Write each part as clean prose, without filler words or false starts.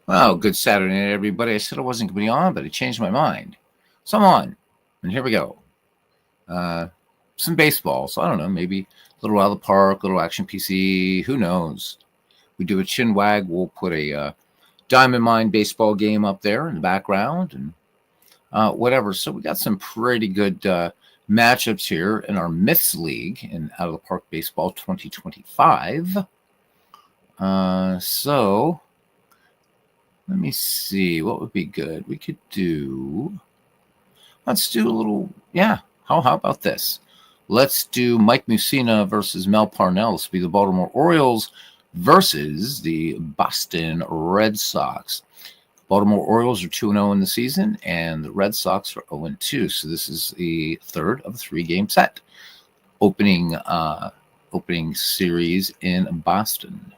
Well, good Saturday night, everybody. I said I wasn't going to be on, but I changed my mind. So I'm on. And here we go. Some baseball. So I don't know, maybe a little out of the park, a little action PC. Who knows? We do a Chinwag. We'll put a Diamond Mine baseball game up there in the background and whatever. So we got some pretty good matchups here in our Myths League in Out of the Park Baseball 2025. So let me see. What would be good? We could do. Let's do a little. Yeah. How about this? Let's do Mike Mussina versus Mel Parnell. This will be the Baltimore Orioles versus the Boston Red Sox. Baltimore Orioles are 2-0 in the season, and the Red Sox are 0-2. So this is the third of a three-game set. Opening series in Boston.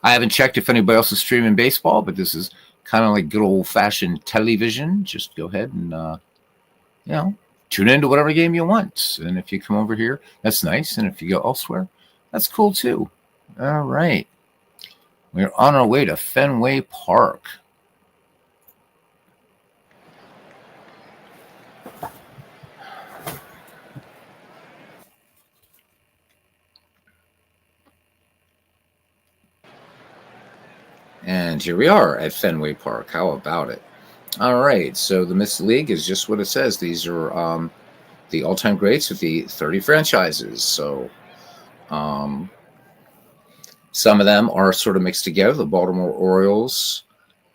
I haven't checked if anybody else is streaming baseball, but this is kind of like good old-fashioned television. Just go ahead and, tune into whatever game you want. And if you come over here, that's nice. And if you go elsewhere, that's cool too. All right. We're on our way to Fenway Park. And here we are at Fenway Park. How about it? All right. So the Myths League is just what it says. These are the all-time greats with the 30 franchises. So some of them are sort of mixed together. The Baltimore Orioles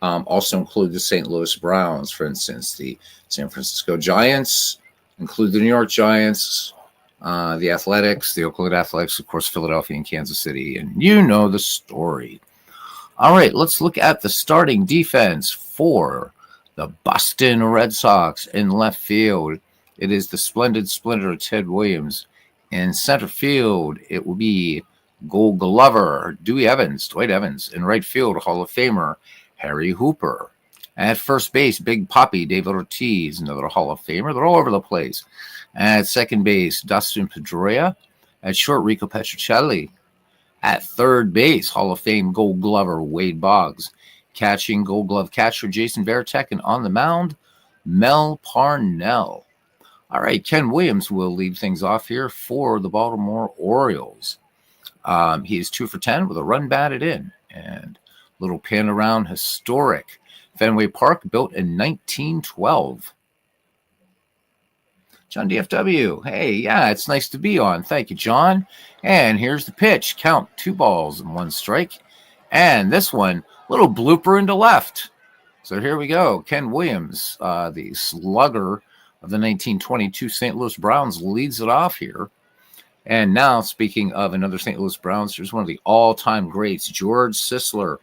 also include the St. Louis Browns, for instance. The San Francisco Giants include the New York Giants, the Athletics, the Oakland Athletics, of course, Philadelphia and Kansas City. And you know the story. All right, let's look at the starting defense for the Boston Red Sox in left field. It is the splendid splinter Ted Williams. In center field, it will be Gold Glover, Dwight Evans. In right field, Hall of Famer, Harry Hooper. At first base, Big Papi, David Ortiz, another Hall of Famer. They're all over the place. At second base, Dustin Pedroia. At short, Rico Petrocelli. At third base, Hall of Fame Gold Glover, Wade Boggs. Catching, Gold Glove catcher, Jason Varitek. And on the mound, Mel Parnell. All right, Ken Williams will lead things off here for the Baltimore Orioles. He is 2 for 10 with a run batted in. And little pin around historic Fenway Park, built in 1912. John DFW. Hey, yeah, it's nice to be on. Thank you, John. And here's the pitch. Count 2 balls and 1 strike. And this one, little blooper into left. So here we go. Ken Williams, the slugger of the 1922 St. Louis Browns, leads it off here. And now, speaking of another St. Louis Browns, here's one of the all-time greats, George Sisler.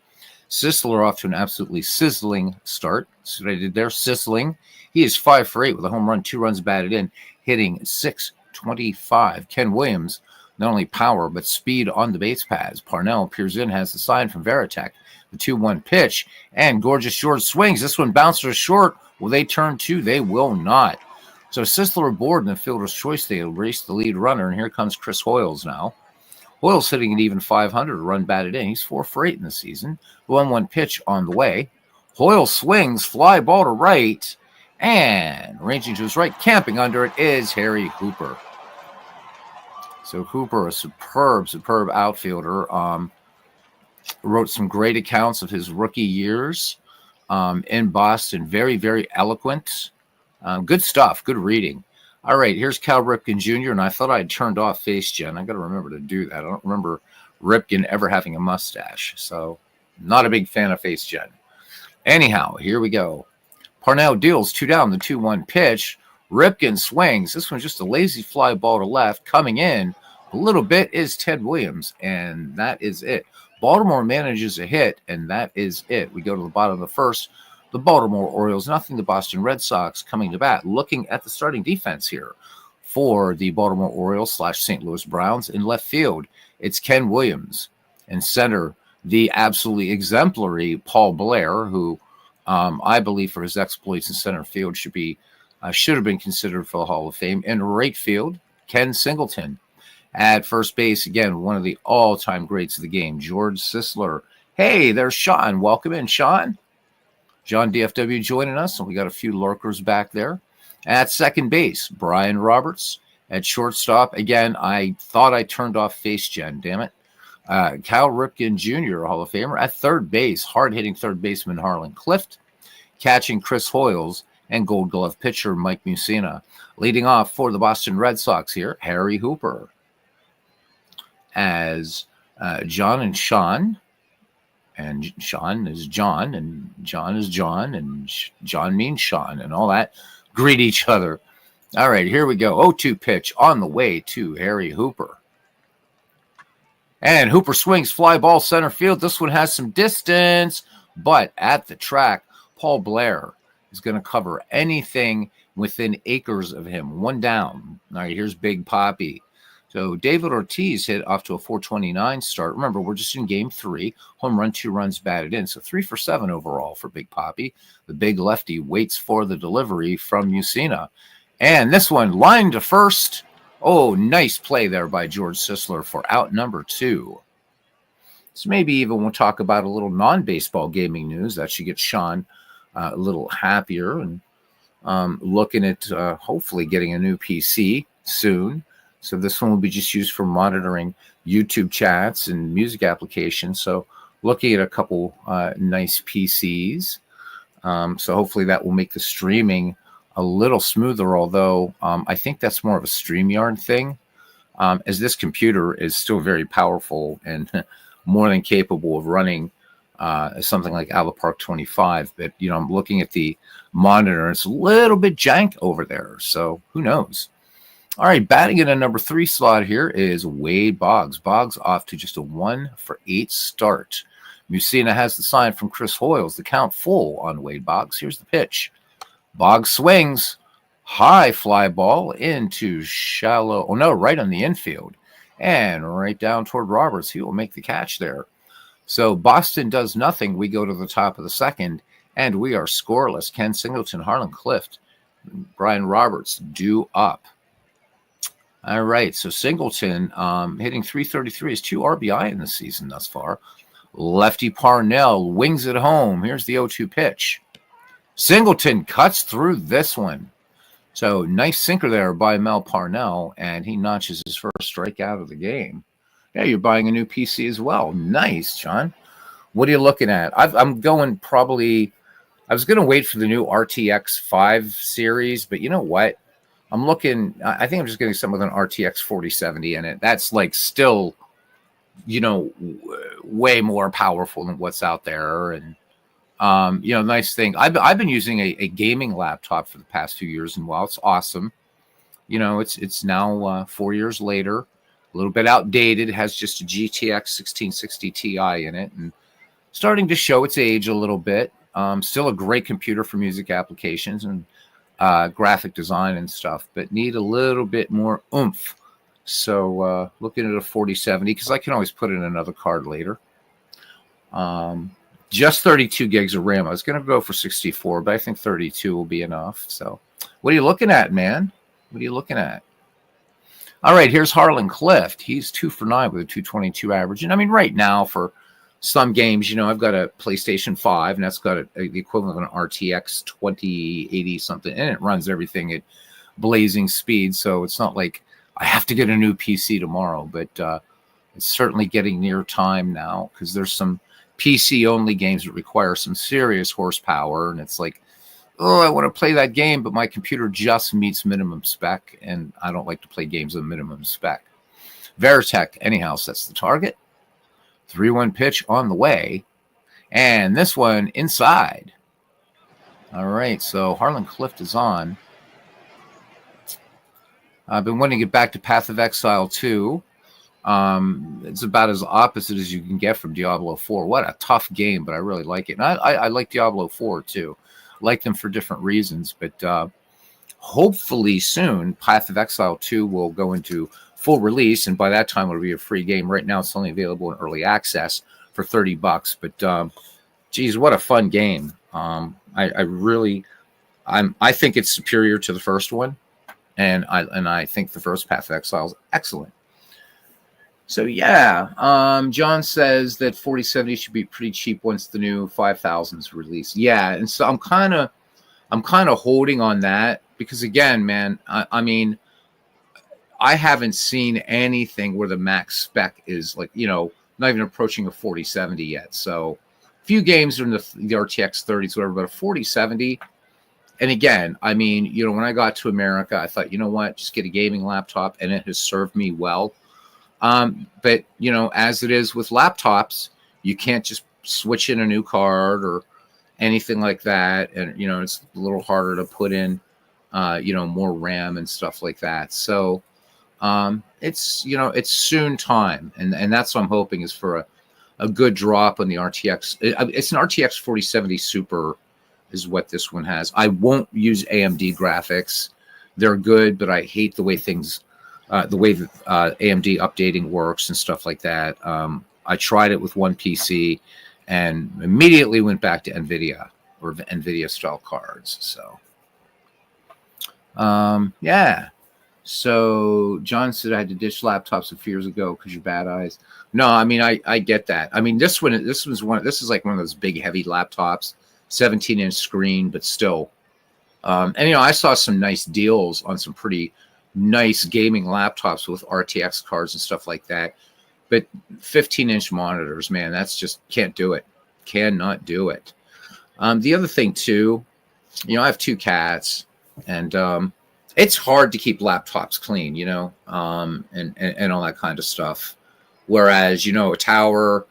Sisler off to an absolutely sizzling start. So what I did there, sizzling. He is 5 for 8 with a home run, 2 runs batted in, hitting .625. Ken Williams, not only power, but speed on the base paths. Parnell peers in, has the sign from Varitek. The 2-1 pitch, and gorgeous George swings. This one bounces short. Will they turn 2? They will not. So Sisler aboard in the fielder's choice. They erase the lead runner, and here comes Chris Hoyles now. Hoyles sitting at even 500, a run batted in. He's 4 for 8 in the season. The 1-1 pitch on the way. Hoyles swings, fly ball to right, and ranging to his right, camping under it is Harry Hooper. So Hooper, a superb outfielder, wrote some great accounts of his rookie years in Boston. Very, very eloquent. Good stuff, good reading. All right, here's Cal Ripken Jr., and I thought I'd turned off face gen. I got to remember to do that. I don't remember Ripken ever having a mustache, so not a big fan of face gen. Anyhow, here we go. Parnell deals 2 down, the 2-1 pitch. Ripken swings. This one's just a lazy fly ball to left. Coming in a little bit is Ted Williams, and that is it. Baltimore manages a hit, and that is it. We go to the bottom of the first. The Baltimore Orioles, nothing. The Boston Red Sox coming to bat. Looking at the starting defense here for the Baltimore Orioles / St. Louis Browns. In left field, it's Ken Williams. In center, the absolutely exemplary Paul Blair, who I believe for his exploits in center field should have been considered for the Hall of Fame. In right field, Ken Singleton. At first base, again, one of the all-time greats of the game, George Sisler. Hey, there's Sean. Welcome in, Sean. John DFW joining us, and we got a few lurkers back there. At second base, Brian Roberts. At shortstop, again, I thought I turned off Face Gen, damn it. Cal Ripken Jr., Hall of Famer. At third base, hard-hitting third baseman Harlan Clift. Catching Chris Hoyles, and Gold Glove pitcher Mike Mussina. Leading off for the Boston Red Sox here, Harry Hooper. As John and Sean, and Sean is John, and John is John, and John means Sean, and all that, greet each other. All right, here we go. 0-2 pitch on the way to Harry Hooper. And Hooper swings, fly ball center field. This one has some distance, but at the track, Paul Blair is going to cover anything within acres of him. One down. All right, here's Big Papi. So David Ortiz hit off to a 429 start. Remember, we're just in game 3. Home run, 2 runs batted in. So 3 for 7 overall for Big Papi. The big lefty waits for the delivery from Mussina. And this one, line to first. Oh, nice play there by George Sisler for out number 2. So maybe even we'll talk about a little non-baseball gaming news. That should get Sean a little happier and looking at hopefully getting a new PC soon. So this one will be just used for monitoring YouTube chats and music applications. So looking at a couple nice PCs. So hopefully that will make the streaming a little smoother, although I think that's more of a StreamYard thing, as this computer is still very powerful and more than capable of running something like Alapark 25. But, you know, I'm looking at the monitor. It's a little bit jank over there, so who knows? All right, batting in a number 3 slot here is Wade Boggs. Boggs off to just a 1 for 8 start. Mussina has the sign from Chris Hoyles. The count full on Wade Boggs. Here's the pitch. Boggs swings. High fly ball into shallow. Oh, no, right on the infield. And right down toward Roberts. He will make the catch there. So Boston does nothing. We go to the top of the second, and we are scoreless. Ken Singleton, Harlan Clift, Brian Roberts due up. All right, so Singleton hitting .333 is 2 RBI in the season thus far. Lefty Parnell wings it home. Here's the 0-2 pitch. Singleton cuts through this one. So nice sinker there by Mel Parnell, and he notches his first strikeout of the game. Yeah, you're buying a new PC as well. Nice, John. What are you looking at? I'm going probably – I was going to wait for the new RTX 5 series, but you know what? I'm looking – I think I'm just getting something with an RTX 4070 in it. That's like still, you know, way more powerful than what's out there. And, you know, nice thing. I've been using a gaming laptop for the past few years, and while it's awesome, you know, it's now 4 years later, a little bit outdated. It has just a GTX 1660 Ti in it and starting to show its age a little bit. Still a great computer for music applications and graphic design and stuff, but need a little bit more oomph. So looking at a 4070, because I can always put in another card later. Just 32 gigs of RAM. I was going to go for 64, but I think 32 will be enough. So what are you looking at, man? What are you looking at? All right, here's Harlan Clift. He's 2 for 9 with a 222 average. And I mean, right now for some games, you know, I've got a PlayStation 5, and that's got the equivalent of an RTX 2080 something, and it runs everything at blazing speed. So it's not like I have to get a new PC tomorrow, but it's certainly getting near time now because there's some PC-only games that require some serious horsepower, and it's like, oh, I want to play that game, but my computer just meets minimum spec, and I don't like to play games of minimum spec. Veritech, anyhow, sets the target. 3-1 pitch on the way, and this one inside. All right, so Harlan Clift is on. I've been wanting to get back to Path of Exile 2. It's about as opposite as you can get from Diablo 4. What a tough game, but I really like it. And I like Diablo 4 too. Like them for different reasons, but hopefully soon Path of Exile 2 will go into full release, and by that time it'll be a free game. Right now it's only available in early access for $30, but geez, what a fun game. I think it's superior to the first one, and I think the first Path of Exile is excellent. So yeah, John says that 4070 should be pretty cheap once the new 5000 is released. Yeah, and so I'm kind of holding on that because again, man, I mean, I haven't seen anything where the max spec is like, not even approaching a 4070 yet. So a few games are in the RTX 30s, whatever, but a 4070. And again, I mean, when I got to America, I thought, you know what, just get a gaming laptop, and it has served me well. But as it is with laptops, you can't just switch in a new card or anything like that, and it's a little harder to put in, more RAM and stuff like that. So it's soon time, and that's what I'm hoping is for a good drop on the RTX. It's an RTX 4070 Super is what this one has. I won't use AMD graphics. They're good, but I hate the way the way that AMD updating works and stuff like that. I tried it with one PC and immediately went back to NVIDIA or NVIDIA style cards. So, yeah. So John said I had to ditch laptops a few years ago because your bad eyes. No, I mean I get that. I mean this is like one of those big heavy laptops, 17-inch screen, but still. And I saw some nice deals on some pretty nice gaming laptops with RTX cards and stuff like that. But 15-inch monitors, man, that's just can't do it. Cannot do it. The other thing too, I have 2 cats, and it's hard to keep laptops clean, and all that kind of stuff. Whereas, a tower,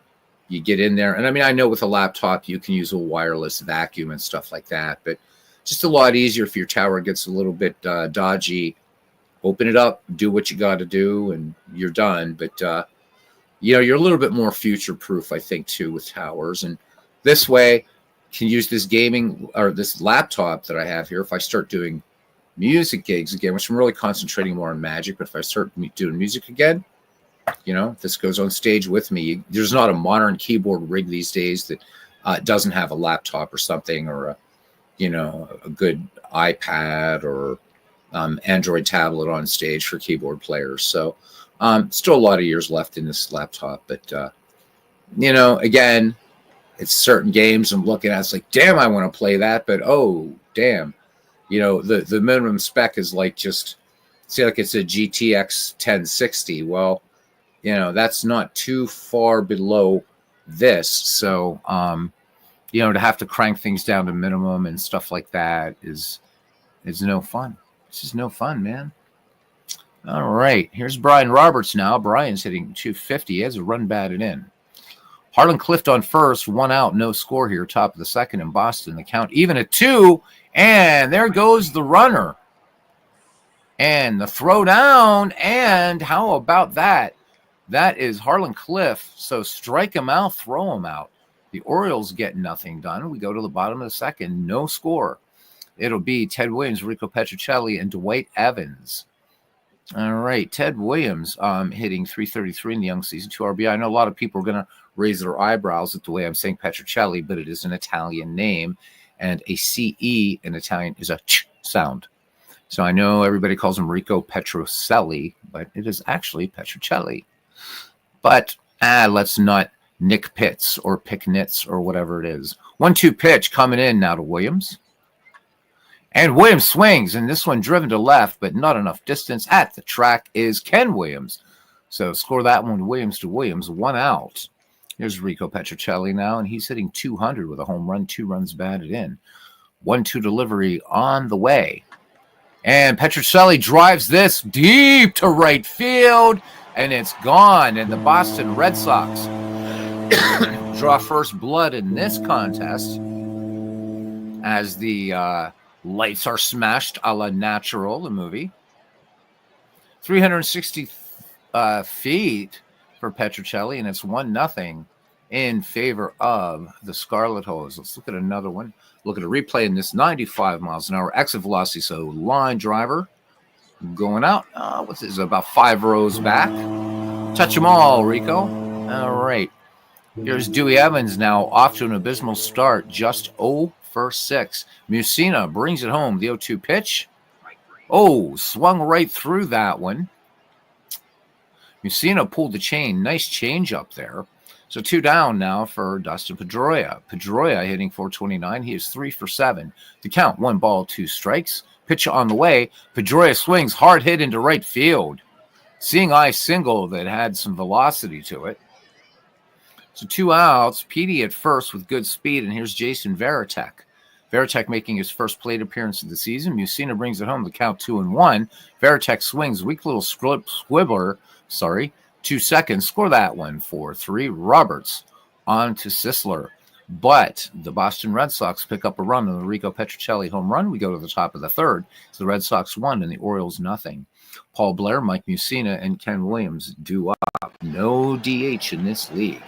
you get in there, and I mean, I know with a laptop you can use a wireless vacuum and stuff like that, but just a lot easier if your tower gets a little bit dodgy. Open it up, do what you got to do, and you're done. But you're a little bit more future-proof, I think, too, with towers. And this way, can use this gaming or this laptop that I have here. If I start doing music gigs again, which I'm really concentrating more on Magic, but if I start doing music again, this goes on stage with me. There's not a modern keyboard rig these days that doesn't have a laptop or something, or a good iPad or Android tablet on stage for keyboard players. So still a lot of years left in this laptop, but again, it's certain games I'm looking at. It's like, damn, I want to play that, but oh, damn, the minimum spec is like just say like it's a GTX 1060. Well, that's not too far below this. So to have to crank things down to minimum and stuff like that is no fun. This is no fun, man. All right, here's Brian Roberts now. Brian's hitting 250. He has a run batted in. Harlan Clift on first, 1 out, no score here. Top of the second in Boston. The count even at 2, and there goes the runner. And the throw down, and how about that? That is Harlan Clift. So strike him out, throw him out. The Orioles get nothing done. We go to the bottom of the second, no score. It'll be Ted Williams, Rico Petrocelli, and Dwight Evans. All right, Ted Williams hitting 333 in the young season, 2 RBI. I know a lot of people are going to raise their eyebrows at the way I'm saying Petrocelli, but it is an Italian name, and a CE in Italian is a ch sound. So I know everybody calls him Rico Petrocelli, but it is actually Petrocelli. But let's not Nick Pitts or pick nits or whatever it is. 1-2 pitch coming in now to Williams. And Williams swings, and this one driven to left, but not enough distance. At the track is Ken Williams. So score that one Williams to Williams, 1 out. Here's Rico Petrocelli now, and he's hitting 200 with a home run, 2 runs batted in. 1-2 delivery on the way. And Petrocelli drives this deep to right field, and it's gone. And the Boston Red Sox draw first blood in this contest as the lights are smashed a la Natural, the movie. 360 feet for Petrocelli, and it's 1-0 in favor of the Scarlet Hose. Let's look at another one. Look at a replay in this 95 miles an hour exit velocity. So line driver going out. What's this? About 5 rows back. Touch them all, Rico. All right. Here's Dewey Evans now off to an abysmal start. Just 0 for 6. Musina brings it home. The 0-2 pitch. Oh, swung right through that one. Mussina pulled the chain. Nice change up there. So 2 down now for Dustin Pedroia. Pedroia hitting .429. He is 3 for 7. The count, 1 ball, 2 strikes. Pitch on the way. Pedroia swings, hard hit into right field. Seeing eye single that had some velocity to it. So 2 outs. Petey at first with good speed, and here's Jason Varitek. Varitek making his first plate appearance of the season. Mussina brings it home. The count 2-1. Varitek swings, weak little squibbler. 2 seconds. Score that one 4-3. Roberts on to Sisler. But the Boston Red Sox pick up a run on the Rico Petrocelli home run. We go to the top of the third. So the Red Sox 1 and the Orioles nothing. Paul Blair, Mike Mussina, and Ken Williams due up. No DH in this league.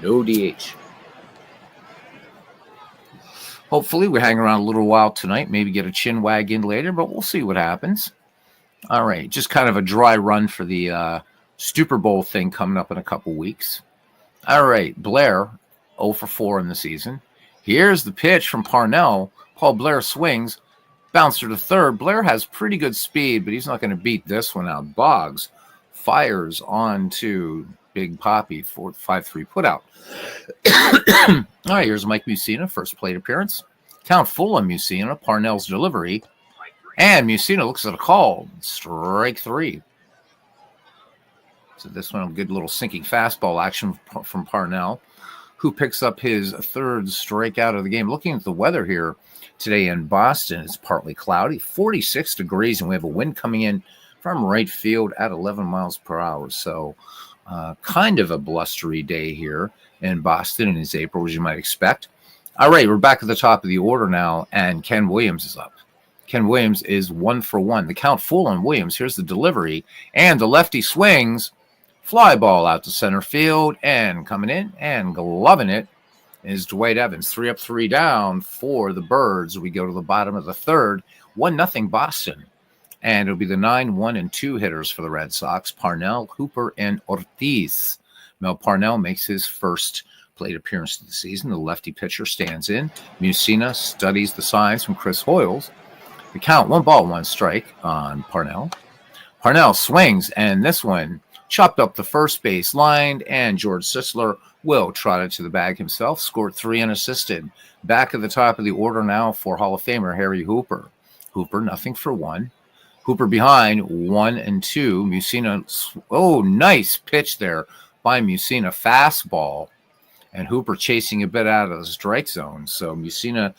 No DH. Hopefully we hang around a little while tonight. Maybe get a Chinwag in later, but we'll see what happens. All right, just kind of a dry run for the Super Bowl thing coming up in a couple weeks. All right, Blair, 0 for 4 in the season. Here's the pitch from Parnell. Paul Blair swings, bouncer to third. Blair has pretty good speed, but he's not going to beat this one out. Boggs fires on to Big Poppy for 5-3 putout. All right, here's Mike Mussina, first plate appearance. Count full on Mussina, Parnell's delivery. And Mussina looks at a call. Strike 3. So this one, a good little sinking fastball action from Parnell, who picks up his third strikeout of the game. Looking at the weather here today in Boston, it's partly cloudy, 46 degrees, and we have a wind coming in from right field at 11 miles per hour. So kind of a blustery day here in Boston, and it's April, as you might expect. All right, we're back at the top of the order now, and Ken Williams is up. Ken Williams is 1 for 1. The count full on Williams. Here's the delivery, and the lefty swings. Fly ball out to center field, and coming in and gloving it is Dwight Evans. 3 up, 3 down for the Birds. We go to the bottom of the third. 1-0 Boston. And it'll be the 9, 1, and 2 hitters for the Red Sox. Parnell, Hooper, and Ortiz. Mel Parnell makes his first plate appearance of the season. The lefty pitcher stands in. Mussina studies the signs from Chris Hoyles. The count, 1 ball, 1 strike on Parnell. Parnell swings, and this one chopped up the first base line, and George Sisler will trot it to the bag himself. Scored 3 unassisted. Back at the top of the order now for Hall of Famer Harry Hooper. Hooper, 0 for 1. Hooper behind, 1 and 2. Mussina, nice pitch there by Mussina. Fastball. And Hooper chasing a bit out of the strike zone. So Mussina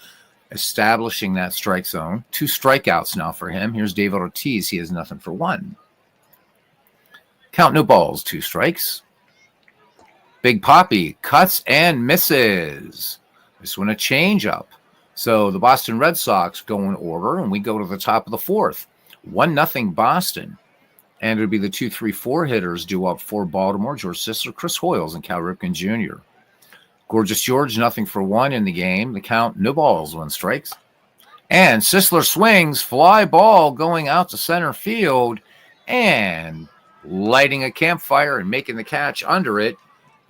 establishing that strike zone. 2 strikeouts now for him. Here's David Ortiz. He has 0 for 1. Count, no balls, 2 strikes. Big Poppy cuts and misses. This one a changeup. So the Boston Red Sox go in order, and we go to the top of the fourth. 1-0 Boston. And it'll be the 2, 3, 4 hitters due up for Baltimore. George Sisler, Chris Hoyles, and Cal Ripken Jr. Gorgeous George, 0 for 1 in the game. The count, no balls, 1 strikes. And Sisler swings, fly ball going out to center field, and lighting a campfire and making the catch under it,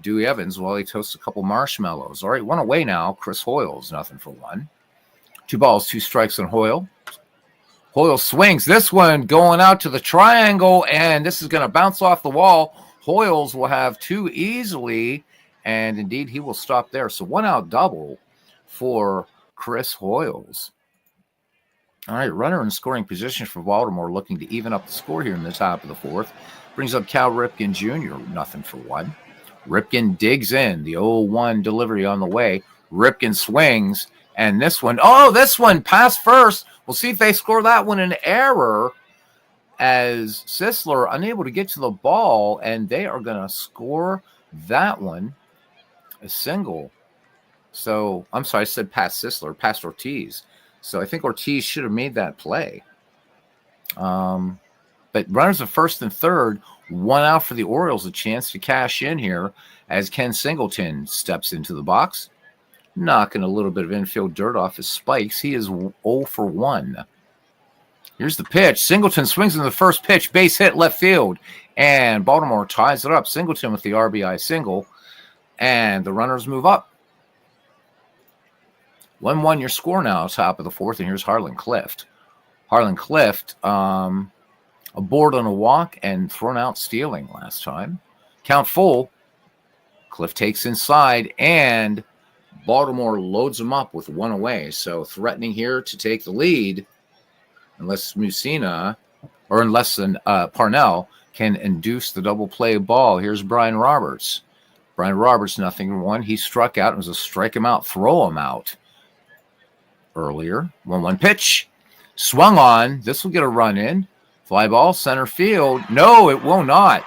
Dewey Evans, while he toasts a couple marshmallows. All right, 1 away now. Chris Hoyles, 0 for 1. 2 balls, 2 strikes on Hoyle. Hoyle swings. This one going out to the triangle, and this is going to bounce off the wall. Hoyles will have 2 easily, and indeed he will stop there. So 1 out double for Chris Hoyles. All right, runner in scoring position for Baltimore, looking to even up the score here in the top of the fourth. Brings up Cal Ripken Jr., 0 for 1. Ripken digs in. The 0-1 delivery on the way. Ripken swings, and this one pass first. We'll see if they score that one an error, as Sisler unable to get to the ball, and they are going to score that one a single. So, I'm sorry, I said past Sisler, past Ortiz. So I think Ortiz should have made that play. But runners at first and third, 1 out for the Orioles, a chance to cash in here as Ken Singleton steps into the box, knocking a little bit of infield dirt off his spikes. He is 0 for 1. Here's the pitch. Singleton swings in the first pitch, base hit left field, and Baltimore ties it up. Singleton with the RBI single, and the runners move up. 1-1 your score now, top of the fourth, and here's Harlan Clift. Harlan Clift, a board on a walk, and thrown out stealing last time. Count full. Cliff takes inside, and Baltimore loads them up with one away. So threatening here to take the lead, unless Parnell can induce the double play ball. Here's Brian Roberts. Brian Roberts, 0-1. He struck out. It was a strike him out, throw him out earlier. 1-1 pitch. Swung on. This will get a run in. Fly ball, center field. No, it will not.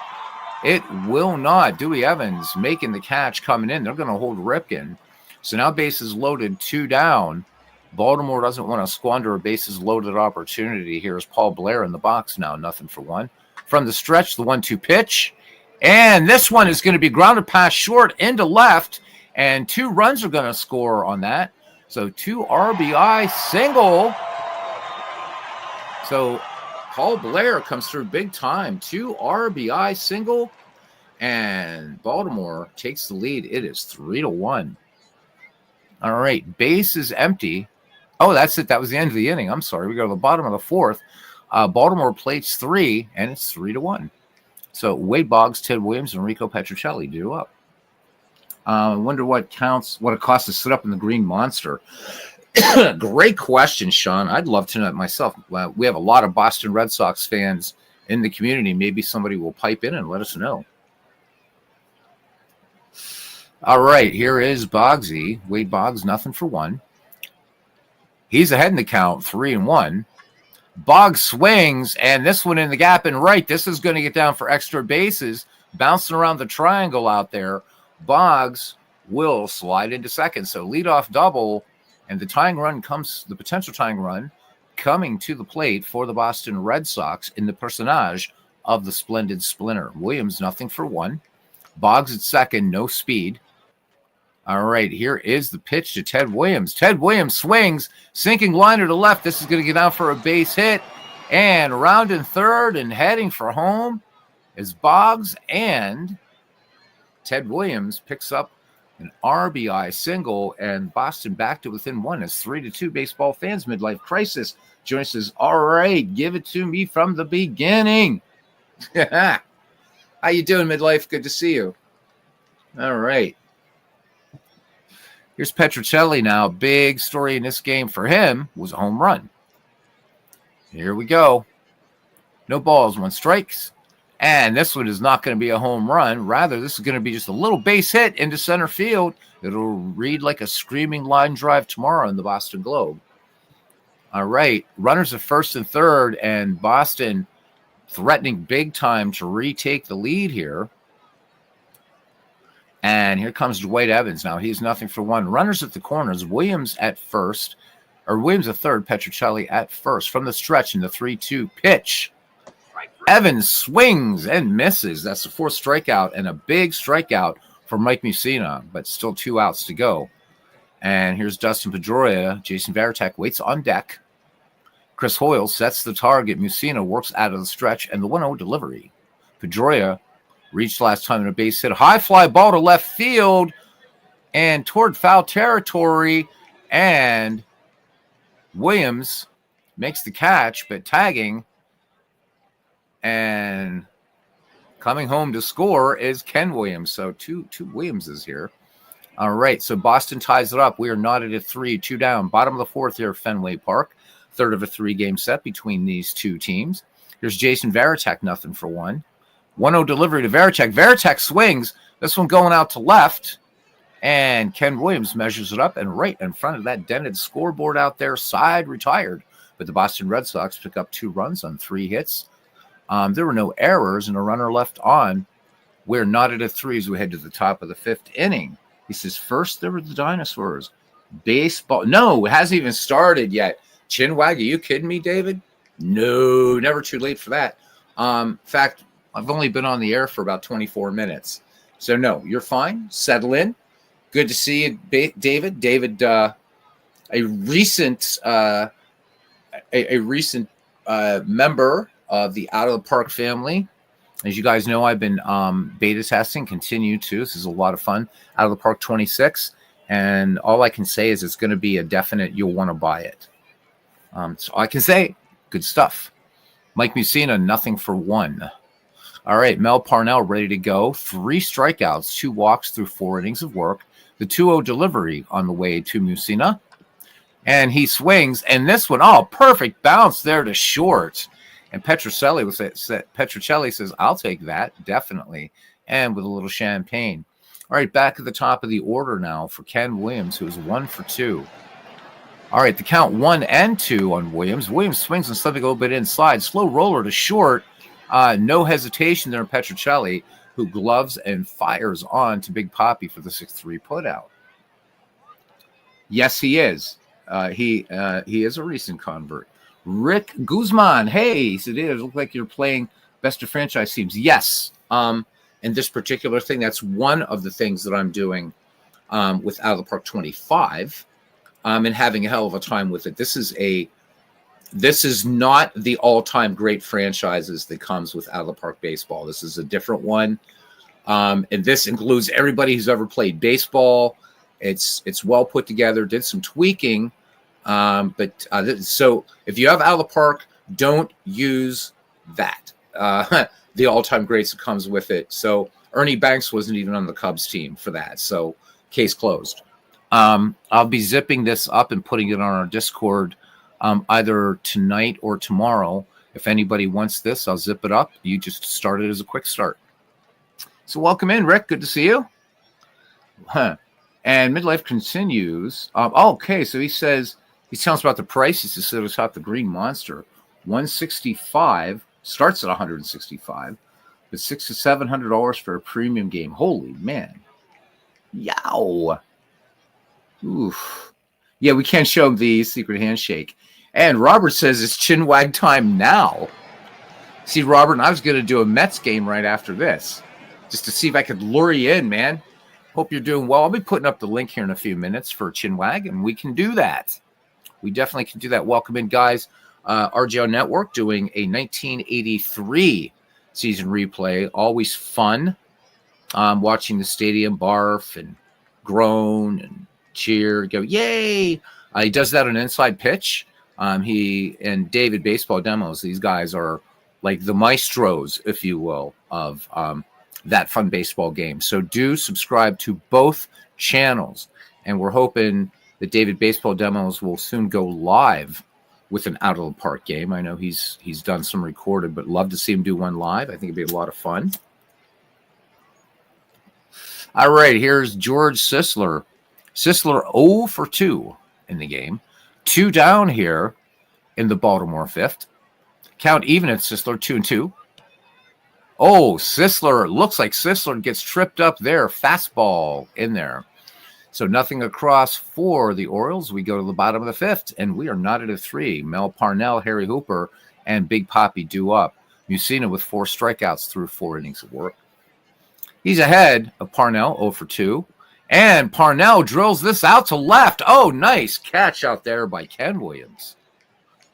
It will not. Dewey Evans making the catch coming in. They're going to hold Ripken. So now bases loaded, 2 down. Baltimore doesn't want to squander a bases loaded opportunity. Here's Paul Blair in the box now, 0-1. From the stretch, the 1-2 pitch. And this one is going to be grounded past short into left. And 2 runs are going to score on that. So 2 RBI single. So Paul Blair comes through big time. 2 RBI single. And Baltimore takes the lead. It is 3-1. All right. Base is empty. Oh, that's it. That was the end of the inning. I'm sorry. We go to the bottom of the 4th. Baltimore plates 3, and it's 3-1. So Wade Boggs, Ted Williams, and Rico Petrocelli do up. I wonder what it costs to sit up in the Green Monster. Great question, Sean. I'd love to know it myself. We have a lot of Boston Red Sox fans in the community. Maybe somebody will pipe in and let us know. All right, here is Boggsy. Wade Boggs, 0-1. He's ahead in the count, 3-1. Boggs swings, and this one in the gap and right. This is going to get down for extra bases. Bouncing around the triangle out there. Boggs will slide into second. So leadoff double, and the potential tying run coming to the plate for the Boston Red Sox in the personage of the Splendid Splinter. Williams, 0-1. Boggs at second, no speed. All right, here is the pitch to Ted Williams. Ted Williams swings, sinking liner to left. This is going to get out for a base hit. And rounding third and heading for home is Boggs. And Ted Williams picks up an RBI single. And Boston back to within 1. It's 3-2. Baseball fans, midlife crisis. Joyce says, all right, give it to me from the beginning. How you doing, midlife? Good to see you. All right. Here's Petrocelli now. Big story in this game for him was a home run. Here we go. No balls, 1 strikes. And this one is not going to be a home run. Rather, this is going to be just a little base hit into center field. It'll read like a screaming line drive tomorrow in the Boston Globe. All right. Runners at first and third, and Boston threatening big time to retake the lead here. And here comes Dwight Evans. Now he's 0-1. Runners at the corners. Williams at third. Petrocelli at first. From the stretch in the 3-2 pitch. Evans swings and misses. That's the 4th strikeout and a big strikeout for Mike Mussina, but still 2 outs to go. And here's Dustin Pedroia. Jason Varitek waits on deck. Chris Hoyle sets the target. Mussina works out of the stretch and the 1-0 delivery. Pedroia reached last time in a base hit. High fly ball to left field and toward foul territory. And Williams makes the catch, but tagging. And coming home to score is Ken Williams. So two Williamses here. All right, so Boston ties it up. We are knotted at 3, 2 down. Bottom of the 4th here at Fenway Park. Third of a 3-game set between these two teams. Here's Jason Varitek, 0-1. 1-0 delivery to Varitek. Varitek swings. This one going out to left. And Ken Williams measures it up and right in front of that dented scoreboard out there, side retired. But the Boston Red Sox pick up 2 runs on 3 hits. There were no errors and a runner left on. We're knotted at 3 as we head to the top of the 5th inning. He says, first there were the dinosaurs. Baseball. No, it hasn't even started yet. Chinwag, are you kidding me, David? No, never too late for that. In fact, I've only been on the air for about 24 minutes. So, no, you're fine. Settle in. Good to see you, David. David, a recent member of the Out of the Park family. As you guys know, I've been beta testing, continue to. This is a lot of fun. Out of the Park 26. And all I can say is it's going to be a definite you'll want to buy it. So I can say good stuff. Mike Mussina, nothing for 1. All right, Mel Parnell ready to go. 3 strikeouts, 2 walks through 4 innings of work. The 2-0 delivery on the way to Mussina. And he swings, and this one, perfect bounce there to short. And Petrocelli says, I'll take that, definitely. And with a little champagne. All right, back at the top of the order now for Ken Williams, who is 1 for 2. All right, the count 1 and 2 on Williams. Williams swings and slipping a little bit inside. Slow roller to short. No hesitation there in Petrocelli, who gloves and fires on to Big Papi for the 6-3 putout. Yes, he is. He is a recent convert. Rick Guzman. Hey, he said, it looks like you're playing best of franchise teams. Yes. And this particular thing, that's one of the things that I'm doing with Out of the Park 25 and having a hell of a time with it. This is not the all-time great franchises that comes with Out of the Park baseball. This is a different one. And this includes everybody who's ever played baseball. It's well put together, did some tweaking. So if you have Out of the Park, don't use that. The all-time greats that comes with it. So Ernie Banks wasn't even on the Cubs team for that. So case closed. I'll be zipping this up and putting it on our Discord either tonight or tomorrow. If anybody wants this, I'll zip it up. You just start it as a quick start. So welcome in, Rick. Good to see you. And Midlife continues. Okay, so he says, he tells about the price. He says it was top the Green Monster. 165 starts at 165, but $600 to $700 for a premium game. Holy man. Yow. Oof. Yeah, we can't show him the secret handshake. And Robert says it's Chinwag time now. See, Robert, I was going to do a Mets game right after this, just to see if I could lure you in, man. Hope you're doing well. I'll be putting up the link here in a few minutes for Chinwag, and we can do that. We definitely can do that. Welcome in, guys. RGO Network doing a 1983 season replay. Always fun watching the stadium barf and groan and cheer, go, yay. He does that on Inside Pitch. He and David Baseball Demos, these guys are like the maestros, if you will, of that fun baseball game. So do subscribe to both channels. And we're hoping that David Baseball Demos will soon go live with an Out of the Park game. I know he's done some recorded, but love to see him do one live. I think it'd be a lot of fun. All right, here's George Sisler. Sisler 0 for 2 in the game. 2 down here in the Baltimore fifth. Count even at Sisler, 2-2. Oh, Sisler, looks like Sisler gets tripped up there. Fastball in there. So nothing across for the Orioles. We go to the bottom of the fifth, and we are knotted at 3. Mel Parnell, Harry Hooper, and Big Papi due up. Mussina with 4 strikeouts through 4 innings of work. He's ahead of Parnell, 0 for 2. And Parnell drills this out to left. Oh, nice catch out there by Ken Williams.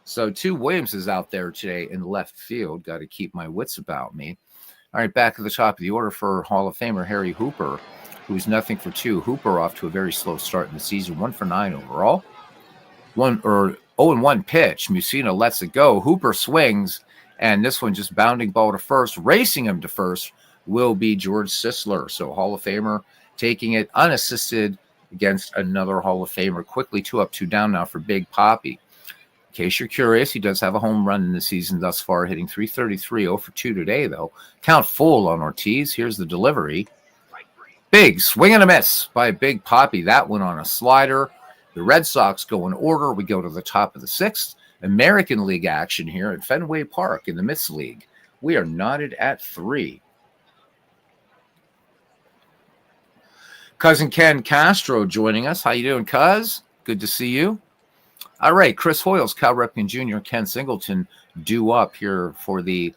So 2 Williamses out there today in left field. Got to keep my wits about me. All right, back at the top of the order for Hall of Famer Harry Hooper, who's nothing for 2. Hooper off to a very slow start in the season, 1 for 9 overall. 0-1 pitch. Mussina lets it go. Hooper swings, and this one just bounding ball to first, racing him to first will be George Sisler. So Hall of Famer taking it unassisted against another Hall of Famer. Quickly 2 up, 2 down now for Big Papi. In case you're curious, he does have a home run in the season thus far, hitting .333, 0 for 2 today, though. Count full on Ortiz. Here's the delivery. Big swing and a miss by Big Papi. That one on a slider. The Red Sox go in order. We go to the top of the 6th. American League action here at Fenway Park in the Mets League. We are knotted at 3. Cousin Ken Castro joining us. How you doing, cuz? Good to see you. All right, Chris Hoyles, Cal Ripken Jr., Ken Singleton due up here for the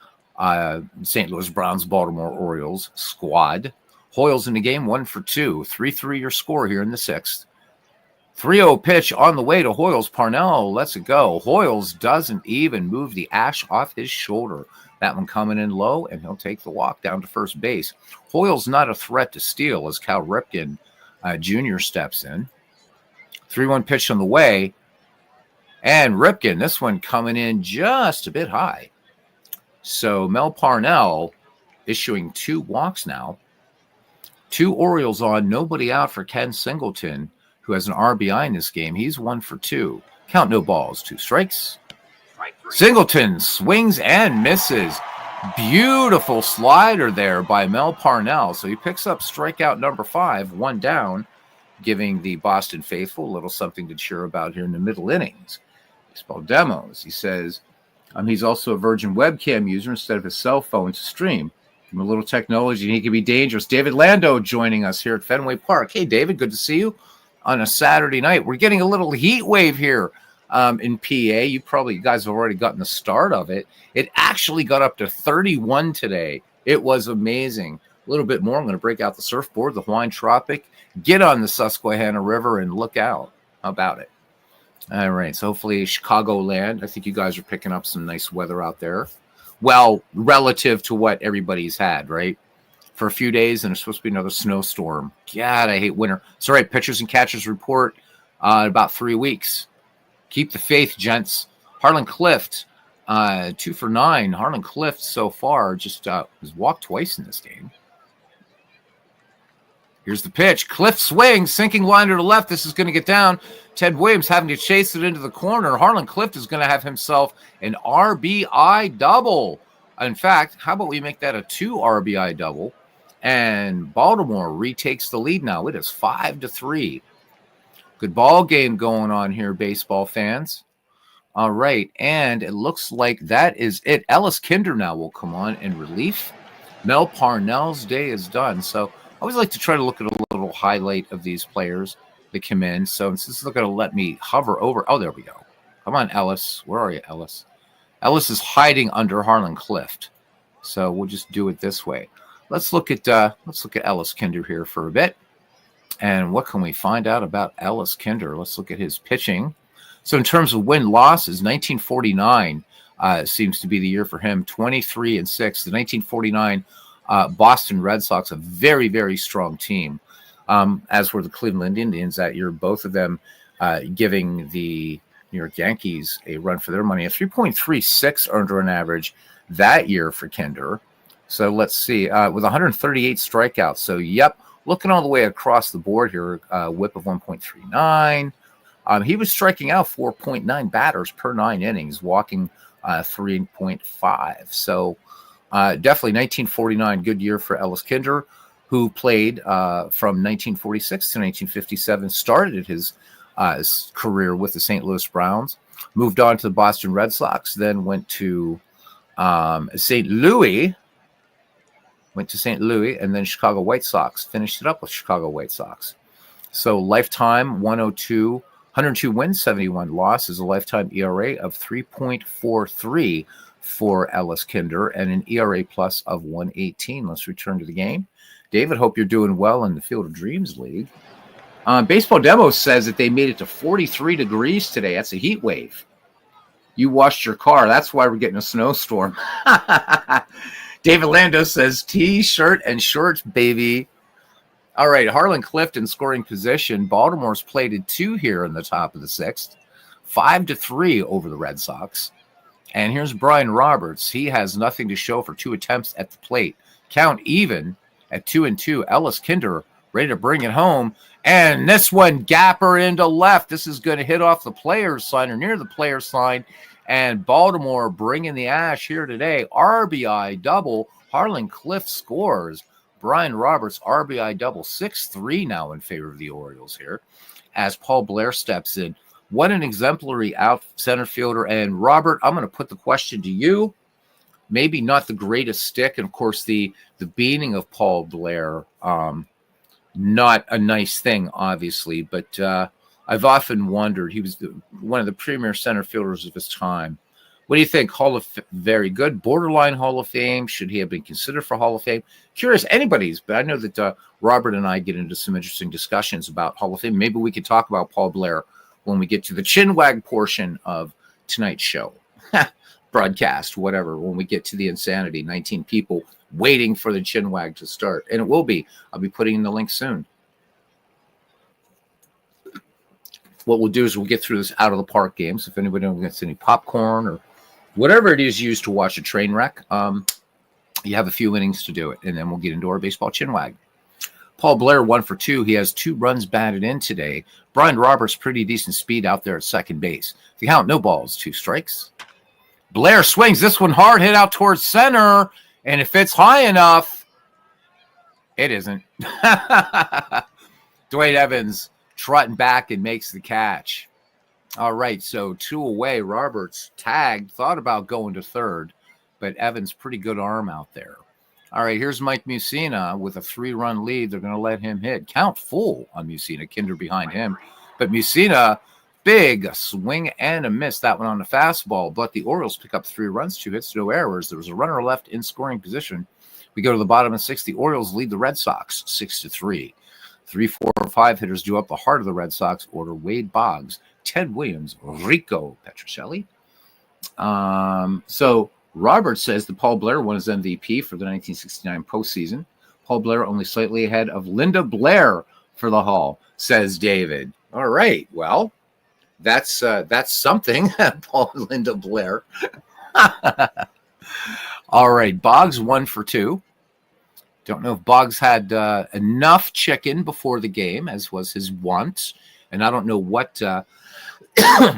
St. Louis Browns, Baltimore Orioles squad. Hoyles in the game, 1 for 2. 3-3 your score here in the 6th. 3-0 pitch on the way to Hoyles. Parnell lets it go. Hoyles doesn't even move the ash off his shoulder. That one coming in low, and he'll take the walk down to first base. Hoyles not a threat to steal as Cal Ripken Jr. steps in. 3-1 pitch on the way. And Ripken, this one coming in just a bit high. So Mel Parnell issuing 2 walks now. 2 Orioles on, nobody out for Ken Singleton, who has an RBI in this game. He's 1 for 2. Count no balls, 2 strikes. Singleton swings and misses. Beautiful slider there by Mel Parnell. So he picks up strikeout number 5, 1 down, giving the Boston faithful a little something to cheer about here in the middle innings. Baseball Demos. He says he's also a Virgin webcam user instead of his cell phone to stream. Give him a little technology and he can be dangerous. David Lando joining us here at Fenway Park. Hey, David, good to see you on a Saturday night. We're getting a little heat wave here in PA. You guys have already gotten the start of it. It actually got up to 31 today. It was amazing. A little bit more. I'm going to break out the surfboard, the Hawaiian Tropic, get on the Susquehanna River and look out. How about it? All right. So hopefully Chicagoland, I think you guys are picking up some nice weather out there. Well, relative to what everybody's had, right? For a few days, and there's supposed to be another snowstorm. God, I hate winter. It's all right. Pitchers and catchers report in about 3 weeks. Keep the faith, gents. Harlan Clift, 2 for 9. Harlan Clift so far just has walked twice in this game. Here's the pitch. Clift swings, sinking line to the left. This is going to get down. Ted Williams having to chase it into the corner. Harlan Clift is going to have himself an RBI double. In fact, how about we make that a 2 RBI double? And Baltimore retakes the lead now. It is 5-3. Good ball game going on here, baseball fans. All right, and it looks like that is it. Ellis Kinder now will come on in relief. Mel Parnell's day is done. So I always like to try to look at a little highlight of these players that come in. So this is going to let me hover over. Oh, there we go. Come on, Ellis. Where are you, Ellis? Ellis is hiding under Harlan Clift. So we'll just do it this way. Let's look at Ellis Kinder here for a bit. And what can we find out about Ellis Kinder? Let's look at his pitching. So in terms of win-losses, 1949 seems to be the year for him, 23-6. The 1949 Boston Red Sox, a very, very strong team, as were the Cleveland Indians that year, both of them giving the New York Yankees a run for their money. A 3.36 earned run average that year for Kinder. So let's see, with 138 strikeouts. So, yep, looking all the way across the board here, whip of 1.39. He was striking out 4.9 batters per 9 innings, walking 3.5. So definitely 1949, good year for Ellis Kinder, who played from 1946 to 1957, started his career with the St. Louis Browns, moved on to the Boston Red Sox, then went to St. Louis, and then Chicago White Sox, finished it up with Chicago White Sox. So lifetime 102 wins, 71 losses, a lifetime ERA of 3.43 for Ellis Kinder, and an ERA plus of 118. Let's return to the game. David, hope you're doing well in the Field of Dreams League. Baseball Demo says that they made it to 43 degrees today. That's a heat wave. You washed your car. That's why we're getting a snowstorm. David Lando says T-shirt and shorts, baby. All right, Harlan Clift in scoring position. Baltimore's plated 2 here in the top of the 6th, 5-3 over the Red Sox. And here's Brian Roberts. He has nothing to show for 2 attempts at the plate. Count even at 2-2. Ellis Kinder ready to bring it home. And this one, gapper into left. This is going to hit off the player's line or near the player's line. And Baltimore bringing the ash here today. RBI double. Harlan Clift scores. Brian Roberts, RBI double. 6-3 now in favor of the Orioles here as Paul Blair steps in. What an exemplary out center fielder. And Robert, I'm going to put the question to you. Maybe not the greatest stick. And of course, the beating of Paul Blair, not a nice thing, obviously. But I've often wondered, he was one of the premier center fielders of his time. What do you think? Very good. Borderline Hall of Fame. Should he have been considered for Hall of Fame? Curious, anybody's, but I know that Robert and I get into some interesting discussions about Hall of Fame. Maybe we could talk about Paul Blair when we get to the Chinwag portion of tonight's show. Broadcast, whatever, when we get to the insanity. 19 people waiting for the Chinwag to start. And it will be. I'll be putting in the link soon. What we'll do is we'll get through this out of the park game. So if anybody gets any popcorn or whatever it is used to watch a train wreck, you have a few innings to do it, and then we'll get into our baseball chinwag. Paul Blair 1 for 2. He has 2 runs batted in today. Brian Roberts, pretty decent speed out there at second base. If you count, no balls, 2 strikes. Blair swings this one hard, hit out towards center, and if it's high enough, it isn't. Dwight Evans trotting back and makes the catch. All right, so 2 away. Roberts tagged, thought about going to third, but Evans, pretty good arm out there. All right, here's Mike Mussina with a 3-run lead. They're going to let him hit. Count full on Mussina. Kinder behind him. But Mussina, big swing and a miss. That one on the fastball. But the Orioles pick up 3 runs, 2 hits, no errors. There was a runner left in scoring position. We go to the bottom of 6th. The Orioles lead the Red Sox 6-3. 3, 4, 5 hitters do up the heart of the Red Sox order. Wade Boggs, Ted Williams, Rico Petrocelli. So Roberts says that Paul Blair won his MVP for the 1969 postseason. Paul Blair only slightly ahead of Linda Blair for the Hall, says David. All right, well, that's something. Paul and Linda Blair. All right, Boggs 1 for 2. Don't know if Boggs had enough chicken before the game, as was his wont, and I don't know what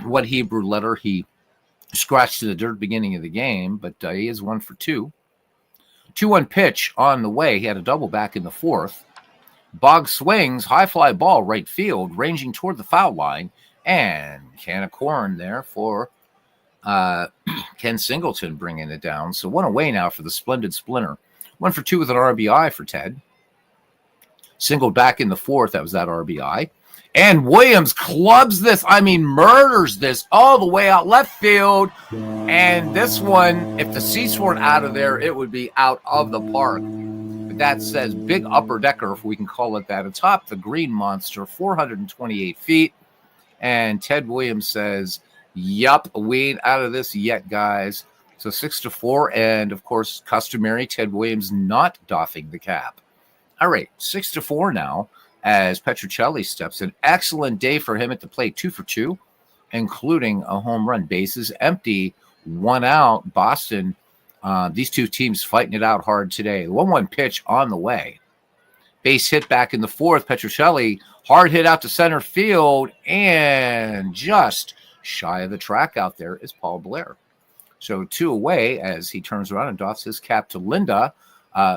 what Hebrew letter he scratched to the dirt beginning of the game, but he is 1 for 2. 2-1 pitch on the way. He had a double back in the 4th. Boggs swings, high fly ball, right field, ranging toward the foul line, and can of corn there for Ken Singleton bringing it down. So 1 away now for the splendid Splinter. 1 for 2 with an RBI for Ted. Singled back in the 4th. That was that RBI. And Williams clubs this, murders this all the way out left field. And this one, if the seats weren't out of there, it would be out of the park. But that says big upper decker, if we can call it that, atop the Green Monster, 428 feet. And Ted Williams says, yup, we ain't out of this yet, guys. So 6-4, and of course, customary, Ted Williams not doffing the cap. All right, 6-4 now. As Petrocelli steps in. Excellent day for him at the plate, 2 for 2, including a home run. Bases empty, 1 out. Boston, these 2 teams fighting it out hard today. The 1-1 pitch on the way. Base hit back in the 4th. Petrocelli, hard hit out to center field, and just shy of the track out there is Paul Blair. So 2 away as he turns around and doffs his cap to Linda.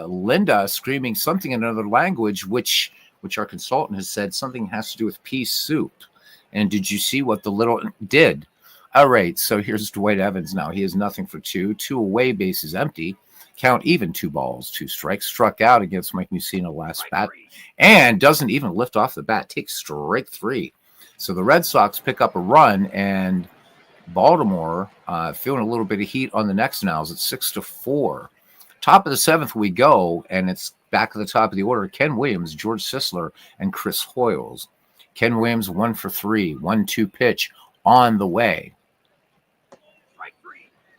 Linda screaming something in another language, which our consultant has said something has to do with pea soup. And did you see what the little did? All right, so here's Dwight Evans now. He has nothing for 2. 2 away, bases empty. Count even, 2 balls, 2 strikes. Struck out against Mike Mussina last bat. And doesn't even lift off the bat. Takes strike 3. So the Red Sox pick up a run, and Baltimore feeling a little bit of heat on the next now. It's 6-4. Top of the 7th we go, and it's back at the top of the order. Ken Williams, George Sisler, and Chris Hoyles. Ken Williams 1 for 3. 1-2 pitch on the way.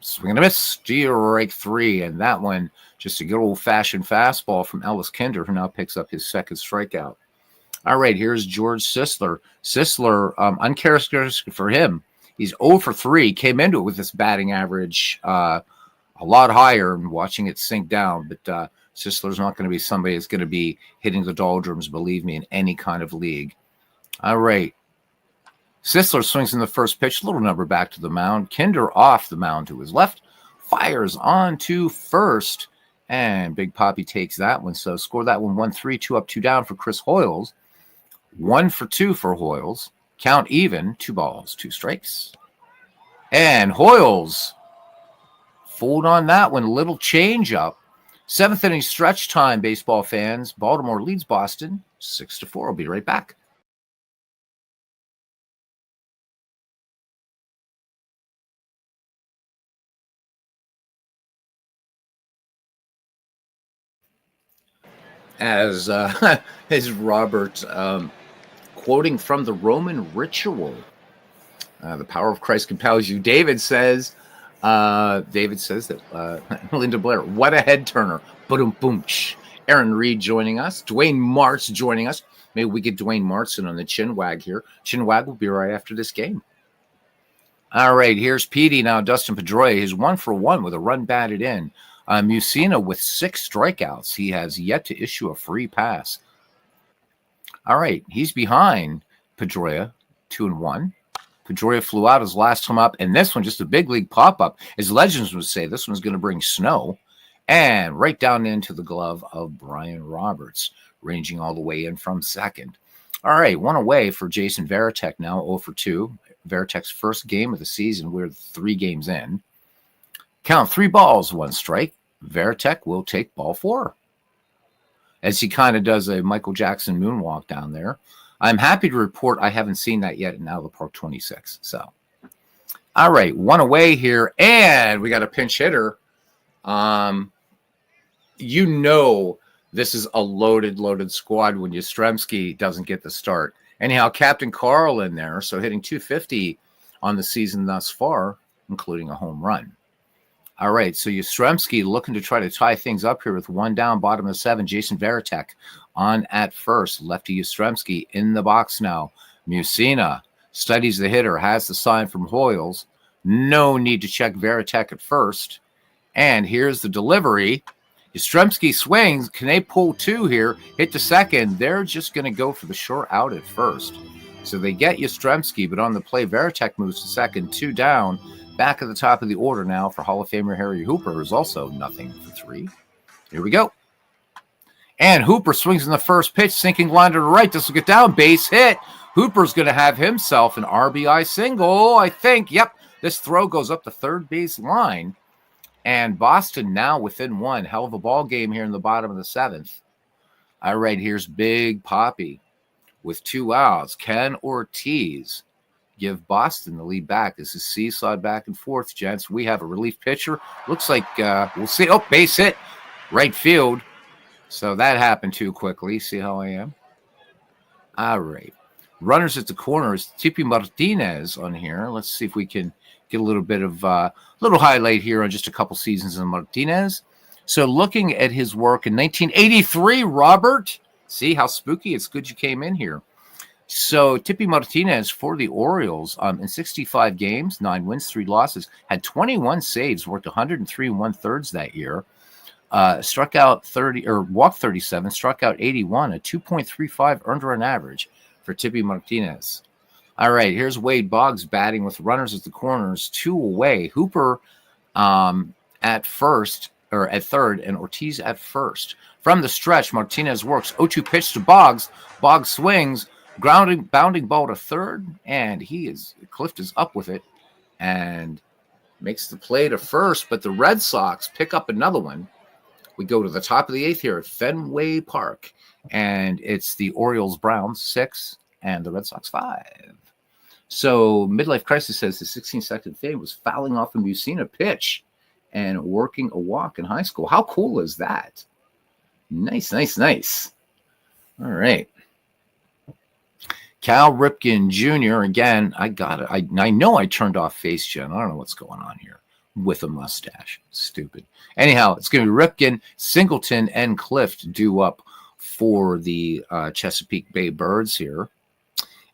Swing and a miss. Strike 3, and that one just a good old-fashioned fastball from Ellis Kinder, who now picks up his 2nd strikeout. All right, here's George Sisler. Sisler, uncharacteristic for him. He's 0 for 3. Came into it with this batting average a lot higher, and watching it sink down. But Sisler's not going to be somebody that's going to be hitting the doldrums, believe me, in any kind of league. All right. Sisler swings in the first pitch, little number back to the mound. Kinder off the mound to his left, fires on to first, and Big Poppy takes that one. So score that one 1-3, 2 up, 2 down for Chris Hoyles. 1 for 2 for Hoyles. Count even, 2 balls, 2 strikes. And Hoyles fooled on that one, little change up. 7th inning stretch time, baseball fans. Baltimore leads Boston 6-4. I'll be right back. As Robert quoting from the Roman ritual, the power of Christ compels you. David says that Linda Blair, what a head turner. Boom, boom. Aaron Reed joining us. Dwayne Martz joining us. Maybe we get Dwayne Martz in on the Chinwag here. Chinwag will be right after this game. All right, here's Petey now. Dustin Pedroia is 1-for-1 with a run batted in. Musina with 6 strikeouts. He has yet to issue a free pass. All right, he's behind Pedroia, 2-1. Pedroia flew out his last time up, and this one just a big league pop-up. As legends would say, this one's going to bring snow. And right down into the glove of Brian Roberts, ranging all the way in from second. All right, one away for Jason Varitek now, 0-for-2. Varitek's first game of the season. We're 3 games in. Count 3 balls, 1 strike. Varitek will take ball 4. As he kind of does a Michael Jackson moonwalk down there. I'm happy to report I haven't seen that yet in Out of the Park 26. So, all right, one away here, and we got a pinch hitter. You know this is a loaded squad when Yastrzemski doesn't get the start. Anyhow, Captain Carl in there, so hitting .250 on the season thus far, including a home run. All right, so Yastrzemski looking to try to tie things up here with 1 down, bottom of 7. Jason Varitek on at first. Lefty Yastrzemski in the box now. Musina studies the hitter, has the sign from Hoyles. No need to check Varitek at first. And here's the delivery. Yastrzemski swings. Can they pull 2 here? Hit to second. They're just going to go for the short out at first. So they get Yastrzemski, but on the play, Varitek moves to second. 2 down. Back at the top of the order now for Hall of Famer Harry Hooper, who's also 0-for-3. Here we go. And Hooper swings in the first pitch, sinking line to the right. This will get down, base hit. Hooper's going to have himself an RBI single, I think. Yep, this throw goes up the third base line. And Boston now within 1. Hell of a ball game here in the bottom of the 7th. All right, here's Big Poppy with 2 outs. Ken Ortiz give Boston the lead back. This is seesawed back and forth, gents. We have a relief pitcher. Looks like we'll see. Oh, base hit. Right field. So that happened too quickly. See how I am? All right. Runners at the corners. Tipi Martinez on here. Let's see if we can get a little bit of little highlight here on just a couple seasons of Martinez. So looking at his work in 1983, Robert. See how spooky? It's good you came in here. So Tipi Martinez for the Orioles in 65 games, 9 wins, 3 losses, had 21 saves, worked 103 1/3 that year, struck out 30 or walked 37, struck out 81, a 2.35 earned run average for Tipi Martinez. All right, here's Wade Boggs batting with runners at the corners, 2 away. Hooper at first or at third, and Ortiz at first. From the stretch, Martinez works 0-2 pitch to Boggs. Boggs swings. Bounding ball to third, and Clift is up with it and makes the play to first, but the Red Sox pick up another one. We go to the top of the 8th here at Fenway Park, and it's the Orioles-Browns 6 and the Red Sox 5. So Midlife Crisis says the 16-second fade was fouling off a Musina pitch and working a walk in high school. How cool is that? Nice. All right. Cal Ripken Jr. Again, I got it. I know I turned off Face Gen. I don't know what's going on here with a mustache. Stupid. Anyhow, it's going to be Ripken, Singleton, and Clift due up for the Chesapeake Bay Birds here.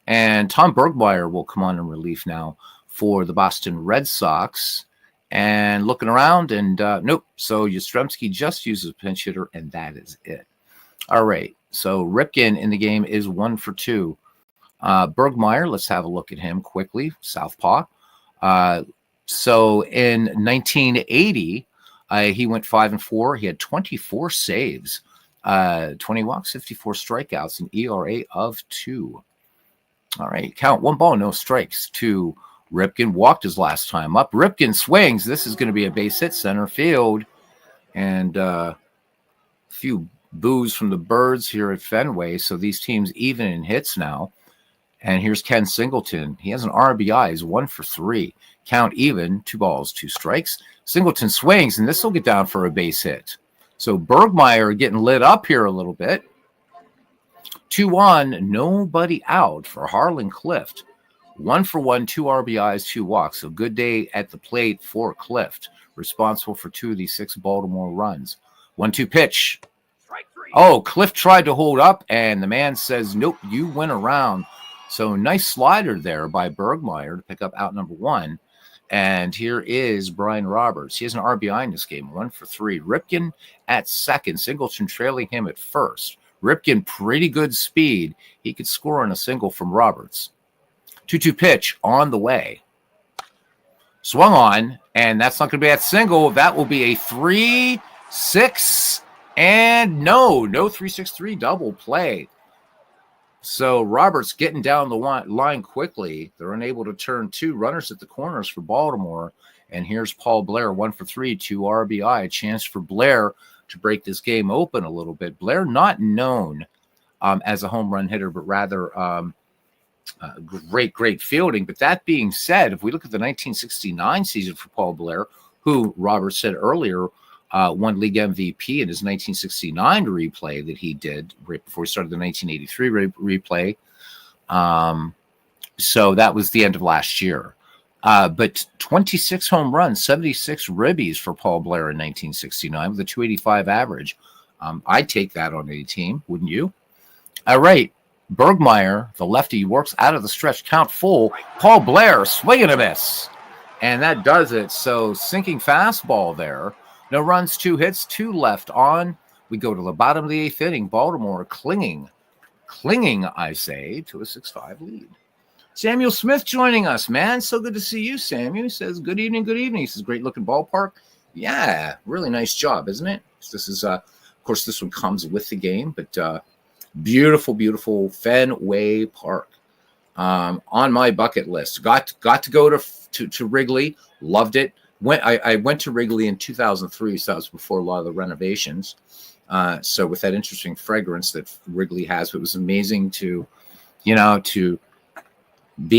And Tom Bergmeyer will come on in relief now for the Boston Red Sox. And looking around, and nope. So Yastrzemski just uses a pinch hitter, and that is it. All right. So Ripken in the game is 1-for-2. Bergmeyer, let's have a look at him quickly. Southpaw. So in 1980, he went 5-4. He had 24 saves, 20 walks, 54 strikeouts, an ERA of 2. All right, count 1 ball, no strikes to Ripken. Walked his last time up. Ripken swings. This is going to be a base hit, center field, and a few boos from the Birds here at Fenway. So these teams even in hits now. And here's Ken Singleton. He has an RBI. He's 1-for-3. Count even, 2 balls, 2 strikes. Singleton swings, and this will get down for a base hit. So Bergmeyer getting lit up here a little bit. 2-1, nobody out for Harlan Clift. 1-for-1, 2 RBIs, 2 walks. So good day at the plate for Clift, responsible for 2 of these 6 Baltimore runs. 1-2 pitch. Oh, Clift tried to hold up, and the man says, nope, you went around. So nice slider there by Bergmeyer to pick up out number 1. And here is Brian Roberts. He has an RBI in this game, 1 for 3. Ripken at second, Singleton trailing him at first. Ripken, pretty good speed. He could score on a single from Roberts. 2-2 pitch on the way. Swung on, and that's not going to be that single. That will be a 3-6, and no 3-6-3 double play. So Roberts getting down the line quickly. They're unable to turn 2 runners at the corners for Baltimore. And here's Paul Blair, 1 for 3, 2 RBI. A chance for Blair to break this game open a little bit. Blair not known as a home run hitter, but rather great fielding. But that being said, if we look at the 1969 season for Paul Blair, who Robert said earlier won league MVP in his 1969 replay that he did right before he started the 1983 replay. So that was the end of last year. But 26 home runs, 76 ribbies for Paul Blair in 1969 with a 285 average. I'd take that on any team, wouldn't you? All right. Bergmeyer, the lefty, works out of the stretch, count full. Paul Blair, swing and a miss. And that does it. So sinking fastball there. No runs, 2 hits, 2 left on. We go to the bottom of the 8th inning. Baltimore clinging, I say, to a 6-5 lead. Samuel Smith joining us, man. So good to see you, Samuel. He says, good evening. He says, great looking ballpark. Yeah, really nice job, isn't it? This is, of course, this one comes with the game, but beautiful Fenway Park. On my bucket list. Got to go to Wrigley. Loved it. I went to Wrigley in 2003, so that was before a lot of the renovations. So with that interesting fragrance that Wrigley has, it was amazing to be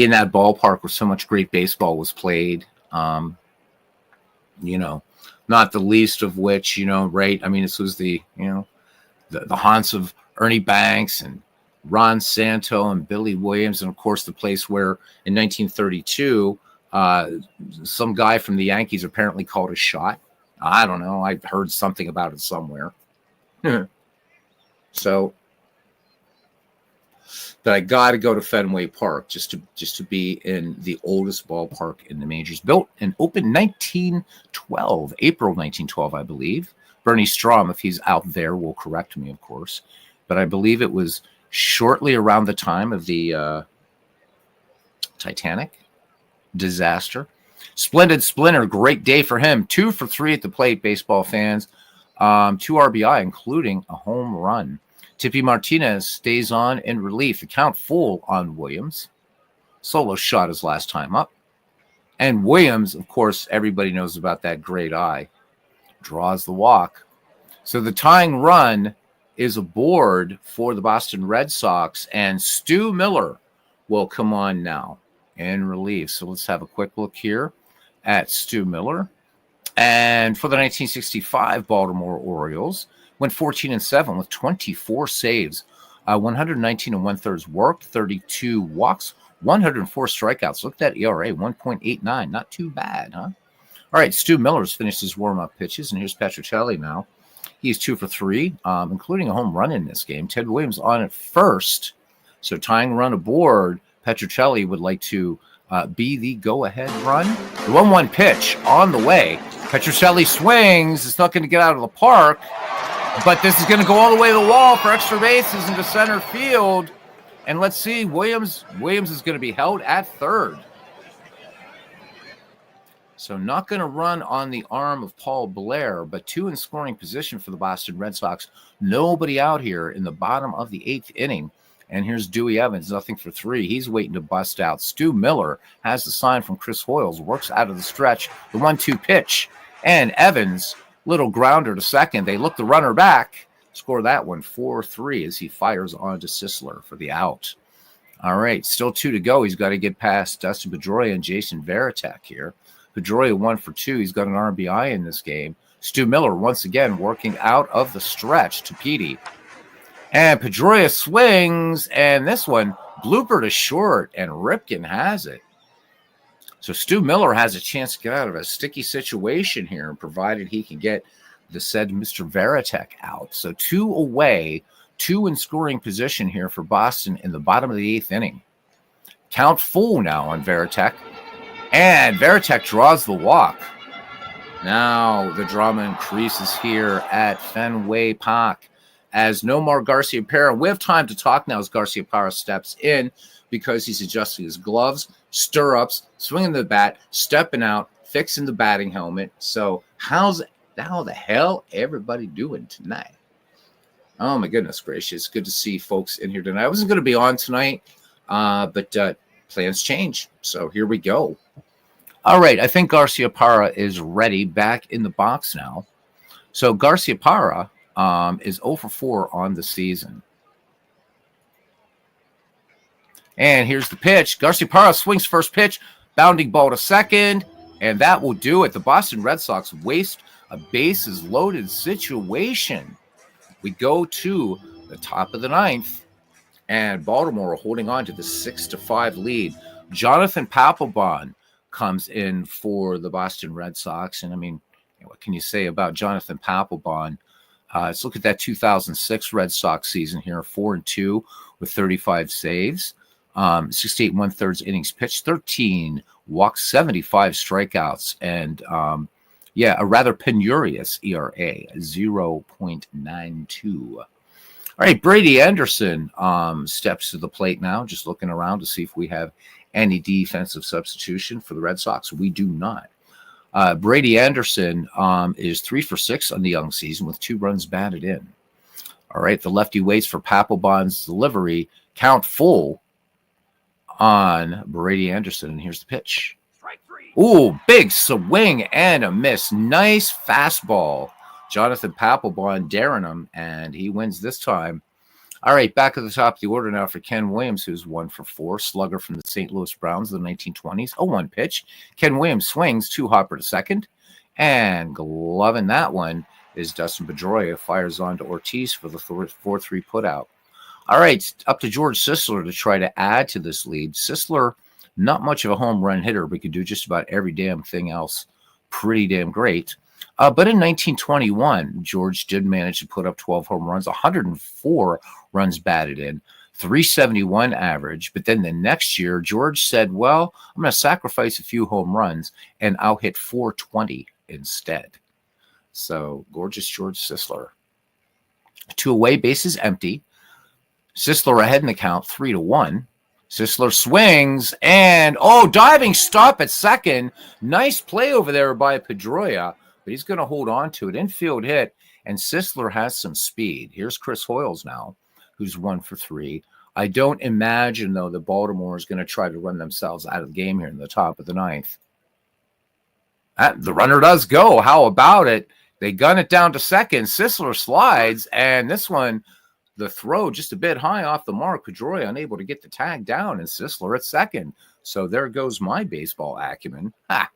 in that ballpark where so much great baseball was played. Not the least of which, right? I mean, this was the haunts of Ernie Banks and Ron Santo and Billy Williams, and of course the place where in 1932 some guy from the Yankees apparently called a shot. I don't know. I've heard something about it somewhere. So, but I got to go to Fenway Park just to be in the oldest ballpark in the majors. Built and opened 1912, April 1912, I believe. Bernie Strom, if he's out there, will correct me, of course. But I believe it was shortly around the time of the Titanic disaster. Splendid Splinter, great day for him. 2 for 3 at the plate, baseball fans. 2 RBI, including a home run. Tippy Martinez stays on in relief. The count full on Williams. Solo shot his last time up. And Williams, of course, everybody knows about that great eye. Draws the walk. So the tying run is aboard for the Boston Red Sox, and Stu Miller will come on now in relief. So let's have a quick look here at Stu Miller. And for the 1965 Baltimore Orioles, went 14-7 with 24 saves, 119 1/3 worked, 32 walks, 104 strikeouts. Look at that ERA, 1.89. Not too bad, huh? All right, Stu Miller's finished his warm-up pitches, and here's Petrocelli now. He's 2 for 3, including a home run in this game. Ted Williams on at first, so tying run aboard. Petrocelli would like to be the go-ahead run. The 1-1 pitch on the way. Petrocelli swings. It's not going to get out of the park, but this is going to go all the way to the wall for extra bases into center field. And let's see, Williams is going to be held at third. So not going to run on the arm of Paul Blair, but 2 in scoring position for the Boston Red Sox. Nobody out here in the bottom of the 8th inning. And here's Dewey Evans, nothing for 3. He's waiting to bust out. Stu Miller has the sign from Chris Hoyles, works out of the stretch. The 1-2 pitch. And Evans, little grounder to second. They look the runner back. Score that one 4-3 as he fires on to Sisler for the out. All right, still 2 to go. He's got to get past Dustin Pedroia and Jason Varitek here. Pedroia 1 for 2. He's got an RBI in this game. Stu Miller once again working out of the stretch to Petey. And Pedroia swings, and this one blooper to short, and Ripken has it. So Stu Miller has a chance to get out of a sticky situation here, provided he can get the said Mr. Varitek out. So 2 away, 2 in scoring position here for Boston in the bottom of the 8th inning. Count full now on Varitek. And Veritek draws the walk. Now the drama increases here at Fenway Park as Nomar Garciaparra. We have time to talk now as Garciaparra steps in because he's adjusting his gloves, stirrups, swinging the bat, stepping out, fixing the batting helmet. So how the hell everybody doing tonight? Oh my goodness gracious. Good to see folks in here tonight. I wasn't going to be on tonight, but plans change. So here we go. All right, I think Garciaparra is ready, back in the box now. So Garciaparra is 0 for 4 on the season. And here's the pitch. Garciaparra swings first pitch, bounding ball to second, and that will do it. The Boston Red Sox waste a bases-loaded situation. We go to the top of the ninth, and Baltimore holding on to the 6-5 lead. Jonathan Papelbon comes in for the Boston Red Sox. And I mean, what can you say about Jonathan Papelbon? Let's look at that 2006 Red Sox season here, 4-2 with 35 saves, 68 1/3 innings pitched, 13 walks, 75 strikeouts, and a rather penurious ERA, 0.92. All right, Brady Anderson steps to the plate now, just looking around to see if we have any defensive substitution for the Red Sox. We do not. Brady Anderson is 3 for 6 on the young season with 2 runs batted in. All right, the lefty waits for Papelbon's delivery. Count full on Brady Anderson, and here's the pitch. Ooh, big swing and a miss. Nice fastball. Jonathan Papelbon daring him, and he wins this time. All right, back at the top of the order now for Ken Williams, who's 1 for 4, slugger from the St. Louis Browns of the 1920s. 0-1 pitch. Ken Williams swings, 2 hopper to second, and gloving that one is Dustin Pedroia. Fires on to Ortiz for the 4-3 putout. All right, up to George Sisler to try to add to this lead. Sisler, not much of a home run hitter, but could do just about every damn thing else pretty damn great. But in 1921, George did manage to put up 12 home runs, 104 runs batted in, 371 average. But then the next year, George said, well, I'm going to sacrifice a few home runs, and I'll hit 420 instead. So, gorgeous George Sisler. 2 away bases empty. Sisler ahead in the count, 3-1. Sisler swings, and, diving stop at second. Nice play over there by Pedroia. But he's going to hold on to it. Infield hit, and Sisler has some speed. Here's Chris Hoyles now, who's 1 for 3. I don't imagine, though, that Baltimore is going to try to run themselves out of the game here in the top of the ninth. The runner does go. How about it? They gun it down to second. Sisler slides, and this one, the throw just a bit high off the mark. Pedroia unable to get the tag down, and Sisler at second. So there goes my baseball acumen. Ha!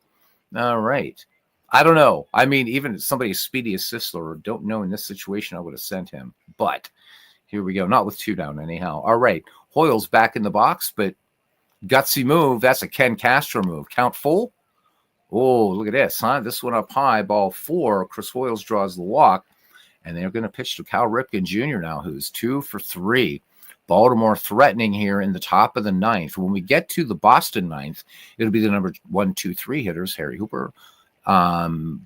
All right. I don't know. I mean, even somebody as speedy as Sisler, don't know in this situation I would have sent him. But here we go. Not with 2 down anyhow. All right. Hoyles back in the box, but gutsy move. That's a Ken Castro move. Count full. Oh, look at this, huh? This one up high, ball 4. Chris Hoyles draws the walk, and they're going to pitch to Cal Ripken Jr. now, who's 2 for 3. Baltimore threatening here in the top of the ninth. When we get to the Boston ninth, it'll be the number 1, 2, 3 hitters, Harry Hooper,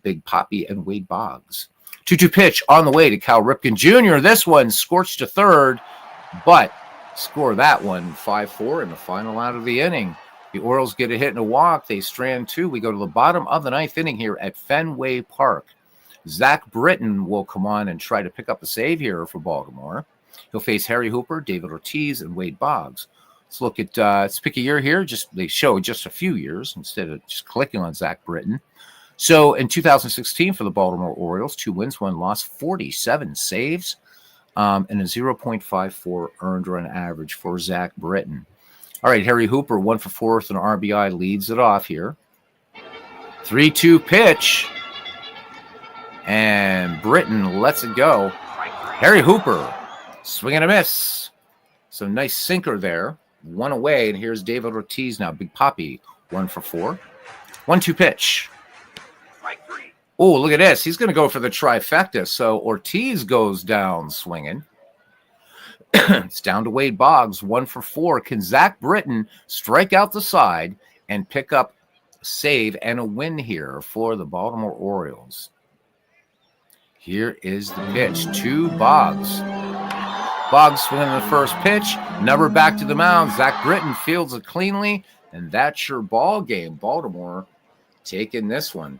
Big Poppy, and Wade Boggs. 2-2 pitch on the way to Cal Ripken Jr. This one scorched to third, but score that one 5-4 in the final out of the inning. The Orioles get a hit and a walk. They strand 2. We go to the bottom of the ninth inning here at Fenway Park. Zach Britton will come on and try to pick up a save here for Baltimore. He'll face Harry Hooper, David Ortiz, and Wade Boggs. Let's look at let's pick a year here. They show just a few years instead of just clicking on Zach Britton. So in 2016 for the Baltimore Orioles, 2 wins, 1 loss, 47 saves, and a 0.54 earned run average for Zach Britton. All right, Harry Hooper, 1 for 4 with an RBI, leads it off here. 3-2 pitch, and Britton lets it go. Harry Hooper, swing and a miss. So nice sinker there. 1 away, and here's David Ortiz now. Big Poppy, 1 for 4. 1-2 pitch. Oh, look at this. He's going to go for the trifecta. So Ortiz goes down swinging. It's down to Wade Boggs, 1 for 4. Can Zach Britton strike out the side and pick up save and a win here for the Baltimore Orioles. Here is the pitch to Boggs. Boggs swinging the first pitch. Number back to the mound. Zach Britton fields it cleanly, and that's your ball game. Baltimore taking this one.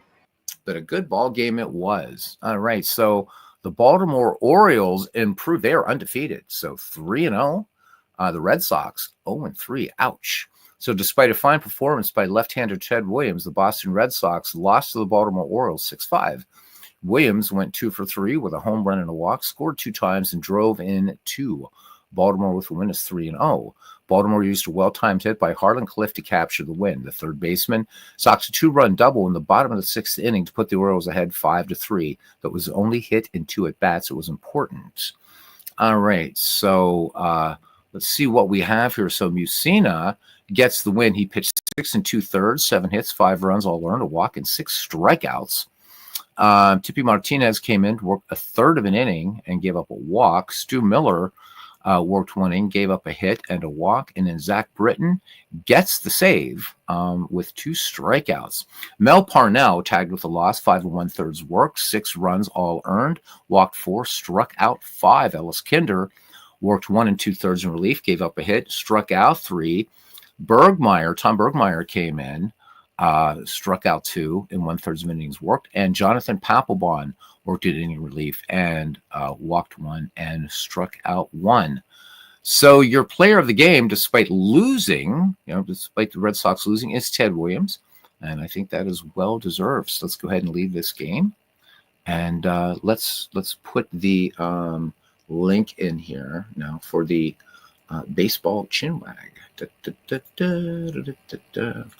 But a good ball game it was. All right, so the Baltimore Orioles improved. They are undefeated, so 3-0. The Red Sox 0-3. Ouch. So despite a fine performance by left-hander Ted Williams, the Boston Red Sox lost to the Baltimore Orioles 6-5. Williams went 2 for 3 with a home run and a walk, scored 2 times, and drove in 2. Baltimore with the win is 3-0. Baltimore used a well-timed hit by Harlan Cliff to capture the win. The third baseman socked a 2-run double in the bottom of the 6th inning to put the Orioles ahead 5-3. That was only hit in 2 at-bats. It was important. All right, so let's see what we have here. So Mussina gets the win. He pitched 6 2/3, 7 hits, 5 runs, all earned, a walk, and 6 strikeouts. Tippy Martinez came in, worked a third of an inning, and gave up a walk. Stu Miller worked 1 inning, gave up a hit and a walk, and then Zach Britton gets the save with 2 strikeouts. Mel Parnell tagged with a loss, 5 1/3 worked, 6 runs, all earned, walked 4, struck out 5. Ellis Kinder worked 1 2/3 in relief, gave up a hit, struck out 3. Tom Bergmeyer came in, struck out 2 in 1/3 of innings worked, and Jonathan Papelbon worked at inning relief and walked 1 and struck out 1. So your player of the game, despite losing, despite the Red Sox losing, is Ted Williams, and I think that is well deserved. So let's go ahead and leave this game, and let's put the link in here now for the baseball Chinwag.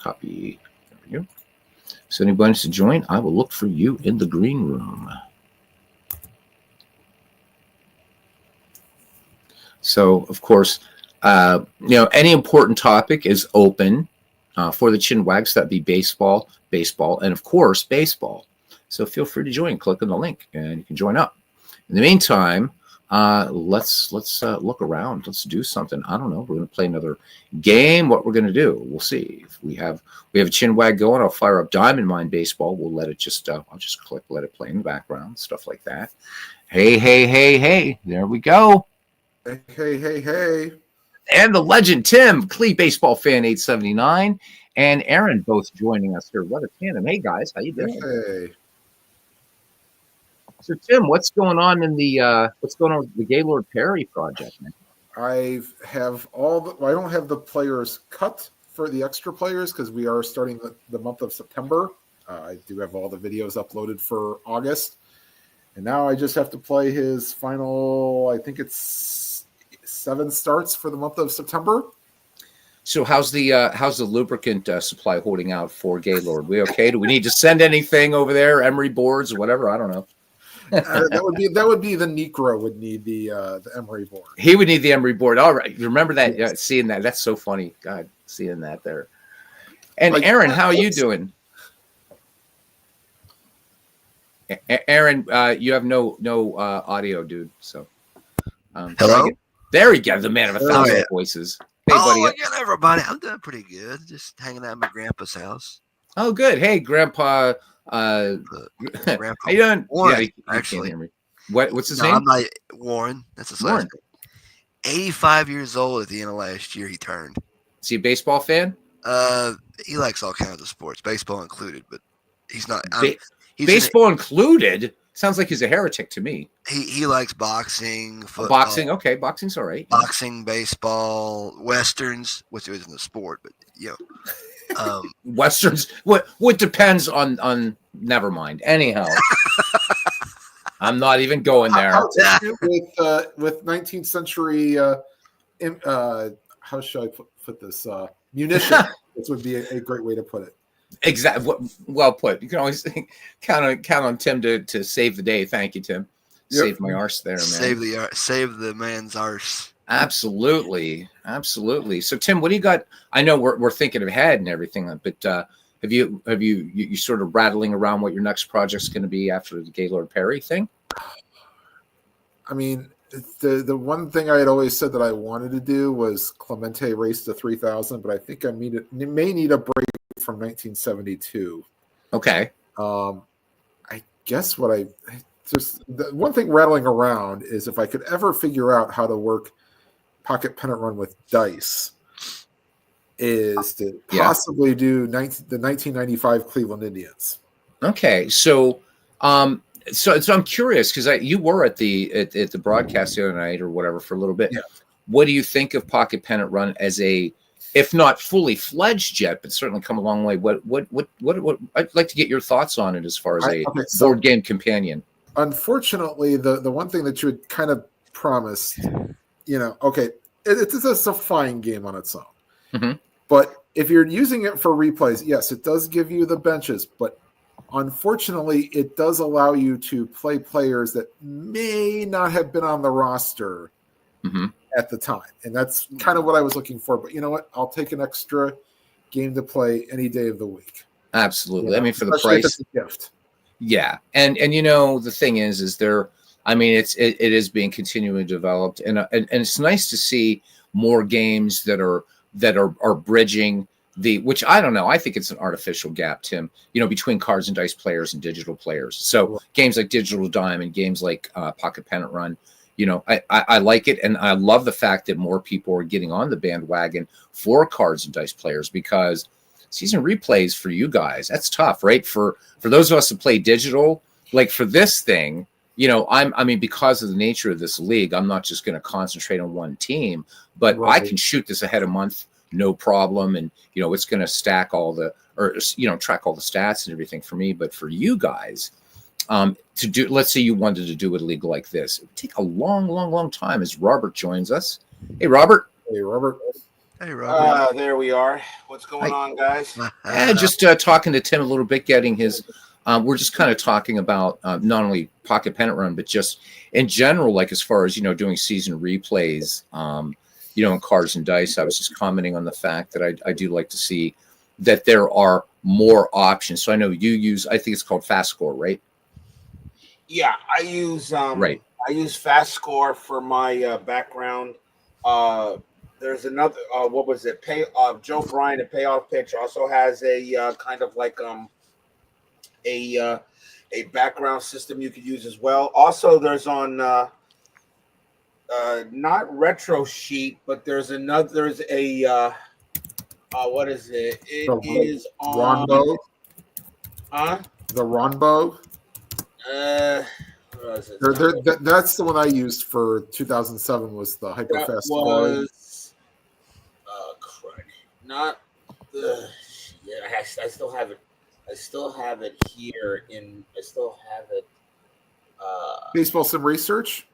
Copy. There we go. So anybody wants to join, I will look for you in the green room. So, of course, any important topic is open for the Chinwags. That'd be baseball, and, of course, baseball. So feel free to join. Click on the link, and you can join up. In the meantime, let's look around. Let's do something. I don't know. We're going to play another game. What we're going to do, we'll see. If we have a Chinwag going, I'll fire up Diamond Mine Baseball. We'll let it just. I'll just click, let it play in the background, stuff like that. Hey! There we go. Hey! And the legend Tim, Clee Baseball Fan 879, and Aaron both joining us here. What a tandem! Hey guys, how you doing? Hey. So Tim, what's going on with the Gaylord Perry project, man? I don't have the players cut for the extra players because we are starting the month of September. I do have all the videos uploaded for August, and now I just have to play his final. I think it's 7 starts for the month of September. So how's the lubricant supply holding out for Gaylord? We okay? Do we need to send anything over there? Emery boards or whatever? I don't know. That would be the Negro would need the Emery board. He would need the Emery board. All right, remember that? Yes. Yeah, seeing that, that's so funny. God, seeing that there. And Aaron, how are you doing? Aaron, you have no audio, dude. So, hello. There we go. The man of 1,000 voices. Hey, buddy. Again, everybody. I'm doing pretty good. Just hanging out at my grandpa's house. Oh, good. Hey, Grandpa. Grandpa how you doing? Warren, you actually. Can't hear me. What's his name? I'm not Warren. That's his last name. 85 years old at the end of last year. He turned. Is he a baseball fan? He likes all kinds of sports, baseball included, but he's not. Baseball included. Sounds like he's a heretic to me. He likes boxing, football. Boxing, okay, boxing's all right. Boxing, baseball, westerns, which isn't a sport, but Westerns. What depends on. Never mind. Anyhow, I'm not even going there. With 19th century, how should I put this? Munition. This would be a great way to put it. Exactly. Well put. You can always count on Tim to save the day. Thank you, Tim. Yep. Save my arse there, man. Save the man's arse. Absolutely. So Tim, what do you got? I know we're thinking ahead and everything, but have you sort of rattling around what your next project's going to be after the Gaylord Perry thing? I mean, the one thing I had always said that I wanted to do was Clemente race to 3,000, but I think I may need a break from 1972. Okay. I guess just the one thing rattling around is if I could ever figure out how to work Pocket Pennant Run with dice, is to possibly do the 1995 Cleveland Indians. Okay, so so I'm curious because you were at the broadcast the other night or whatever for a little bit. Yeah. What do you think of Pocket Pennant Run as a, if not fully fledged yet, but certainly come a long way? What I'd like to get your thoughts on it as far as board game companion. Unfortunately, the one thing that you had kind of promised, it's a fine game on its own. Mm-hmm. But if you're using it for replays, yes, it does give you the benches, but unfortunately, it does allow you to play players that may not have been on the roster at the time. And that's kind of what I was looking for. But you know what? I'll take an extra game to play any day of the week. Absolutely. I mean, for the Especially price. if it's a gift. Yeah. And the thing is there, I mean, it is being continually developed. And it's nice to see more games that are bridging which I don't know. I think it's an artificial gap, Tim, between cards and dice players and digital players. So games like Digital Diamond, games like Pocket Pennant Run, I like it. And I love the fact that more people are getting on the bandwagon for cards and dice players, because season replays for you guys, that's tough, right? For those of us that play digital, like for this thing, because of the nature of this league, I'm not just going to concentrate on one team, but I can shoot this ahead a month, no problem. And, it's going to track all the stats and everything for me. But for you guys, let's say you wanted to do a league like this, it would take a long, long, long time, as Robert joins us. Hey, Robert. Hey, Robert. Hey, Robert. There we are. What's going on, guys? Just talking to Tim a little bit, getting his, we're just kind of talking about not only Pocket Pennant Run, but just in general, like as far as, doing season replays, in cards and dice. I was just commenting on the fact that I do like to see that there are more options. So I know you use, I think it's called Fast Score, right? Yeah, I use right. I use Fast Score for my background. There's another what was it? Joe Bryan at Payoff Pitch also has a kind of like a background system you could use as well. Also, there's on not Retro Sheet, but there's a what is it? It is on Ronbo. The Ronbo. That's the one I used for 2007. Was the Hyperfast Score? Not the. Yeah, I still have it. I still have it here. I still have it. Baseball Sim Research.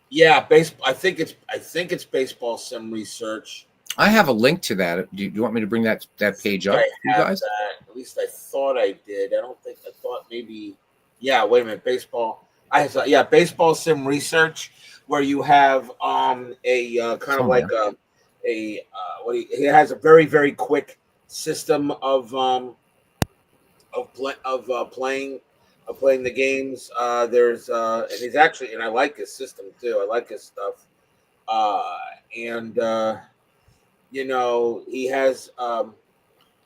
Yeah, I think it's Baseball Sim Research. I have a link to that. Do you want me to bring that page up, you guys? That. At least I thought I did. I thought maybe. Yeah, wait a minute. Baseball Sim Research, where you have a kind of like it has a very, very quick system of playing the games. There's and he's actually, and I like his system too. I like his stuff. He has.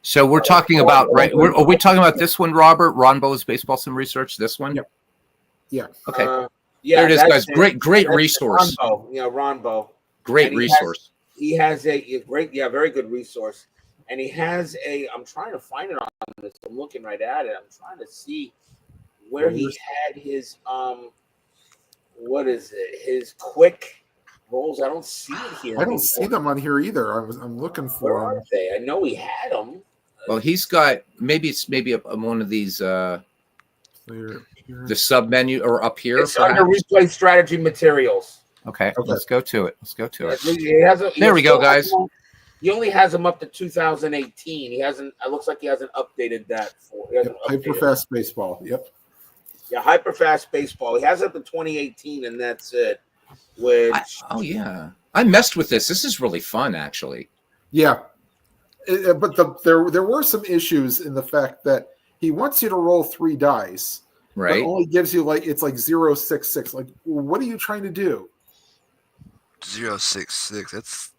So we're talking about, right? Are we talking about this one, Robert? Ronbo's Baseball Sim Research. This one. Yep. Yeah. Okay. There it is, guys. Great resource. Ronbo. Yeah, Ronbo. Great resource. He has a great, very good resource, and he has a. I'm trying to find it on this. I'm looking right at it. I'm trying to see where he had his what is it? His quick rolls. I don't see it here. I don't see them on here either. I'm looking for them. Where are they? I know he had them. Well, he's got maybe one of these the sub menu or up here. It's under replay strategy materials. Okay, let's go to it. There we go, guys. He only has them up to 2018. He hasn't. It looks like he hasn't updated that for. Hyperfast Baseball. Yep. Yeah, Hyperfast Baseball. He has it up to 2018, and that's it. Which I messed with this. This is really fun, actually. Yeah, but there were some issues in the fact that he wants you to roll 3 dice, right? But only gives you it's like 066. Like, what are you trying to do? 066. That's.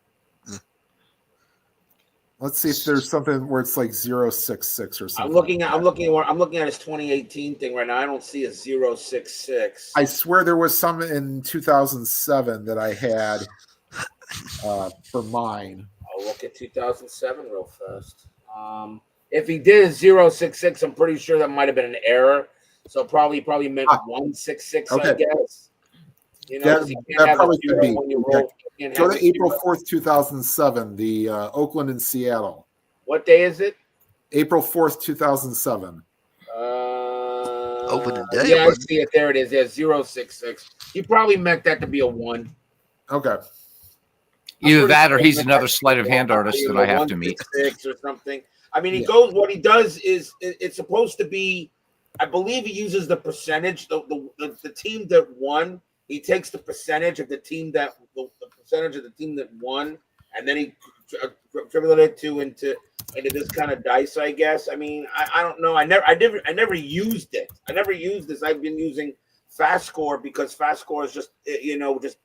Let's see if there's something where it's like 066 or something. I'm looking at his 2018 thing right now. I don't see a 066. I swear there was some in 2007 that I had for mine. I'll look at 2007 real fast. If he did a 066, I'm pretty sure that might have been an error. So probably meant 166, okay. I guess. You know, that probably could be. Go to April 0. 4th, 2007, the Oakland and Seattle. What day is it? April 4th, 2007. Opening day. Yeah, I see it. There it is. Yeah, 066. He probably meant that to be a 1. Okay. Either that or he's another sleight of hand artist that I have to meet. Or something. I mean, he goes. What he does is it's supposed to be. I believe he uses the percentage. The team that won. He takes the percentage of the team that the percentage of the team that won, and then he attributed it into this kind of dice. I guess. I mean, I don't know. I never used it. I never used this. I've been using Fast Score because Fast Score is just just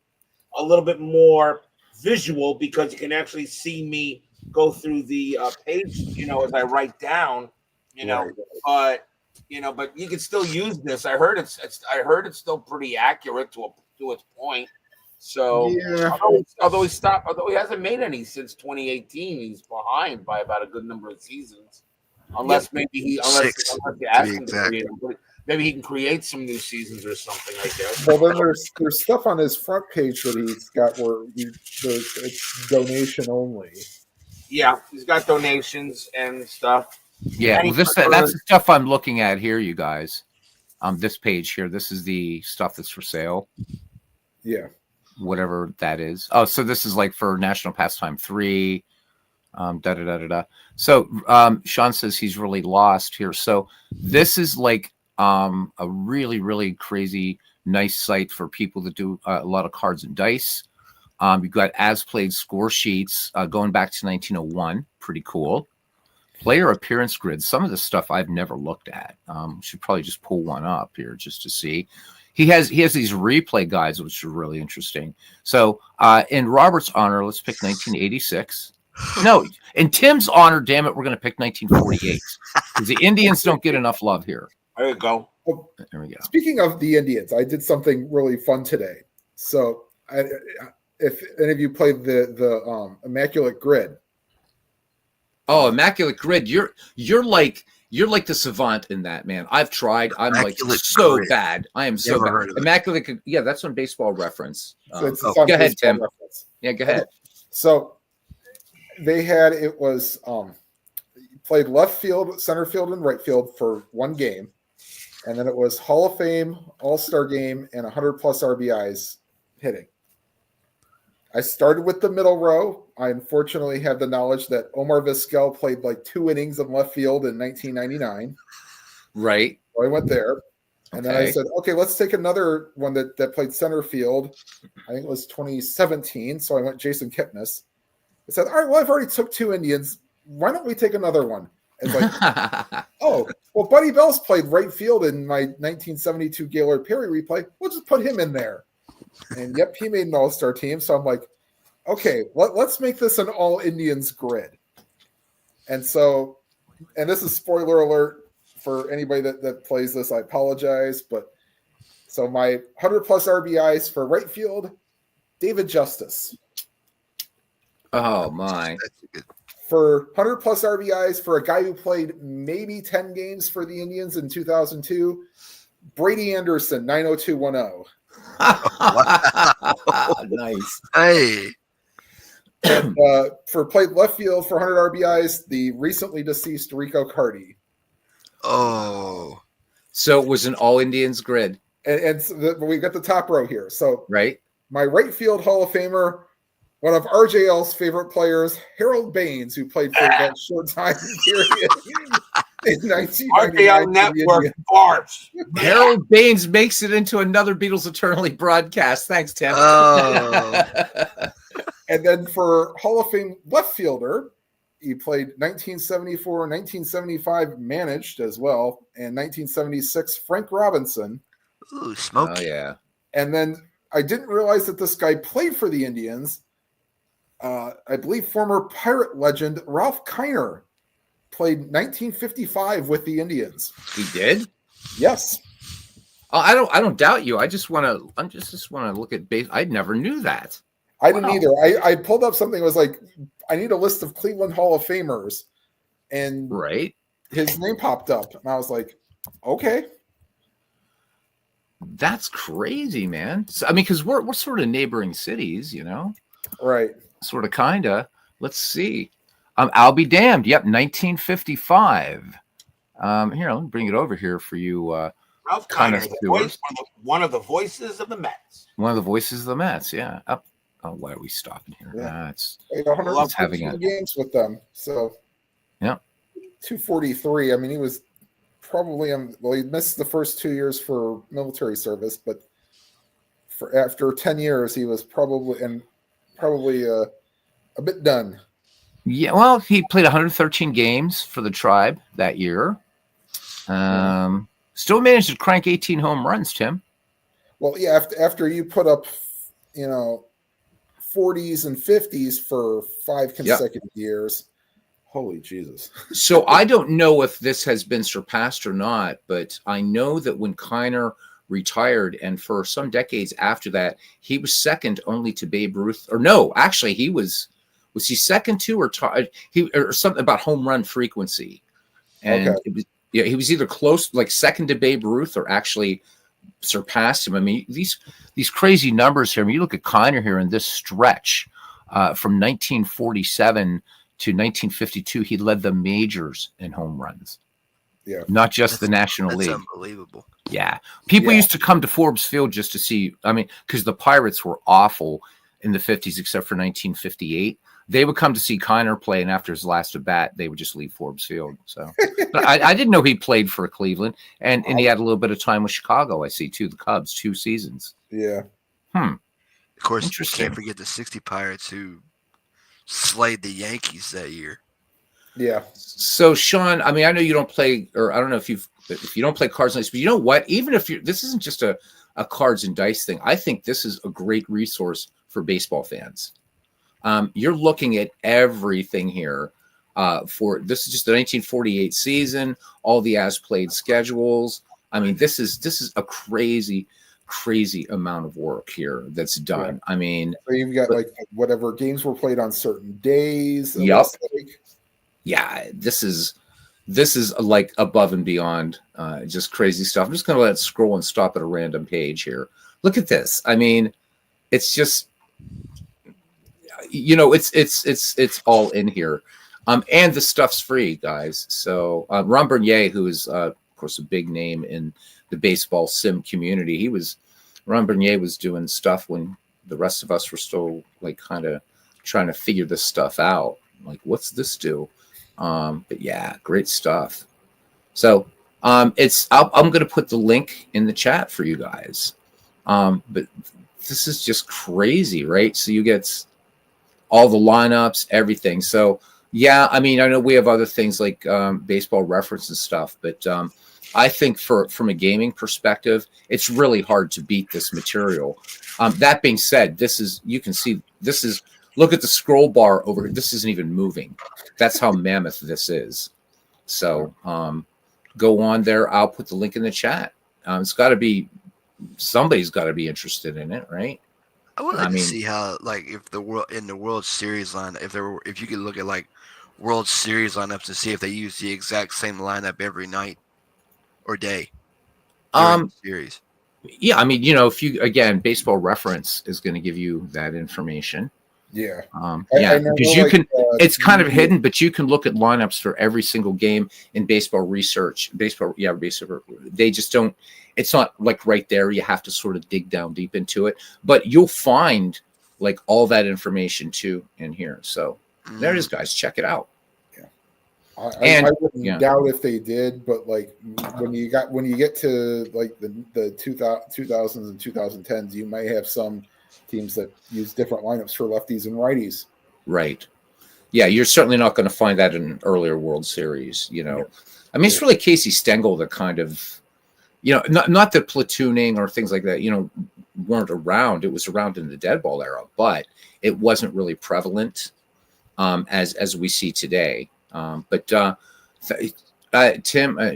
a little bit more visual because you can actually see me go through the page, as I write down, but you can still use this. I heard it's still pretty accurate to its point. So yeah. although he hasn't made any since 2018, he's behind by about a good number of seasons. Unless maybe you ask him to create them. Maybe he can create some new seasons or something, I guess. Well, then there's stuff on his front page that he's got where it's donation only. Yeah, he's got donations and stuff. Yeah, well, that's the stuff I'm looking at here, you guys. This page here, this is the stuff that's for sale. Yeah. Whatever that is. Oh, so this is like for National Pastime 3. So Sean says he's really lost here. So this is like a really, really crazy, nice site for people that do a lot of cards and dice. You've got as played score sheets going back to 1901. Pretty cool. Player appearance grid. Some of the stuff I've never looked at. Should probably just pull one up here just to see. He has these replay guides, which are really interesting. So in Robert's honor, let's pick 1986. No, in Tim's honor, damn it, we're going to pick 1948 because the Indians don't get enough love here. There you go. Well, there we go. Speaking of the Indians, I did something really fun today. So if any of you played the Immaculate Grid. Oh, Immaculate Grid! You're like the savant in that, man. I've tried. I'm Immaculate like so Grid. bad. I am so Never bad. heard of it. Immaculate. Yeah, that's on Baseball Reference. So go ahead, Tim. Reference. Yeah, go ahead. So they had played left field, center field, and right field for one game, and then it was Hall of Fame, All-Star game, and 100+ RBIs hitting. I started with the middle row. I unfortunately had the knowledge that Omar Vizquel played like 2 innings in left field in 1999. Right. So I went there. And then I said, okay, let's take another one that played center field. I think it was 2017. So I went Jason Kipnis. I said, all right, well, I've already took 2 Indians. Why don't we take another one? It's like, oh, well, Buddy Bell's played right field in my 1972 Gaylord Perry replay. We'll just put him in there. And yep, he made an all-star team. So I'm like, okay, let's make this an all-Indians grid. And so, and this is spoiler alert for anybody that plays this, I apologize. But so my 100+ RBIs for right field, David Justice. Oh, my. For 100+ RBIs for a guy who played maybe 10 games for the Indians in 2002, Brady Anderson, 90210. Nice. Hey. And for played left field for 100 RBIs, the recently deceased Rico Cardi. Oh. So it was an all Indians grid. And so we got the top row here. So right. My right field Hall of Famer, one of RJL's favorite players, Harold Baines, who played for that short time period in 1999. RJL Network Barbs. Harold Baines makes it into another Beatles Eternally broadcast. Thanks, Tim. Oh. And then for Hall of Fame left fielder, he played 1974, 1975, managed as well, and 1976, Frank Robinson. Ooh, smoke. Oh, yeah. And then I didn't realize that this guy played for the Indians I believe former Pirate legend Ralph Kiner played 1955 with the Indians. He did? Yes. I don't doubt you. I just want to look at base. I never knew that. I didn't either. I pulled up something that was like, I need a list of Cleveland Hall of Famers, and right, his name popped up, and I was like, okay, that's crazy, man. So, I mean, because we're sort of neighboring cities, you know, right? Sort of, kinda. Let's see. I'll be damned. Yep, 1955. Here, let me bring it over here for you. Ralph Kiner, one of the voices of the Mets. One of the voices of the Mets, yeah. Oh, why are we stopping here? Yeah. It's 114 games with them. So, yeah, 243. I mean, he was probably he missed the first 2 years for military service, but after 10 years, he was probably a bit done. Yeah, well, he played 113 games for the Tribe that year. Still managed to crank 18 home runs, Tim. Well, yeah, after you put up, 40s and 50s for 5 consecutive years. Holy Jesus. So I don't know if this has been surpassed or not, but I know that when Kiner retired, and for some decades after that, he was second only to Babe Ruth. Or no, actually, he was he second to or something about home run frequency. And he was either close, like second to Babe Ruth, or actually surpassed him. I mean, these crazy numbers here. I mean, you look at Kiner here in this stretch from 1947 to 1952, he led the majors in home runs. Yeah, not just the National League. That's unbelievable. Yeah, people used to come to Forbes Field just to see. I mean, because the Pirates were awful in the 50s, except for 1958. They would come to see Kiner play, and after his last at bat, they would just leave Forbes Field. So, but I didn't know he played for Cleveland, and he had a little bit of time with Chicago. I see too. The Cubs, 2 seasons. Yeah. Of course, you can't forget the '60 Pirates who slayed the Yankees that year. Yeah. So, Sean, I mean, I know you don't play, or I don't know if you don't play cards and dice, but you know what? Even if this isn't just a cards and dice thing, I think this is a great resource for baseball fans. You're looking at everything here. This is just the 1948 season, all the as played schedules. I mean, this is a crazy amount of work here that's done. Yeah. I mean, so you've got like whatever games were played on certain days. Yep. Yeah, this is like above and beyond, just crazy stuff. I'm just going to let it scroll and stop at a random page here. Look at this. I mean, it's just, it's all in here. And the stuff's free, guys. So Ron Bernier, who is, of course, a big name in the baseball sim community, Ron Bernier was doing stuff when the rest of us were still like kind of trying to figure this stuff out. Like, what's this do? But yeah, great stuff. So I'm going to put the link in the chat for you guys. But this is just crazy, right? So you get all the lineups, everything. So yeah, I mean, I know we have other things like baseball reference and stuff, but I think from a gaming perspective, it's really hard to beat this material. That being said, you can see look at the scroll bar over here. This isn't even moving. That's how mammoth this is. So go on there. I'll put the link in the chat. Somebody's got to be interested in it, right? I would like to see how, like, if in the World Series line, if you could look at like World Series lineups and see if they use the exact same lineup every night or day during the series. Yeah, I mean, Baseball Reference is going to give you that information. Yeah. Because you can. It's kind of hidden, but you can look at lineups for every single game in Baseball Research. They just don't. It's not like right there. You have to sort of dig down deep into it, but you'll find like all that information too in here. So there it is, guys. Check it out. Yeah. I wouldn't doubt if they did, but like when you get to like the 2000s and 2010s, you may have some teams that use different lineups for lefties and righties. Right. Yeah, you're certainly not going to find that in earlier World Series. I mean, it's really Casey Stengel that kind of, not the platooning or things like that. weren't around. It was around in the dead ball era, but it wasn't really prevalent as we see today. Tim,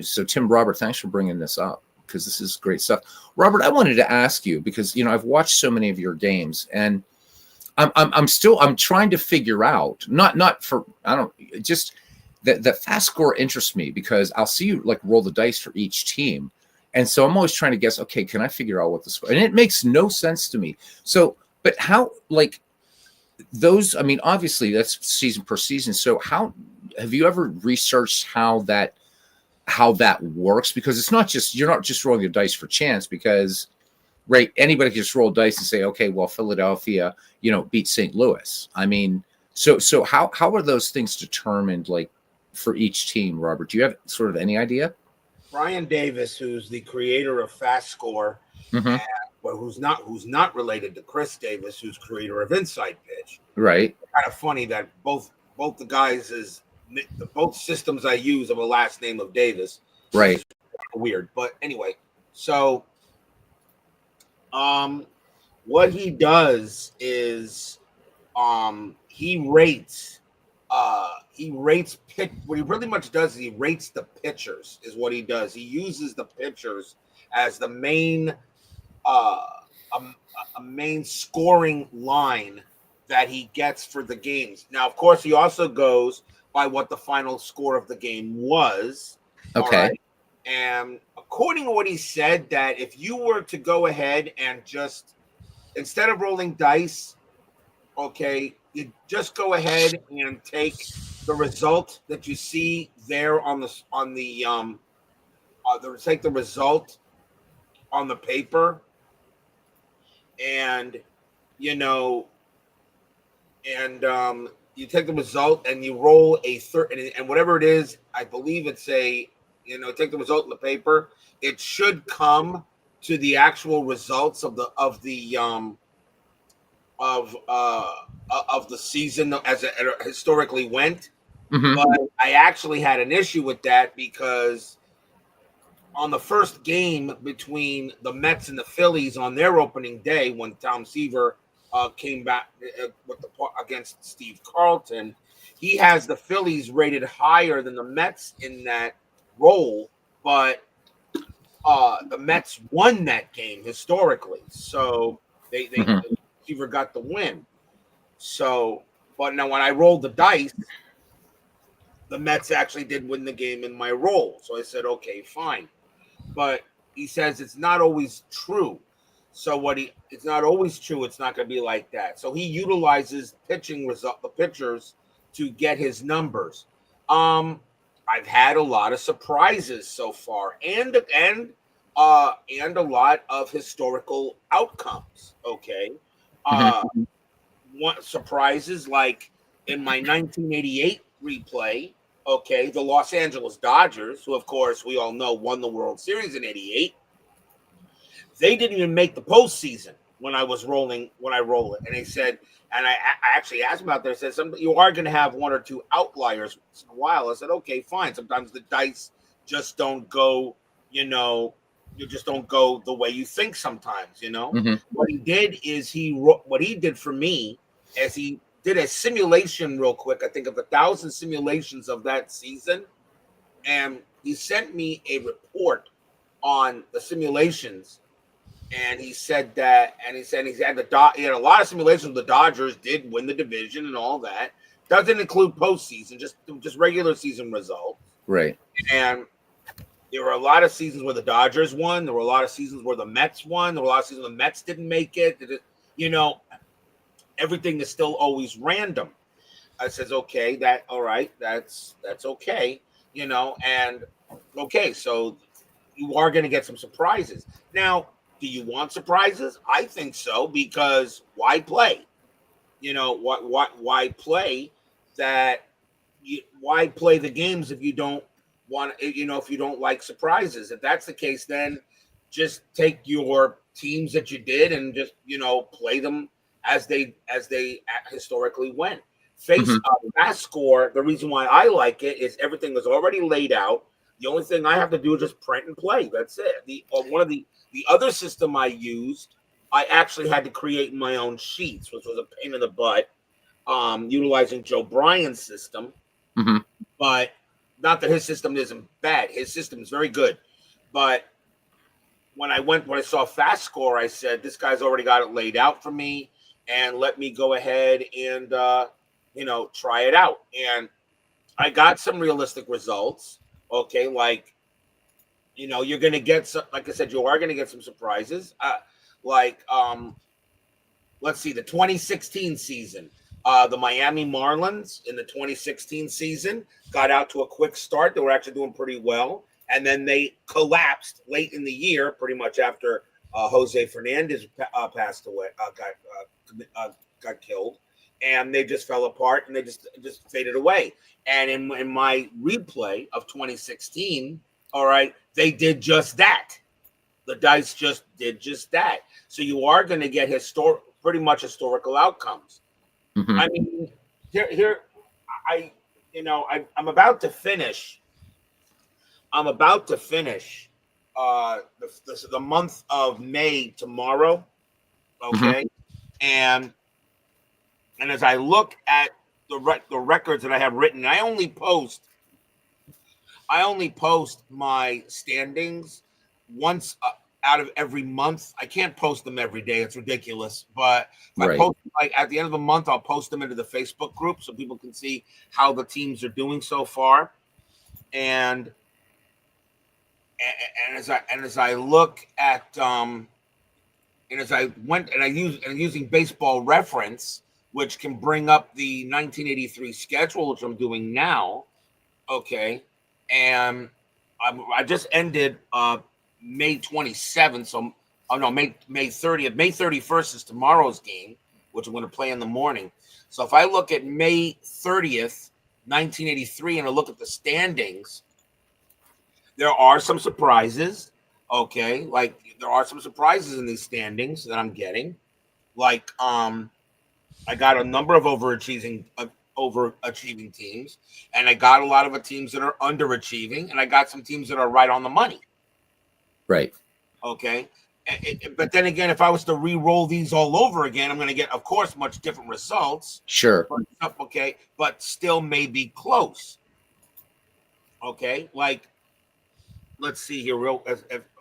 so Tim Robert, thanks for bringing this up because this is great stuff. Robert, I wanted to ask you because I've watched so many of your games, and I'm trying to figure out not for I don't just the fast score interests me because I'll see you like roll the dice for each team, and so I'm always trying to guess. Okay, can I figure out what the score? And it makes no sense to me. So, but how like those? I mean, obviously that's season per season. So how have you ever researched how that works? Because it's not just you're not just rolling the dice for chance because. Right, anybody can just roll dice and say, okay, well, Philadelphia, beat St. Louis. I mean, so how are those things determined, like for each team, Robert? Do you have sort of any idea? Brian Davis, who's the creator of Fast Score, Mm-hmm. but who's not related to Chris Davis, who's creator of Inside Pitch. Right. Kind of funny that both the guys both systems I use have a last name of Davis. Right. Weird, but anyway, so. What he does is he rates what he really much does is he rates the pitchers is what he does. He uses the pitchers as the main a main scoring line that he gets for the games. Now, of course, he also goes by what the final score of the game was. Okay. Right? And according to what he said, that if you were to go ahead and just instead of rolling dice, okay, you just go ahead and take the result that you see there take the result on the paper, and you take the result and you roll a third, and whatever it is, I believe it's take the result in the paper. It should come to the actual results of the season as it historically went. Mm-hmm. But I actually had an issue with that because on the first game between the Mets and the Phillies on their opening day, when Tom Seaver came back against Steve Carlton, he has the Phillies rated higher than the Mets in that role, but the Mets won that game historically, so they Seaver got the win. So, but now when I rolled the dice, the Mets actually did win the game in my roll. So I said, okay, fine. But he says it's not always true. So it's not always true. It's not going to be like that. So he utilizes the pitchers to get his numbers. I've had a lot of surprises so far, and a lot of historical outcomes. Okay, one surprises like in my 1988 replay. Okay, the Los Angeles Dodgers, who of course we all know won the World Series in '88. They didn't even make the postseason when I roll it, and they said. And I actually asked about this. I said, you are going to have one or two outliers once in a while. I said, okay, fine. Sometimes the dice just don't go, you just don't go the way you think sometimes, Mm-hmm. What he did is what he did for me is he did a simulation real quick. I think of 1,000 simulations of that season. And he sent me a report on the simulations. And he said he had a lot of simulations. The Dodgers did win the division and all that. Doesn't include postseason, just regular season results. Right. And there were a lot of seasons where the Dodgers won. There were a lot of seasons where the Mets won. There were a lot of seasons where the Mets didn't make it. Everything is still always random. I says, okay, all right, that's okay, and okay, so you are going to get some surprises now. Do you want surprises? I think so, because why play? Why play that? Why play the games if you don't want? If you don't like surprises. If that's the case, then just take your teams that you did and just play them as they historically went. Fast Score. The reason why I like it is everything is already laid out. The only thing I have to do is just print and play. That's it. The other system I used I actually had to create my own sheets, which was a pain in the butt, utilizing Joe Bryan's system. Mm-hmm. But not that his system isn't bad. His system is very good. But when I saw Fast Score, I said, this guy's already got it laid out for me, and let me go ahead and try it out. And I got some realistic results. Okay, like you're gonna get some. Like I said, you are gonna get some surprises. Let's see, the 2016 season. The Miami Marlins in the 2016 season got out to a quick start. They were actually doing pretty well. And then they collapsed late in the year, pretty much after Jose Fernandez passed away, got killed. And they just fell apart and they just faded away. And in my replay of 2016, all right, they did just that. The dice just did just that. So you are going to get pretty much historical outcomes. Mm-hmm. I mean, I'm about to finish. I'm about to finish the month of May tomorrow. Okay, and as I look at the records that I have written, I only post my standings once out of every month. I can't post them every day. It's ridiculous. But if I post, like, at the end of the month, I'll post them into the Facebook group so people can see how the teams are doing so far. And as I look at and as I went and I'm using Baseball Reference, which can bring up the 1983 schedule, which I'm doing now. Okay, and I just ended May 27th. So, May 30th. May 31st is tomorrow's game, which I'm going to play in the morning. So if I look at May 30th, 1983, and I look at the standings, there are some surprises. Okay, like there are some surprises in these standings that I'm getting. Like I got a number of overachieving teams, and I got a lot of teams that are underachieving, and I got some teams that are right on the money. Right. Okay. But then again, if I was to re-roll these all over again, I'm going to get, of course, much different results. Sure. Okay, but still may be close. Okay, like let's see here.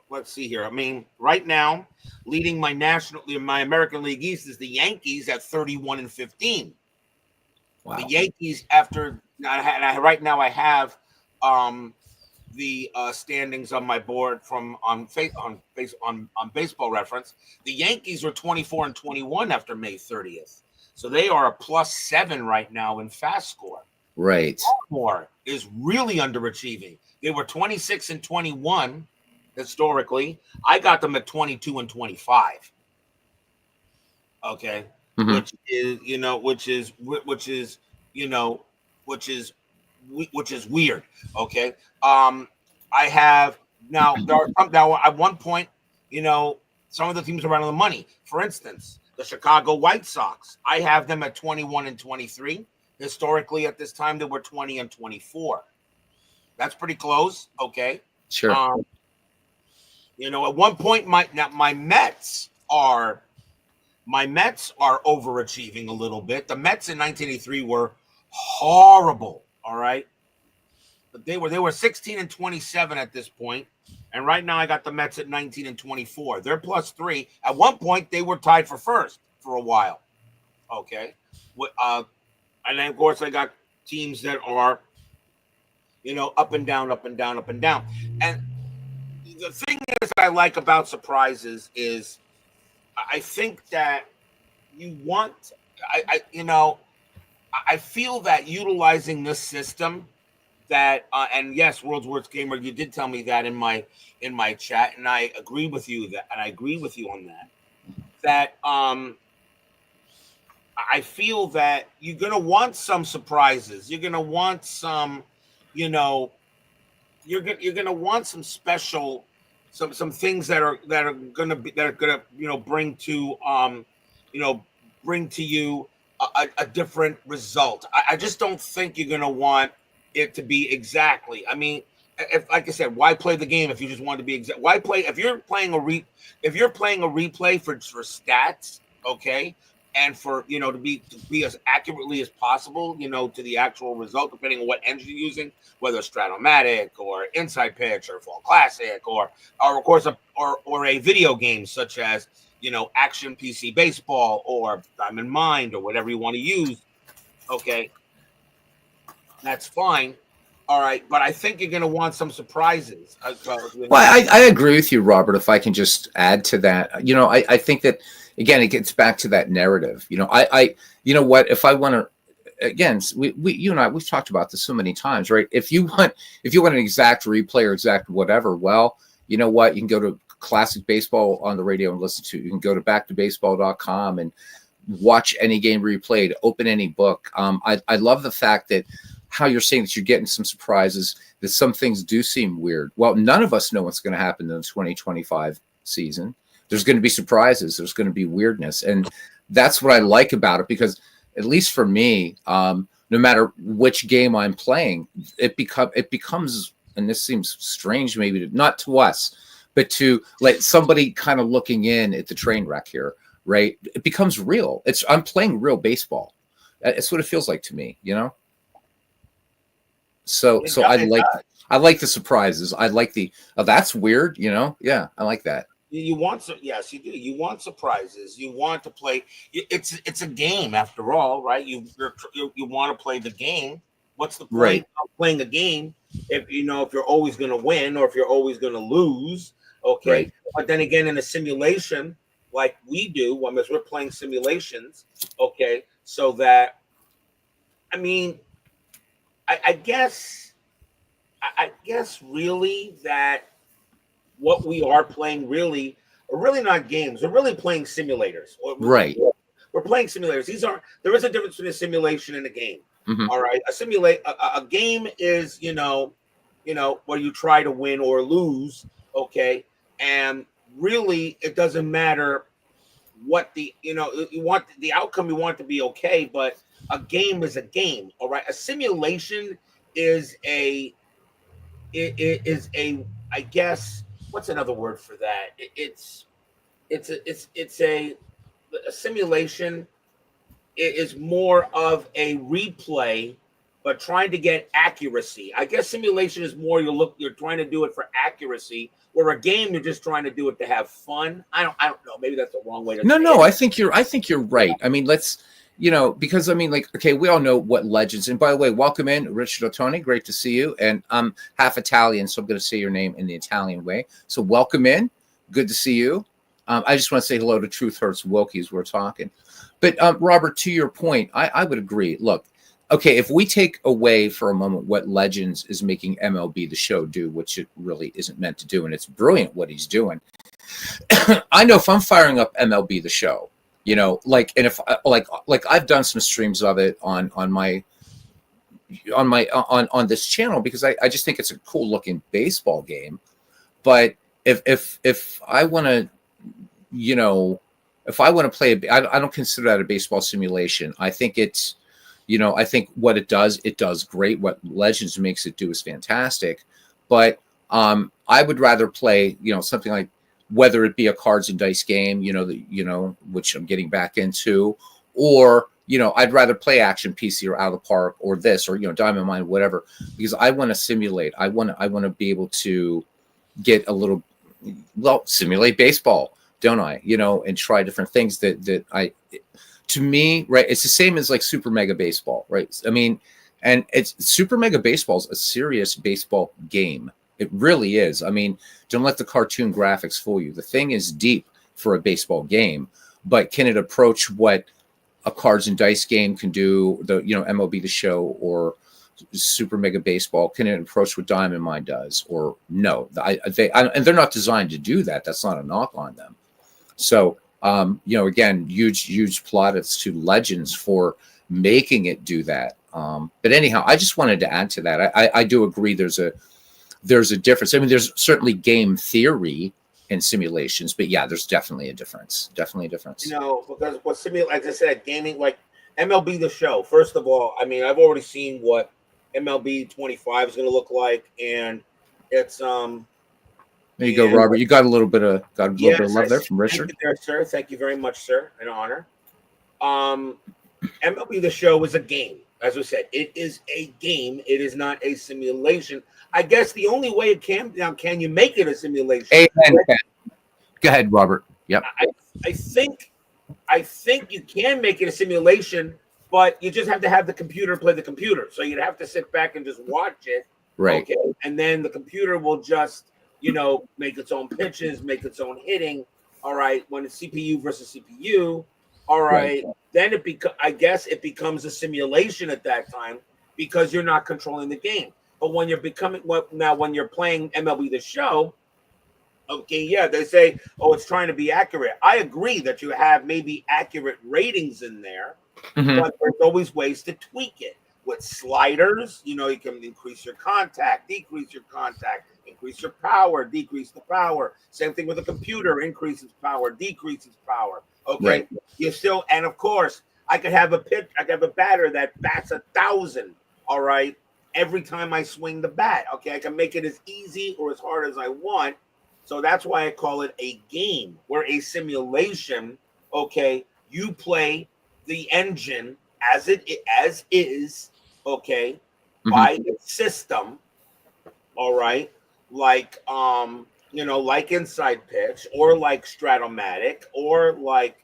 Let's see here. I mean, right now, leading my American League East is the Yankees at 31-15. Wow. The Yankees, right now I have the standings on my board on Baseball Reference. The Yankees are 24-21 after May 30th, so they are a +7 right now in Fast Score. Right. Baltimore is really underachieving. They were 26-21 historically. I got them at 22-25. Okay, which is weird. Okay, I have now at one point, some of the teams are right on the money. For instance, the Chicago White Sox, I have them at 21-23. Historically, at this time, they were 20-24. That's pretty close. Okay. Sure. At one point, my Mets are overachieving a little bit. The Mets in 1983 were horrible. All right. But they were 16-27 at this point. And right now I got the Mets at 19-24. They're +3. At one point, they were tied for first for a while. Okay. And then, of course, I got teams that are, up and down, up and down, up and down. And the thing is that I like about surprises is I think that I feel that utilizing this system that, and yes, World's Worst Gamer, you did tell me that in my chat, and I agree with you on that. That I feel that you're gonna want some surprises. You're gonna want some, you're gonna want some special, some things that are gonna bring to you a different result. I just don't think you're gonna want it to be exactly. I mean, if, like I said, why play the game if you just want to be why play if you're playing a replay for stats, okay, and for to be as accurately as possible, to the actual result, depending on what engine you're using, whether it's Stratomatic or Inside Pitch or Fall Classic or of course or a video game such as Action PC Baseball or Diamond Mind or whatever you want to use, okay, that's fine. All right, but I think you're going to want some surprises. Well, I agree with you, Robert. If I can just add to that, I think that again, it gets back to that narrative. You know what? If I want to, again, you and I, we've talked about this so many times, right? If you want an exact replay or exact whatever, well, you know what? You can go to Classic Baseball on the radio and listen to it. You can go to backtobaseball.com and watch any game replayed, open any book. I love the fact that how you're saying that you're getting some surprises, that some things do seem weird. Well, none of us know what's going to happen in the 2025 season. There's going to be surprises. There's going to be weirdness. And that's what I like about it, because at least for me, no matter which game I'm playing, it becomes, and this seems strange, maybe not to us, but to like somebody kind of looking in at the train wreck here, right? It becomes real. I'm playing real baseball. It's what it feels like to me, So I like the surprises. I like that's weird, Yeah, I like that. You want yes, you do. You want surprises. You want to play. It's a game after all, right? You want to play the game. What's the point Right. of playing a game if you're always going to win or if you're always going to lose? Okay, Right. but then again, in a simulation like we do, as we're playing simulations, okay, so that I guess really that what we are playing are really not games. We're really playing simulators. Right. We're playing simulators. There is a difference between a simulation and a game. Mhm. All right. A game is, where you try to win or lose. Okay. And really it doesn't matter what you want the outcome, you want it to be okay, but a game is a game. All right. A simulation is I guess, what's another word for that? A simulation is more of a replay, but trying to get accuracy. I guess simulation is more you're trying to do it for accuracy, where a game you're just trying to do it to have fun. I don't know. Maybe that's the wrong way to say No, it. I think you're right. I mean, let's because okay, we all know what legends. And by the way, welcome in, Richard Ottoni. Great to see you. And I'm half Italian, so I'm going to say your name in the Italian way. So welcome in. Good to see you. I just want to say hello to Truth Hurts Wilkies. We're talking. But Robert, to your point, I would agree. Look, okay, if we take away for a moment what Legends is making MLB The Show do, which it really isn't meant to do, and it's brilliant what he's doing. I know if I'm firing up MLB The Show, and if like I've done some streams of it on this channel, because I just think it's a cool looking baseball game. But if I want to, if I want to play, I don't consider that a baseball simulation. I think it's, I think what it does great. What Legends makes it do is fantastic. But I would rather play, something like, whether it be a cards and dice game, which I'm getting back into, or, I'd rather play Action PC or Out of the Park or this, or, Diamond Mine, whatever, because I want to simulate. I want to be able to get simulate baseball, don't I? And try different things to me, right? It's the same as like Super Mega Baseball, right? I mean, and it's Super Mega Baseball is a serious baseball game. It really is. I mean, don't let the cartoon graphics fool you. The thing is deep for a baseball game, but can it approach what a cards and dice game can do? The MLB The Show or Super Mega Baseball, can it approach what Diamond Mine does? Or no? And they're not designed to do that. That's not a knock on them. So again, huge plaudits to Legends for making it do that. But anyhow, I just wanted to add to that. I do agree there's a difference. I mean, there's certainly game theory in simulations, but yeah, there's definitely a difference. Because like I said, gaming, like MLB The Show. First of all, I mean, I've already seen what MLB 25 is going to look like, and It's There you go, Robert. You got a little bit of love there from thank Richard. you there, sir. Thank you very much, sir. An honor. MLB The Show is a game. As we said, it is a game. It is not a simulation. I guess the only way it can now, can you make it a simulation? Amen. Go ahead, Robert. Yep. I think you can make it a simulation, but you just have to have the computer play the computer. So you'd have to sit back and just watch it. Right. Okay. And then the computer will just, make its own pitches, make its own hitting. All right. When it's CPU versus CPU, all right. Then I guess it becomes a simulation at that time because you're not controlling the game. But when you're when you're playing MLB The Show, okay, yeah, they say, oh, it's trying to be accurate. I agree that you have maybe accurate ratings in there, but there's always ways to tweak it. With sliders, you can increase your contact, decrease your contact, increase your power, decrease the power. Same thing with a computer, increase its power, decrease its power. Okay, right. You still, and of course, I could have a batter that bats 1,000. All right, every time I swing the bat. Okay, I can make it as easy or as hard as I want. So that's why I call it a game. Where a simulation, okay, you play the engine as is, okay, by the system, all right, like like Inside Pitch or like Stratomatic or like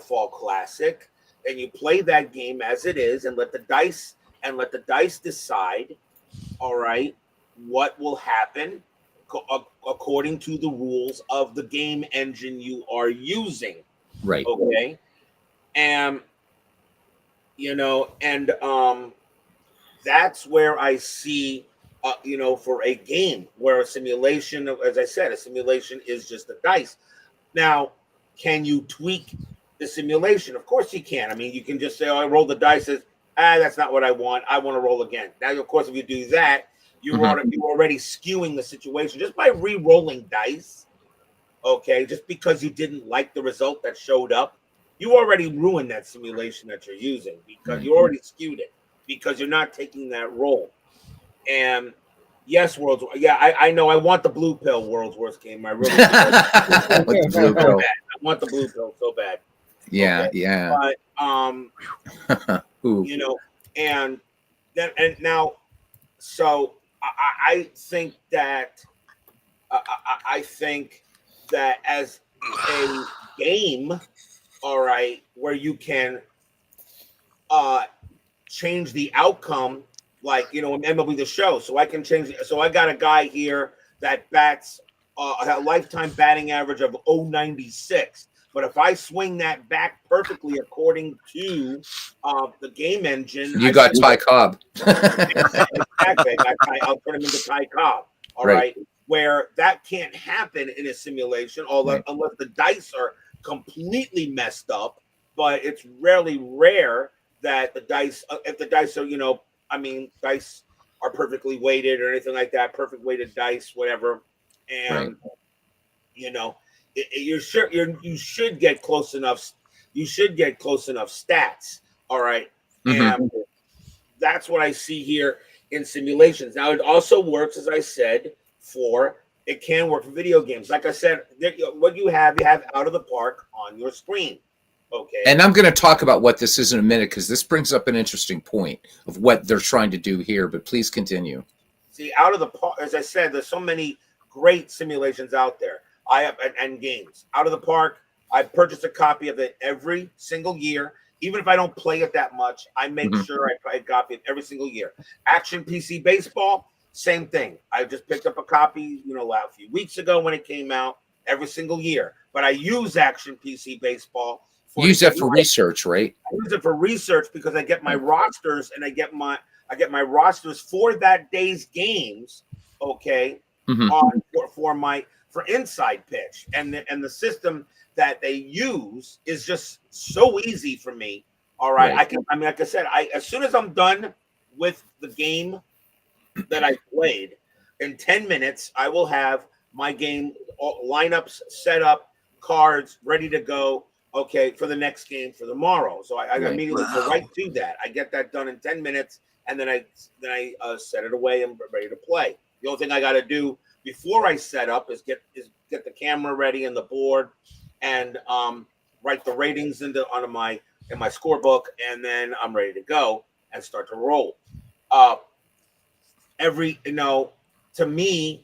Fall Classic, and you play that game as it is and let the dice decide, all right, what will happen according to the rules of the game engine you are using. Right. Okay. And that's where I see for a game where a simulation, as I said, a simulation is just a dice. Now, can you tweak the simulation? Of course you can. I mean, you can just say, oh, I roll the dice. That's not what I want. I want to roll again. Now, of course, if you do that, you're already skewing the situation just by re-rolling dice. Okay, just because you didn't like the result that showed up, you already ruined that simulation that you're using because you already skewed it because you're not taking that role. And yes, I know I want the blue pill World's Worst Game. I really do. The blue pill. I want the blue pill so bad. Yeah, okay? yeah. But and now, so I think that as a game, all right, where you can change the outcome, like in MLB The Show. So I can change it. So I got a guy here that bats a lifetime batting average of 0.96. But if I swing that back perfectly according to the game engine, you got Ty Cobb. Exactly. I'll turn him into Ty Cobb. All right. Where that can't happen in a simulation, unless the dice are completely messed up. But it's really rare that the dice, if the dice are, dice are perfectly weighted or anything like that, perfect weighted dice, whatever. And you should get close enough. You should get close enough stats. All right. And that's what I see here in simulations. Now it also works, as I said, it can work for video games. Like I said, what you have Out of the Park on your screen. Okay. And I'm going to talk about what this is in a minute because this brings up an interesting point of what they're trying to do here. But please continue. See, Out of the Park, as I said, there's so many great simulations out there. And games. Out of the Park, I purchase a copy of it every single year. Even if I don't play it that much, I make sure I play a copy of it every single year. Action PC Baseball, same thing. I just picked up a copy, a few weeks ago when it came out, every single year. But I use Action PC Baseball. Use that for research, right? I use it for research because I get my rosters and I get my rosters for that day's games. Okay, for Inside Pitch, and the system that they use is just so easy for me. All right. Like I said, as soon as I'm done with the game that I played, in 10 minutes, I will have my game lineups set up, cards ready to go. Okay, for the next game for tomorrow. So I immediately go right to that. I get that done in 10 minutes, and then I set it away and ready to play. The only thing I got to do before I set up is get the camera ready and the board, and write the ratings onto my in my scorebook, and then I'm ready to go and start to roll. Uh, to me,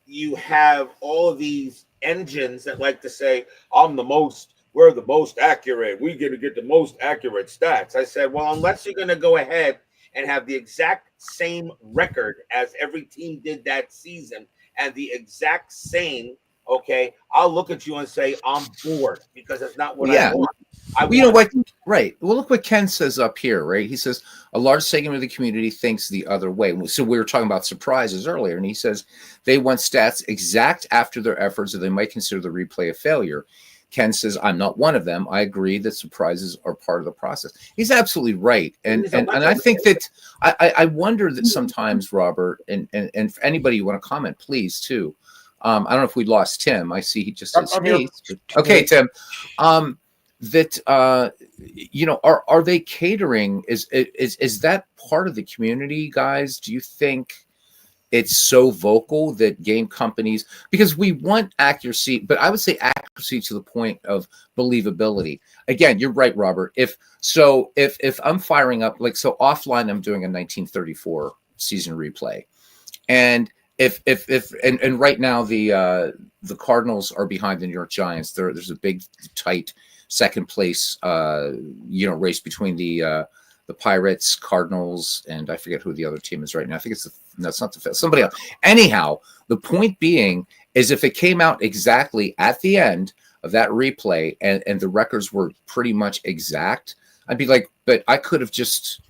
you have all of these engines that like to say, we're the most accurate. We're going to get the most accurate stats. I said, well, unless you're going to go ahead and have the exact same record as every team did that season and the exact same, okay, I'll look at you and say, I'm bored because it's not what I want. Well, you know what? Right. Well, look what Ken says up here, right? He says a large segment of the community thinks the other way. So we were talking about surprises earlier, and he says they want stats exact after their efforts, or they might consider the replay a failure. Ken says, I'm not one of them. I agree that surprises are part of the process. He's absolutely right. And I think that I wonder that sometimes, Robert, and for anybody you want to comment, please, too. I don't know if we lost Tim. I see he just says, hey. Okay, Tim. That are they catering? Is that part of the community, guys? Do you think it's so vocal that game companies, because we want accuracy, but I would say accuracy to the point of believability. Again, you're right, Robert. If I'm firing up, like, so offline, I'm doing a 1934 season replay, and if right now the Cardinals are behind the New York Giants, there's a big tight second place race between the Pirates, Cardinals, and I forget who the other team is right now. I think it's not somebody else. Anyhow, the point being is if it came out exactly at the end of that replay and the records were pretty much exact, I'd be like, but I could have just,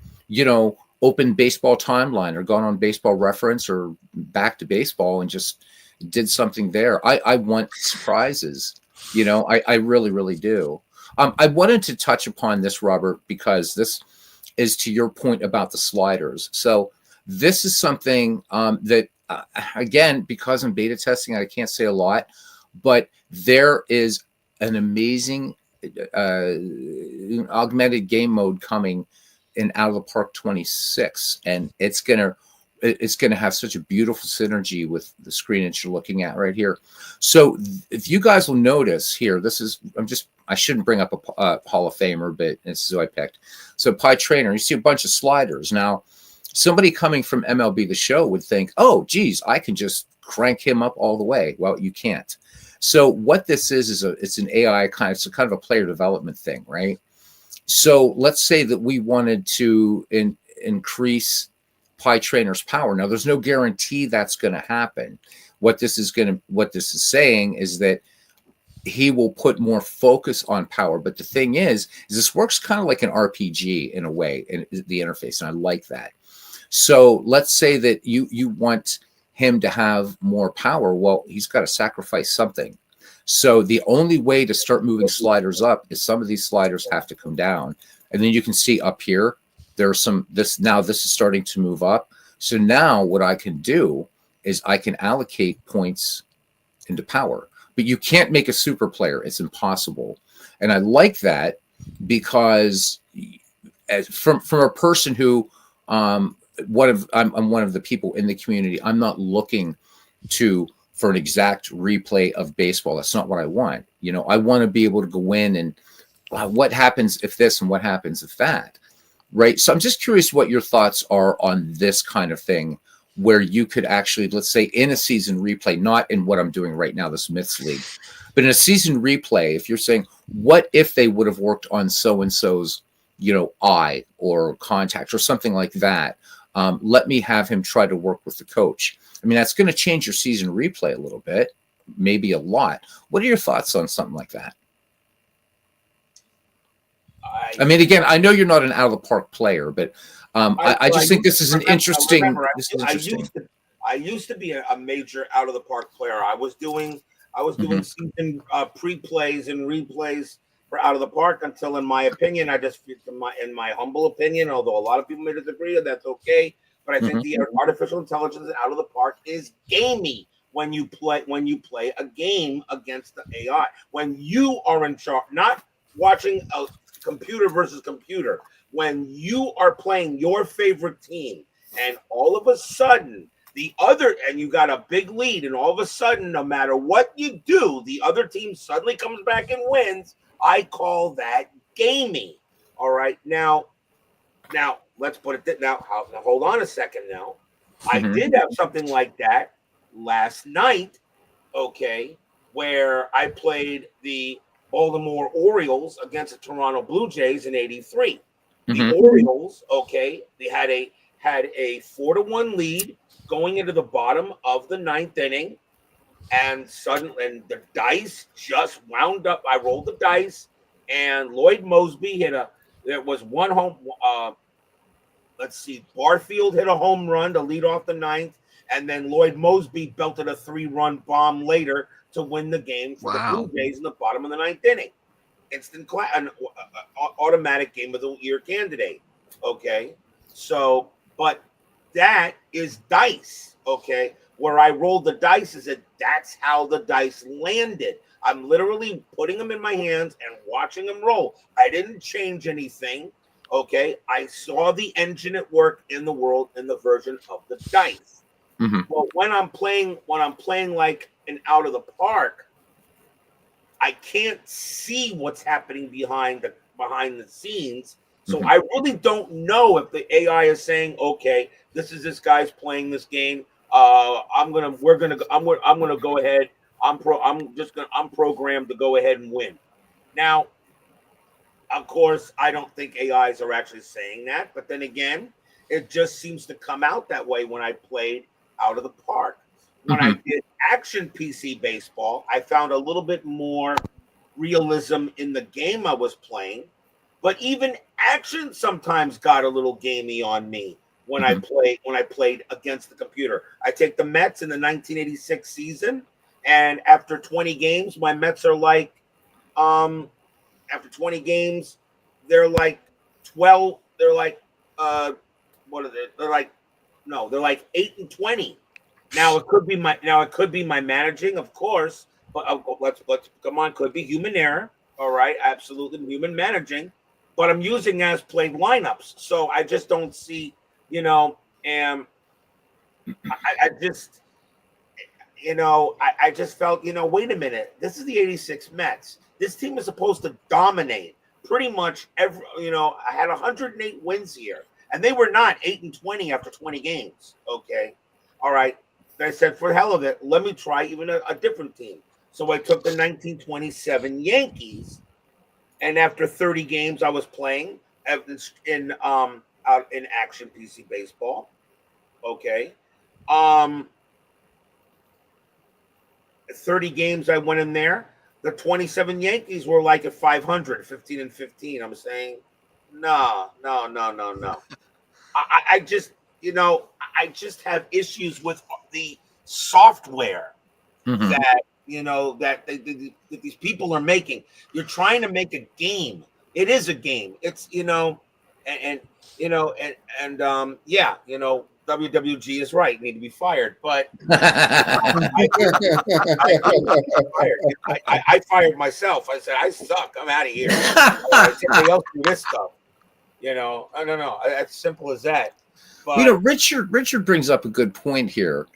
opened Baseball Timeline or gone on Baseball Reference or Back to Baseball and just did something there. I want surprises. I really, really do. I wanted to touch upon this, Robert, because this is to your point about the sliders. So this is something that, again, because I'm beta testing, I can't say a lot, but there is an amazing augmented game mode coming in Out of the Park 26, and it's gonna have such a beautiful synergy with the screen that you're looking at right here. So if you guys will notice here, I shouldn't bring up a Hall of Famer, but this is who I picked. So Pie Trainer, you see a bunch of sliders. Now, somebody coming from MLB The Show would think, oh, geez, I can just crank him up all the way. Well, you can't. So what this is it's an AI it's kind of a player development thing, right? So let's say that we wanted to increase Pie Trainer's power. Now, there's no guarantee that's going to happen. What this is saying is that he will put more focus on power. But the thing is this works kind of like an RPG in a way, in the interface, and I like that. So let's say that you want him to have more power. Well, he's got to sacrifice something. So the only way to start moving sliders up is some of these sliders have to come down. And then you can see up here, this is starting to move up. So now what I can do is I can allocate points into power. But you can't make a super player. It's impossible. And I like that because from a person who I'm one of the people in the community, I'm not looking for an exact replay of baseball. That's not what I want. I want to be able to go in and what happens if this and what happens if that, right? So I'm just curious what your thoughts are on this kind of thing, where you could actually, let's say, in a season replay, not in what I'm doing right now, this Myths League, but in a season replay, if you're saying, what if they would have worked on so-and-so's, eye or contact or something like that? Let me have him try to work with the coach. I mean, that's going to change your season replay a little bit, maybe a lot. What are your thoughts on something like that? I mean, again, I know you're not an Out of the Park player, but I just think this is an interesting. I used to be a major Out of the Park player. I was doing season pre-plays and replays for Out of the Park until, in my opinion, in my humble opinion, although a lot of people may disagree, and that's okay. But I think the artificial intelligence in Out of the Park is gamey when you play a game against the AI. When you are in charge, not watching a computer versus computer. When you are playing your favorite team, and all of a sudden and you got a big lead, and all of a sudden, no matter what you do, the other team suddenly comes back and wins. I call that gamey. All right, now let's put it now. Hold on a second. Now, I did have something like that last night. Okay, where I played the Baltimore Orioles against the Toronto Blue Jays in '83. The Orioles, okay, they had a 4-1 lead going into the bottom of the ninth inning, and suddenly the dice just wound up. I rolled the dice, and Lloyd Mosby there was one home. Let's see, Barfield hit a home run to lead off the ninth, and then Lloyd Mosby belted a 3-run bomb later to win the game for the Blue Jays in the bottom of the ninth inning. An automatic game of the year candidate. Okay, so but that is dice. Okay, where I rolled the dice that's how the dice landed. I'm literally putting them in my hands and watching them roll. I didn't change anything. Okay, I saw the engine at work in the version of the dice. But when I'm playing like an out of the park, I can't see what's happening behind the scenes. So I really don't know if the AI is saying, okay, this guy's playing this game. I'm gonna go ahead. I'm programmed to go ahead and win. Now, of course, I don't think AIs are actually saying that, but then again, it just seems to come out that way when I played out of the park. When I did action PC baseball, I found a little bit more realism in the game I was playing, but even action sometimes got a little gamey on me when I played against the computer. I take the Mets in the 1986 season, and after 20 games, my Mets are like after 20 games, they're like 12. They're like, what are they? They're like 8-20. Now it could be my managing, of course, but let's come on, could be human error. All right, absolutely human managing, but I'm using as played lineups, so I just don't see, and I just, I just felt, wait a minute, this is the '86 Mets. This team is supposed to dominate pretty much every. I had 108 wins here, and they were not 8-20 after 20 games. Okay, all right. I said, for the hell of it, let me try even a different team. So I took the 1927 Yankees, and after 30 games, I was playing out in action PC baseball. Okay, 30 games I went in there. The 27 Yankees were like at 500, 15-15. I'm saying, no. I just, I just have issues with the software that, that these people are making. You're trying to make a game. It is a game. It's, WWG is right. Need to be fired, but I fired myself. I said I suck. I'm out of here. Somebody else do this stuff. I don't know. It's simple as that. But Richard brings up a good point here,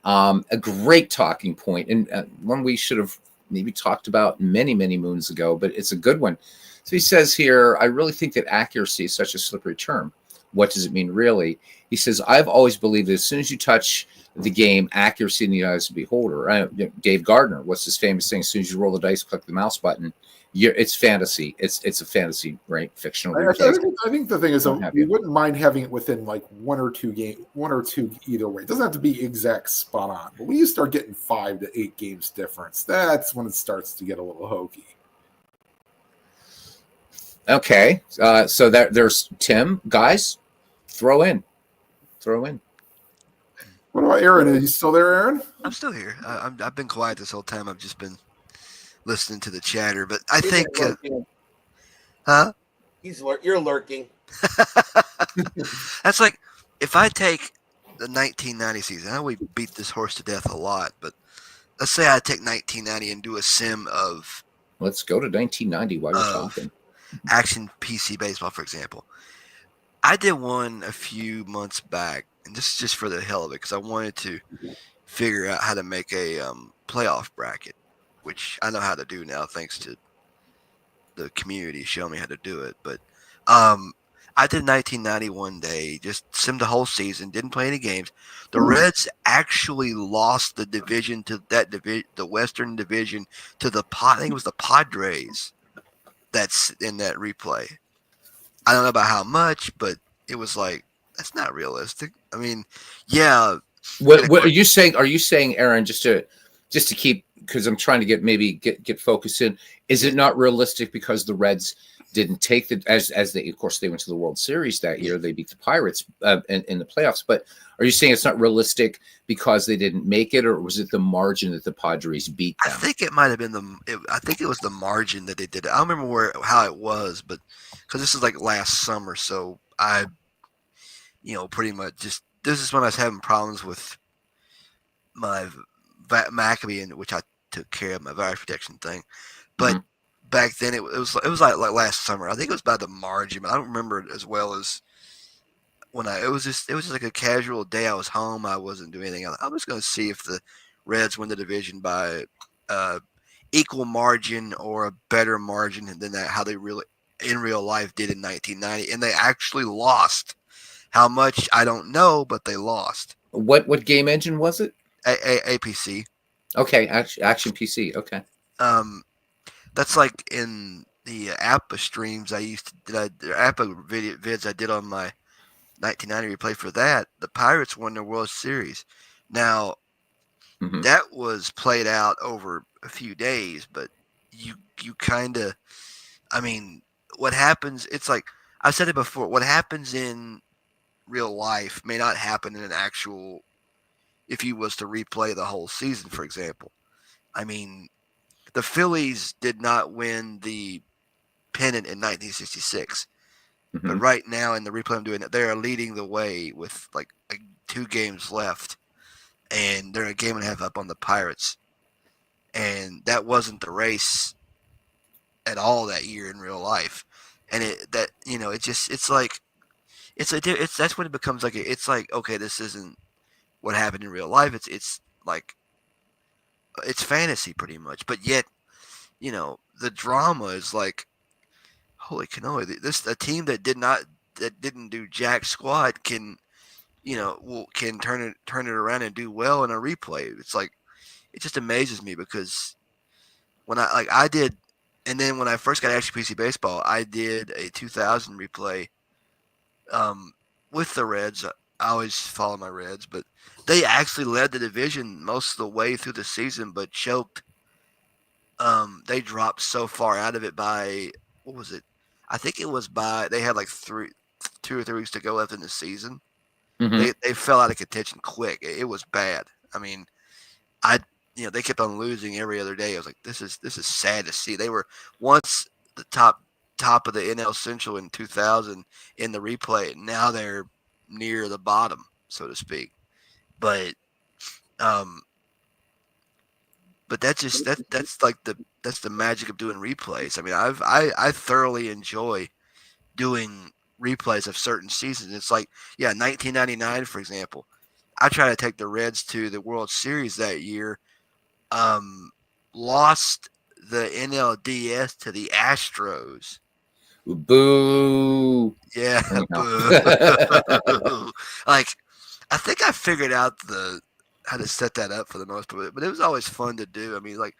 a great talking point, and one we should have maybe talked about many moons ago, but it's a good one. So he says here, I really think that accuracy is such a slippery term. What does it mean really? He says, I've always believed that as soon as you touch the game, accuracy in the eyes of the beholder. Dave Gardner, what's his famous thing? As soon as you roll the dice, click the mouse button. It's fantasy. It's a fantasy, right? Fictional. I think the thing is, we wouldn't mind having it within like one or two either way. It doesn't have to be exact spot on. But when you start getting 5 to 8 games difference, that's when it starts to get a little hokey. Okay, so there's Tim. Guys, throw in. What about Aaron? Are you still there, Aaron? I'm still here. I've been quiet this whole time. I've just been listening to the chatter, but I think, huh? You're lurking. That's like if I take the 1990 season. I know we beat this horse to death a lot, but let's say I take 1990 and do a sim of. Let's go to 1990 while you're talking. Action PC baseball, for example. I did one a few months back, and this is just for the hell of it because I wanted to figure out how to make a playoff bracket, which I know how to do now thanks to the community showing me how to do it. But I did 1991 day, just simmed the whole season, didn't play any games. The Reds actually lost the division to that division, the Western Division, to I think it was the Padres. That's in that replay. I don't know about how much, but it was like that's not realistic. I mean, yeah. What are you saying? Are you saying, Aaron? Just to keep, because I'm trying to get focused in. Is it not realistic because the Reds didn't take as they, of course, they went to the World Series that year. They beat the Pirates in the playoffs. But are you saying it's not realistic because they didn't make it, or was it the margin that the Padres beat them? I think it might have been I think it was the margin that they did it. I don't remember how it was, but because this is like last summer, so I, pretty much just this is when I was having problems with my Maccabee, in which I took care of my virus protection thing. But back then it was like last summer. I think it was by the margin, but I don't remember it as well as when it was just like a casual day. I was home. I wasn't doing anything. I'm just going to see if the Reds win the division by equal margin or a better margin than that. How they really in real life did in 1990, and they actually lost. How much I don't know, but they lost. What game engine was it? APC. Okay, Action PC. Okay. That's like in the APA streams I used to the APA vids I did on my 1990 replay for that. The Pirates won the World Series. Now that was played out over a few days, but you kind of, I mean, what happens? It's like I've said it before. What happens in real life may not happen in an actual. If you was to replay the whole season, for example, I mean, the Phillies did not win the pennant in 1966, but right now in the replay I'm doing it, they are leading the way with like 2 games left, and they're a game and a half up on the Pirates, and that wasn't the race at all that year in real life, and it's like that's when it becomes like it's like okay, this isn't what happened in real life. It's like it's fantasy pretty much, but yet the drama is like holy cannoli. This a team that didn't do jack squat can can turn it around and do well in a replay. It's like it just amazes me because when I did, and then when I first got Action PC Baseball, I did a 2000 replay with the Reds. I always follow my Reds, but they actually led the division most of the way through the season, but choked. They dropped so far out of it by what was it? I think it was by they had like 2 or 3 weeks to go left in the season. They fell out of contention quick. It was bad. I mean, they kept on losing every other day. I was like, this is sad to see. They were once the top of the NL Central in 2000 in the replay. Now they're near the bottom, so to speak. But that's just that's the magic of doing replays. I mean, I thoroughly enjoy doing replays of certain seasons. It's like 1999 for example. I try to take the Reds to the World Series that year. Lost the NLDS to the Astros. Boo. Yeah, boo. Like I think I figured out how to set that up for the most part, but it was always fun to do. I mean, like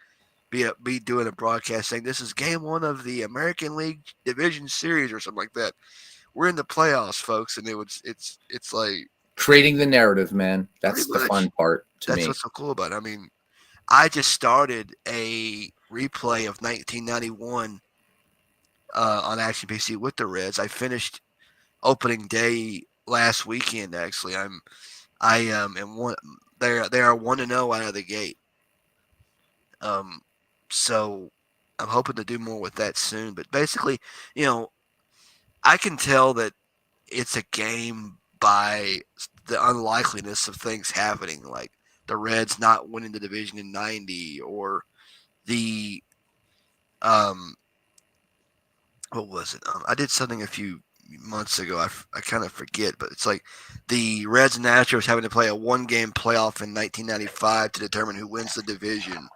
be doing a broadcast saying this is game 1 of the American League Division Series or something like that. We're in the playoffs, folks, and it's like creating the narrative, man. That's the fun part to me. That's what's so cool about it. I mean, I just started a replay of 1991 on Action PC with the Reds. I finished opening day last weekend. Actually, I am one. They are 1-0 out of the gate. So I'm hoping to do more with that soon. But basically, I can tell that it's a game by the unlikeliness of things happening, like the Reds not winning the division in 90 or the what was it? I did something a few months ago. I kind of forget, but it's like the Reds and Astros having to play a 1-game playoff in 1995 to determine who wins the division.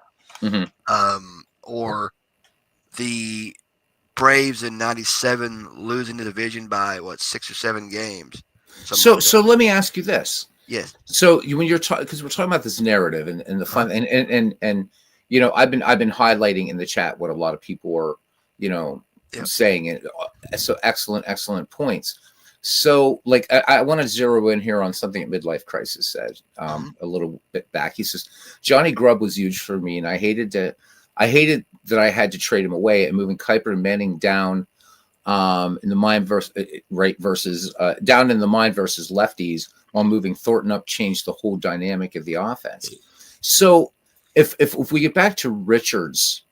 Or the Braves in 97 losing the division by 6 or 7 games. So let me ask you this. Yes. So when you're talking, because we're talking about this narrative and the fun, and you know, I've been highlighting in the chat what a lot of people are, you know, saying it. So excellent points. So like I want to zero in here on something that Midlife Crisis said a little bit back. He says Johnny Grubb was huge for me, and I hated that I had to trade him away, and moving Kuiper and Manning down in the mind versus down in the mind versus lefties, while moving Thornton up changed the whole dynamic of the offense. So if we get back to Richards,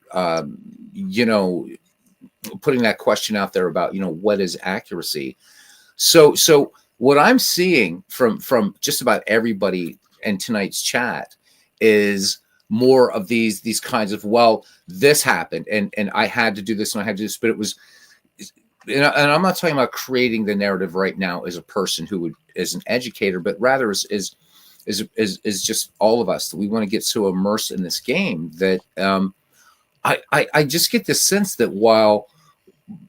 you know, putting that question out there about, you know, what is accuracy. So what I'm seeing from just about everybody in tonight's chat is more of these kinds of, well, this happened and I had to do this and I had to do this, but it was, and I'm not talking about creating the narrative right now as a person who is an educator, but rather is just all of us that we want to get so immersed in this game that I just get this sense that while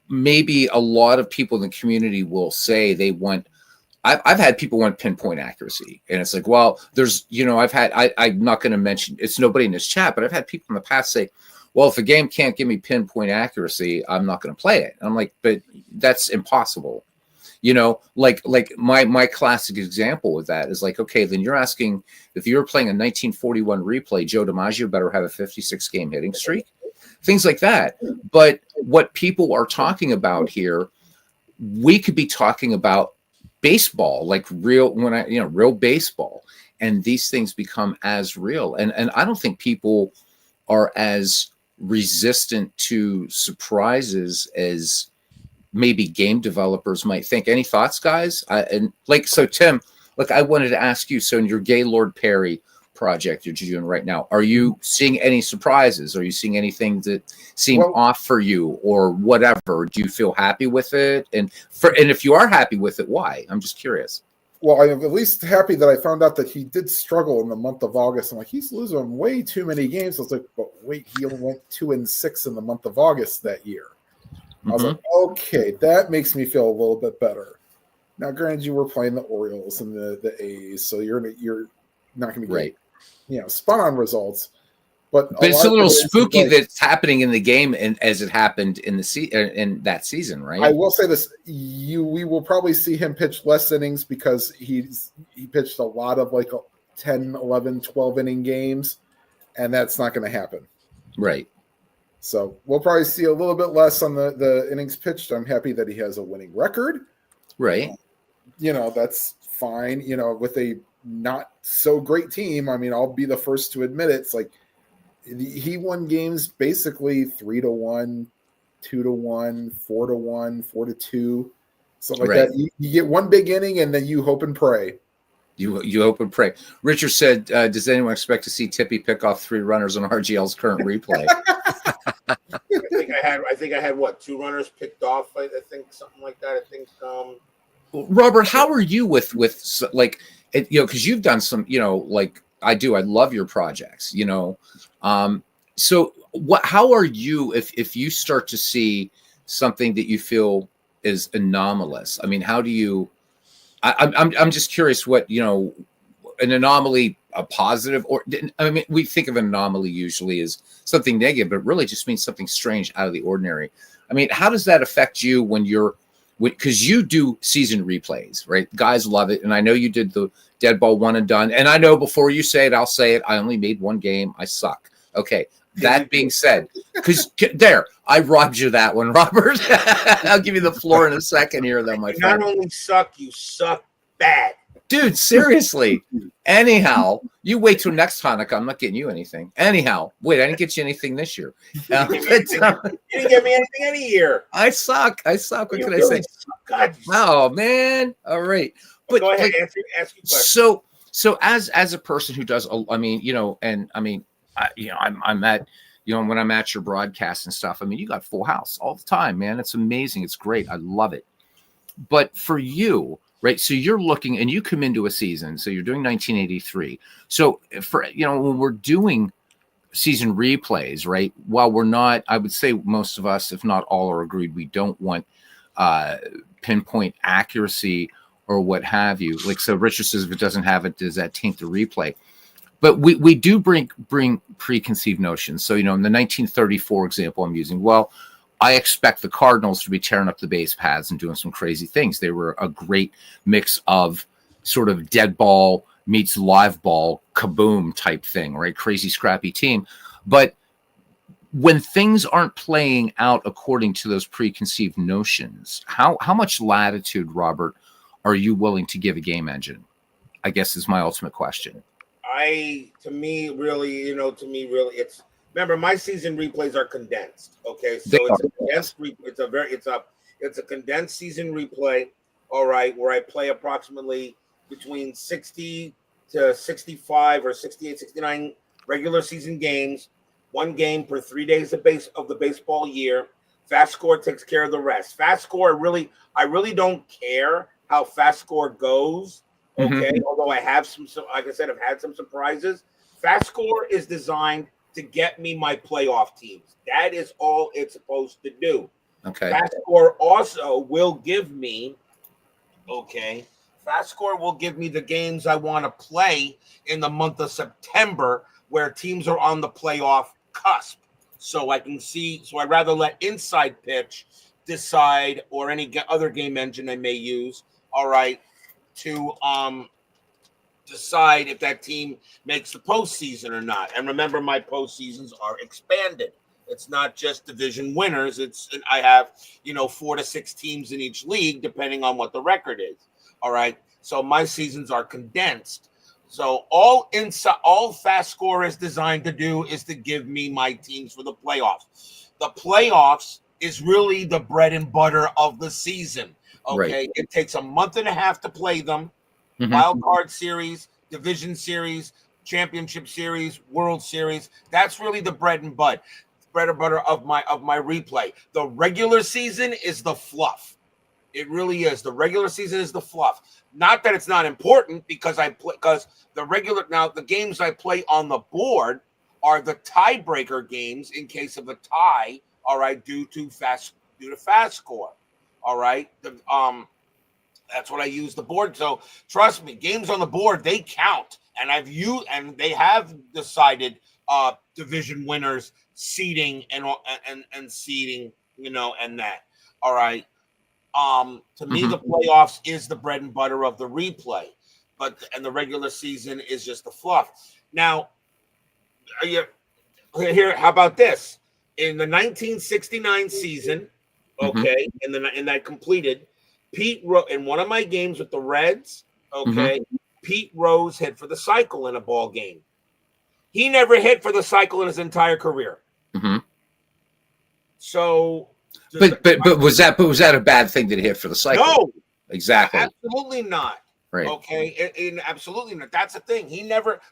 maybe a lot of people in the community will say they want, I've had people want pinpoint accuracy, and it's like, well, there's, you know, I'm not going to mention, it's nobody in this chat, but I've had people in the past say, well, if a game can't give me pinpoint accuracy, I'm not going to play it. And I'm like, but that's impossible. You know, like my classic example of that is like, okay, then you're asking, if you're playing a 1941 replay, Joe DiMaggio better have a 56 game hitting streak, things like that. But what people are talking about here, we could be talking about baseball, like real baseball, and these things become as real. And I don't think people are as resistant to surprises as maybe game developers might think. Any thoughts, guys? So Tim, look, I wanted to ask you, so in your Gaylord Perry project you're doing right now, are you seeing any surprises? Are you seeing anything that seem off for you or whatever? Do you feel happy with it? And if you are happy with it, why? I'm just curious. Well, I'm at least happy that I found out that he did struggle in the month of August. I'm like, he's losing way too many games. I was like, but wait, he only went 2-6 in the month of August that year. I was like, okay, that makes me feel a little bit better. Now, granted, you were playing the Orioles and the A's, so you're not going to be right. You know, spot on results. But it's a little spooky that's happening in the game, and as it happened in in that season, right? I will say this: we will probably see him pitch less innings because he pitched a lot of like 10, 11, 12 inning games, and that's not going to happen. Right. So we'll probably see a little bit less on the innings pitched. I'm happy that he has a winning record. Right. You know, that's fine. You know, with a not so great team, I mean, I'll be the first to admit it. It's like he won games basically 3-1, 2-1, 4-1, 4-2, something like that. You get one big inning and then you hope and pray. You hope and pray. Richard said, does anyone expect to see Tippy pick off 3 runners on RGL's current replay? I think I had what, 2 runners picked off. I think something like that. I think. Robert, how are you with like, you know, because you've done some, you know, like I do. I love your projects, you know. So how are you if you start to see something that you feel is anomalous? I mean, how do you? I'm just curious what, you know, an anomaly, a positive, or I mean, we think of an anomaly usually as something negative, but it really just means something strange, out of the ordinary. I mean, how does that affect you when you're, because you do season replays, right? Guys love it. And I know you did the dead ball one and done. And I know before you say it, I'll say it. I only made 1 game. I suck. Okay. That being said, because there, I robbed you that one, Robert. I'll give you the floor in a second here, though, my friend. Not only suck, you suck bad. Dude, seriously. Anyhow, you wait till next Hanukkah. I'm not getting you anything. Anyhow, wait, I didn't get you anything this year. You didn't get me anything any year. I suck. What can I say? God, oh, man. All right. But go ahead, ask your question. So as a person who does, I mean, you know, and I mean, you know, I'm at, you know, when I'm at your broadcast and stuff, I mean, you got full house all the time, man. It's amazing. It's great. I love it. But for you, right? So you're looking, and you come into a season. So you're doing 1983. So for when we're doing season replays, right? While we're not, I would say most of us, if not all, are agreed we don't want pinpoint accuracy or what have you. Like, so Richard says if it doesn't have it, does that taint the replay? But we do bring preconceived notions. So, in the 1934 example I'm using, well, I expect the Cardinals to be tearing up the base paths and doing some crazy things. They were a great mix of sort of dead ball meets live ball, kaboom type thing, right? Crazy, scrappy team. But when things aren't playing out according to those preconceived notions, how much latitude, Robert, are you willing to give a game engine? I guess is my ultimate question. To me, really, it's, remember, my season replays are condensed. Okay, so it's a condensed. It's a condensed season replay. All right, where I play approximately between 60 to 65 or 68, 69 regular season games. One game per 3 days of the baseball year. Fast score takes care of the rest. Fast score, I really don't care how fast score goes. Okay, although I have some, like I said, I've had some surprises. Fast score is designed to get me my playoff teams. That is all it's supposed to do. Okay. Fast score also will give me, Fast score will give me the games I want to play in the month of September where teams are on the playoff cusp. So I can see, so I'd rather let Inside Pitch decide, or any other game engine I may use, all right, to decide if that team makes the postseason or not. And remember, my postseasons are expanded. It's not just division winners. I have 4 to 6 teams in each league, depending on what the record is. All right. So my seasons are condensed. So all Fast Score is designed to do is to give me my teams for the playoffs. The playoffs is really the bread and butter of the season. Okay. Right. It takes a month and a half to play them. Wild card series, division series, championship series, World Series. That's really the bread and butter of my replay. The regular season is the fluff. It really is. The regular season is the fluff. Not that it's not important, because the games I play on the board are the tiebreaker games in case of a tie. All right, due to fast score. All right, that's what I use the board. So trust me, games on the board, they count, and they have decided division winners, seeding and seeding, and that. All right. To me, the playoffs is the bread and butter of the replay, and the regular season is just the fluff. Now, here, how about this? In the 1969 season, in that completed, Pete Rose, in one of my games with the Reds, Pete Rose hit for the cycle in a ball game. He never hit for the cycle in his entire career. So, but was that a bad thing that he hit for the cycle? No, exactly, absolutely not. Right. Okay, absolutely not. That's the thing.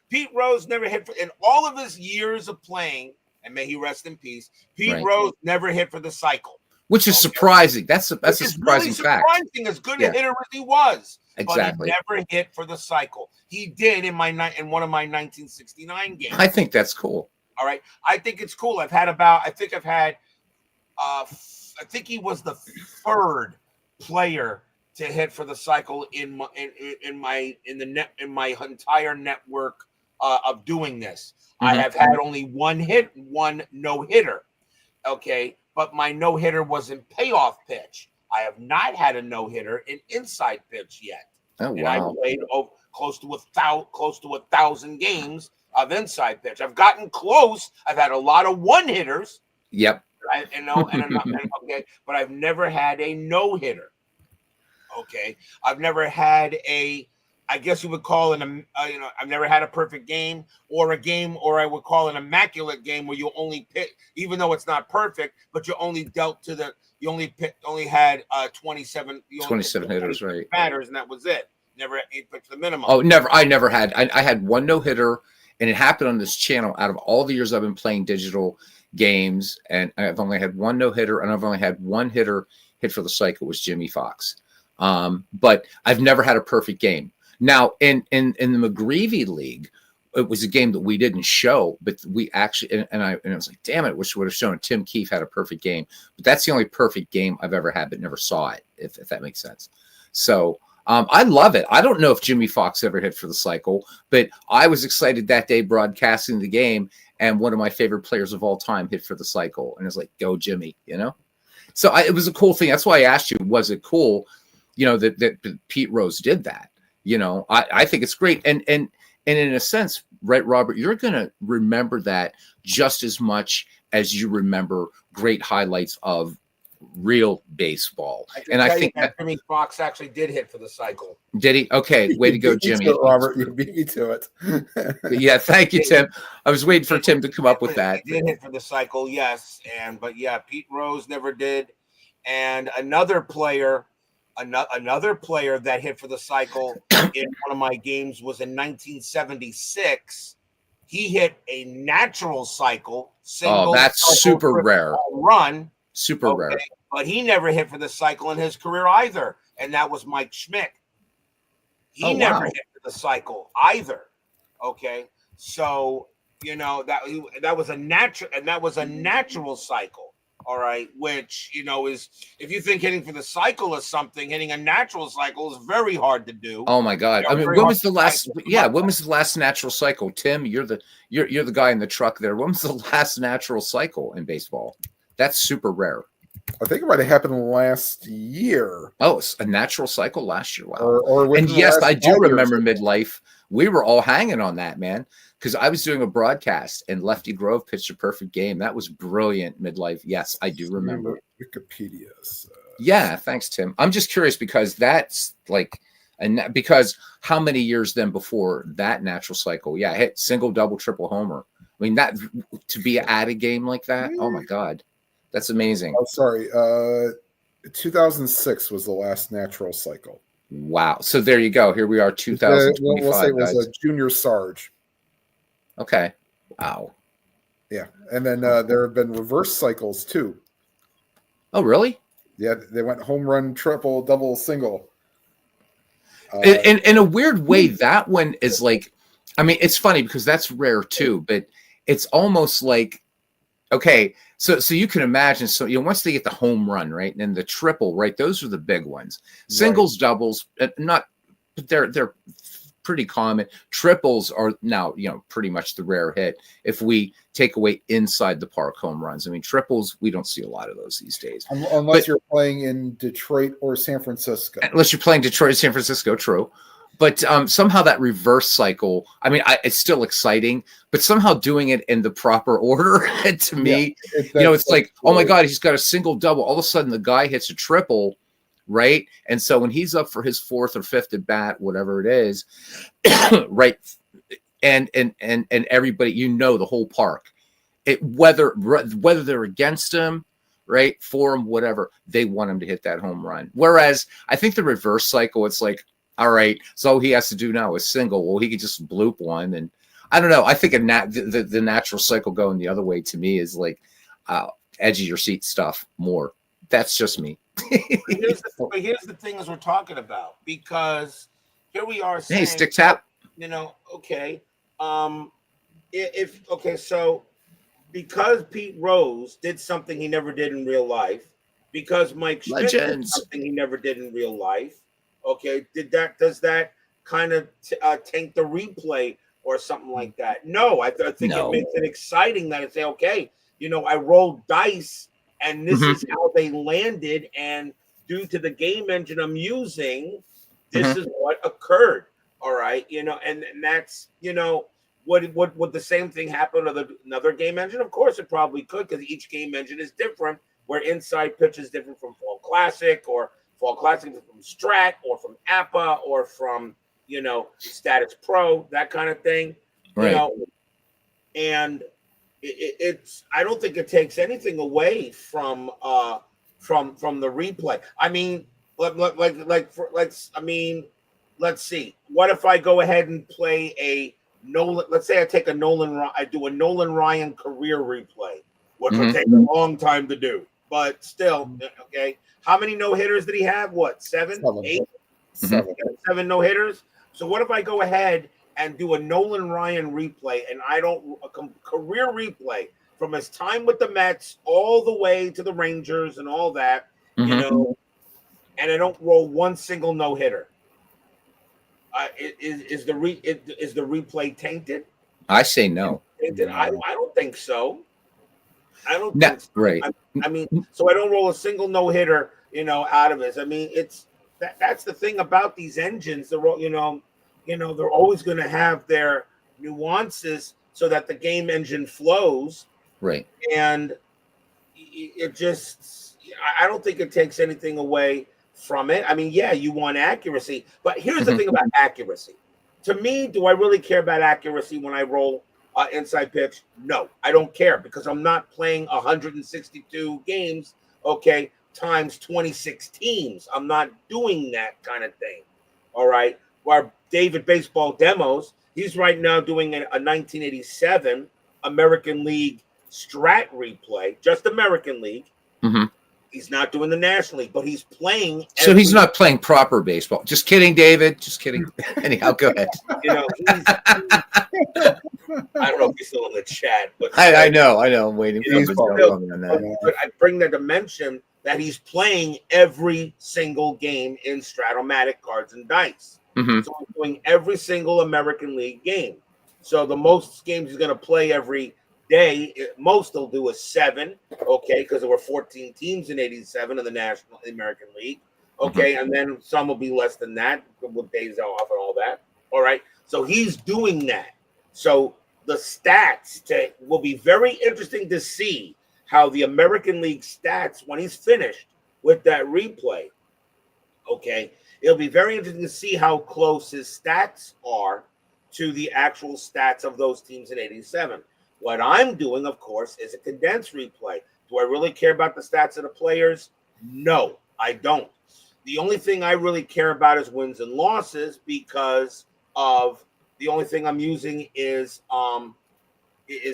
Pete Rose never hit in all of his years of playing, and may he rest in peace. Pete Rose never hit for the cycle, which is surprising. That's a surprising fact. Surprising, as good a hitter as he was. Exactly. But he never hit for the cycle. He did in one of my 1969 games. I think that's cool. All right, I think it's cool. I think he was the third player to hit for the cycle in my entire network of doing this. I have had only one no-hitter. Okay, but my no-hitter was in payoff pitch. I have not had a no-hitter in inside pitch yet. Oh, wow. And I played close to 1,000 games of inside pitch. I've gotten close. I've had a lot of one-hitters. Yep. But I've never had a no-hitter. Okay, I've never had I guess you would call it I've never had a perfect game, or I would call an immaculate game where you only pick, even though it's not perfect, but you only had 27 hitters, right? Batters, and that was it. Never picked the minimum. Oh, never. I never had. I had one no hitter, and it happened on this channel. Out of all the years I've been playing digital games, and I've only had one no hitter, and I've only had one hitter hit for the cycle, was Jimmy Fox. But I've never had a perfect game. Now, in the McGreevy League, it was a game that we didn't show, but we actually, and I was like, damn it, wish we would have shown. Tim Keefe had a perfect game, but that's the only perfect game I've ever had, but never saw it, if that makes sense. So I love it. I don't know if Jimmy Fox ever hit for the cycle, but I was excited that day broadcasting the game, and one of my favorite players of all time hit for the cycle, and it was like, go Jimmy, So it was a cool thing. That's why I asked you, was it cool, that Pete Rose did that? I think it's great. And in a sense, right, Robert, you're going to remember that just as much as you remember great highlights of real baseball. And I think that Jimmy Fox actually did hit for the cycle. Did he? Okay, way to go, Jimmy. Robert, you beat me to it. Yeah, thank you, Tim. I was waiting for Tim to come up with that. He did hit for the cycle, yes. But Pete Rose never did. And another player that hit for the cycle in one of my games was in 1976. He hit a natural cycle, single. Oh, that's super rare. Run. Super rare. But he never hit for the cycle in his career either. And that was Mike Schmidt. He never hit for the cycle either. Okay. So, that was a natural cycle. All right, which is, if you think hitting for the cycle is something, hitting a natural cycle is very hard to do. Oh my God! I mean, when was the last? Yeah, when was the last natural cycle? Tim, you're the guy in the truck there. When was the last natural cycle in baseball? That's super rare. I think it might have happened last year. Oh, it's a natural cycle last year. Wow. Or and yes, I do remember midlife. We were all hanging on that, man. Because I was doing a broadcast and Lefty Grove pitched a perfect game. That was brilliant, midlife. Yes, I do remember. Wikipedia. Yeah, thanks, Tim. I'm just curious because that's like, because how many years then before that natural cycle? Yeah, hit single, double, triple homer. I mean, that to be at a game like that. Oh my God, that's amazing. Oh, sorry. 2006 was the last natural cycle. Wow. So there you go. Here we are, 2025. We'll say it was a junior Sarge. Okay. Wow. Yeah. And then there have been reverse cycles too. Oh, really? Yeah. They went home run, triple, double, single. In a weird way, that one is like, I mean, it's funny because that's rare too, but it's almost like, okay, so you can imagine, so once they get the home run, right, and the triple, right, those are the big ones. Singles, right. Doubles, not, but they're pretty common. Triples are now, pretty much the rare hit if we take away inside the park home runs. I mean, triples, we don't see a lot of those these days. Unless you're playing in Detroit or San Francisco. Unless you're playing Detroit or San Francisco, true. But somehow that reverse cycle, I mean, it's still exciting, but somehow doing it in the proper order, to me, it's like, oh my God, he's got a single double. All of a sudden the guy hits a triple, right? And so when he's up for his fourth or fifth at bat, whatever it is, right, and everybody, the whole park, whether they're against him, right, for him, whatever, they want him to hit that home run. Whereas I think the reverse cycle, it's like, all right, so all he has to do now is single. Well, he could just bloop one, and I don't know. I think the natural cycle going the other way to me is like edge of your seat stuff more. That's just me. Here's the thing as we're talking about, because here we are saying, hey, stick tap. Okay. So because Pete Rose did something he never did in real life, because Mike Schmidt did something he never did in real life. Okay, does that kind of tank the replay or something like that? No, I think it makes it exciting that it's okay. I rolled dice and this is how they landed, and due to the game engine I'm using, this is what occurred. All right, and that's would the same thing happen with another game engine? Of course, it probably could, because each game engine is different. Where Inside Pitch is different from Fall Classic, or Fall Classic from Strat, or from APA, or from Status Pro, that kind of thing. Right. And it's I don't think it takes anything away from the replay. I mean, let's see. What if I go ahead and play a Nolan? Let's say I do a Nolan Ryan career replay, which would take a long time to do. but still, okay. How many no hitters did he have? What, 7, 8? 7. 7 no hitters. So what if I go ahead and do a Nolan Ryan replay, and I don't career replay from his time with the Mets all the way to the Rangers and all that, you know, and I don't roll one single no hitter? Is the replay tainted? I say no. Tainted? I don't think so. I don't No, think so. right. I mean, so I don't roll a single no hitter, out of it. I mean, that's the thing about these engines. They're they're always going to have their nuances so that the game engine flows, Right. and it just, I don't think it takes anything away from it. I mean, yeah, you want accuracy, but here's the thing about accuracy. To me, do I really care about accuracy when I roll inside pitch? No, I don't care, because I'm not playing 162 games, okay, times 26 teams. I'm not doing that kind of thing. All right. Where David Baseball Demos, he's right now doing a 1987 American League strat replay, just American League. He's not doing the National League, but he's playing. So he's not playing proper baseball. Just kidding, David. Just kidding. Anyhow, go ahead. I don't know if he's still in the chat, but I know. I'm waiting for him Baseball. to comment on that. but I bring the dimension that he's playing every single game in Stratomatic cards and dice. So he's doing every single American League game. So the most games he's going to play every day, most he'll do is 7, okay, because there were 14 teams in 87 in the American League, okay, and then some will be less than that with days off and all that. All right, so he's doing that. So the stats will be very interesting to see how the American League stats, when he's finished with that replay, okay, it'll be very interesting to see how close his stats are to the actual stats of those teams in 87. What I'm doing, of course, is a condensed replay. Do I really care about the stats of the players? No, I don't. The only thing I really care about is wins and losses, because of the only thing I'm using is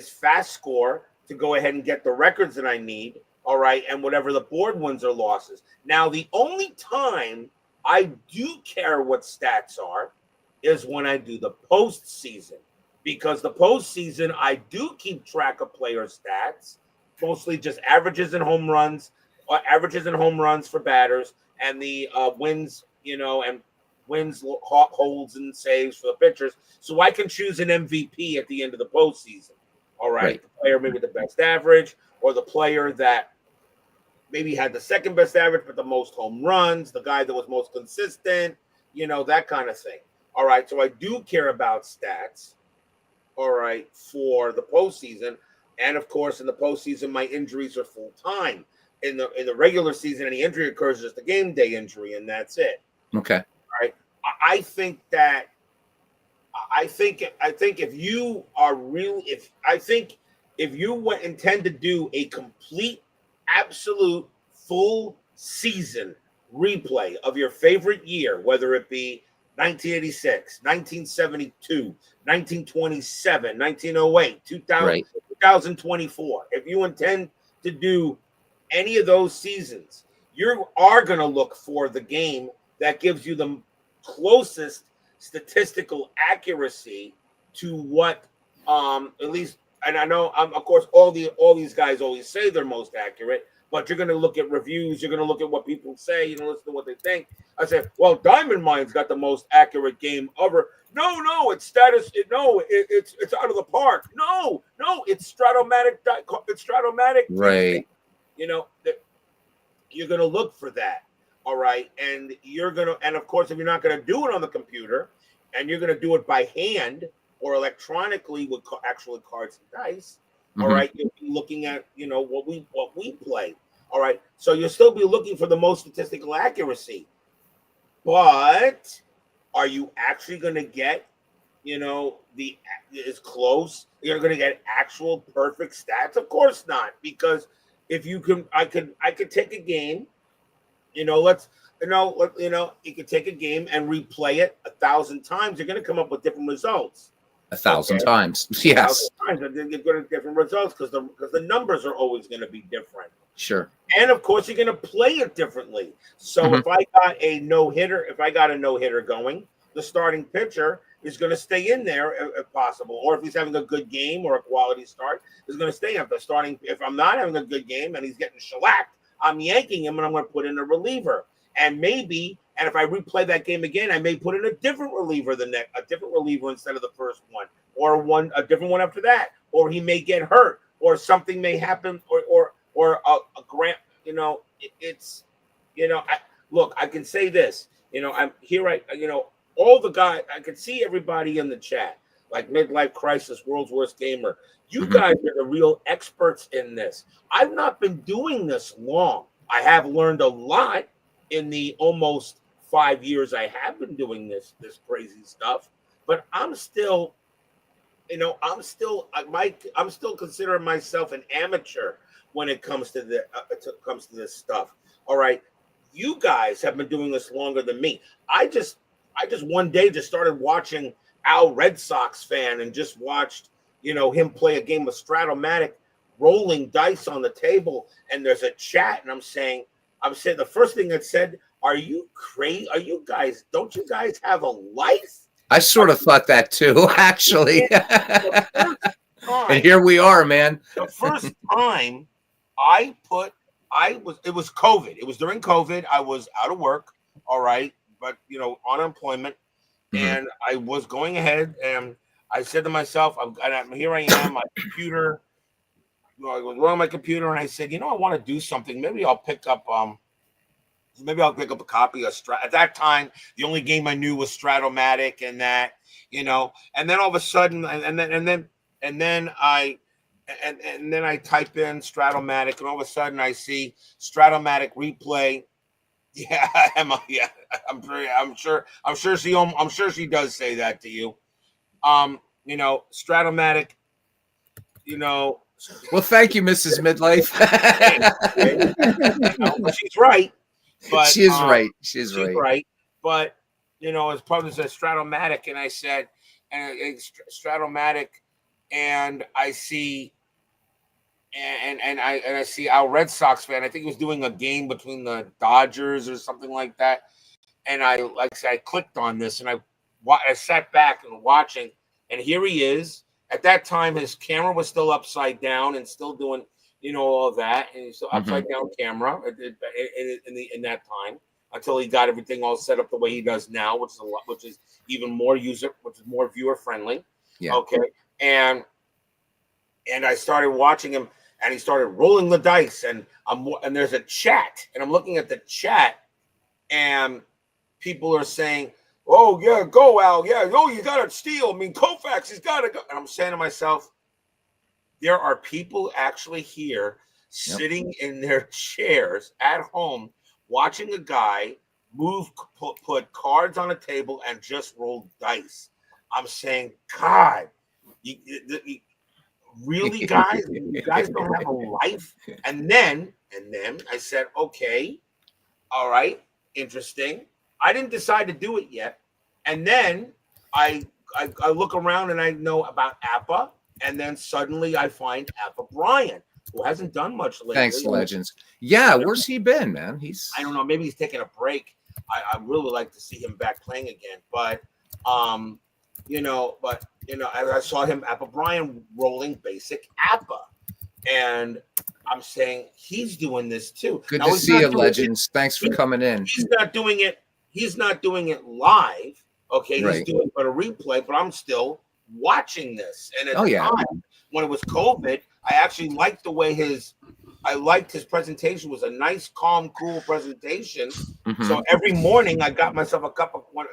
fast score to go ahead and get the records that I need. All right, and whatever the board wins or losses. Now, the only time I do care what stats are is when I do the postseason. Because the postseason, I do keep track of player stats, mostly just averages and home runs for batters, and the wins, and wins, holds, and saves for the pitchers. So I can choose an MVP at the end of the postseason. All right. The player maybe the best average, or the player that maybe had the second best average, but the most home runs, the guy that was most consistent, that kind of thing. All right. So I do care about stats. All right, for the postseason, and of course, in the postseason, my injuries are full time. In the regular season, any injury occurs just a game day injury, and that's it. Okay. All right. I think if you are if you intend to do a complete, absolute, full season replay of your favorite year, whether it be 1986, 1972, 1927, 1908, 2024. If you intend to do any of those seasons, you are going to look for the game that gives you the closest statistical accuracy to what, at least, and I know, of course, all these guys always say they're most accurate, but you're going to look at reviews, you're going to look at what people say, listen to what they think. I said, well, Diamond Mine's got the most accurate game ever. No, it's status. It's out of the park. No, it's Stratomatic. It's Stratomatic. Right. You're going to look for that. All right. And of course, if you're not going to do it on the computer, and you're going to do it by hand or electronically with actual cards and dice, all right, you'll be looking at, what we play. All right. So you'll still be looking for the most statistical accuracy. But are you actually going to get, as close? You're going to get actual perfect stats? Of course not, because if you can, I could take a game, you could take a game and replay it 1,000 times. You're going to come up with different results. 1,000 Okay. times. Yes. Times, and then you're going to different results because the numbers are always going to be different. Sure. And of course, you're going to play it differently. So Mhm. if I got a no hitter going, the starting pitcher is going to stay in there if possible. Or if he's having a good game or a quality start, is going to stay up. The starting. If I'm not having a good game and he's getting shellacked, I'm yanking him and I'm going to put in a reliever. And maybe, and if I replay that game again, I may put in a different reliever a different reliever instead of the first one, or a different one after that, or he may get hurt, or something may happen, or a grant. It's look. I can say this. I'm here. All the guys. I can see everybody in the chat, like Midlife Crisis, World's Worst Gamer. You Mhm. guys are the real experts in this. I've not been doing this long. I have learned a lot in the almost 5 years I have been doing this crazy stuff, but I'm still I'm still considering myself an amateur when it comes to this stuff. All right, you guys have been doing this longer than me. I just one day just started watching Al Red Sox fan and just watched him play a game of Stratomatic, rolling dice on the table, and there's a chat, and I'm saying the first thing that said, "Are you crazy? Don't you guys have a life?" I sort of thought that too, actually. The first And time, here we are, man. the first time it was COVID. It was during COVID. I was out of work, all right, but on unemployment, Mhm. and I was going ahead, and I said to myself, here I am, my computer. I was running my computer, and I said, I want to do something. Maybe I'll pick up a copy of At that time, the only game I knew was Stratomatic, and that, and then all of a sudden, and then I type in Stratomatic, and all of a sudden I see Stratomatic replay. Yeah, Emma. Yeah, I'm sure she does say that to you. Stratomatic. You know, Well, thank you, Mrs. Midlife. she's right. But She is right. She's she's right. right. But as part of the Stratomatic, and I said, and it's Stratomatic, and I see, and I see our Red Sox fan. I think he was doing a game between the Dodgers or something like that. And like I said, I clicked on this, and I sat back and watching, and here he is. At that time, his camera was still upside down and still doing, all of that, and he's still upside down camera in that time until he got everything all set up the way he does now, which is even more more viewer friendly. Yeah. Okay, and I started watching him, and he started rolling the dice, and there's a chat, and I'm looking at the chat, and people are saying, "Oh yeah, go Al, yeah, oh you got to steal. I mean, Koufax, he's got to go." And I'm saying to myself, there are people actually here sitting in their chairs at home watching a guy put cards on a table and just roll dice. I'm saying, God, you really, guys, you guys don't have a life. And then I said, okay, all right, interesting. I didn't decide to do it yet. And then I look around and I know about Appa, and then suddenly I find Appa Brian, who hasn't done much lately. Thanks, Legends. Yeah, where's he been, man? I don't know. Maybe he's taking a break. I really like to see him back playing again. But I saw him, Appa Brian, rolling basic Appa, and I'm saying he's doing this too. Good to see you, Legends. Thanks for coming in. He's not doing it. He's not doing it live. Okay, he's doing but a replay, but I'm still watching this. And at the time, when it was COVID, I actually liked the way his presentation. Was a nice, calm, cool presentation. Mm-hmm. So every morning I got myself a cup of when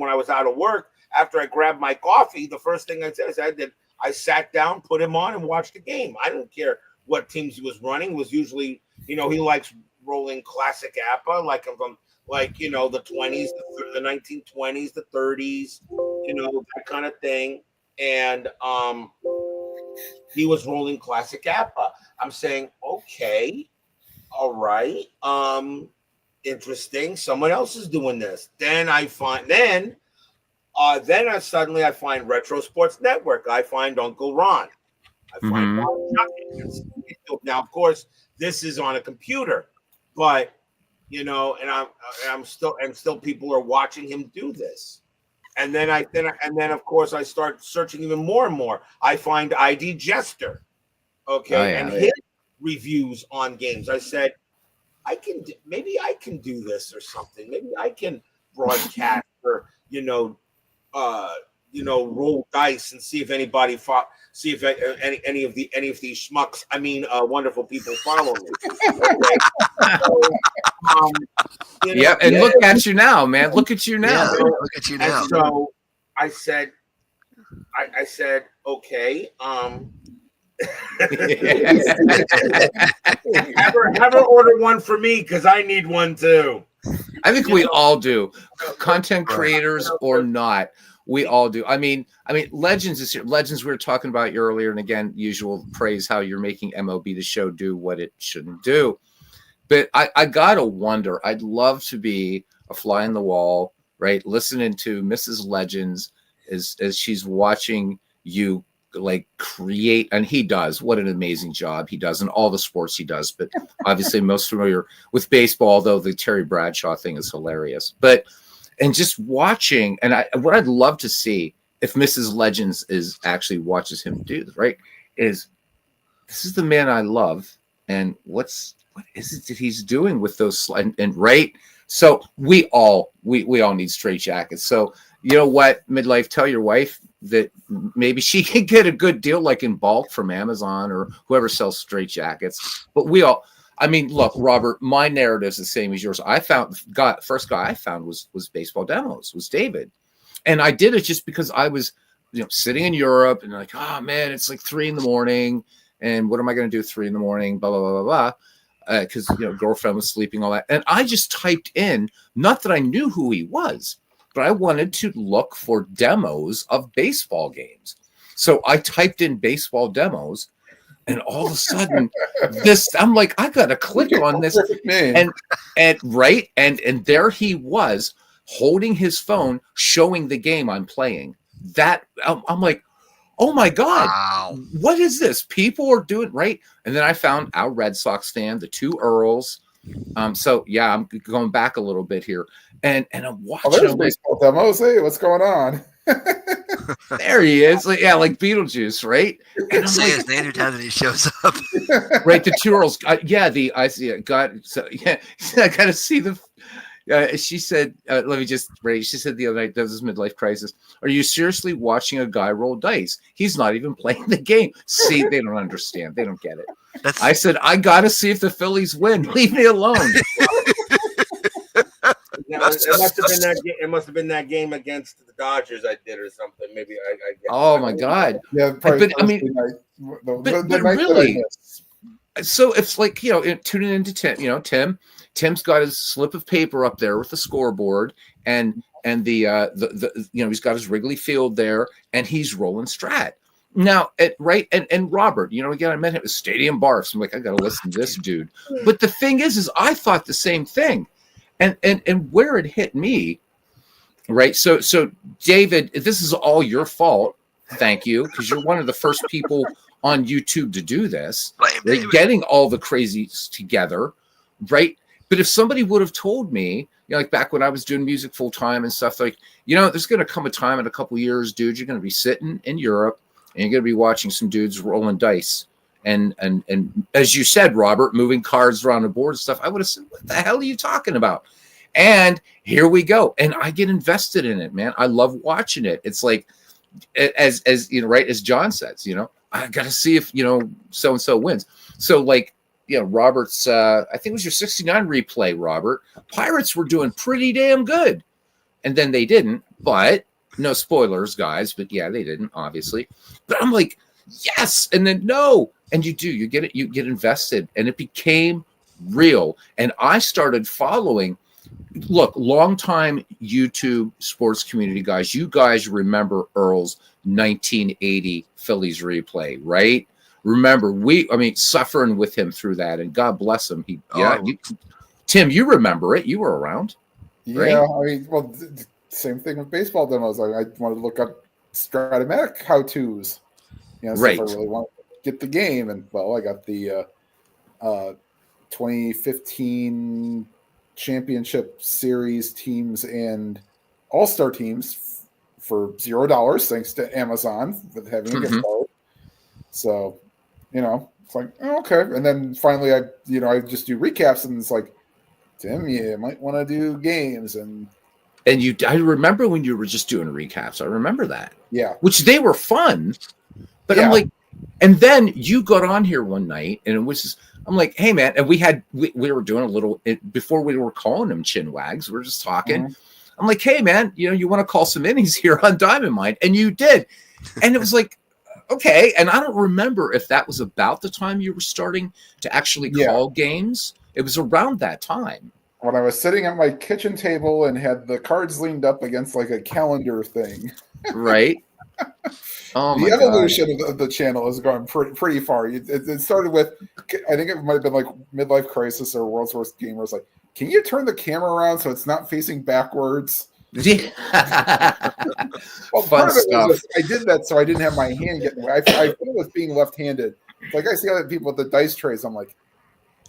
I was out of work. After I grabbed my coffee, the first thing I said I sat down, put him on, and watched the game. I didn't care what teams he was running. It was usually, he likes rolling classic Appa, like the 20s, the 1920s, the 30s, that kind of thing. And he was rolling classic Appa. I'm saying, okay, all right, interesting. Someone else is doing this. Then Then suddenly I find Retro Sports Network. I find Uncle Ron. I find Ron Chuck. Now, of course, this is on a computer, but and I'm still people are watching him do this. And then of course I start searching even more and more. I find ID Jester, and his reviews on games. I said, maybe I can do this or something. Maybe I can broadcast or roll dice and see if anybody see if any of these schmucks, wonderful people follow me. Okay? And look at you now, man. Look at you now. Yeah, look at you now. And so I said, okay. Have her order one for me because I need one too. I think we all do. Content creators or not, we all do. I mean, Legends is here. Legends we were talking about earlier, and again, usual praise how you're making MLB the Show do what it shouldn't do. But I gotta wonder. I'd love to be a fly in the wall, right? Listening to Mrs. Legends as she's watching you like create, and he does. What an amazing job he does in all the sports he does. But obviously, most familiar with baseball, though the Terry Bradshaw thing is hilarious. And just watching, and what I'd love to see if Mrs. Legends is actually watches him do this, right? Is this is the man I love, and what is it that he's doing with those and right? So we all need straight jackets. So you know what, midlife, tell your wife that maybe she can get a good deal, like in bulk from Amazon or whoever sells straight jackets. But we all. I mean, look, Robert, my narrative is the same as yours. First guy I found was Baseball Demos, was David. And I did it just because I was, sitting in Europe and like, oh man, it's like 3 a.m. and what am I going to do 3 a.m, blah, blah, blah, blah, blah. Because, girlfriend was sleeping, all that. And I just typed in, not that I knew who he was, but I wanted to look for demos of baseball games. So I typed in baseball demos. And all of a sudden, I'm like, I gotta click on this, and there he was holding his phone, showing the game I'm playing. That I'm like, oh my god, wow. What is this? People are doing right. And then I found our Red Sox fan, the 2 Earls. So yeah, I'm going back a little bit here, and I'm watching. Oh, there's baseball demos. Hey, what's going on? There he is, like Beetlejuice, right? And say his name 2 times and he shows up. Right, the 2 Earls. I see it. God, so yeah, I gotta see the. She said, "Let me just." Right, she said the other night, "Does this midlife crisis? Are you seriously watching a guy roll dice? He's not even playing the game." See, they don't understand. They don't get it. I said, "I gotta see if the Phillies win. Leave me alone." It must have been that game against the Dodgers I did or something. Maybe I oh my god! Yeah, but I mean, but really, so it's like tuning into Tim. Tim's got his slip of paper up there with the scoreboard, and the he's got his Wrigley Field there, and he's rolling Strat. Now, and Robert, again, I met him at Stadium Barfs. I'm like, I got to listen to this dude. But the thing is I thought the same thing. And where it hit me, right? So David, this is all your fault. Thank you, because you're one of the first people on YouTube to do this. Right? Getting all the crazies together, right? But if somebody would have told me, like back when I was doing music full time and stuff, like, there's going to come a time in a couple years, dude, you're going to be sitting in Europe and you're going to be watching some dudes rolling dice. And as you said, Robert, moving cards around the board and stuff, I would have said, what the hell are you talking about? And here we go. And I get invested in it, man. I love watching it. It's like, as right, as John says, I got to see if, so-and-so wins. So like, Robert's, I think it was your 69 replay, Robert. Pirates were doing pretty damn good. And then they didn't, but no spoilers, guys. But yeah, they didn't, obviously. But I'm like, yes. And then no. And you get invested, and it became real. And I started following, longtime YouTube sports community guys. You guys remember Earl's 1980 Phillies replay, right? Remember, suffering with him through that, and God bless him. Tim, you remember it. You were around. Right? Yeah, same thing with baseball demos. I wanted to look up Stratomatic how-tos, so if Right. I really want to get the game. And I got the 2015 championship series teams and all-star teams for $0, thanks to Amazon with having a gift card. So, it's like, okay. And then finally I just do recaps, and it's like, Tim, you might want to do games. And I remember when you were just doing recaps. I remember that. Yeah. Which they were fun. But I'm like, and then you got on here one night, and it was just, I'm like, hey man, and we were doing a little before we were calling them Chinwags. We were just talking. Mm-hmm. I'm like, hey man, you want to call some innings here on Diamond Mine, and you did, and it was like, okay. And I don't remember if that was about the time you were starting to actually call games. It was around that time when I was sitting at my kitchen table and had the cards leaned up against like a calendar thing. Right. Oh my the evolution God. of the channel has gone pretty far. It started with, I think it might have been like Midlife Crisis or World's Worst Gamers. Like, can you turn the camera around so it's not facing backwards? Yeah. Well, Fun part of it stuff. was I did that so I didn't have my hand getting away. I feel with being left-handed. Like I see other people with the dice trays. I'm like,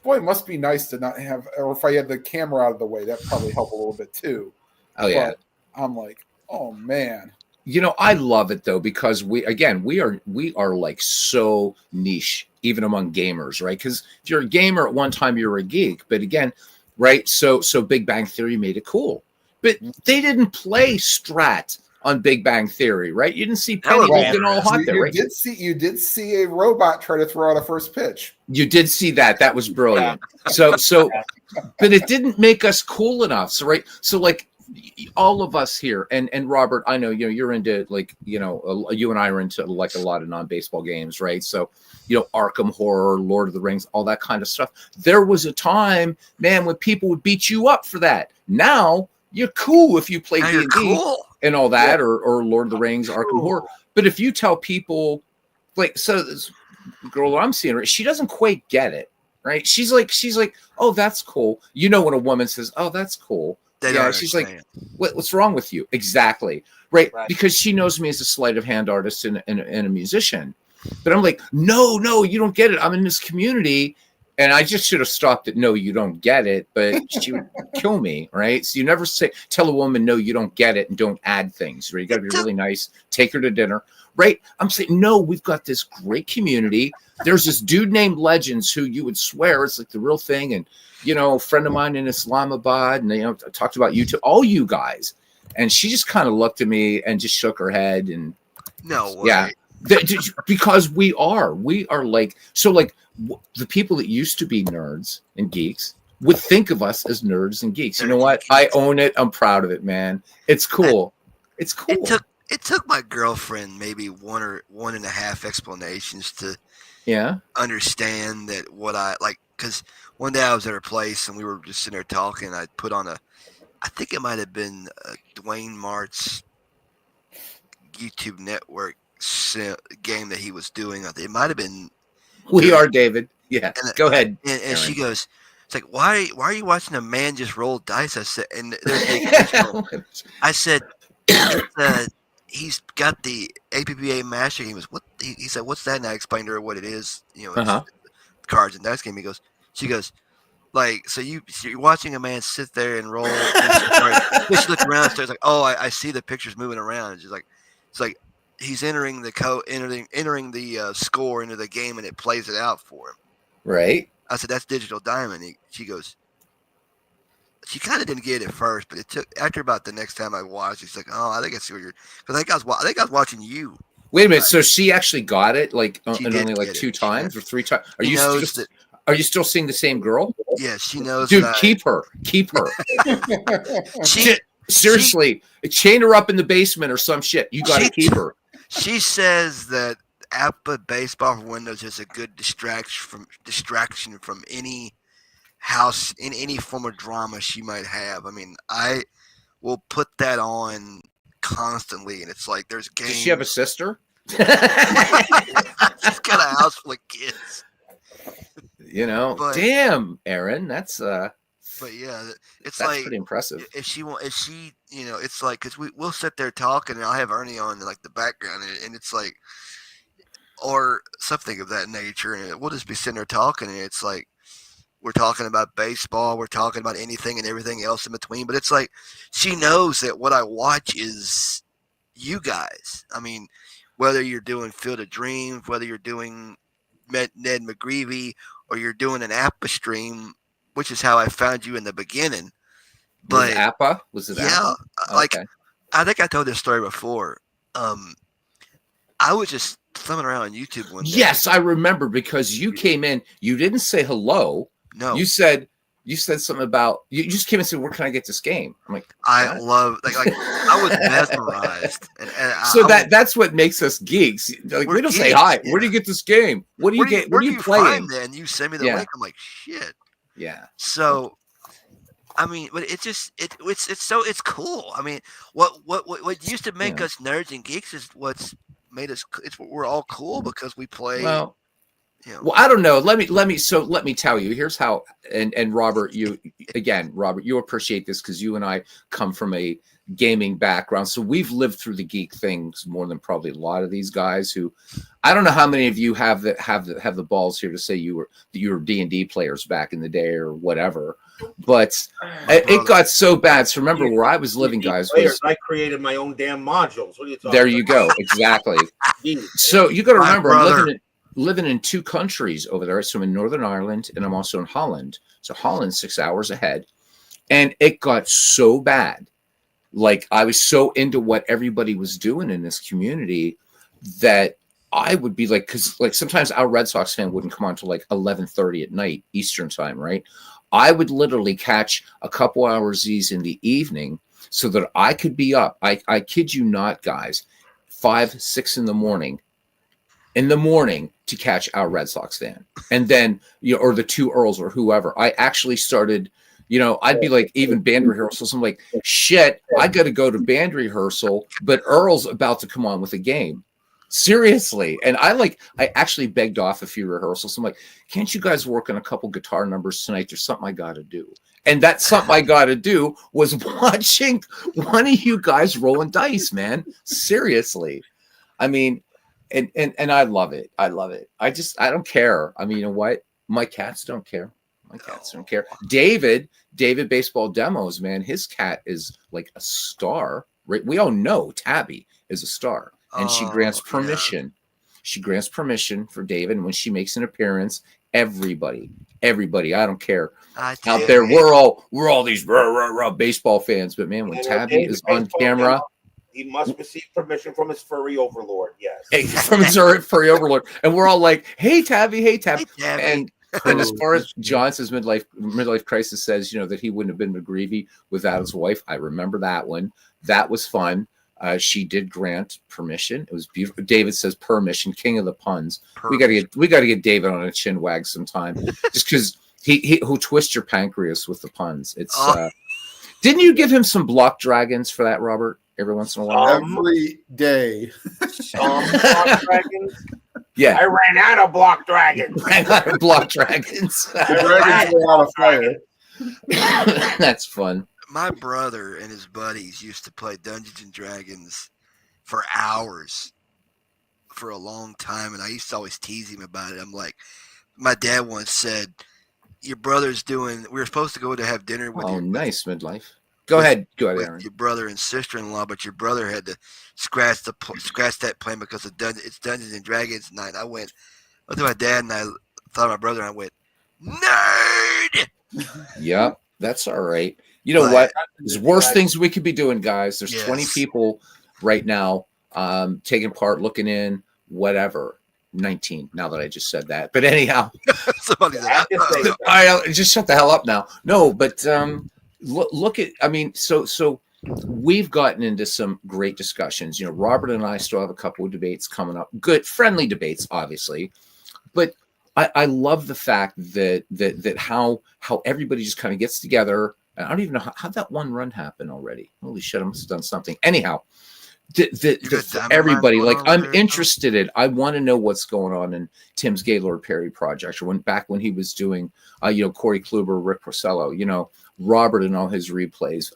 boy, it must be nice to not have. Or if I had the camera out of the way, that probably helped a little bit too. Oh yeah. But I'm like, oh man. I love it though, because we are like so niche, even among gamers, right? Because if you're a gamer at one time, you're a geek. But again, right? So Big Bang Theory made it cool. But they didn't play Strat on Big Bang Theory, right? You didn't see Penny looking all hot there, right? You did see a robot try to throw out a first pitch. You did see that. That was brilliant. So, but it didn't make us cool enough. So, right. So, like, all of us here, and Robert, I know you're into like you and I are into like a lot of non-baseball games, right? So, Arkham Horror, Lord of the Rings, all that kind of stuff. There was a time, man, when people would beat you up for that. Now you're cool if you play D&D and all that, or Lord of the Rings, Arkham Horror. But if you tell people, like, so this girl I'm seeing, she doesn't quite get it, right? She's like, oh, that's cool. When a woman says, oh, that's cool. She's like, what's wrong with you? Exactly. Right. Because she knows me as a sleight of hand artist and a musician. But I'm like, no, you don't get it. I'm in this community. And I just should have stopped at no, you don't get it. But she would kill me. Right. So you never tell a woman, no, you don't get it, and don't add things. Right. You got to be really nice. Take her to dinner. Right. I'm saying, no, we've got this great community. There's this dude named Legends who you would swear it's like the real thing. And, a friend of mine in Islamabad, and I talked about you to all you guys. And she just kind of looked at me and just shook her head. And no way. Yeah. Because we are like, so like the people that used to be nerds and geeks would think of us as nerds and geeks. You know what? I own it. I'm proud of it, man. It's cool. It's cool. It took my girlfriend maybe one or 1.5 explanations to understand that what I like. Because one day I was at her place and we were just sitting there talking. I put on I think it might have been Dwayne Mart's YouTube network game that he was doing. It might have been. We are David. Yeah. Go ahead. And she goes, it's like, why are you watching a man just roll dice? I said, and I said, he's got the APBA master. He was, what? He said, what's that? And I explained to her what it is. It's cards and dice game. She goes, like, so you're watching a man sit there and roll. And she looked around and starts like, oh, I see the pictures moving around. And she's like, it's like he's entering the score into the game, and it plays it out for him. Right. I said, that's Digital Diamond. She goes, she kind of didn't get it at first, but it took after about the next time I watched. She's like, oh, I think I see what you're. Because I think I was watching you. Wait a minute. So she actually got it, like, and only like 2 times or 3 times. Are you still seeing the same girl? Yeah, she knows. Dude, keep her. Seriously, chain her up in the basement or some shit. You got to keep her. She says that Apple Baseball for Windows is a good distraction from any house in any form of drama she might have. I mean, I will put that on constantly, and it's like there's games. Does she have a sister? She's got a house full of kids. Damn, Aaron, that's But yeah, it's That's like pretty impressive. if she, it's like because we'll sit there talking and I'll have Ernie on in like the background and it's like or something of that nature and we'll just be sitting there talking and it's like we're talking about baseball, we're talking about anything and everything else in between. But it's like she knows that what I watch is you guys. I mean, whether you're doing Field of Dreams, whether you're doing Ned McGreevy, or you're doing an Appa stream, which is how I found you in the beginning. Was But Appa? Was it yeah, Appa? like Okay. I think I told this story before. I was just thumbing around on YouTube one day. Yes, I remember because you came in. You didn't say hello. No, You said something about you just came and said, "Where can I get this game?" I'm like, I what? love like I was mesmerized. And So that's what makes us geeks. Like we don't say geeks, hi. yeah. Where do you get this game? What do you get? What Where are do you you playing? find that? And you send me the Yeah. link. I'm like, shit. Yeah. So, I mean, but it's just it's cool. I mean, what used to make us nerds and geeks is what's made us. It's we're all cool because we play. Well, I don't know. Let me tell you. Here's how. And Robert, Robert, you appreciate this because you and I come from a gaming background, so we've lived through the geek things more than probably a lot of these guys. Who, I don't know how many of you have the balls here to say you were D&D players back in the day or whatever. But it got so bad. So remember where I was living, guys. I created my own damn modules. What are you talking there you go. Exactly. So you got to remember, I'm living in two countries over there. So I'm in Northern Ireland and I'm also in Holland. So Holland's 6 hours ahead. And it got so bad. Like I was so into what everybody was doing in this community that I would be like, because like sometimes our Red Sox fan wouldn't come on until like 11:30 at night Eastern time, right? I would literally catch a couple hours these in the evening so that I could be up. I kid you not, guys, 5, 6 in the morning to catch our Red Sox fan. And then, or the two Earls or whoever. I actually started, I'd be like, even band rehearsals. I'm like, shit, I got to go to band rehearsal, but Earl's about to come on with a game. Seriously. And I actually begged off a few rehearsals. I'm like, can't you guys work on a couple guitar numbers tonight? There's something I got to do. And that something I got to do was watching one of you guys rolling dice, man. Seriously. I mean, and I love it. I love it. I don't care. I mean, you know what? My cats don't care. My cats don't care. David Baseball Demos, man, his cat is like a star. Right? We all know Tabby is a star. And she grants permission. Yeah. She grants permission for David. And when she makes an appearance, everybody, I don't care. Out there, we're all these baseball fans. But man, when Tabby is on camera, he must receive permission from his furry overlord. Yes. From his furry overlord. And we're all like, hey, Tabby. Hey, Tabby. And as far as Johnson's midlife crisis says, that he wouldn't have been McGreevy without his wife. I remember that one. That was fun. She did grant permission. It was beautiful. David says permission, king of the puns. We got to get David on a Chinwag sometime, just because he'll twist your pancreas with the puns. It's didn't you give him some block dragons for that, Robert? Every once in a while, every day. Block dragons. Yeah, I ran out of block dragons. Dragons were out of fire. That's fun. My brother and his buddies used to play Dungeons and Dragons for hours for a long time, and I used to always tease him about it. I'm like, my dad once said, your brother's doing, we were supposed to go to have dinner with nice midlife. Go ahead, Aaron. Your brother and sister-in-law, but your brother had to scratch that plan because it's Dungeons and Dragons night. I looked at my dad and I thought of my brother and I went, nerd! Yep, that's all right. You know what? There's worse things we could be doing, guys. There's 20 people right now taking part, looking in, whatever. 19, now that I just said that. But anyhow. All right, just shut the hell up now. No, but look at, I mean, so we've gotten into some great discussions. Robert and I still have a couple of debates coming up. Good, friendly debates, obviously. But I love the fact that how everybody just kind of gets together. I don't even know how that one run happened already. Holy shit, I must have done something. Anyhow, You got Diamond Mine everybody, going like, on over I'm there, interested in, I want to know what's going on in Tim's Gaylord Perry project, or when he was doing, Corey Kluber, Rick Porcello, Robert and all his replays,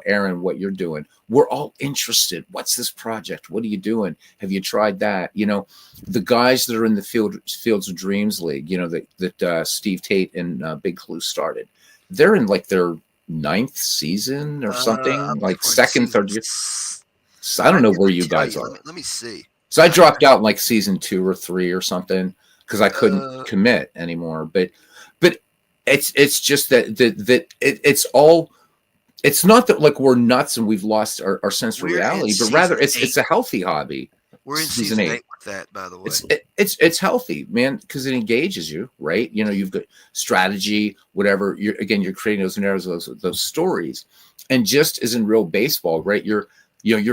Aaron, what you're doing. We're all interested. What's this project? What are you doing? Have you tried that? The guys that are in the Fields of Dreams League, that Steve Tate and Big Clue started, they're in like their 9th season or I something, believe like we're in second, season third year. So I don't I know have where to you tell guys you. are. Let me see. So I dropped out in like season 2 or 3 or something because I couldn't Uh, commit anymore. But it's just it's all. It's not that like we're nuts and we've lost our sense of We're in reality, but season rather it's 8. a healthy hobby. We're in Season season 8. 8 with that, by the way. It's healthy, man, because it engages you, right? You've got strategy, whatever. You're creating those narratives, those stories, and just as in real baseball, right? Your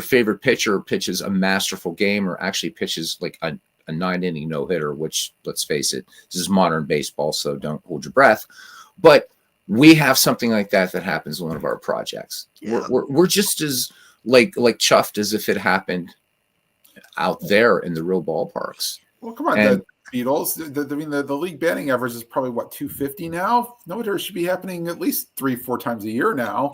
favorite pitcher pitches a masterful game, or actually pitches like a 9-inning no-hitter, which, let's face it, this is modern baseball, so don't hold your breath. But we have something like that happens in one of our projects. Yeah. We're just as like chuffed as if it happened out there in the real ballparks. Well, come on, And the Beatles. The league batting average is probably what, 250 now. No, it should be happening at least 3-4 times a year now.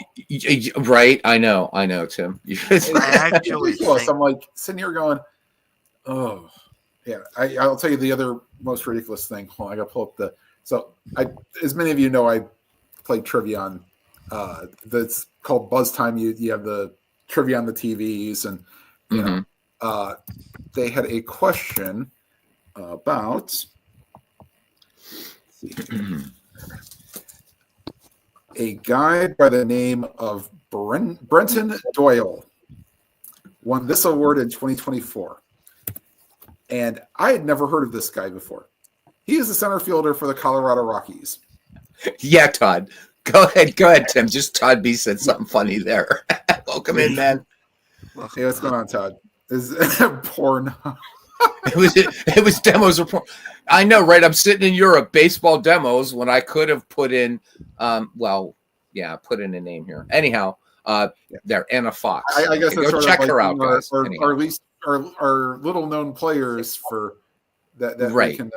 right, I know, Tim. I actually think I'm like sitting here going, oh, yeah. I'll tell you the other most ridiculous thing. Hold on, I got to pull up the. So as many of you know, I played trivia on. That's called Buzz Time. You have the trivia on the TVs, and they had a question about a guy by the name of Brenton Doyle won this award in 2024. And I had never heard of this guy before. He is the center fielder for the Colorado Rockies. Yeah, Todd. Go ahead, Tim. Just Todd B said something funny there. Welcome in, man. Hey, what's going on, Todd? Is porn? It was demos of porn. I know, right? I'm sitting in Europe, baseball demos, when I could have put in, put in a name here. Anyhow, there, Anna Fox. I guess that's go check her out, guys. Our least our little known players for that right. We can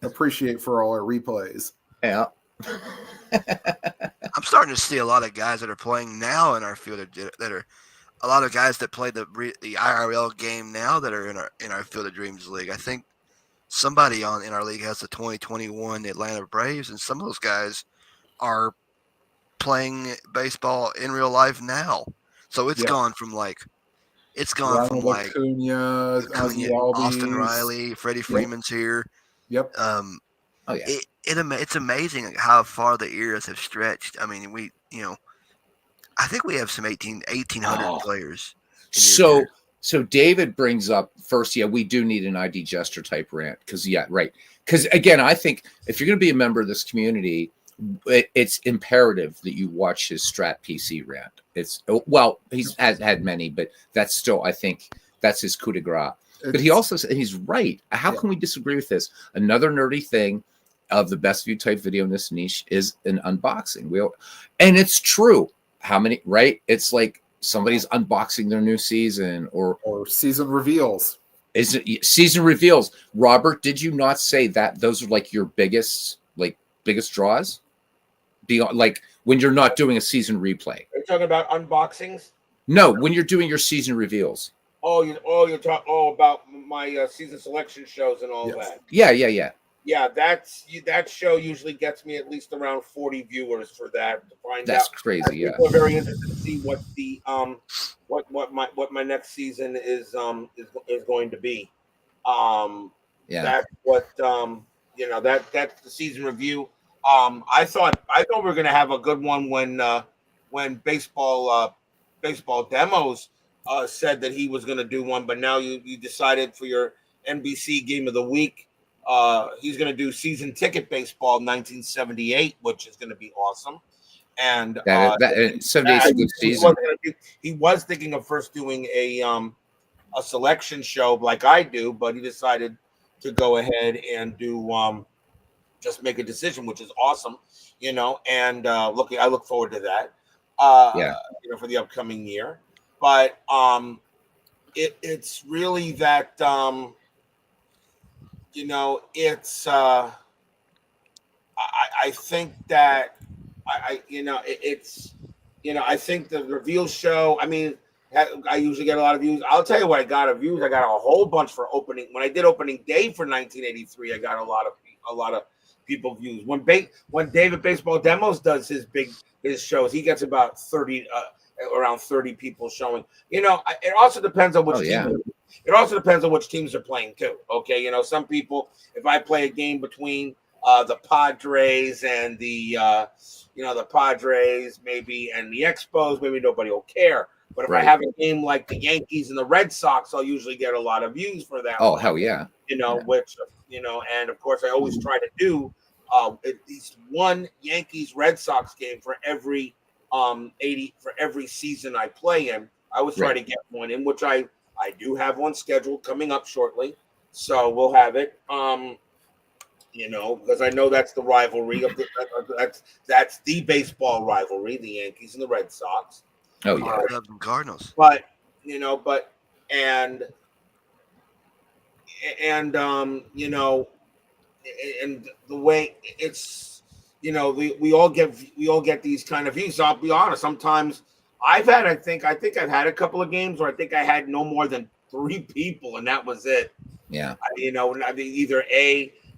appreciate for all our replays. Yeah. I'm starting to see a lot of guys that are playing now in our field that are a lot of guys that play the IRL game now that are in our Field of Dreams league. I think somebody in our league has the 2021 Atlanta Braves, and some of those guys are playing baseball in real life now. So it's gone from like Ronald Acuna, Ozzie Albies, Austin Riley, Freddie Freeman's here. Yep. Oh yeah. It's amazing how far the eras have stretched. I mean, I think we have some 1,800 players. So David brings up first, we do need an ID Jester type rant because again, I think if you're going to be a member of this community, it's imperative that you watch his Strat PC rant. He's had many, but that's still, I think that's his coup de grace. But he also said, he's right. How can we disagree with this? Another nerdy thing of the best view type video in this niche is an unboxing. And it's true. How many, right? It's like somebody's unboxing their new season or season reveals. Is it season reveals? Robert, did you not say that those are like your biggest draws? Beyond, like when you're not doing a season replay. Are you talking about unboxings? No, when you're doing your season reveals. You're talking about my season selection shows and all that. Yeah. Yeah, that show usually gets me at least around 40 viewers for that to find out. That's crazy. Yeah, people are very interested to see what the what my next season is going to be. That's what that's the season review. I thought we were gonna have a good one when baseball demos said that he was gonna do one, but now you decided for your NBC game of the week. He's going to do season ticket baseball 1978, which is going to be awesome. And 78 is a good season. He was thinking of first doing a selection show like I do, but he decided to go ahead and do just make a decision, which is awesome, And I look forward to that. For the upcoming year. But it's really that it's I think that it's I think the reveal show. I mean, I usually get a lot of views. I'll tell you what I got of views. I got a whole bunch for opening. When I did opening day for 1983, I got a lot of people views. When David Baseball Demos does his shows, he gets about 30 around 30 people showing. It also depends on which team. It also depends on which teams are playing too. Okay, some people, if I play a game between the Padres and the Padres maybe and the Expos, maybe nobody will care. But if I have a game like the Yankees and the Red Sox, I'll usually get a lot of views for that. Oh, hell yeah. Which and of course I always try to do at least one Yankees Red Sox game for every 80 for every season I play in. I always try to get one in, which I do have one scheduled coming up shortly. So we'll have it. Because I know that's the rivalry of that's the baseball rivalry, the Yankees and the Red Sox. Oh yeah, Cardinals. But and the way it's we all get these kind of views. I'll be honest. Sometimes I think I've had a couple of games where I think I had no more than 3 people, and that was it. Yeah. Either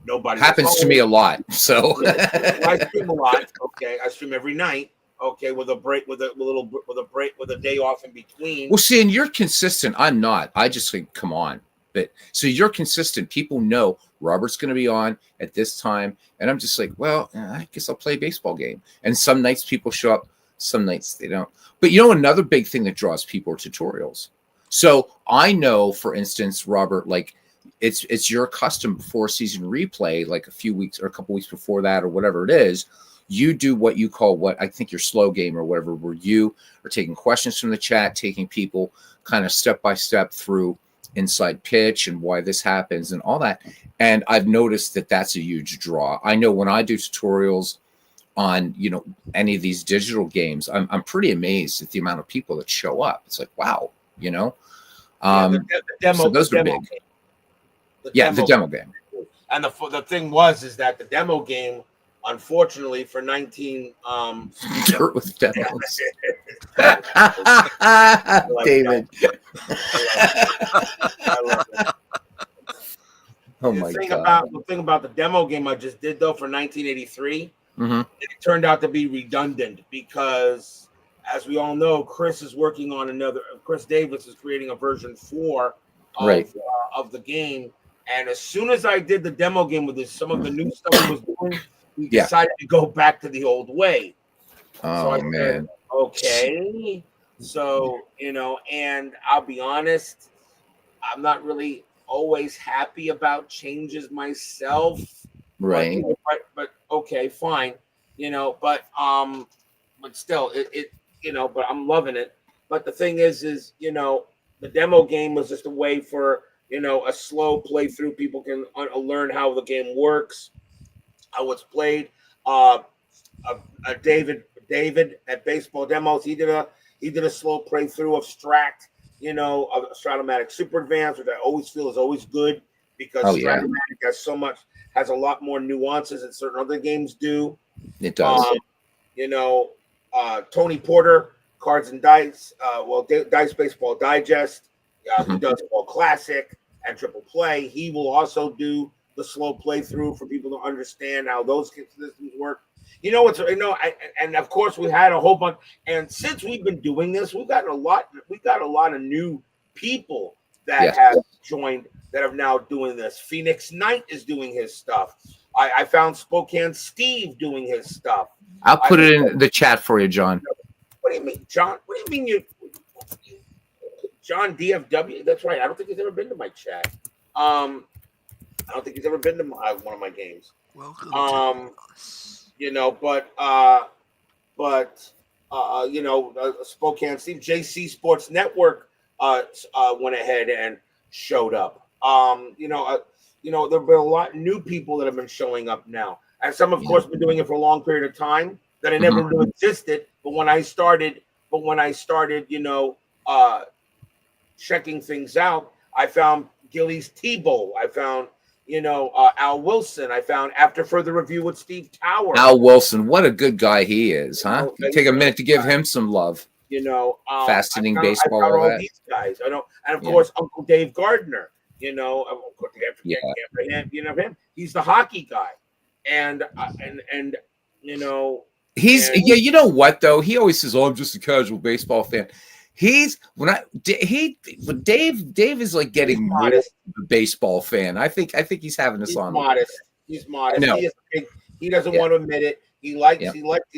nobody happens to me a lot. So I stream a lot. Okay, I stream every night. Okay, with a break, with a day off in between. Well, see, and you're consistent. I'm not. I just think, come on. But so you're consistent. People know Robert's going to be on at this time, and I'm just like, well, I guess I'll play a baseball game. And some nights people show up, some nights they don't. But another big thing that draws people are tutorials. So I know, for instance, Robert, like it's your custom 4-season replay, like a few weeks or a couple weeks before that or whatever it is. You do what you call what I think your slow game or whatever, where you are taking questions from the chat, taking people kind of step by step through inside pitch and why this happens and all that. And I've noticed that that's a huge draw. I know when I do tutorials on, any of these digital games, I'm pretty amazed at the amount of people that show up. It's like, wow, the demo, so those are big. The demo game. And the thing is that the demo game, unfortunately, for 19 dirt with demos. David. I love it. Oh my God. The thing about the demo game I just did though for 1983, it turned out to be redundant because, as we all know, Chris Davis is creating a version 4 of the game. And as soon as I did the demo game with some of the new stuff he was doing, we decided to go back to the old way. Oh, so man. Said, okay. So, and I'll be honest, I'm not really always happy about changes myself. Right. But okay, fine. But still but I'm loving it. But the thing is the demo game was just a way for a slow playthrough. People can learn how the game works, how it's played. David at Baseball Demos, he did a slow playthrough of of Stratomatic Super Advanced, which I always feel is always good because Stratomatic has a lot more nuances than certain other games do. It does. Tony Porter, Cards and Dice, Dice Baseball Digest. He does All Classic and Triple Play. He will also do the slow playthrough for people to understand how those systems work. And of course we had a whole bunch. And since we've been doing this, we got a lot of new people that have joined that are now doing this. Phoenix Knight is doing his stuff. I found Spokane Steve doing his stuff. I'll put it in the chat for you, John. What do you mean, John? What do you mean John DFW? That's right. I don't think he's ever been to my chat. I don't think he's ever been to one of my games. Welcome. Spokane Steve, JC Sports Network went ahead and showed up. There've been a lot of new people that have been showing up now, and some, of course, been doing it for a long period of time that I never knew existed. But when I started, checking things out, I found Gillies Tebow. I found, Al Wilson. I found after further review with Steve Tower. Al Wilson, what a good guy he is, huh? You take he's a minute to give him some love. I Fascinating found baseball, all all that. these guys. I know, and of Yeah. course Uncle Dave Gardner. Of course, Yeah. him. He's the hockey guy, and He's and- yeah. You know what though? He always says, "Oh, I'm just a casual baseball fan." Dave is like getting He's more modest. of a baseball fan. I think he's having us he's on. modest. He's modest. No. He doesn't Yeah. want to admit it. He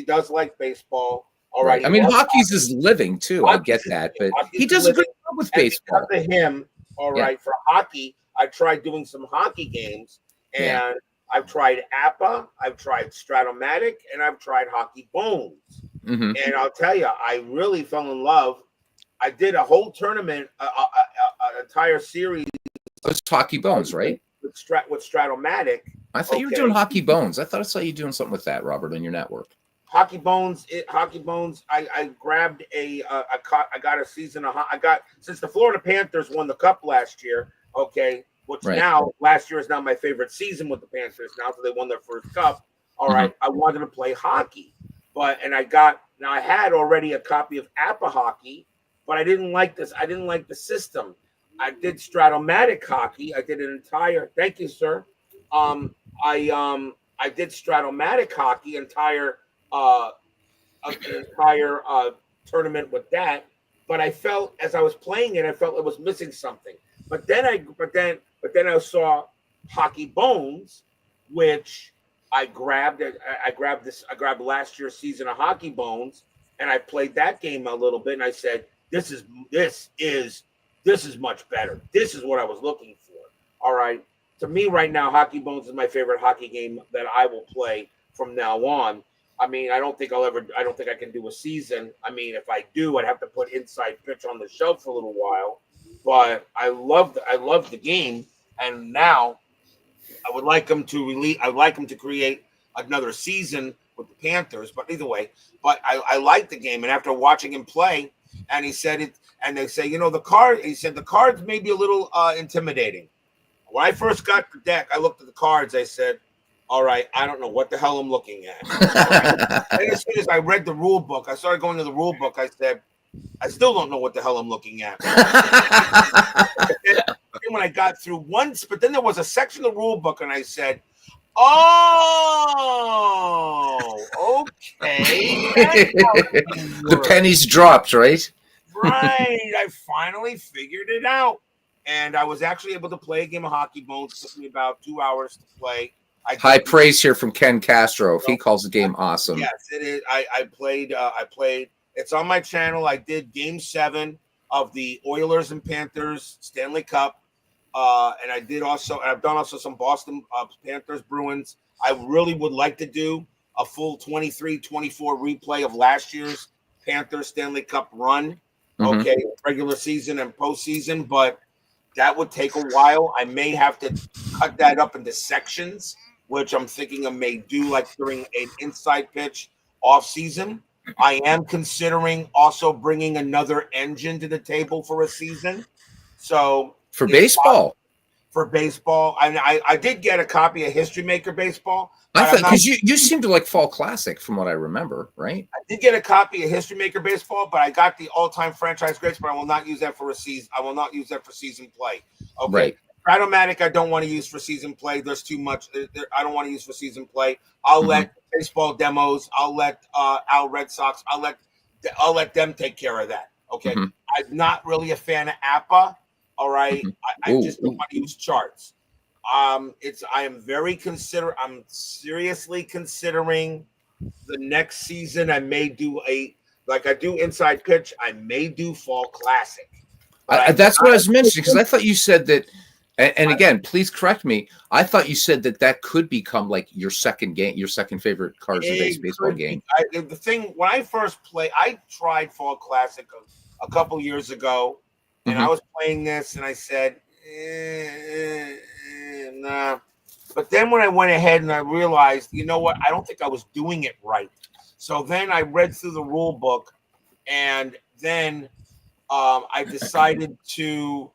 does like baseball. All right. I mean, hockey's his living too. I get that, but he does a good job with baseball. Because of him, all right, for hockey, I tried doing some hockey games, and I've tried APA, I've tried Stratomatic, and I've tried Hockey Bones. Mm-hmm. And I'll tell you, I really fell in love. I did a whole tournament, an entire series. It's Hockey Bones, right? With Stratomatic. I thought you were doing Hockey Bones. I thought I saw you doing something with that, Robert, on your network. Hockey Bones. I grabbed I got a season of. Since the Florida Panthers won the Cup last year. Okay, which now last year is now my favorite season with the Panthers. Now that they won their first Cup. All right, I wanted to play hockey, I had already a copy of APA Hockey, but I didn't like this. I didn't like the system. I did Stratomatic Hockey. I did an entire. Thank you, sir. I did Stratomatic Hockey entire tournament with that, but I felt as I was playing it, I felt it was missing something. But then I saw Hockey Bones, which I grabbed. I grabbed last year's season of Hockey Bones, and I played that game a little bit, and I said, "This is much better. This is what I was looking for." All right. To me, right now, Hockey Bones is my favorite hockey game that I will play from now on. I mean, I don't think I can do a season. I mean, if I do, I'd have to put Inside Pitch on the shelf for a little while. But I love the game, and now I would like them to release. I'd like them to create another season with the Panthers. But either way, I like the game, and after watching him play, and he said it, and they say, the card. He said the cards may be a little intimidating. When I first got the deck, I looked at the cards. I said, all right, I don't know what the hell I'm looking at. And as soon as I read the rule book, I started going to the rule book. I said, I still don't know what the hell I'm looking at. Then when I got through once, but then there was a section of the rule book, and I said, oh, okay. The pennies dropped, right? Right. I finally figured it out. And I was actually able to play a game of Hockey Bones. It took me about 2 hours to play. High praise here from Ken Castro. He calls the game awesome. Yes, it is. I played. It's on my channel. I did Game 7 of the Oilers and Panthers Stanley Cup, and I've done also some Boston Panthers Bruins. I really would like to do a full 23-24 replay of last year's Panthers Stanley Cup run. Okay, regular season and postseason, but that would take a while. I may have to cut that up into sections, which I'm thinking I may do like during an Inside Pitch off season. I am considering also bringing another engine to the table for a season. So for baseball, I did get a copy of History Maker Baseball. I thought because you seem to like Fall Classic from what I remember, right? I did get a copy of History Maker Baseball, but I got the all-time franchise greats, but I will not use that for a season. I will not use that for season play. Okay. Right. Stratomatic, I don't want to use for season play. There's too much. I don't want to use for season play. I'll let baseball demos. I'll let Al Red Sox. I'll let them take care of that. Okay. I'm not really a fan of APA. All right. I just don't want to use charts. I'm seriously considering the next season. I may do I do Inside Pitch. I may do Fall Classic. That's what I was mentioning because I thought you said that. And again, please correct me. I thought you said that could become like your second game, your second favorite Cards and Base baseball game. The thing when I first played, I tried Fall Classic a couple years ago, and I was playing this, and I said, nah. But then when I went ahead and I realized, you know what? I don't think I was doing it right. So then I read through the rule book, and then I decided to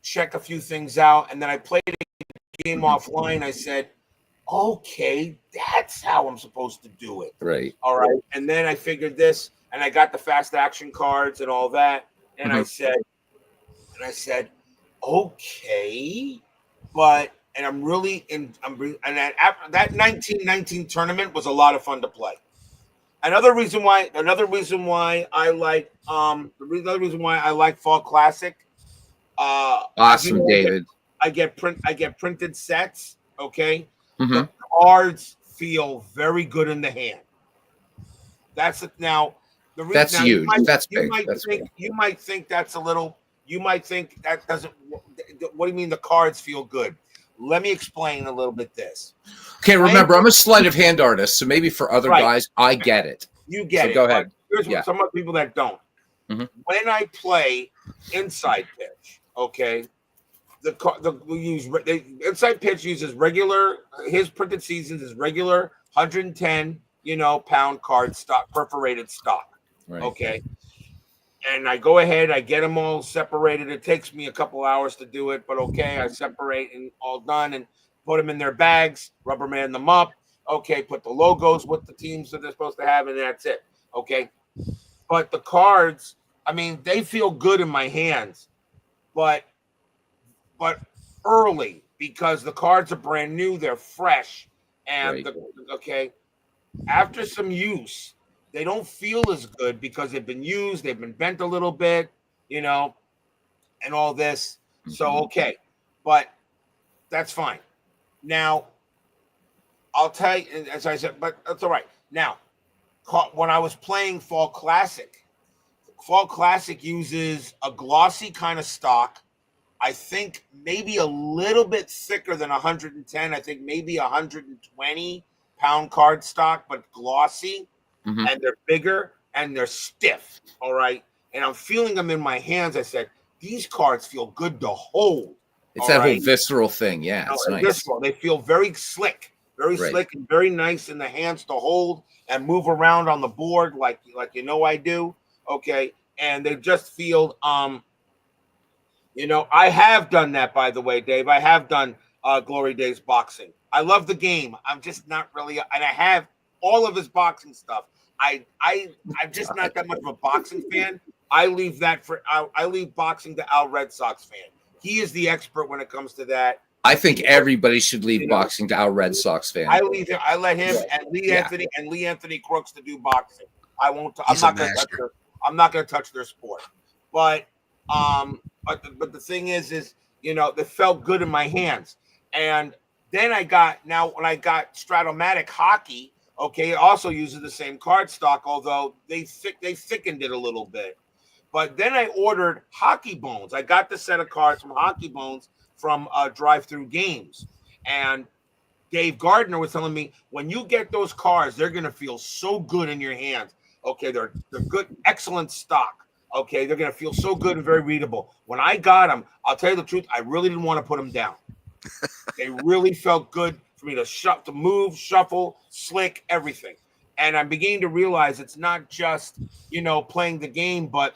check a few things out, and then I played a game offline. I said, okay, that's how I'm supposed to do it. Right. All right. And then I figured this, and I got the fast action cards and all that. And I said, okay, but and I'm really in. And after that 1919 tournament was a lot of fun to play. Another reason why I like another reason why I like Fall Classic. Awesome, David. I get printed sets. Okay, Mhm. the cards feel very good in the hand. That's it. Now the reason That's now, huge. That's big. That's big. You might think that's a little. You might think that doesn't. What do you mean the cards feel good? Let me explain a little bit this. Okay, remember, I'm a sleight of hand artist, so maybe for other guys, I get it. You get So it. go ahead. Here's what some other people that don't. Mhm. When I play inside pitch, okay, inside pitch uses regular. His printed seasons is regular 110, pound card stock, perforated stock. Right. Okay. And I go ahead, I get them all separated. It takes me a couple hours to do it, but okay, I separate and all done and put them in their bags, rubber man them up. Okay, put the logos with the teams that they're supposed to have, and that's it. Okay. But the cards, I mean, they feel good in my hands, but early because the cards are brand new, they're fresh, and after some use, they don't feel as good because they've been used, they've been bent a little bit, and all this. So, okay, but that's fine. Now, I'll tell you, as I said, but that's all right. Now, when I was playing Fall Classic uses a glossy kind of stock. I think maybe a little bit thicker than 110. I think maybe 120 pound card stock, but glossy. And they're bigger and they're stiff. All right. And I'm feeling them in my hands. I said, these cards feel good to hold. It's that whole visceral thing. Yeah. It's nice. Visceral. They feel very slick, slick and very nice in the hands to hold and move around on the board like I do. Okay. And they just feel, I have done that, by the way, Dave. I have done Glory Days boxing. I love the game. I'm just not really, and I have all of his boxing stuff. I'm just not that much of a boxing fan. I leave boxing to our Red Sox fan. He is the expert when it comes to that. I think everybody should leave boxing to our Red Sox fan. I let him and Lee Anthony Crooks to do boxing. I won't. I'm not going to touch their sport. But the thing is they felt good in my hands. And then when I got Stratomatic Hockey. Okay, it also uses the same card stock, although they thickened it a little bit. But then I ordered Hockey Bones. I got the set of cards from Hockey Bones from Drive Through Games. And Dave Gardner was telling me, when you get those cards, they're going to feel so good in your hands. Okay, they're good, excellent stock. Okay, they're going to feel so good and very readable. When I got them, I'll tell you the truth, I really didn't want to put them down. They really felt good for me to move, shuffle, slick, everything. And I'm beginning to realize it's not just, playing the game, but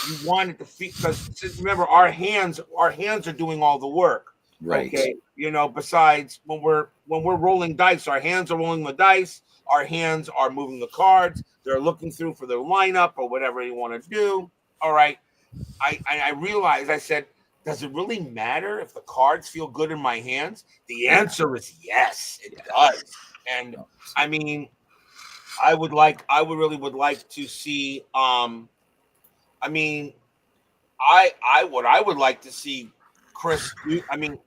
you want it to feel, because remember, our hands are doing all the work. Right. Okay. Besides when we're rolling dice, our hands are rolling the dice, our hands are moving the cards, they're looking through for their lineup or whatever you want to do. All right. I realized, I said, does it really matter if the cards feel good in my hands? The answer is yes, it does. And I mean, I would really like to see. What I would like to see Chris do. I mean,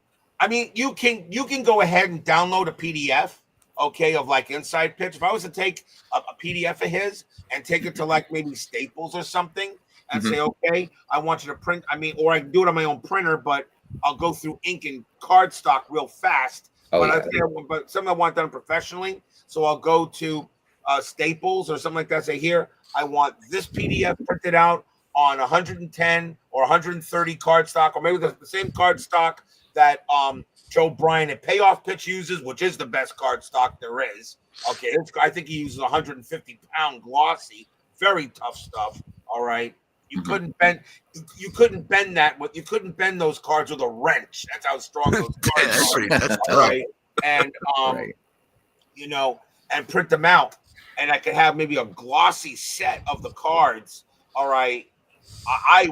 you can go ahead and download a PDF, okay, of like Inside Pitch. If I was to take a PDF of his and take it to like maybe Staples or something. And say, okay, I want you to print. Or I can do it on my own printer, but I'll go through ink and cardstock real fast. But something I want done professionally. So I'll go to Staples or something like that. Say, here, I want this PDF printed out on 110 or 130 cardstock, or maybe the same cardstock that Joe Bryan at Payoff Pitch uses, which is the best cardstock there is. Okay, I think he uses 150-pound glossy, very tough stuff. All right. You couldn't bend that with you couldn't bend those cards with a wrench. That's how strong those cards are. That's tough. Right. And Right. you know, and print them out. And I could have maybe a glossy set of the cards. All right. I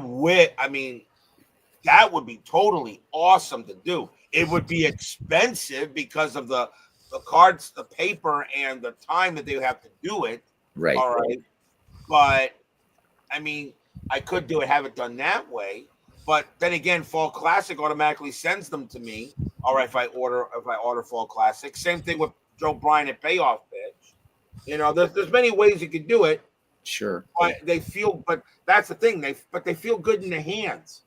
mean, that would be totally awesome to do. It would be expensive because of the cards, the paper, and the time that they would have to do it. Right. All right. But I mean, I could have it done that way. But then again, Fall Classic automatically sends them to me. All right, if I order Fall Classic. Same thing with Joe Bryan at Payoff Pitch. You know, there's many ways you could do it. Sure. But but that's the thing. They feel good in the hands.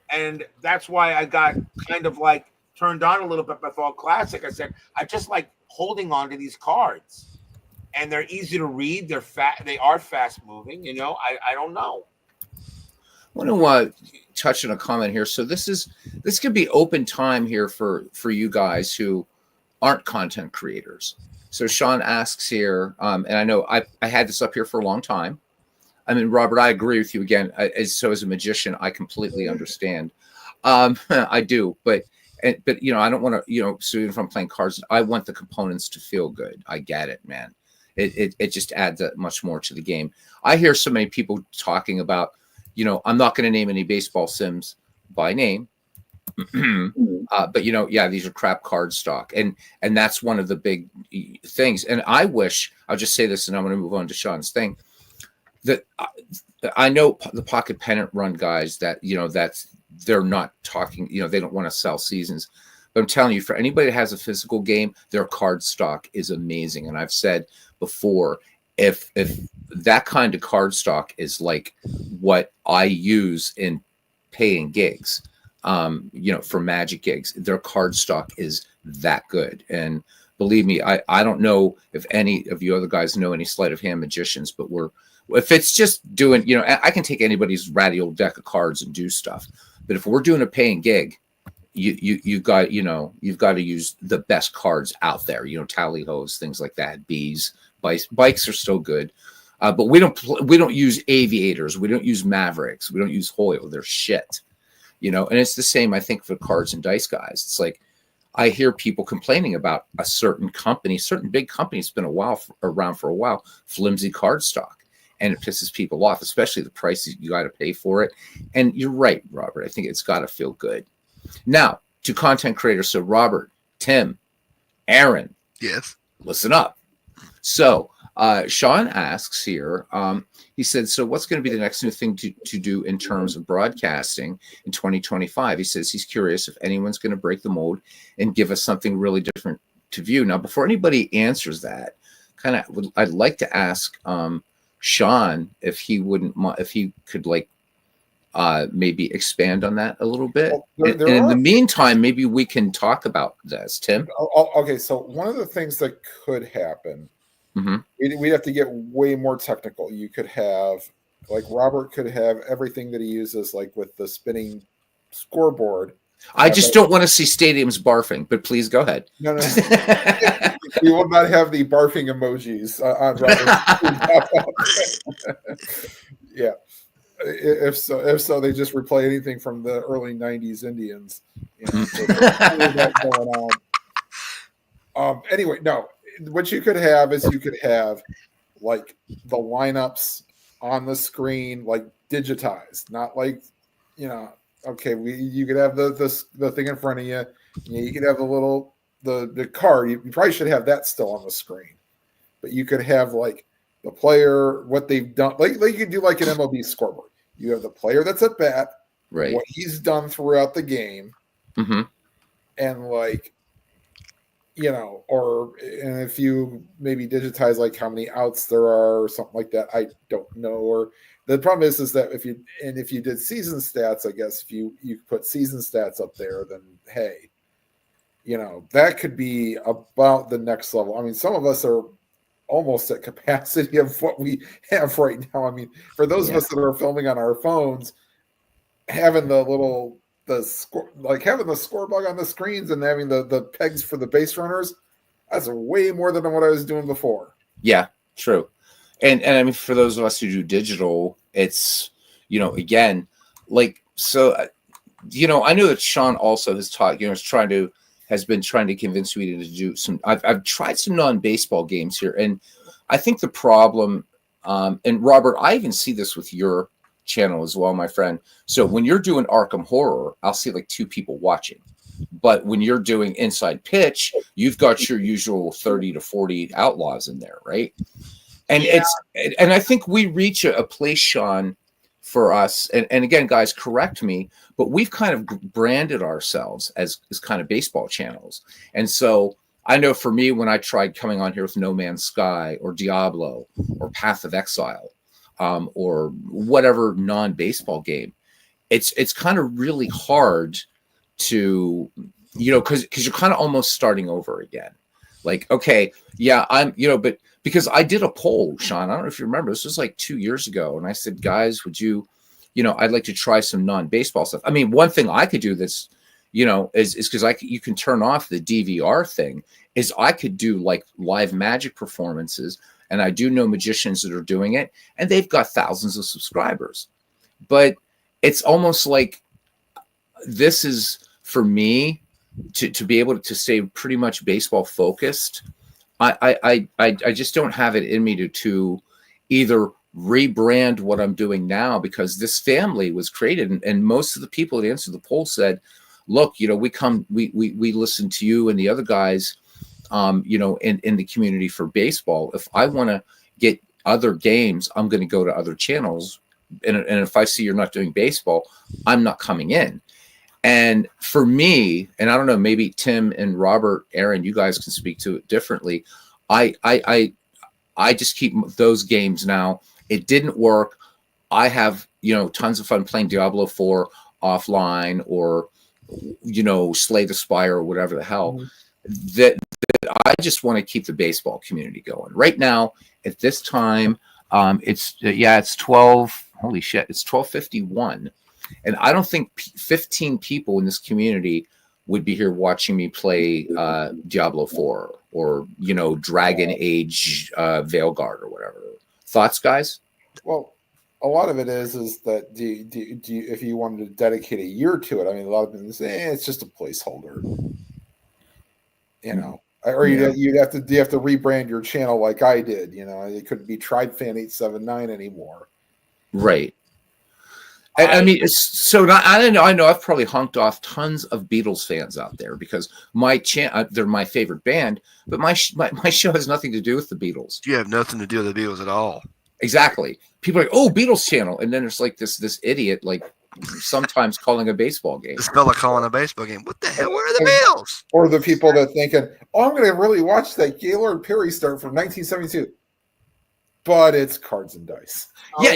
And that's why I got kind of like turned on a little bit by Fall Classic. I said, I just like holding on to these cards. And they're easy to read. They are fast moving. You know, I don't know. I want to touch on a comment here. So this could be open time here for you guys who aren't content creators. So Sean asks here, and I know I had this up here for a long time. I mean, Robert, I agree with you again. As a magician, I completely understand. I do, but you know, I don't want to, you know, so if I'm playing cards, I want the components to feel good. I get it, man. It just adds that much more to the game. I hear so many people talking about, you know, I'm not going to name any baseball sims by name, but you know, yeah, these are crap card stock, and that's one of the big things. And I wish, I'll just say this, and I'm going to move on to Sean's thing. That I know the pocket pennant run guys that, you know, they're not talking, you know, they don't want to sell seasons. But I'm telling you, for anybody that has a physical game, their card stock is amazing. And I've said before, if that kind of card stock is like what I use in paying gigs, you know, for Magic gigs, their card stock is that good. And believe me, I don't know if any of you other guys know any sleight of hand magicians, but if it's just doing, you know, I can take anybody's ratty old deck of cards and do stuff. But if we're doing a paying gig, you've got to use the best cards out there, you know, tally hos, things like that. Bees, bikes are still good. But we don't use aviators. We don't use Mavericks. We don't use Hoyle. They're shit, you know. And it's the same, I think, for cards and dice guys. It's like I hear people complaining about a certain big company that's been around for a while, flimsy card stock, and it pisses people off, especially the prices you got to pay for it. And you're right, Robert. I think it's got to feel good. Now to content creators. So Robert, Tim, Aaron, yes, listen up. So Sean asks here, he said, so what's going to be the next new thing to do in terms of broadcasting in 2025? He says he's curious if anyone's going to break the mold and give us something really different to view. Now, before anybody answers that, I'd like to ask Sean if he could like maybe expand on that a little bit. Well, and in the meantime, maybe we can talk about this, Tim. Okay, so one of the things that could happen, we'd have to get way more technical. You could have, like, Robert could have everything that he uses, like with the spinning scoreboard. I just don't want to see stadiums barfing, but please go ahead. No. We will not have the barfing emojis on Robert. Yeah. If so, they just replay anything from the early '90s Indians. You know, so that going on. Anyway, no. What you could have is like the lineups on the screen, like digitized, not like, you know. Okay, you could have the thing in front of you. You could have the card. You probably should have that still on the screen, but you could have like the player, what they've done, like you could do like an MLB scoreboard. You have the player that's at bat, right? What he's done throughout the game, and like, you know, and if you maybe digitize like how many outs there are or something like that, I don't know. Or the problem is that if you did season stats, I guess if you put season stats up there, then hey, you know, that could be about the next level. I mean, some of us are almost at capacity of what we have right now. I mean, for those of us that are filming on our phones, having having the score bug on the screens and having the pegs for the base runners, that's way more than what I was doing before. Yeah, true. And I mean, for those of us who do digital, it's again, like, so, I know that Sean also has taught, has been trying to convince me to do some, I've tried some non-baseball games here. And I think the problem, and Robert, I even see this with your channel as well, my friend. So when you're doing Arkham Horror, I'll see like 2 people watching. But when you're doing Inside Pitch, you've got your usual 30 to 40 outlaws in there, right? And I think we reach a place, Sean, for us. And again, guys, correct me, but we've kind of branded ourselves as kind of baseball channels. And so I know for me, when I tried coming on here with No Man's Sky or Diablo or Path of Exile, or whatever non-baseball game, it's kind of really hard to, because you're kind of almost starting over again. Like, okay, yeah, but because I did a poll, Sean, I don't know if you remember, this was like 2 years ago. And I said, guys, would you, I'd like to try some non-baseball stuff. I mean, one thing I could do that's, is because you can turn off the DVR thing, is I could do like live magic performances. And I do know magicians that are doing it, and they've got thousands of subscribers. But it's almost like this is, for me, to be able to stay pretty much baseball focused. I just don't have it in me to either rebrand what I'm doing now, because this family was created, and most of the people that answered the poll said, look, we listen to you and the other guys, in the community for baseball. If I want to get other games, I'm going to go to other channels. And if I see you're not doing baseball, I'm not coming in. And for me, and I don't know, maybe Tim and Robert, Aaron, you guys can speak to it differently. I just keep those games now. It didn't work. I have, tons of fun playing Diablo 4 offline, or, Slay the Spire, or whatever the hell. Mm-hmm. That I just want to keep the baseball community going. Right now, at this time, it's 12. Holy shit, it's 12:51. And I don't think 15 people in this community would be here watching me play Diablo 4 or, Dragon Age Veilguard or whatever. Thoughts, guys? Well, a lot of it is that do you, if you wanted to dedicate a year to it, I mean, a lot of people say it's just a placeholder, or you have to rebrand your channel like I did. It couldn't be Tribe Fan 879 anymore. Right. I mean, so I know I've probably honked off tons of Beatles fans out there, because they're my favorite band, but my show has nothing to do with the Beatles. You have nothing to do with the Beatles at all. Exactly. People are like, oh, Beatles channel, and then there's like this idiot like sometimes calling a baseball game. This fella calling a baseball game. What the hell? Where are the Beatles? Or the people that thinking, oh, I'm going to really watch that Gaylord Perry start from 1972. But it's cards and dice. Yeah,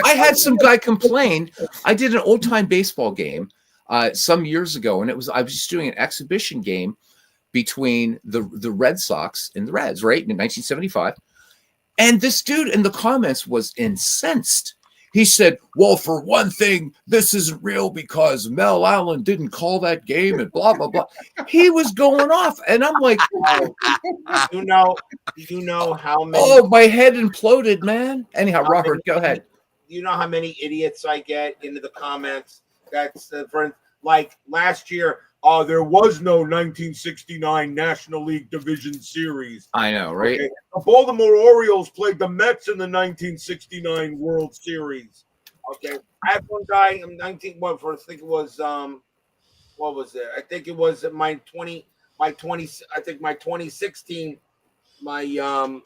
I had some guy complain. I did an old time baseball game some years ago, and I was just doing an exhibition game between the Red Sox and the Reds, right, in 1975. And this dude in the comments was incensed. He said, well, for one thing, this isn't real because Mel Allen didn't call that game and blah, blah, blah. He was going off. And I'm like, you know how many. Oh, my head imploded, man. Anyhow, Robert, go ahead. You know how many idiots I get into the comments? That's like last year. There was no 1969 National League Division Series. I know, right? Okay. The Baltimore Orioles played the Mets in the 1969 World Series. Okay, I had one guy in 19. I think it was what was it? I think it was my 20. I think my 2016. My yes,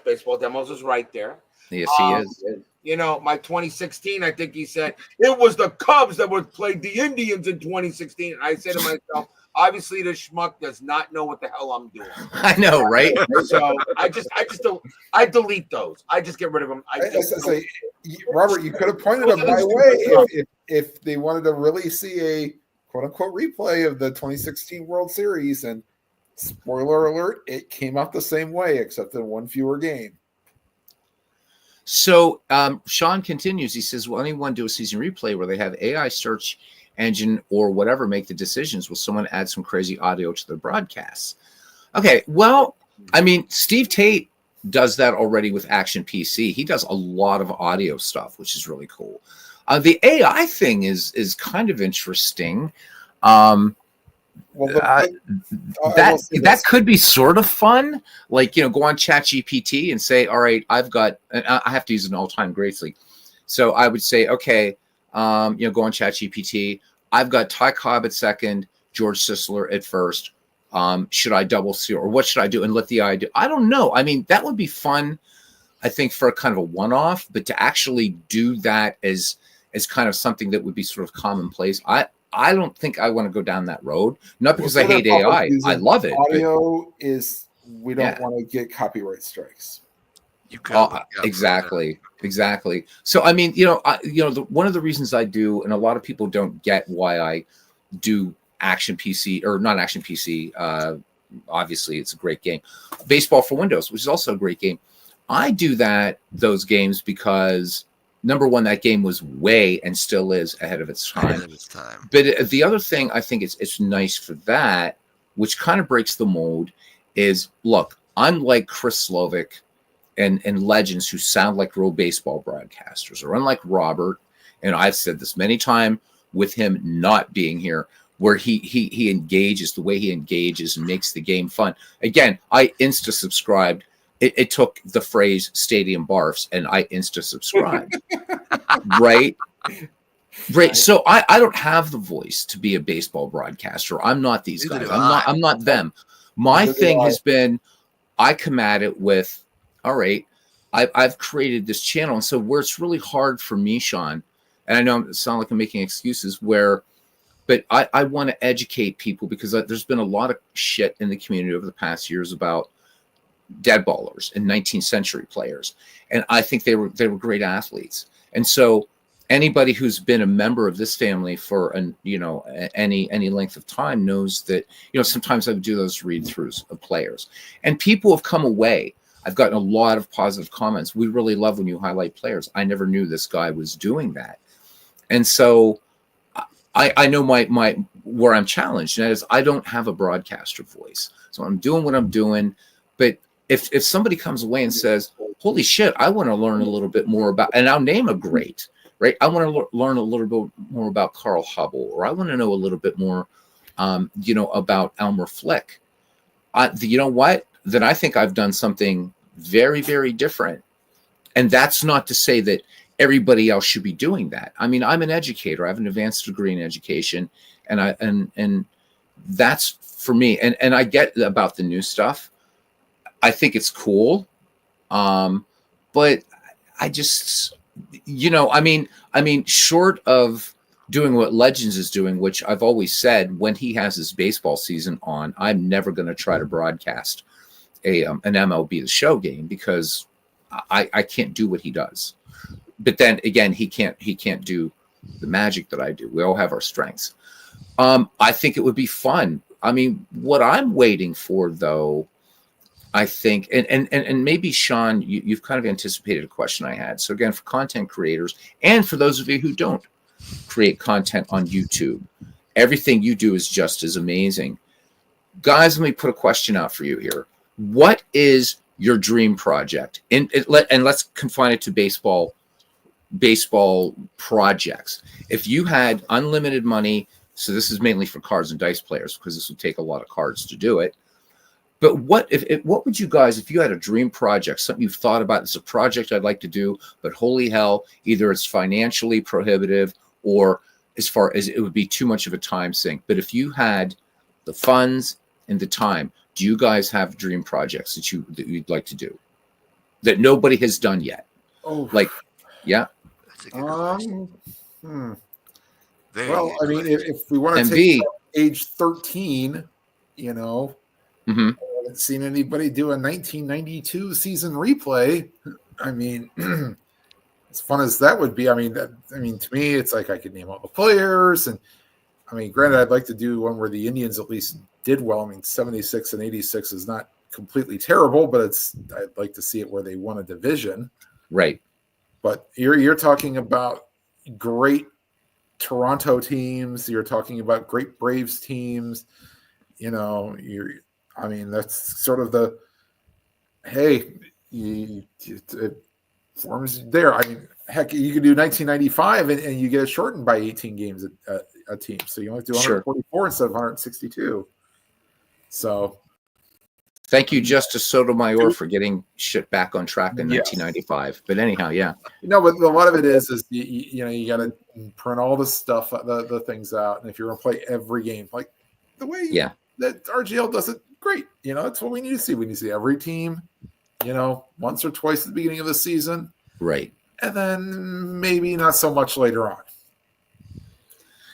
baseball demos is right there. Yes, he is. My 2016, I think he said it was the Cubs that would play the Indians in 2016. I said to myself, obviously this schmuck does not know what the hell I'm doing. I know, right? So I delete those. I just get rid of them. Say, Robert, you could have pointed them my way if they wanted to really see a quote unquote replay of the 2016 World Series. And spoiler alert, it came out the same way, except in one fewer game. So Sean continues. He says, will anyone do a season replay where they have AI search engine or whatever make the decisions? Will someone add some crazy audio to the broadcasts? Okay, well, I mean, Steve Tate does that already with Action PC. He does a lot of audio stuff, which is really cool. The AI thing is kind of interesting. Well, That could be sort of fun. Like, go on ChatGPT and say, all right, I have to use an all-time greatly. So I would say, okay, go on ChatGPT. I've got Ty Cobb at second, George Sisler at first. Should I double seal, or what should I do? And let the AI do. I don't know. I mean, that would be fun, I think, for a kind of a one-off, but to actually do that as kind of something that would be sort of commonplace, I don't think I want to go down that road. Not because I hate AI. I love it. Audio is, we don't want to get copyright strikes. You could exactly. So I mean, one of the reasons I do, and a lot of people don't get why I do Action PC, or not Action PC. Obviously, it's a great game. Baseball for Windows, which is also a great game. I do those games because, number one, that game was way, and still is, ahead of its time. But the other thing I think it's nice for that, which kind of breaks the mold, is, look, unlike Chris Slovic and legends who sound like real baseball broadcasters, or unlike Robert, and I've said this many times with him not being here, where he engages the way he engages and makes the game fun. Again, I insta-subscribed. It took the phrase "stadium barfs" and I insta-subscribed. Right. So I don't have the voice to be a baseball broadcaster. I'm not these guys. I'm not them. My thing has been, I come at it with, all right, I've created this channel. And so where it's really hard for me, Sean, and I know it sounds like I'm making excuses, but I want to educate people, because there's been a lot of shit in the community over the past years about dead ballers and 19th century players. And I think they were great athletes. And so anybody who's been a member of this family for any length of time knows that, sometimes I would do those read-throughs of players, and people have come away. I've gotten a lot of positive comments. We really love when you highlight players. I never knew this guy was doing that. And so I know my where I'm challenged, and that is, I don't have a broadcaster voice. So I'm doing what I'm doing. But if somebody comes away and says, holy shit, I want to learn a little bit more about, and I'll name a great, right? I want to learn a little bit more about Carl Hubble, or I want to know a little bit more, about Elmer Flick. You know what? Then I think I've done something very, very different. And that's not to say that everybody else should be doing that. I mean, I'm an educator. I have an advanced degree in education, and that's for me. And I get about the new stuff. I think it's cool. But I just, I mean, short of doing what Legends is doing, which I've always said, when he has his baseball season on, I'm never going to try to broadcast an MLB The Show game, because I can't do what he does. But then again, he can't do the magic that I do. We all have our strengths. I think it would be fun. I mean, what I'm waiting for, though, I think, and maybe Sean, you've kind of anticipated a question I had. So again, for content creators, and for those of you who don't create content on YouTube, everything you do is just as amazing. Guys, let me put a question out for you here. What is your dream project? And let's confine it to baseball projects. If you had unlimited money, so this is mainly for cards and dice players, because this would take a lot of cards to do it. But what would you guys, if you had a dream project, something you've thought about, it's a project I'd like to do, but holy hell, either it's financially prohibitive, or as far as it would be too much of a time sink. But if you had the funds and the time, do you guys have dream projects that you'd like to do that nobody has done yet? Oh, like, yeah. Well, I mean, if we want to take age 13, Mm-hmm. I haven't seen anybody do a 1992 season replay. I mean, as fun as that would be, to me, it's like I could name all the players, and I mean, granted, I'd like to do one where the Indians at least did well. I mean, 76 and 86 is not completely terrible, but I'd like to see it where they won a division, right? But you're talking about great Toronto teams. You're talking about great Braves teams. That's sort of hey, it forms there. I mean, heck, you could do 1995 and you get it shortened by 18 games a team. So you only do 144 instead of 162. So thank you, Justice Sotomayor, for getting shit back on track in 1995. But anyhow, yeah. But a lot of it is you got to print all the stuff, the things out. And if you're going to play every game, like the way that RGL does it, great. That's what we need to see. We need to see every team, once or twice at the beginning of the season. Right. And then maybe not so much later on.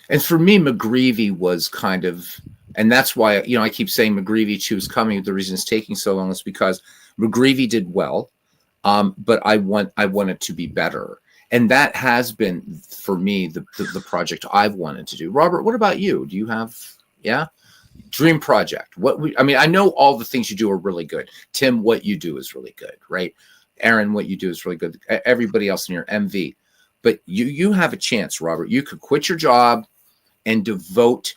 And for me, McGreevy was kind of, and that's why, I keep saying McGreevy 2 is coming. The reason it's taking so long is because McGreevy did well, but I want it to be better. And that has been, for me, the project I've wanted to do. Robert, what about you? Do you have, dream project? I know all the things you do are really good. Tim, what you do is really good, right? Aaron, what you do is really good. Everybody else in your MV. But you have a chance, Robert. You could quit your job and devote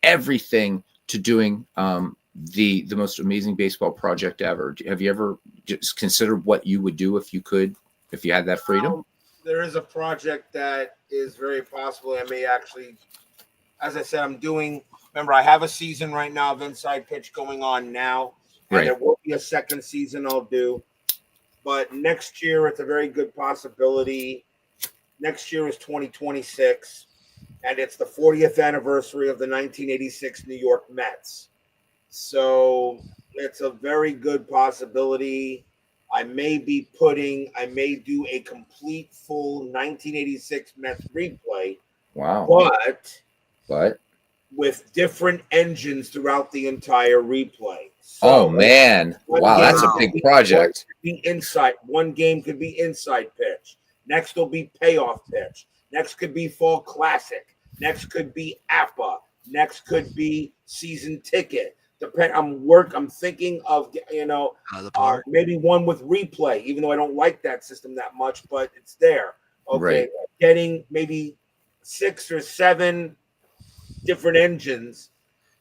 everything to doing the most amazing baseball project ever. Have you ever just considered what you would do if you had that freedom? There is a project that is very possible. I may actually, as I said, remember, I have a season right now of Inside Pitch going on now. And there will be a second season I'll do. But next year, it's a very good possibility. Next year is 2026. And it's the 40th anniversary of the 1986 New York Mets. So it's a very good possibility. I may do a complete full 1986 Mets replay. Wow. But with different engines throughout the entire replay. So man. Wow, that's a big project. One game could be inside pitch. Next will be payoff pitch. Next could be Fall Classic. Next could be APA. Next could be season ticket. I'm thinking of maybe one with replay, even though I don't like that system that much, but it's there. Okay, right. Getting maybe 6 or 7 different engines,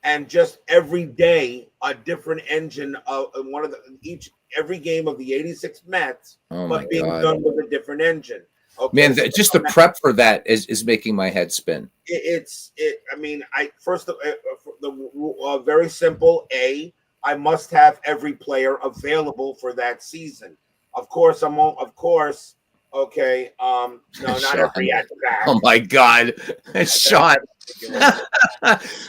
and just every day a different engine of every game of the 86 Mets, but being done with a different engine. Okay, man, just the prep for that is making my head spin. Very simple. I must have every player available for that season. Of course, okay. No, not every at bat. Oh my God, Sean.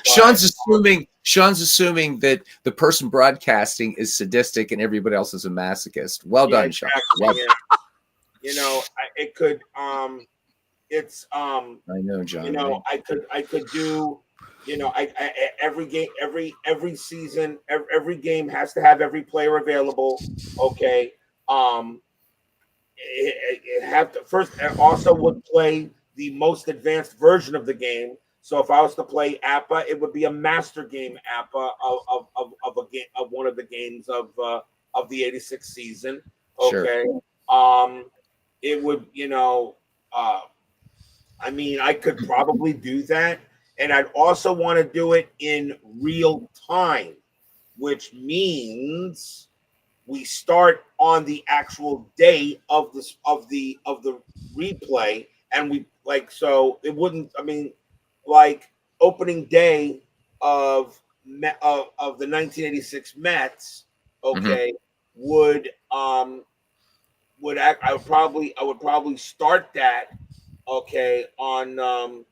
Sean's assuming that the person broadcasting is sadistic and everybody else is a masochist. Well done, Sean. Well done. It could. It's. I know, John. I could do. Every game, every season, every game has to have every player available. Okay. It have to first. Also, would play the most advanced version of the game. So if I was to play APA, it would be a master game APA of a game of one of the games of the 86 season. Okay. Sure. It would, I could probably do that. And I'd also want to do it in real time, which means we start on the actual day of the replay, and we so it wouldn't. Opening day of the 1986 Mets, okay, I would probably start that, okay, on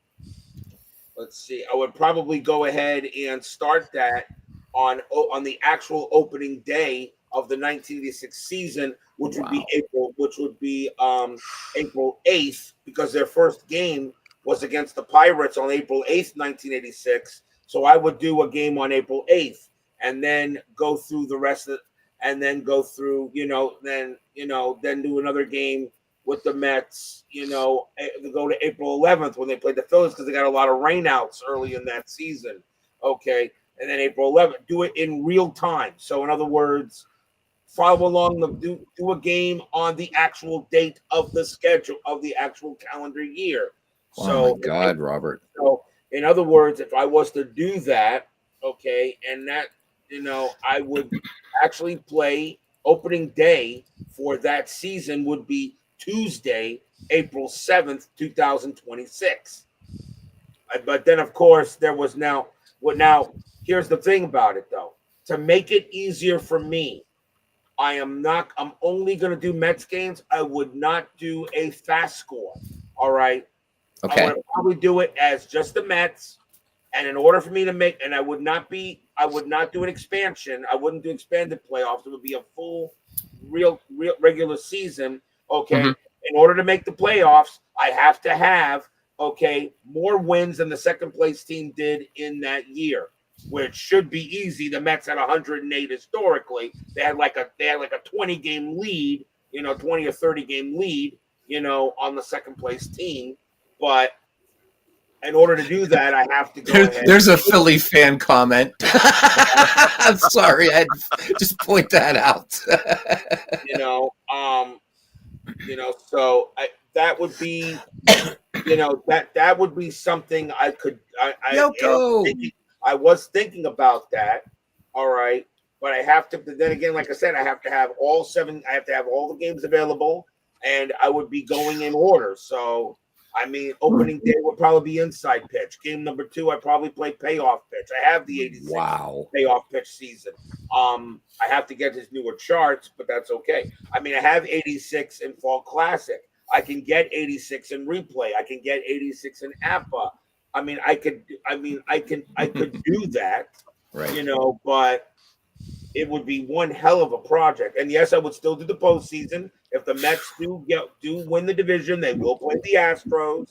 let's see. I would probably go ahead and start that on the actual opening day of the 1986 season, which would be April 8th, because their first game was against the Pirates on April 8th, 1986. So I would do a game on April 8th and then go through the rest of and then go through, then do another game with the Mets, go to April 11th when they played the Phillies, because they got a lot of rainouts early in that season. Okay. And then April 11th, do it in real time. So in other words, follow along, do a game on the actual date of the schedule of the actual calendar year. Oh my God, Robert. So in other words, if I was to do that, okay, and that, I would actually play opening day for that season would be Tuesday, April 7th, 2026. But then, of course, there was now here's the thing about it, though. To make it easier for me, I'm only going to do Mets games. I would not do a fast score. All right. Okay. I would probably do it as just the Mets. And in order for me to make, and I would not do an expansion. I wouldn't do expanded playoffs. It would be a full, real regular season. Okay. Mhm. In order to make the playoffs, I have to have, more wins than the second place team did in that year, which should be easy. The Mets had 108 historically. They had like a 20 game lead, 20 or 30 game lead, on the second place team. But in order to do that, I have to go ahead. There's a Philly fan comment. I'm sorry, I had to just point that out. So that would be, that would be something I could. I was thinking about that. All right, but I have to. Then again, like I said, I have to have all 7. I have to have all the games available, and I would be going in order. So. I mean, opening day would probably be inside pitch. Game number 2, I'd probably play payoff pitch. I have the 86 payoff pitch season. I have to get his newer charts, but that's okay. I mean, I have 86 in Fall Classic. I can get 86 in replay. I can get 86 in APA. I mean, I could do that, right? But it would be one hell of a project. And yes, I would still do the postseason. If the Mets do win the division, they will play the Astros.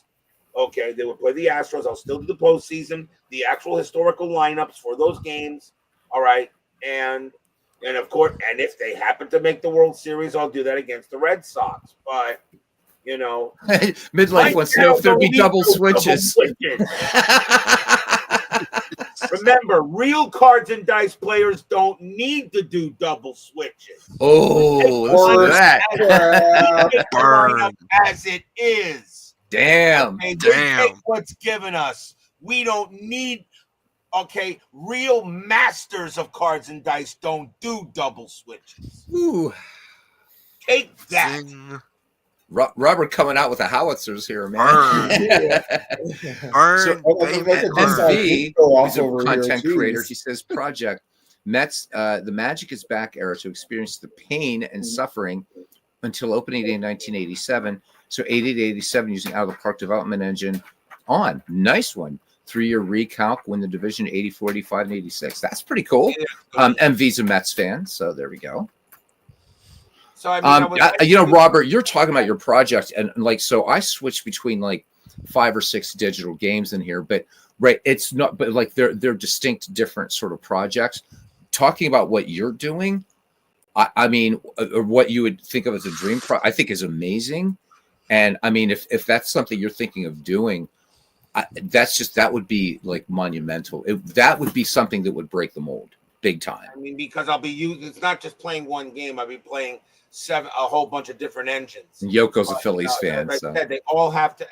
Okay, they will play the Astros. I'll still do the postseason, the actual historical lineups for those games. All right, and of course, and if they happen to make the World Series, I'll do that against the Red Sox. But Midlife wants to know if there'd be double switches. Remember, real cards and dice players don't need to do double switches. Oh, listen to that. Burn. As it is. Damn. Okay, they take what's given us. We don't need, real masters of cards and dice don't do double switches. Ooh. Take that. Robert coming out with the howitzers here, man. Burn. MV, who's a content creator, he says, Project Mets, the Magic is back era to experience the pain and suffering until opening day in 1987. So 80 to 87 using out of the park development engine on. Nice one. 3-year recalc, win the division 84, 85, and 86. That's pretty cool. MV's a Mets fan, so there we go. So I mean, Robert, you're talking about your project, and so I switch between 5 or 6 digital games in here, but it's not, but they're distinct, different sort of projects. Talking about what you're doing, I mean, or what you would think of as a dream I think is amazing, and I mean, if that's something you're thinking of doing, that would be monumental. That would be something that would break the mold big time. I mean, because I'll be it's not just playing one game. I'll be playing a whole bunch of different engines. And Yoko's a Phillies fan, like so I said, they all have to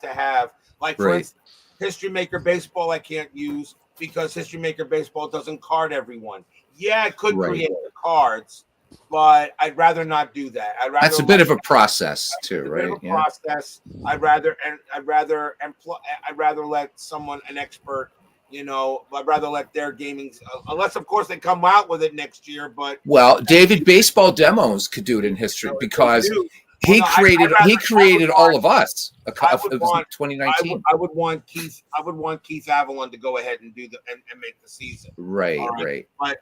have for instance, History Maker Baseball I can't use because History Maker Baseball doesn't card everyone. Yeah, it could create the cards, but I'd rather not do that. That's a bit of a process too, right? Process. I'd rather let someone, an expert, I'd rather let their gaming, unless of course they come out with it next year. But David Baseball Demos could do it in history because he created all of us. It was 2019. I would want Keith Avalon to go ahead and do and make the season. Right. But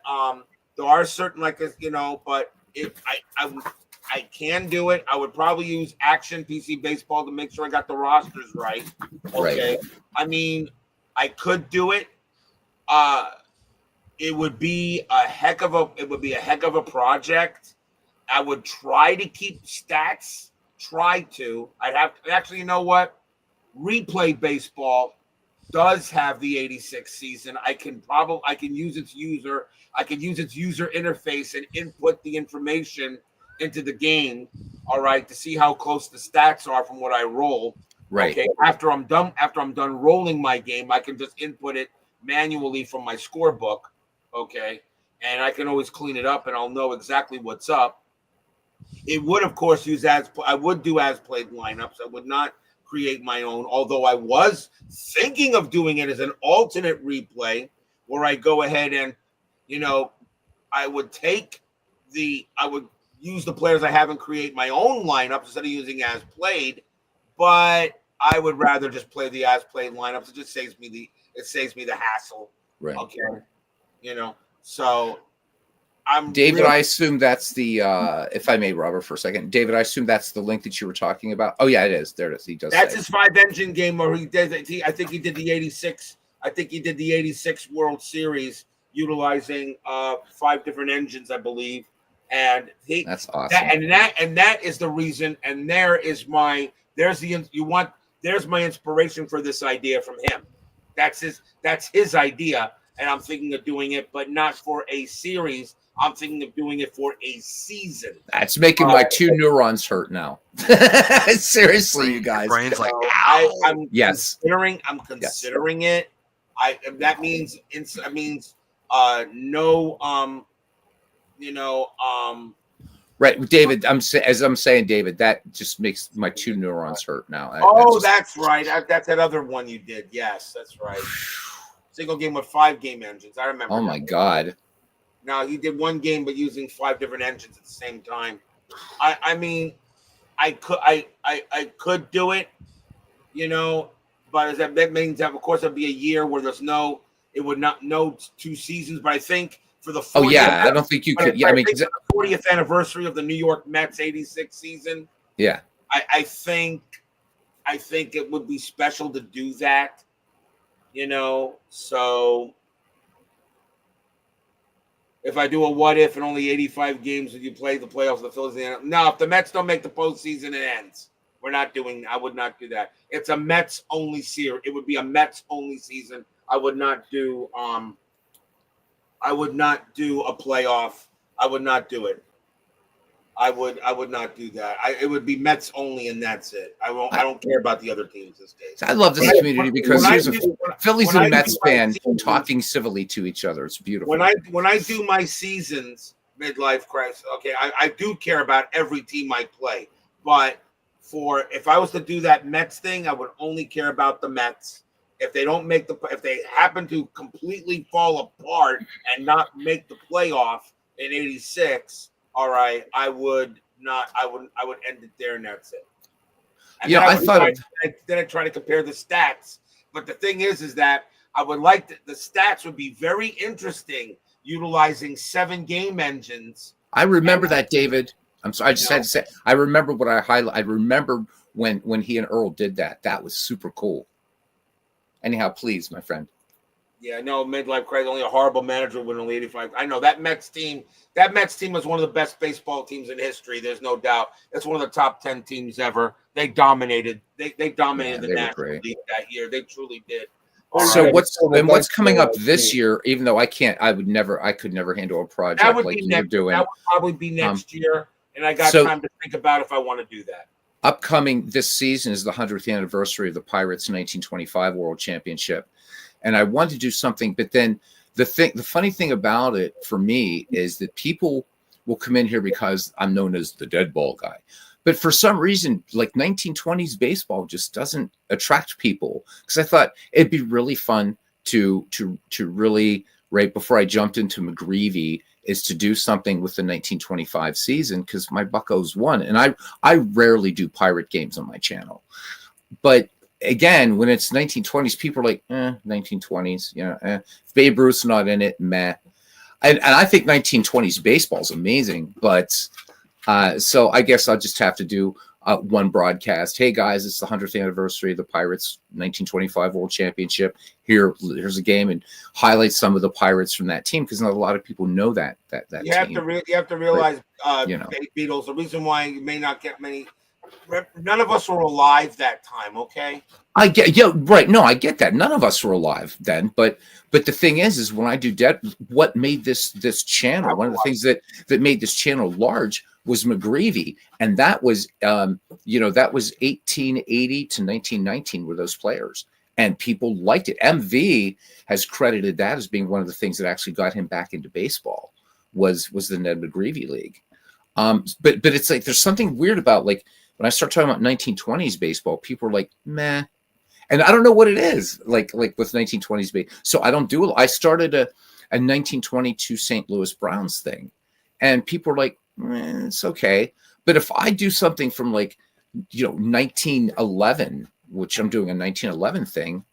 there are certain but if I can do it, I would probably use Action PC Baseball to make sure I got the rosters right. Okay. Right. I mean, I could do it. It would be a heck of a project. I would try to keep stats. I'd have to actually, you know what? Replay Baseball does have the 86 season. I can use its user interface and input the information into the game. All right, to see how close the stats are from what I roll. Right. Okay. After I'm done rolling my game, I can just input it manually from my scorebook. Okay. And I can always clean it up and I'll know exactly what's up. It would, of course, I would do as played lineups. I would not create my own, although I was thinking of doing it as an alternate replay where I go ahead and, I would use the players I have and create my own lineup instead of using as played, but I would rather just play the as played lineups. It just saves me the hassle. Right. Okay. So I'm David, I assume that's the if I may, Robert, for a second. David, I assume that's the link that you were talking about. Oh yeah, it is. There it is. He does. That's his 5-engine game where he did. I think he did the 86. I think he did the 86 World Series utilizing 5 different engines, I believe. And that's awesome. That is the reason. And there's my inspiration for this idea from him. That's his idea, and I'm thinking of doing it, but not for a series. I'm thinking of doing it for a season. That's making my 2 neurons hurt now. Seriously, you guys. Brain's like, I'm yes. I'm considering it. That means no. Right, David. I'm saying, David. That just makes my 2 neurons hurt now. That's right. That's that other one you did. Yes, that's right. Single game with 5 game engines. I remember. Oh my God. Now he did 1 game, but using 5 different engines at the same time. I mean, I could do it, but that means that of course it'd be a year where no 2 seasons. But I think for the 40th, I don't think you could. Yeah, I mean, for the 40th anniversary of the New York Mets '86 season. Yeah, I think it would be special to do that. So. If I do a what if and only 85 games and you play the playoffs of the Phillies, no, if the Mets don't make the postseason, it ends. I would not do that. It's a Mets only series. It would be a Mets only season. I would not do a playoff. I would not do it. I would not do that. It would be Mets only, and that's it. I don't care about the other teams this case. I love this community because here's a Phillies and Mets fan talking civilly to each other. It's beautiful. When I do my seasons, midlife crisis. Okay, I do care about every team I play, but if I was to do that Mets thing, I would only care about the Mets. If they happen to completely fall apart and not make the playoff in '86. All right, I would end it there, and that's it. And then I try to compare the stats. But the thing is that I would like the stats would be very interesting utilizing 7 game engines. I remember that, David. I'm sorry, I just had to say. I remember what I highlighted. I remember when he and Earl did that. That was super cool. Anyhow, please, my friend. Yeah, no, midlife crisis. Only a horrible manager would only 85. I know that Mets team. That Mets team was one of the best baseball teams in history. There's no doubt. It's one of the top 10 teams ever. They dominated. They dominated the National League that year. They truly did. So what's coming up this year? Even though I could never handle a project like you're doing. That would probably be next year, and I got time to think about if I want to do that. Upcoming this season is the 100th anniversary of the Pirates' 1925 World Championship. And I wanted to do something, but then the funny thing about it for me is that people will come in here because I'm known as the dead ball guy. But for some reason, like 1920s baseball just doesn't attract people. Because I thought it'd be really fun to really, right before I jumped into McGreevy, is to do something with the 1925 season because my Buccos won. And I rarely do pirate games on my channel. But again, when it's 1920s, people are like, 1920s, if Babe Ruth's not in it, meh. And I think 1920s baseball is amazing, but so I guess I'll just have to do one broadcast. Hey guys, it's the 100th anniversary of the Pirates 1925 World Championship. Here's a game, and highlight some of the Pirates from that team because not a lot of people know that team. You have to realize, Beatles. The reason why you may not get many. None of us were alive that time, okay? I get right. No, I get that. None of us were alive then, but the thing is when I do what made this channel, one of the things that made this channel large was McGreevy, and that was that was 1880 to 1919 were those players, and people liked it. MV has credited that as being one of the things that actually got him back into baseball was the Ned McGreevy League. But it's like there's something weird about like when I start talking about 1920s baseball, people are like, meh. And I don't know what it is like with 1920s baseball. So I don't do it. I started a 1922 St. Louis Browns thing, and people are like, it's okay. But if I do something from like 1911, which I'm doing a 1911 thing,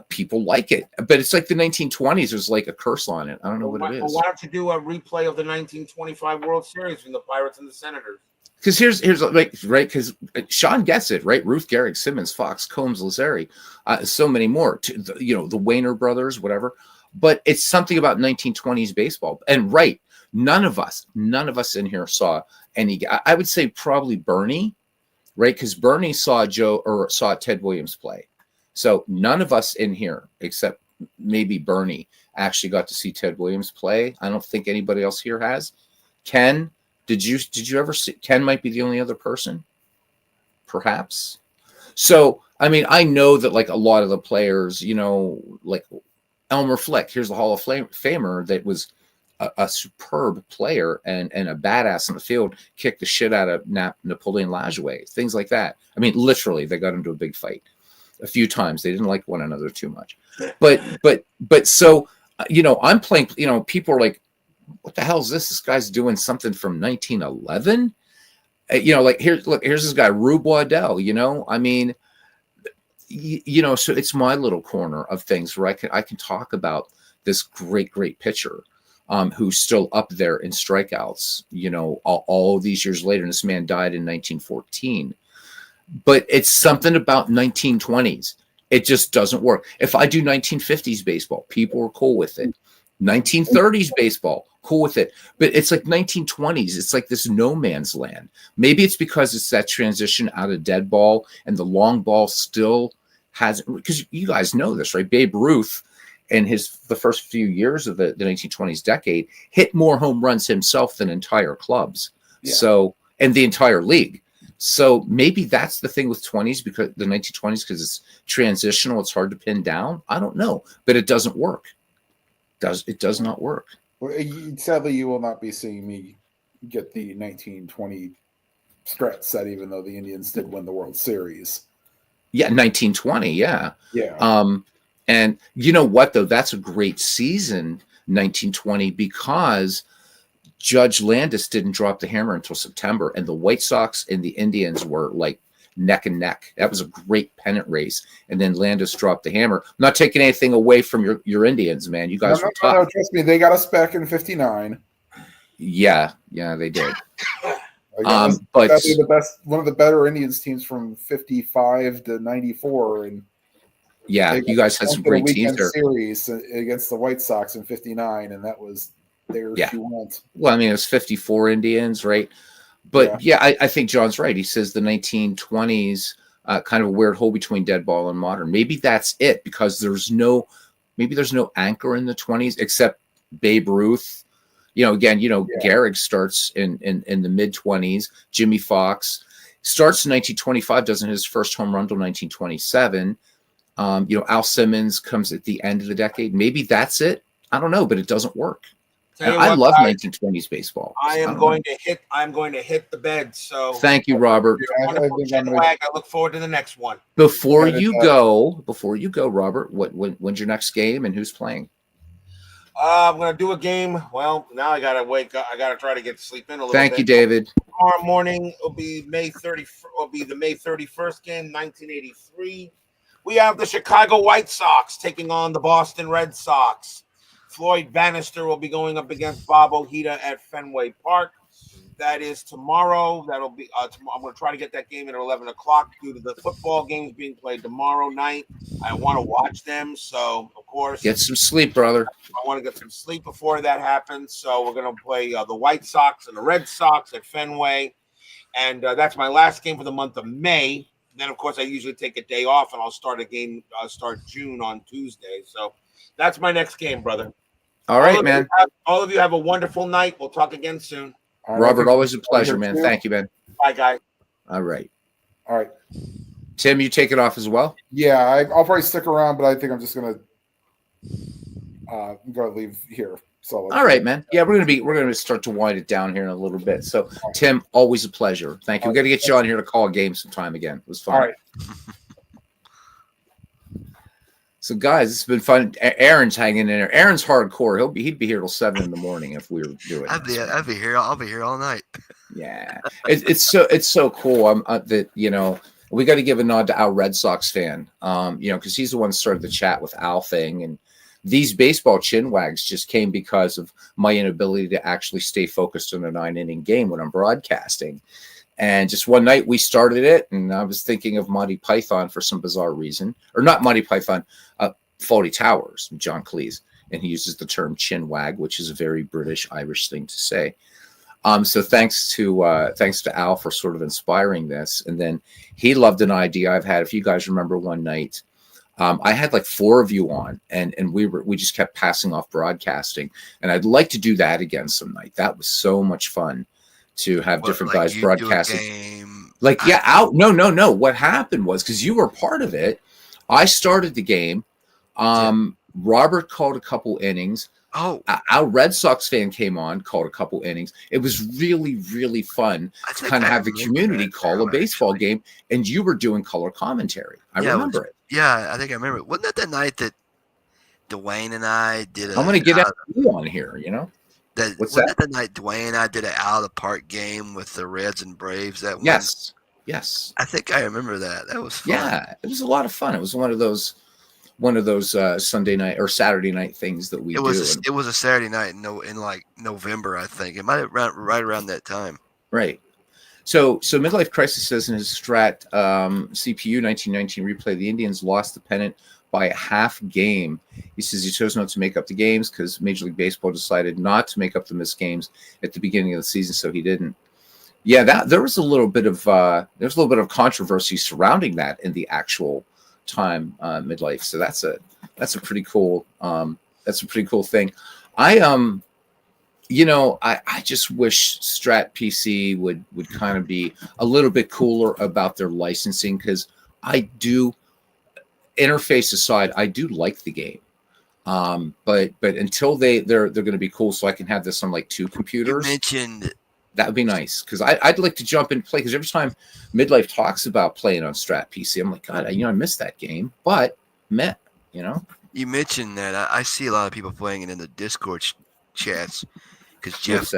people like it. But it's like the 1920s. There's like a curse on it. I don't know what it is. Why don't you do a replay of the 1925 World Series from the Pirates and the Senators? Because here's like right because Sean gets it right. Ruth, Gehrig, Simmons, Fox, Combs, Lazari, so many more. The Wayner brothers, whatever. But it's something about 1920s baseball. And right, none of us in here saw any. I would say probably Bernie, right? Because Bernie saw Ted Williams play. So none of us in here, except maybe Bernie, actually got to see Ted Williams play. I don't think anybody else here has. Ken, did you ever see? Ken might be the only other person, perhaps. So I mean, I know that like a lot of the players, like Elmer Flick. Here's the Hall of Famer that was a superb player and a badass in the field. Kicked the shit out of Napoleon Lajoie, things like that. I mean, literally, they got into a big fight a few times. They didn't like one another too much. But so I'm playing. People are like, "What the hell is this? This guy's doing something from 1911." Like here's this guy Rube Waddell. I mean. So it's my little corner of things where I can talk about this great pitcher who's still up there in strikeouts, all these years later. And this man died in 1914. But it's something about 1920s. It just doesn't work. If I do 1950s baseball, people are cool with it. 1930s baseball, cool with it. But it's like 1920s. It's like this no man's land. Maybe it's because it's that transition out of dead ball and the long ball still has, because you guys know this, right? Babe Ruth in the first few years of the 1920s decade hit more home runs himself than entire clubs. Yeah. So, and the entire league. So maybe that's the thing with 20s, because the 1920s, because it's transitional, it's hard to pin down. I don't know, but it doesn't work. It does not work. Well, sadly, you will not be seeing me get the 1920 stretch set, even though the Indians did win the World Series. Yeah, 1920. Yeah. Yeah. And you know what, though? That's a great season, 1920, because Judge Landis didn't drop the hammer until September, and the White Sox and the Indians were like neck and neck. That was a great pennant race, and then Landis dropped the hammer. I'm not taking anything away from your Indians, man. You guys were tough. No, trust me, they got us back in '59. Yeah, they did. But one of the better Indians teams from '55 to '94, and yeah, you guys had some great teams there. Series against the White Sox in '59, and that was their two wins. Well, I mean, it was 54 Indians, right? But yeah, I think John's right. He says the 1920s, kind of a weird hole between dead ball and modern. Maybe that's it, because there's no anchor in the 20s except Babe Ruth. Gehrig starts in the mid 20s. Jimmy Fox starts in 1925, doesn't his first home run until 1927. Al Simmons comes at the end of the decade. Maybe that's it. I don't know, but it doesn't work. I love 1920s baseball. I'm going to hit the bed. So thank you, Robert. Chinwag. I look forward to the next one. Before you go, Robert, when's your next game and who's playing? I'm going to do a game. Well, now I got to wake up. I got to try to get to sleep in a little bit. Thank you, David. Tomorrow morning will be the May 31st game, 1983. We have the Chicago White Sox taking on the Boston Red Sox. Floyd Bannister will be going up against Bob Ojeda at Fenway Park. That is tomorrow. That'll be I'm going to try to get that game at 11 o'clock due to the football games being played tomorrow night. I want to watch them. So, of course, get some sleep, brother. I want to get some sleep before that happens. So we're going to play the White Sox and the Red Sox at Fenway. And that's my last game for the month of May. Then, of course, I usually take a day off, and I'll start June on Tuesday. So that's my next game, brother. All right, man. All of you have a wonderful night. We'll talk again soon. Robert, always a pleasure, man. Thank you, man. Bye, guys. All right. All right. Tim, you take it off as well? Yeah, I'll probably stick around, but I think I'm just going to leave here. So All right, man. Yeah, we're gonna start to wind it down here in a little bit. So, Tim, always a pleasure. Thank you. We got to get you on here to call a game sometime again. It was fun. All right. So, guys, it's been fun. Aaron's hanging in there. Aaron's hardcore. He'd be here till 7 a.m. if we were doing. I'll be here all night. Yeah, it's so cool. That we got to give a nod to Al Red Sox fan. Because he's the one that started the chat with Al thing, and these baseball chinwags just came because of my inability to actually stay focused on a 9-inning game when I'm broadcasting. And just one night we started it, and I was thinking of Monty Python for some bizarre reason, or not Monty Python, Fawlty Towers, John Cleese, and he uses the term chinwag, which is a very British Irish thing to say. So thanks to Al for sort of inspiring this, and then he loved an idea I've had. If you guys remember, one night I had like 4 of you on, and we just kept passing off broadcasting, and I'd like to do that again some night. That was so much fun. To have different guys broadcasting, no. What happened was, because you were part of it, I started the game. Robert called a couple innings. Our Red Sox fan came on, called a couple innings. It was really, really fun to kind of have the community call a baseball game, and you were doing color commentary. I remember it. Yeah, I think I remember it. Wasn't that the night that Dwayne and I did? I'm going to get you on here. What's that? The night Dwayne and I did an out of the park game with the Reds and Braves. Yes. I think I remember that. That was fun. Yeah, it was a lot of fun. It was one of those Sunday night or Saturday night things that we do. It was a Saturday night in like November, I think. It might have right around that time. Right. So Midlife Crisis says in his Strat CPU 1919 replay, the Indians lost the pennant by a half game. He says he chose not to make up the games because Major League Baseball decided not to make up the missed games at the beginning of the season, so he didn't. Yeah, there was a little bit of controversy surrounding that in the actual time, Midlife. So that's a pretty cool thing. I just wish Strat PC would kind of be a little bit cooler about their licensing, because I do. Interface aside, I do like the game, but until they're going to be cool, so I can have this on like 2 computers. You mentioned that would be nice, because I'd like to jump in and play. Because every time Midlife talks about playing on Strat PC, I'm like, God, I missed that game, but You mentioned that. I see a lot of people playing it in the Discord chats because Jeff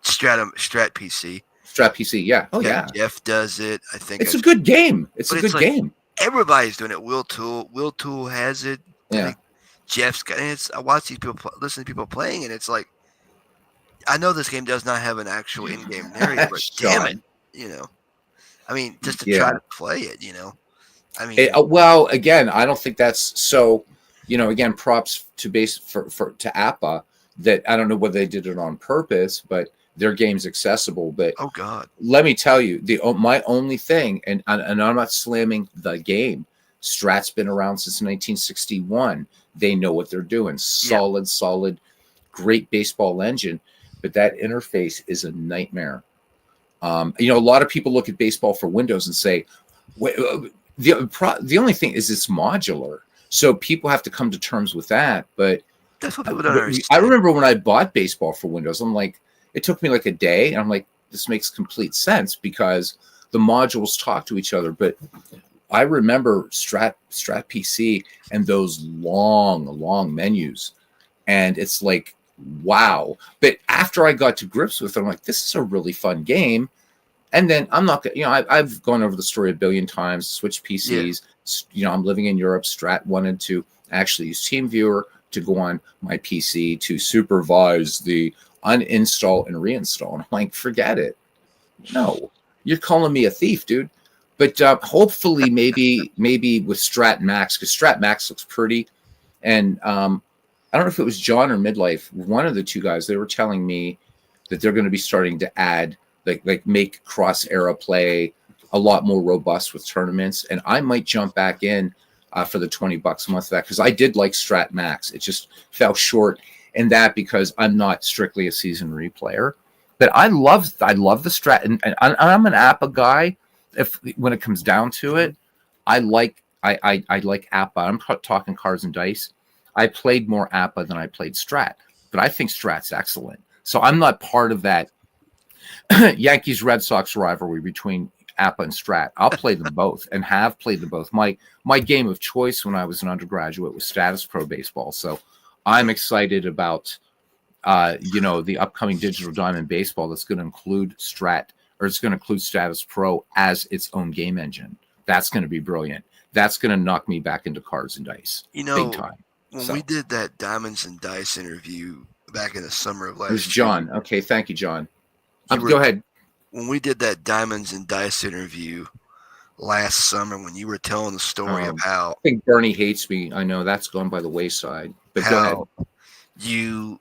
Strat PC. Strat PC, yeah. Oh yeah. Jeff does it. I think it's a good game. It's a good game. Everybody's doing it. Will Tool has it. Yeah. Like Jeff's got it. I watch these people listen to people playing, and it's like, I know this game does not have an actual in-game narrator, but damn it, I mean, just to try to play it, I mean, well, again, I don't think that's so. Again, props to APA that I don't know whether they did it on purpose, but their game's accessible. But oh god, let me tell you, my only thing, and I'm not slamming the game. Strat's been around since 1961. They know what they're doing. Solid, great baseball engine, but that interface is a nightmare. A lot of people look at baseball for Windows and say, the only thing is it's modular, so people have to come to terms with that. But that's what people don't understand. I remember when I bought baseball for Windows, I'm like, it took me like a day, and I'm like, this makes complete sense because the modules talk to each other. But I remember Strat PC and those long menus, and it's like, wow. But after I got to grips with it, I'm like, this is a really fun game. And then I'm not, I've gone over the story a billion times, switched PCs. Yeah. I'm living in Europe. Strat wanted to actually use TeamViewer to go on my PC to supervise the uninstall and reinstall. And I'm like, forget it. No, you're calling me a thief, dude. But hopefully maybe with Strat Max, because Strat Max looks pretty. And I don't know if it was John or Midlife, one of the two guys, they were telling me that they're going to be starting to add, like make cross-era play a lot more robust with tournaments. And I might jump back in for the $20 a month for that, because I did like Strat Max. It just fell short in that because I'm not strictly a season replayer. But I love the Strat, and I'm an APA guy. When it comes down to it, I like APA. I'm talking cards and dice. I played more APA than I played Strat, but I think Strat's excellent. So I'm not part of that Yankees Red Sox rivalry between Appa and Strat. I'll play them both and have played them both. My game of choice when I was an undergraduate was Status Pro baseball. So I'm excited about the upcoming Digital Diamond baseball that's going to include Strat, or it's going to include Status Pro as its own game engine. That's going to be brilliant. That's going to knock me back into cards and dice, big time. When we did that Diamonds and Dice interview back in the summer of last year. It was John. Okay, thank you, John. Go ahead. When we did that Diamonds and Dice interview last summer, when you were telling the story of how I think Bernie hates me. I know that's gone by the wayside. But go ahead. You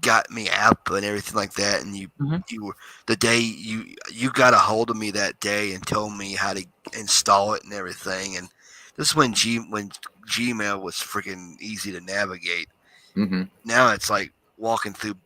got me app and everything like that, and you were the day you got a hold of me that day and told me how to install it and everything. And this is when Gmail was freaking easy to navigate. Mm-hmm. Now it's like walking through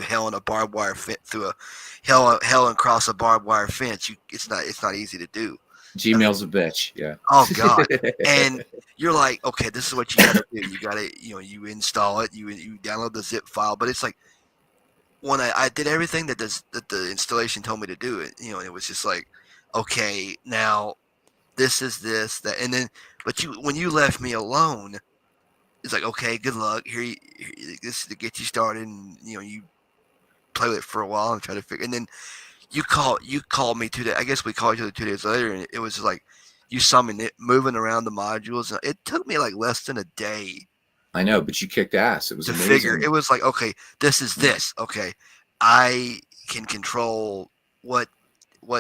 hell in a barbed wire fence, through a hell and across a barbed wire fence. It's not easy to do. Gmail's a bitch. Yeah. Oh God. And you're like, okay, this is what you got to do. You got to, you install it, you download the zip file, but it's like when I did everything that the installation told me to do it, and it was just like, okay, now this is this, that, and then, but when you left me alone, it's like, okay, good luck. Here this is to get you started, and you play with it for a while and try to figure. And then you called me 2 days. I guess we called each other 2 days later, and it was like you saw me moving around the modules. And it took me like less than a day. I know, but you kicked ass. It was amazing. Figure. It was like, okay, this is this. Okay, I can control what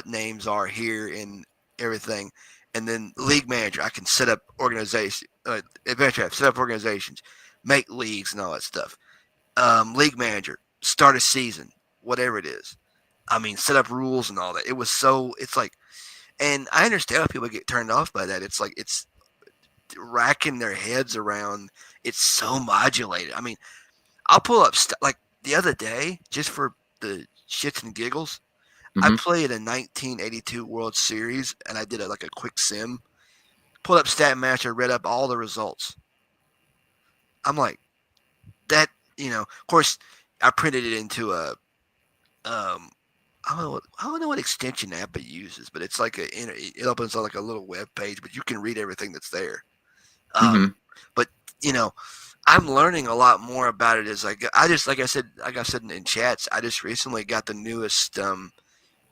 names are here and everything. And then league manager, I can set up organization. Eventually, I've set up organizations, make leagues, and all that stuff. League manager, start a season, whatever it is. I mean, set up rules and all that. It's like, and I understand how people get turned off by that. It's like it's racking their heads around. It's so modulated. I mean, I'll pull up like the other day just for the shits and giggles. I played a 1982 World Series, and I did a quick sim. Pulled up StatMatcher, read up all the results. I'm like, that, of course, I printed it into a, I don't know what extension app it uses, but it's like it opens up like a little web page, but you can read everything that's there. But I'm learning a lot more about it as like I said in chats, I just recently got the newest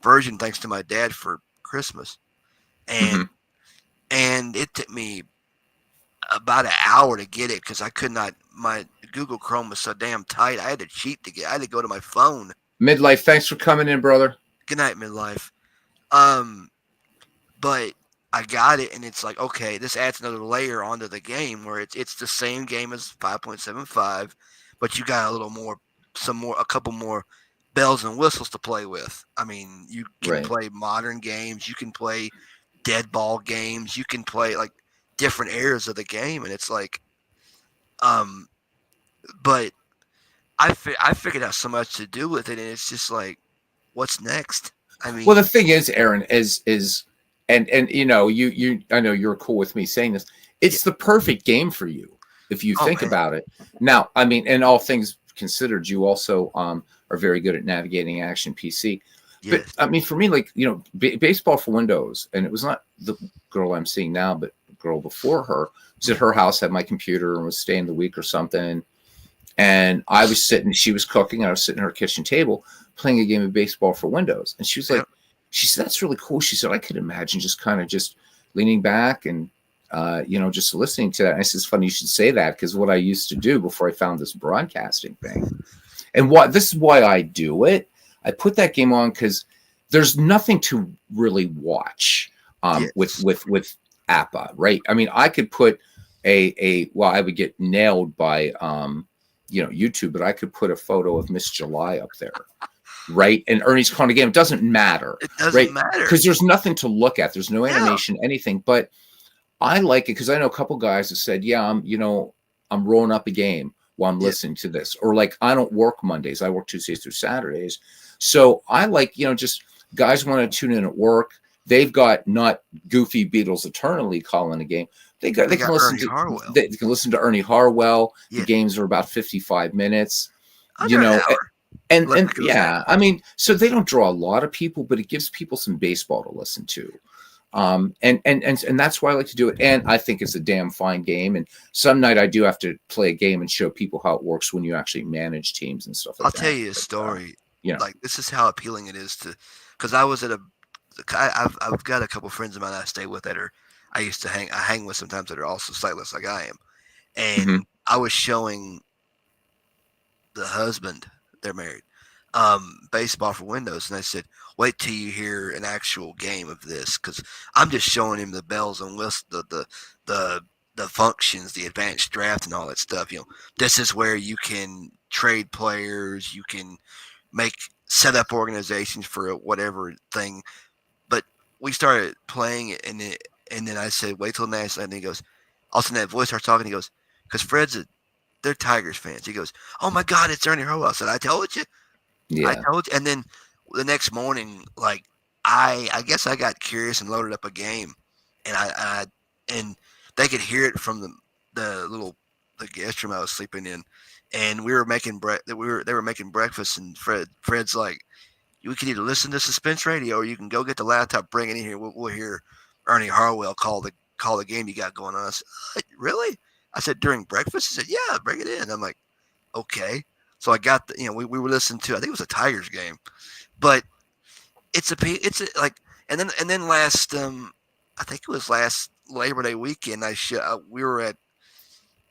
version thanks to my dad for Christmas, and it took me about an hour to get it because I could not. My Google Chrome was so damn tight. I had to cheat to get. I had to go to my phone. Midlife, thanks for coming in, brother. Good night, Midlife. But I got it, and it's like, okay, this adds another layer onto the game where it's the same game as 5.75, but you got a couple more bells and whistles to play with. I mean, you can play modern games, you can play dead ball games, you can play like different eras of the game, and it's like, but I figured out so much to do with it, and it's just like, what's next? I mean, well, the thing is, Aaron, is and you I know you're cool with me saying this. It's the perfect game for you if you think about it. Now, I mean, and all things considered, you also are very good at navigating Action PC. Yes. But I mean, for me, like, baseball for Windows, and it was not the girl I'm seeing now, but the girl before her was at her house, had my computer, and was staying the week or something. And I was she was cooking, and I was sitting at her kitchen table playing a game of baseball for Windows. And she was like, she said, that's really cool. She said, I could imagine just leaning back and, just listening to that. And I said, it's funny you should say that, because what I used to do before I found this broadcasting thing, and this is why I do it. I put that game on because there's nothing to really watch with APA, right? I mean, I could put I would get nailed by YouTube, but I could put a photo of Miss July up there, right? And Ernie's calling a game. It doesn't matter. It doesn't matter because there's nothing to look at. There's no animation, anything. But I like it because I know a couple guys have said, "Yeah, I'm rolling up a game while I'm listening to this," or like, I don't work Mondays. I work Tuesdays through Saturdays. So I like, just guys want to tune in at work. They've got not goofy Beatles eternally calling a game. They can listen to Ernie Harwell. They can listen to Ernie Harwell. Yeah. The games are about 55 minutes. you Under an know, hour. and Let it goes that. I mean, so they don't draw a lot of people, but it gives people some baseball to listen to. And that's why I like to do it. And I think it's a damn fine game. And some night I do have to play a game and show people how it works when you actually manage teams and stuff like I'll that. tell you a But, story. you know, Like this is how appealing it is to, because I was at I've got a couple friends of mine I stay with that are I used to hang with sometimes that are also sightless like I am, Mhm. and I was showing the husband, they're married, baseball for Windows, and I said, wait till you hear an actual game of this, because I'm just showing him the bells and whistles, the the functions, the advanced draft, and all that stuff. This is where you can trade players, you can set up organizations for whatever thing. But we started playing it, and then I said, wait till next, and he goes, all of a sudden that voice starts talking. He goes, because they're Tigers fans. He goes, oh my God, it's Ernie Harwell. I said, I told you. I yeah. told you. And then the next morning, like I guess I got curious and loaded up a game, and and they could hear it from the guest room I was sleeping in, and we were making they were making breakfast, and Fred's like, we can either listen to suspense radio or you can go get the laptop, bring it in here. We'll hear Ernie Harwell call the game you got going on. I said, really? I said, during breakfast? He said, yeah, bring it in. I'm like, okay. So I got we were listening to, I think it was a Tigers game, but it's like, and then last I think it was last Labor Day weekend. We were at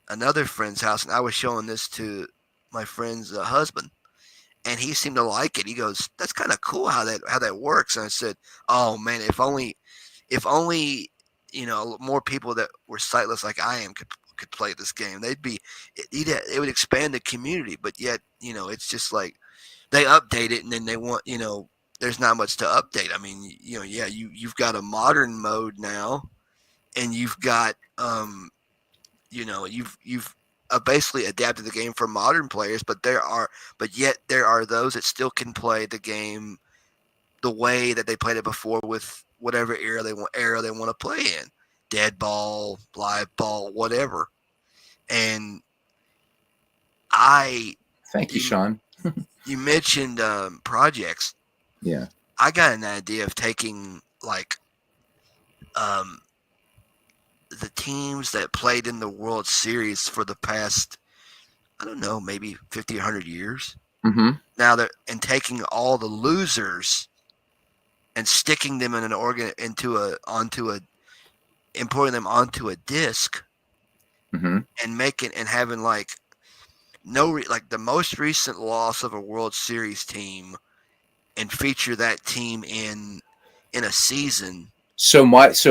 another friend's house and I was showing this to my friend's husband, and he seemed to like it. He goes, "That's kind of cool how that works." And I said, "Oh man, if only more people that were sightless like I am could play this game. It would expand the community. But yet, it's just like they update it and then they want, there's not much to update. I mean, yeah, you've got a modern mode now, and you've got you've basically adapted the game for modern players, but yet there are those that still can play the game the way that they played it before with whatever era they want to play in, dead ball, live ball, whatever. And Thank you, Sean. you mentioned projects. Yeah. I got an idea of taking like um, the teams that played in the World Series for the past, I don't know, maybe 50 or 100 years. Mm-hmm. Now and taking all the losers and sticking them in importing them onto a disc, Mm-hmm. and having like like the most recent loss of a World Series team, and feature that team in a season. So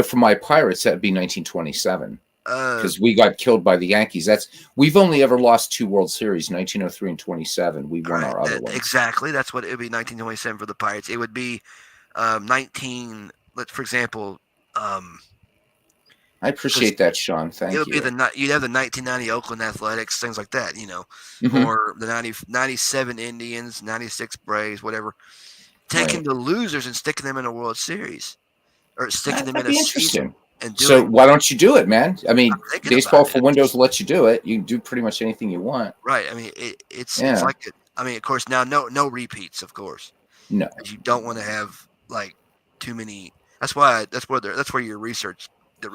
for my Pirates, that'd be 1927 because we got killed by the Yankees. We've only ever lost 2 World Series, 1903 and 27. We won our other ones. Exactly. That's what it would be. 1927 for the Pirates. It would be 19. For example. I appreciate that, Sean. Thank you. It would be you'd have the 1990 Oakland Athletics, things like that, Mm-hmm. or the 97 Indians, 96 Braves, whatever. Taking the losers and sticking them in a World Series, or sticking them in a season. So why don't you do it, man? I mean, baseball for Windows lets you do it. You can do pretty much anything you want. Right. I mean, it's like it. I mean, of course, now no repeats, of course. No. You don't want to have like too many. That's where your research.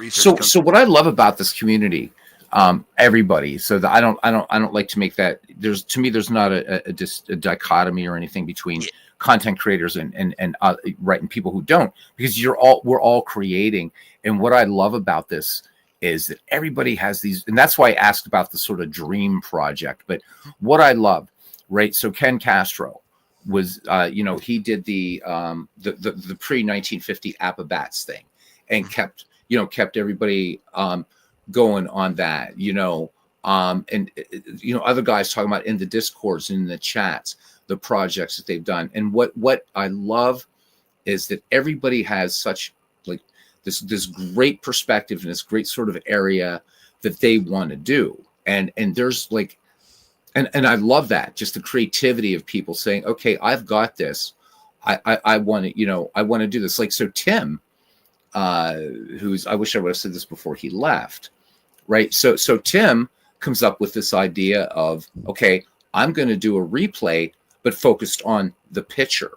So what I love about this community, everybody. So that I don't like to make that. There's not a dichotomy or anything between content creators and right, and people who don't, because we're all creating. And what I love about this is that everybody has these, and that's why I asked about the sort of dream project. But what I love, right? So Ken Castro was, he did the pre 1950 Appabats thing, and kept everybody going on that, and other guys talking about in the discourse, in the chats, the projects that they've done. And what I love is that everybody has such like this great perspective and this great sort of area that they want to do. And there's like, and I love that, just the creativity of people saying, okay, I've got this. I want to, I want to do this. Like, so Tim, I wish I would have said this before he left, right? So Tim comes up with this idea of, okay, I'm going to do a replay, but focused on the pitcher,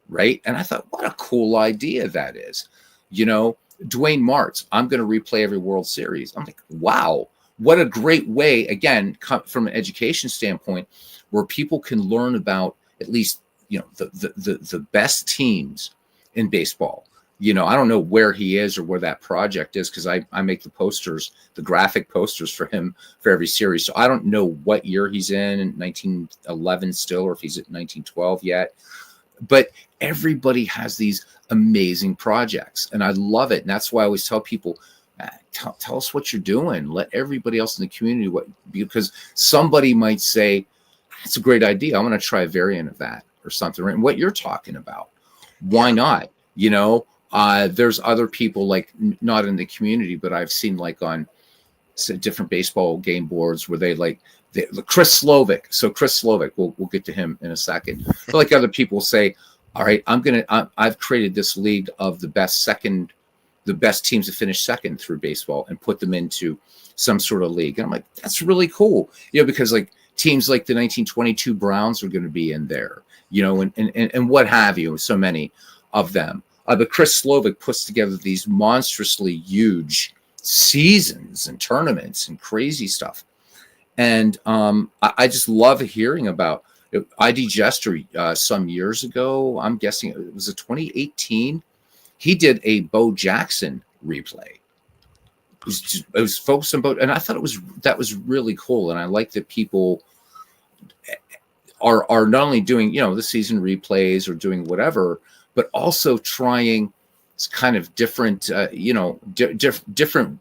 right? And I thought, what a cool idea that is. You know, Dwayne Martz, I'm going to replay every World Series. I'm like, wow, what a great way, again, from an education standpoint, where people can learn about at least, you know, the best teams in baseball. You know, I don't know where he is or where that project is, because I make the posters, the graphic posters for him for every series. So I don't know what year he's in 1911 still, or if he's at 1912 yet. But everybody has these amazing projects, and I love it. And that's why I always tell people, tell us what you're doing. Let everybody else in the community because somebody might say, that's a great idea. I want to try a variant of that or something. Right? And what you're talking about, why not? You know, there's other people, like, not in the community, but I've seen, like, on different baseball game boards where they Chris Slovic. So Chris Slovic, we'll get to him in a second. But like other people say, all right, I've created this league of the best teams to finish second through baseball and put them into some sort of league. And I'm like, that's really cool. You know, because like teams like the 1922 Browns are going to be in there, you know, and what have you, so many of them. But Chris Slovic puts together these monstrously huge seasons and tournaments and crazy stuff. And I just love hearing about it. ID Jester some years ago, I'm guessing it was a 2018, he did a Bo Jackson replay. It was focused on Bo, and I thought that was really cool. And I like that people are not only doing, you know, the season replays or doing whatever, but also trying kind of different, you know, different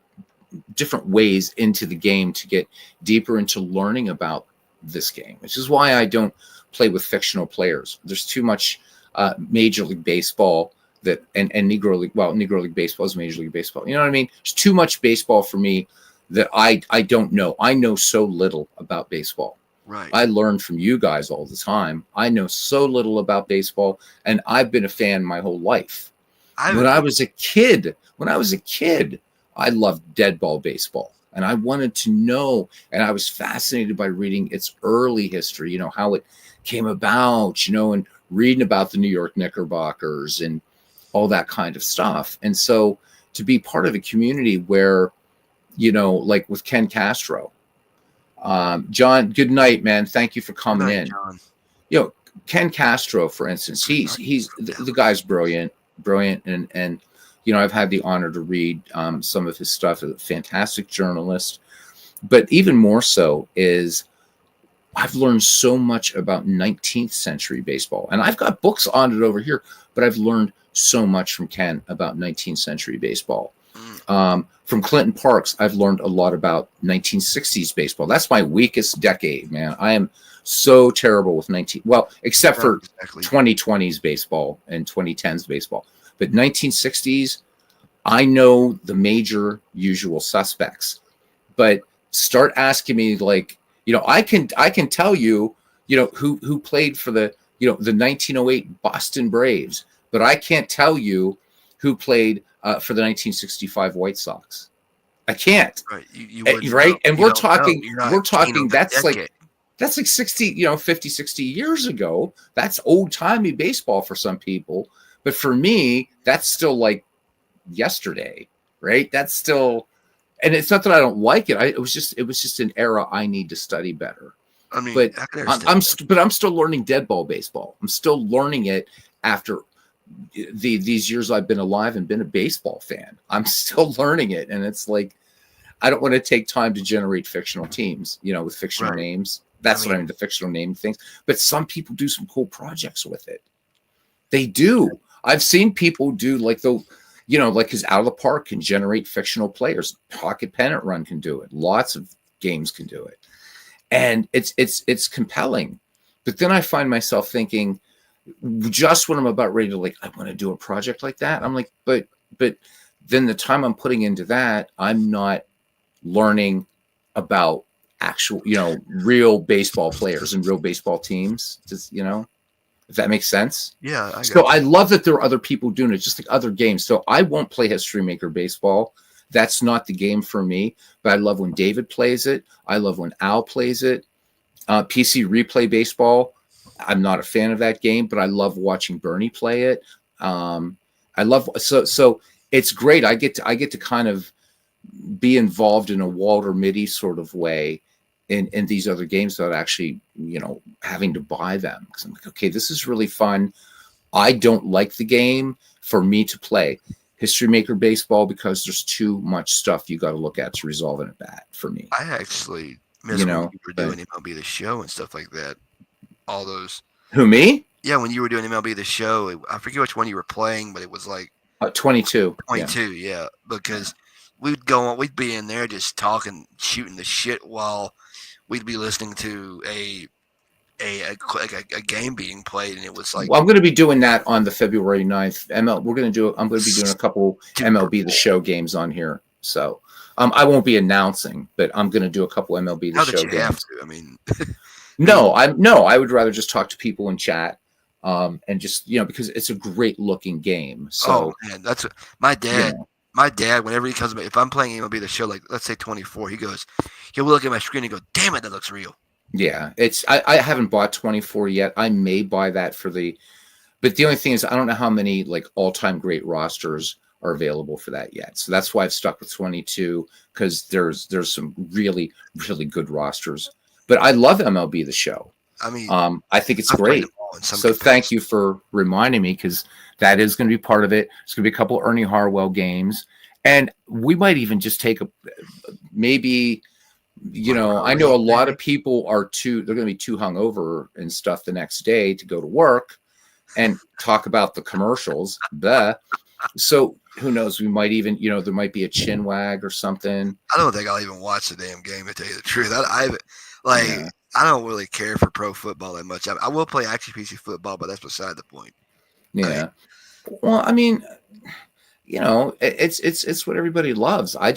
ways into the game to get deeper into learning about this game, which is why I don't play with fictional players. There's too much Major League Baseball and Negro League Baseball is Major League Baseball. You know what I mean? There's too much baseball for me that I don't know. I know so little about baseball. Right. I learn from you guys all the time. I know so little about baseball, and I've been a fan my whole life. When I was a kid, I loved dead ball baseball, and I wanted to know, and I was fascinated by reading its early history, you know, how it came about, you know, and reading about the New York Knickerbockers and all that kind of stuff. And so to be part of a community where, you know, like with Ken Castro, John, good night, man. Thank you for coming in. John. You know, Ken Castro, for instance, he's the guy's brilliant, and you know, I've had the honor to read some of his stuff. A fantastic journalist, but even more so is I've learned so much about 19th century baseball, and I've got books on it over here. But I've learned so much from Ken about 19th century baseball. From Clinton Parks, I've learned a lot about 1960s baseball. That's my weakest decade, man. I am so terrible with except for 2020s baseball and 2010s baseball. But 1960s, I know the major usual suspects. But start asking me, like, you know, I can tell you, you know, who played for the 1908 Boston Braves, but I can't tell you who played for the 1965 White Sox. I can't. Right. Right. Know. And we're talking that's like 60, 50, 60 years ago. That's old timey baseball for some people. But for me, that's still like yesterday. Right. That's still, and it's not that I don't like it. It was just an era I need to study better. I mean, but I'm still learning dead ball baseball. I'm still learning it after these years I've been alive and been a baseball fan. I'm still learning it, and it's like I don't want to take time to generate fictional teams, you know, with fictional names. That's what I mean, the fictional name things. But some people do some cool projects with it. They do. I've seen people do like like his Out of the Park can generate fictional players. Pocket Pennant Run can do it. Lots of games can do it, and it's compelling. But then I find myself thinking, just when I'm about ready to, like, I want to do a project like that, I'm like, but then the time I'm putting into that, I'm not learning about actual, you know, real baseball players and real baseball teams. Just, you know, if that makes sense. Yeah. I love that there are other people doing it, just like other games. So I won't play History Maker Baseball. That's not the game for me. But I love when David plays it. I love when Al plays it. PC Replay Baseball. I'm not a fan of that game, but I love watching Bernie play it. I love so it's great. I get to kind of be involved in a Walter Mitty sort of way in these other games without actually, having to buy them. Because I'm like, okay, this is really fun. I don't like the game for me to play History Maker Baseball because there's too much stuff you got to look at to resolve in a bat for me. I actually miss when you were doing MLB The Show and stuff like that. All those. Who, me? Yeah, when you were doing MLB The Show, I forget which one you were playing, but it was like 22. 22, yeah. Because we'd be in there just talking, shooting the shit while we'd be listening to a game being played, and it was like. Well, I'm going to be doing that on the February 9th. I'm going to be doing a couple MLB The Show games on here. So I won't be announcing, but I'm going to do a couple MLB The Show games. Have to? I mean. No, I would rather just talk to people in chat, and just because it's a great looking game. So man, that's my dad. My dad, whenever he comes, if I'm playing MLB The Show, like let's say 24, he'll look at my screen and go, "Damn it, that looks real." Yeah, I haven't bought 24 yet. I may buy that but the only thing is I don't know how many like all time great rosters are available for that yet. So that's why I've stuck with 22 because there's some really really good rosters. But I love MLB The Show. I mean, I think it's great. So thank you for reminding me because that is going to be part of it. It's going to be a couple Ernie Harwell games. And we might even just take maybe, I know a lot of people they're going to be too hungover and stuff the next day to go to work and talk about the commercials. So who knows? We might even, there might be a Chinwag or something. I don't think I'll even watch the damn game to tell you the truth. I don't really care for pro football that much. I will play actually PC football, but that's beside the point. Yeah. Well, I mean, it's what everybody loves. I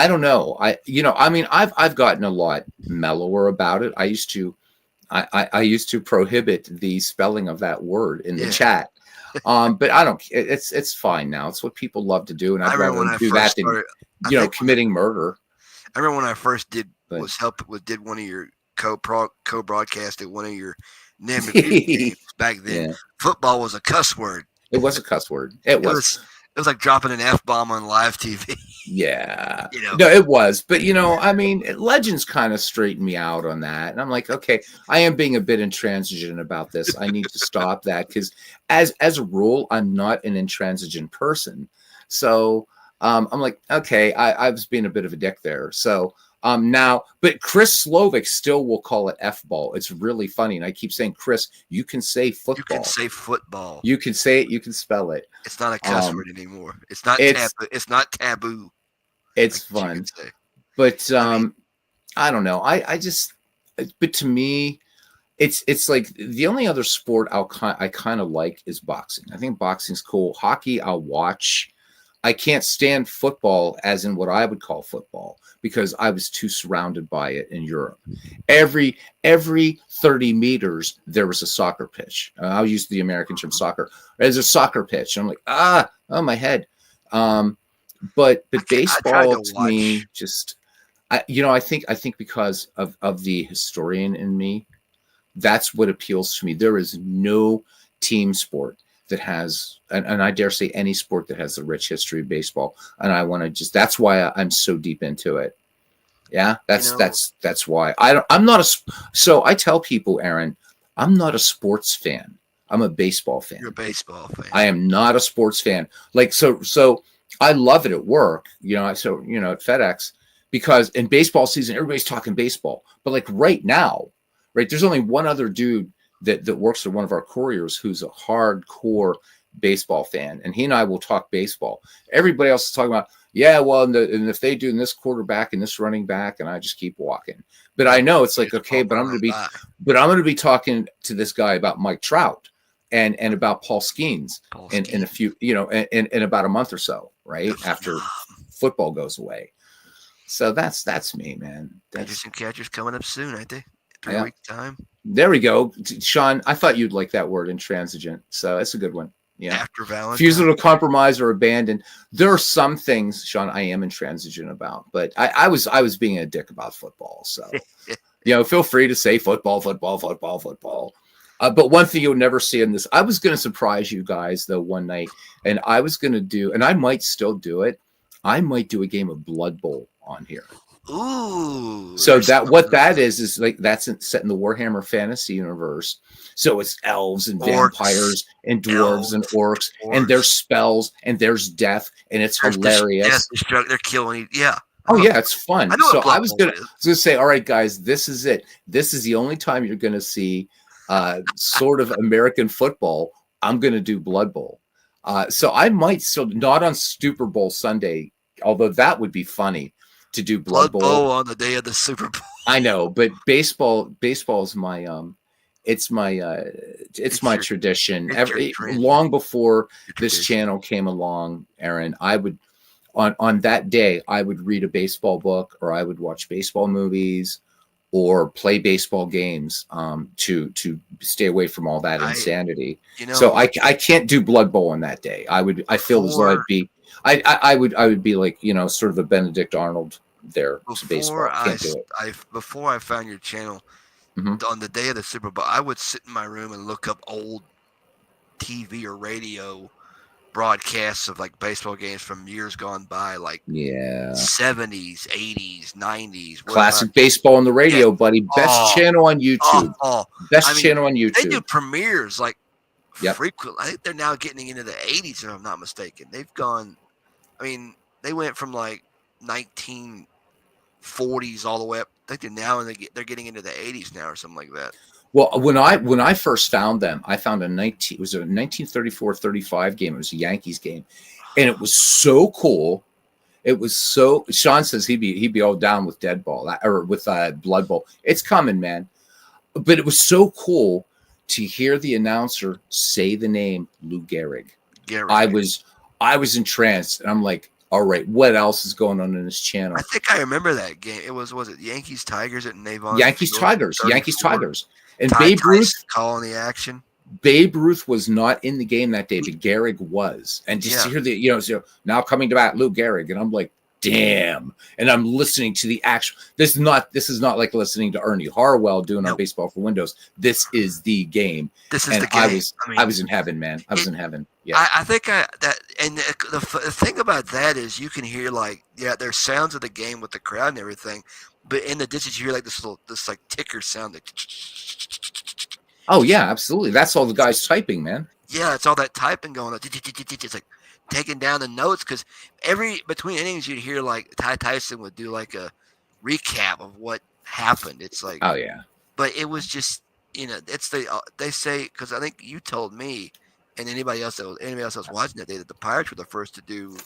don't know. I've gotten a lot mellower about it. I used to prohibit the spelling of that word in the chat. But I don't. It's fine now. It's what people love to do, and I'd rather do that than committing murder. I remember when I first did one of your co-broadcast at one of your NIM games back then. Yeah. Football was a cuss word. It was a cuss word. It was like dropping an F-bomb on live TV. Yeah. No, it was. But, Legends kind of straightened me out on that. And I'm like, okay, I am being a bit intransigent about this. I need to stop that because as a rule, I'm not an intransigent person. So I'm like, okay, I was being a bit of a dick there. So now, but Chris Slovic still will call it F-ball. It's really funny. And I keep saying, Chris, you can say football. You can say football. You can say it. You can spell it. It's not a cuss word anymore. It's not taboo. It's not taboo. It's fun. But I don't know. But to me, it's like the only other sport I kind of like is boxing. I think boxing's cool. Hockey, I'll watch. I can't stand football as in what I would call football because I was too surrounded by it in Europe. Every 30 meters, there was a soccer pitch. I'll use the American term soccer. There's a soccer pitch. I'm like, my head. But baseball to me just, I think because of the historian in me, that's what appeals to me. There is no team sport that has, and I dare say any sport that has a rich history of baseball. And I want to that's why I'm so deep into it. Yeah, that's why so I tell people, Aaron, I'm not a sports fan. I'm a baseball fan. You're a baseball fan. I am not a sports fan. Like, so I love it at work, at FedEx, because in baseball season, everybody's talking baseball. But like right now, there's only one other dude that works for one of our couriers who's a hardcore baseball fan, and he and I will talk baseball. Everybody else is talking about, and if they do this quarterback and this running back, and I just keep walking. But I know it's like, okay, but I'm going to be talking to this guy about Mike Trout and about Paul Skeens in a few, in about a month or so, right after football goes away. So that's me, man. Pitchers and catchers coming up soon, I think. 3 weeks time. There we go, Sean. I thought you'd like that word, intransigent. So that's a good one. Yeah. After Valentine. Refusal to compromise or abandon. There are some things, Sean, I am intransigent about, but I was being a dick about football. So Feel free to say football, football, football, football. But one thing you'll never see in this, I was going to surprise you guys though one night, and I was going to do, and I might still do it. I might do a game of Blood Bowl on here. Ooh. So what that is like that's set in the Warhammer Fantasy universe. So it's elves and vampires and dwarves and orcs, and there's spells and there's death, and it's hilarious. They're killing. Yeah. Oh yeah, it's fun. So I was gonna say, all right, guys, this is it. This is the only time you're gonna see sort of American football. I'm gonna do Blood Bowl. So I might still not on Super Bowl Sunday, although that would be funny to do Blood Bowl on the day of the Super Bowl. I know, but baseball is my it's my tradition. Long before this channel came along, Aaron, I would on that day I would read a baseball book, or I would watch baseball movies, or play baseball games to stay away from all that insanity. So I can't do Blood Bowl on that day. I feel as though I would be like, sort of a Benedict Arnold there to baseball. Can't do it. Before I found your channel, on the day of the Super Bowl, I would sit in my room and look up old TV or radio broadcasts of like baseball games from years gone by, like 70s, 80s, 90s. Classic baseball on the radio, buddy. Best channel on YouTube. Best channel on YouTube. They do premieres like frequently. I think they're now getting into the 80s, if I'm not mistaken. They've gone. I mean, they went from like 1940s all the way up. I think they're now they're getting into the 80s now or something like that. Well, when I first found them, I found it was a 1934-35 game. It was a Yankees game, and it was so cool. It was so. Sean says he'd be all down with Dead Ball or with Blood Bowl. It's coming, man. But it was so cool to hear the announcer say the name Lou Gehrig. I was entranced, and I'm like, all right, what else is going on in this channel? I think I remember that game. It was it Yankees Tigers at Navon? Yankees Tigers. And Babe Ruth calling the action. Babe Ruth was not in the game that day, but Gehrig was. And just to hear the now coming to bat Lou Gehrig, and I'm like, damn. And I'm listening to the actual. This is not like listening to Ernie Harwell doing on Baseball for Windows. This is the game. This is the game. I was in heaven, man. I was in heaven. Yeah. I think the thing about that is you can hear there's sounds of the game with the crowd and everything, but in the distance you hear like this like ticker sound. Oh yeah, absolutely. That's all the guys typing, man. Yeah, it's all that typing going on. It's like taking down the notes, because between innings you'd hear like Ty Tyson would do like a recap of what happened. It's like, oh yeah, but it was just it's they say, because I think you told me and anybody else that was watching that day that the Pirates were the first to do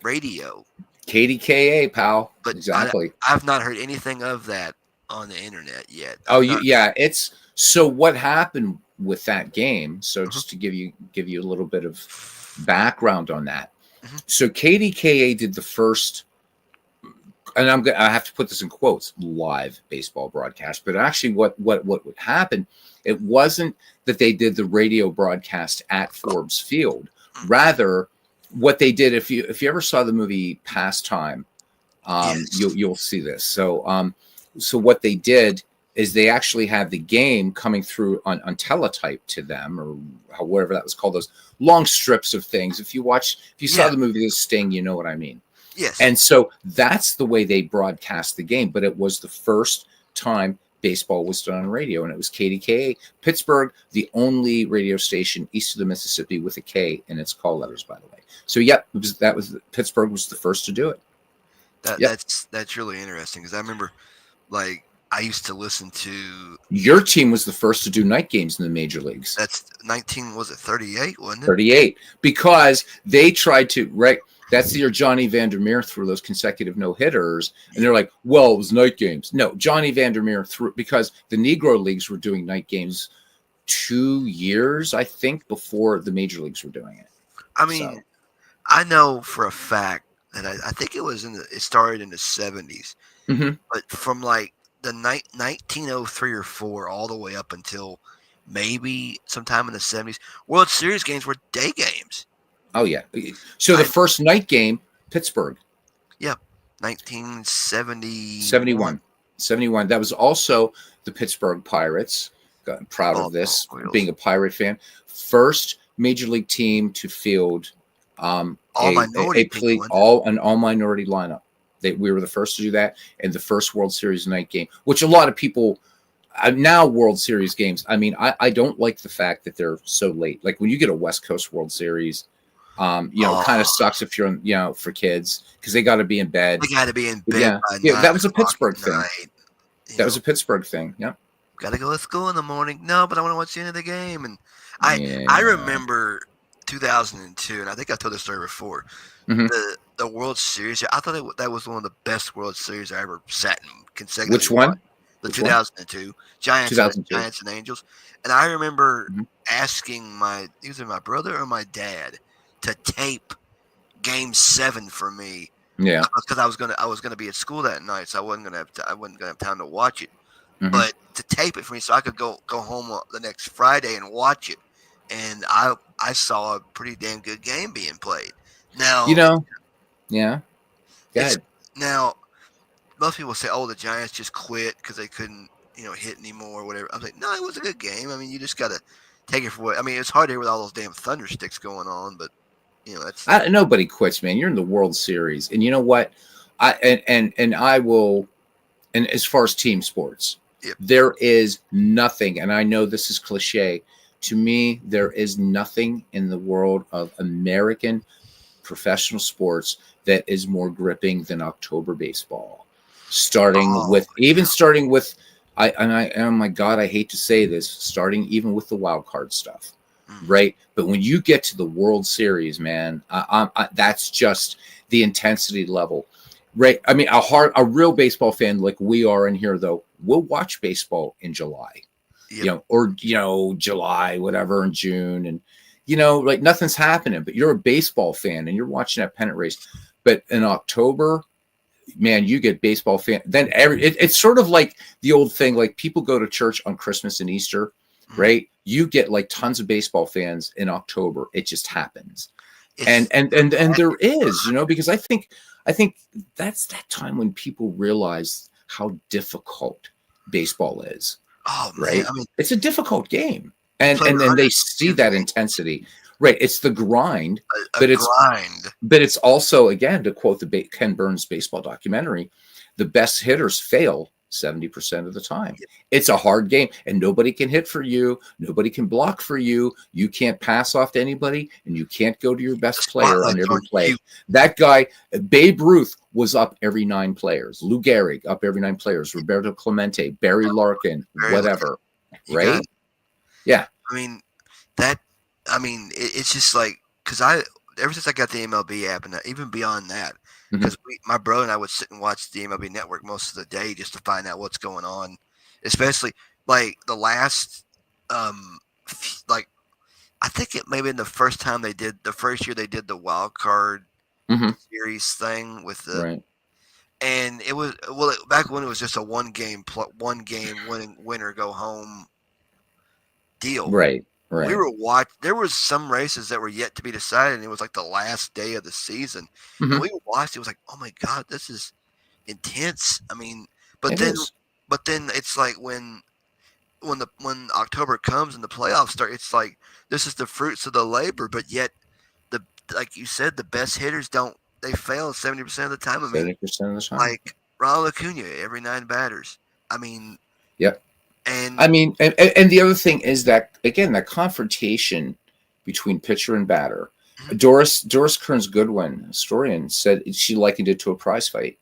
radio. KDKA, pal. But exactly. I've not heard anything of that on the internet yet. It's so what happened with that game. So just to give you a little bit of background on that. So KDKA did the first, and I have to put this in quotes, live baseball broadcast. But actually, what would happen? It wasn't that they did the radio broadcast at Forbes Field. Rather, what they did, if you ever saw the movie Pastime, you'll see this. So what they did is they actually had the game coming through on teletype to them, or whatever that was called, those long strips of things. If you saw the movie The Sting, you know what I mean. Yes. And so that's the way they broadcast the game. But it was the first time baseball was done on radio, and it was KDKA Pittsburgh, the only radio station east of the Mississippi with a K in its call letters, by the way. So Pittsburgh was the first to do it. That's really interesting, because I remember, like, I used to listen to. Your team was the first to do night games in the major leagues. That's 38, wasn't it? 38, because they tried to, right? That's the year Johnny Vandermeer threw those consecutive no-hitters, and they're like, well, it was night games. No, Johnny Vandermeer threw, because the Negro Leagues were doing night games 2 years, I think, before the major leagues were doing it. I mean, I know for a fact that I think it started in the 70s, but from like the 1903 or 4 all the way up until maybe sometime in the 70s, World Series games were day games. Oh yeah. So the first night game, Pittsburgh. Yeah, 1970. 71. 71. That was also the Pittsburgh Pirates. I'm proud of this, being a Pirate fan. First major league team to field all minority an all minority lineup. We were the first to do that, and the first World Series night game, which a lot of people now World Series games. I mean, I don't like the fact that they're so late. Like when you get a West Coast World Series, it kind of sucks if you're for kids because they got to be in bed. They got to be in bed. Yeah, that was a Pittsburgh thing. That was a Pittsburgh thing. Yeah. Got to go to school in the morning. No, but I want to watch the end of the game. And I remember 2002, and I think I told this story before. Mm-hmm. The World Series. I thought that was one of the best World Series I ever sat in consecutively. Which one? The 2002 Giants and Angels. And I remember asking either my brother or my dad to tape Game 7 for me. Yeah, because I was gonna be at school that night, so I wasn't gonna have time to watch it. Mm-hmm. But to tape it for me, so I could go home the next Friday and watch it. And I saw a pretty damn good game being played. Now yeah. Now most people say, "Oh, the Giants just quit because they couldn't hit anymore or whatever." I was like, "No, it was a good game. I mean, you just gotta take it for what. I mean, it's hard to hear with all those damn thunder sticks going on, but." Nobody quits, man. You're in the World Series, and you know what? I will. And as far as team sports, there is nothing. And I know this is cliche. To me, there is nothing in the world of American professional sports that is more gripping than October baseball. Starting with. Oh my God, I hate to say this. Starting even with the wild card stuff. Right. But when you get to the World Series, man, that's just the intensity level. Right. I mean, a real baseball fan like we are in here, though, we'll watch baseball in July, or July, whatever, in June. And, like nothing's happening. But you're a baseball fan and you're watching that pennant race. But in October, man, you get baseball fan. Then it's sort of like the old thing, like people go to church on Christmas and Easter. Right. You get like tons of baseball fans in October. It just happens. And there is, because I think that's that time when people realize how difficult baseball is. Oh, man. Right. I mean, it's a difficult game. And then they see that intensity. Right. It's the grind, but it's also, again, to quote the Ken Burns baseball documentary, the best hitters fail 70% of the time. It's a hard game, and nobody can hit for you. Nobody can block for you. You can't pass off to anybody, and you can't go to your best player on every play. That guy, Babe Ruth, was up every 9 players. Lou Gehrig, up every 9 players. Roberto Clemente, Barry Larkin, whatever. Right? Yeah. I mean, it's just like, because ever since I got the MLB app, and even beyond that, because my brother and I would sit and watch the MLB Network most of the day just to find out what's going on, especially like the last, I think it maybe in the first year they did the wild card series thing with the, and it was back when it was just a one game winner go home deal. Right. Right. We were there was some races that were yet to be decided, and it was like the last day of the season. And we watched. It was like, oh my God, this is intense. I mean, but then it's like when October comes and the playoffs start, it's like this is the fruits of the labor. But yet, like you said, the best hitters they fail 70% of the time. I mean, 70% of the time. Like Ronald Acuna, every 9 batters. I mean, yep. And I mean, and the other thing is that, again, that confrontation between pitcher and batter. Doris Kearns Goodwin, historian, said she likened it to a prize fight.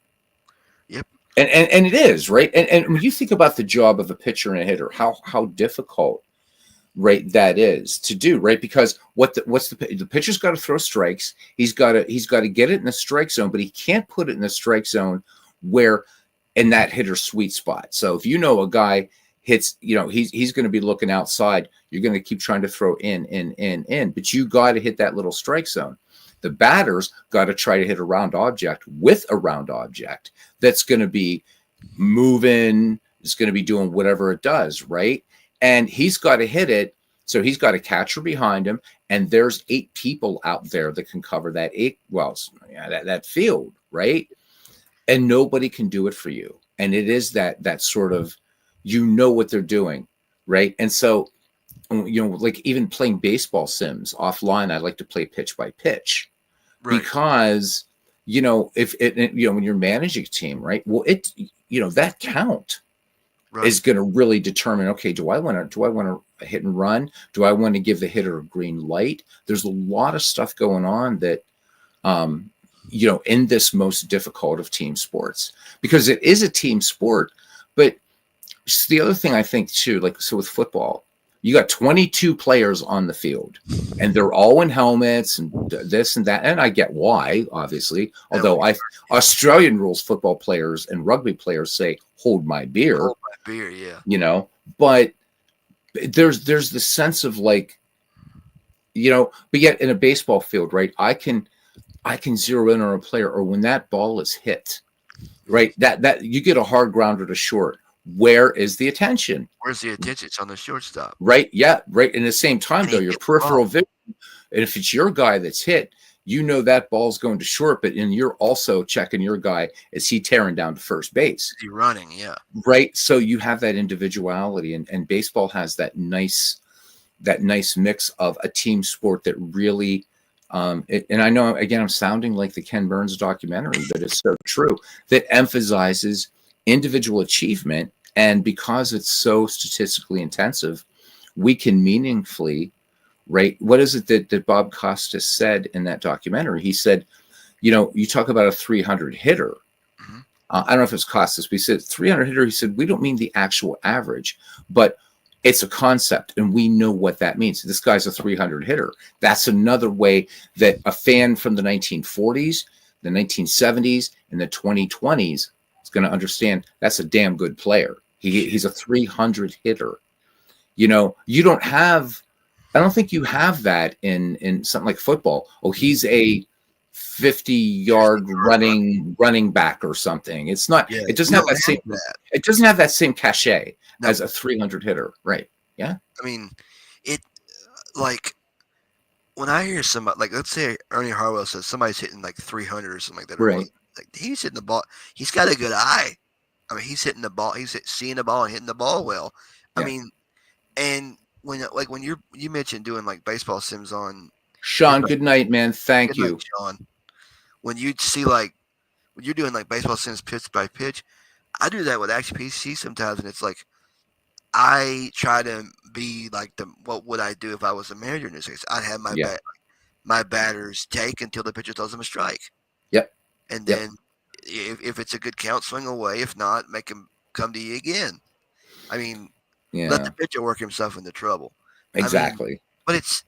Yep. And it is, right? And when you think about the job of a pitcher and a hitter, how difficult, right, that is to do, right? Because the pitcher's got to throw strikes. He's got to get it in the strike zone, but he can't put it in the strike zone where in that hitter's sweet spot. So if a guy hits, he's going to be looking outside. You're going to keep trying to throw in, but you got to hit that little strike zone. The batter's got to try to hit a round object with a round object that's going to be moving. It's going to be doing whatever it does, right? And he's got to hit it. So he's got a catcher behind him, and there's 8 people out there that can cover that that field, right? And nobody can do it for you. and it is that sort of, you know what they're doing, right? And so, like even playing baseball sims offline, I like to play pitch by pitch, Right. because if when you're managing a team, right? Well, that count Right. is going to really determine, okay, do I want to hit and run? Do I want to give the hitter a green light? There's a lot of stuff going on that, in this most difficult of team sports, because it is a team sport. But the other thing I think too, like, so with football, you got 22 players on the field, and they're all in helmets and this and that. And I get why, obviously, although Australian rules football players and rugby players say, hold my beer. Hold my beer, yeah. But there's the sense of like, but yet in a baseball field, right? I can zero in on a player, or when that ball is hit, right? That you get a hard grounder to short. Where is the attention? Where's the attention? It's on the shortstop. Right. Yeah. Right. In the same time, though, your peripheral vision, and if it's your guy that's hit, that ball's going to short, but you're also checking your guy. Is he tearing down to first base? Is he running? Yeah. Right. So you have that individuality, and baseball has that nice mix of a team sport that really, and I know, again, I'm sounding like the Ken Burns documentary, but it's so true, that emphasizes individual achievement. And because it's so statistically intensive, we can meaningfully, right? What is it that Bob Costas said in that documentary? He said, you talk about a 300 hitter. Mm-hmm. I don't know if it's Costas, but he said 300 hitter. He said, we don't mean the actual average, but it's a concept, and we know what that means. This guy's a 300 hitter. That's another way that a fan from the 1940s, the 1970s, and the 2020s is going to understand that's a damn good player. He's a 300 hitter. You don't have, I don't think you have that in something like football. Oh, he's a 50-yard running back or something. It's not. Yeah, it doesn't have that same. It doesn't have that same cachet as a 300 hitter, right? Yeah. I mean, it like when I hear somebody, like, let's say Ernie Harwell says somebody's hitting like 300 or something like that. Right. Like, he's hitting the ball. He's got a good eye. I mean, he's hitting the ball. He's seeing the ball and hitting the ball well. Yeah. I mean, and when you mentioned doing like baseball sims on Sean, good night, man. Thank you. Night, Sean. When you see when you're doing like baseball sims pitch by pitch, I do that with Action PC sometimes, and it's like I try to be like what would I do if I was a manager in this case? I'd have my batters take until the pitcher throws them a strike. Yep. And then if it's a good count, swing away. If not, make him come to you again. I mean, let the pitcher work himself into trouble. Exactly. I mean, but it's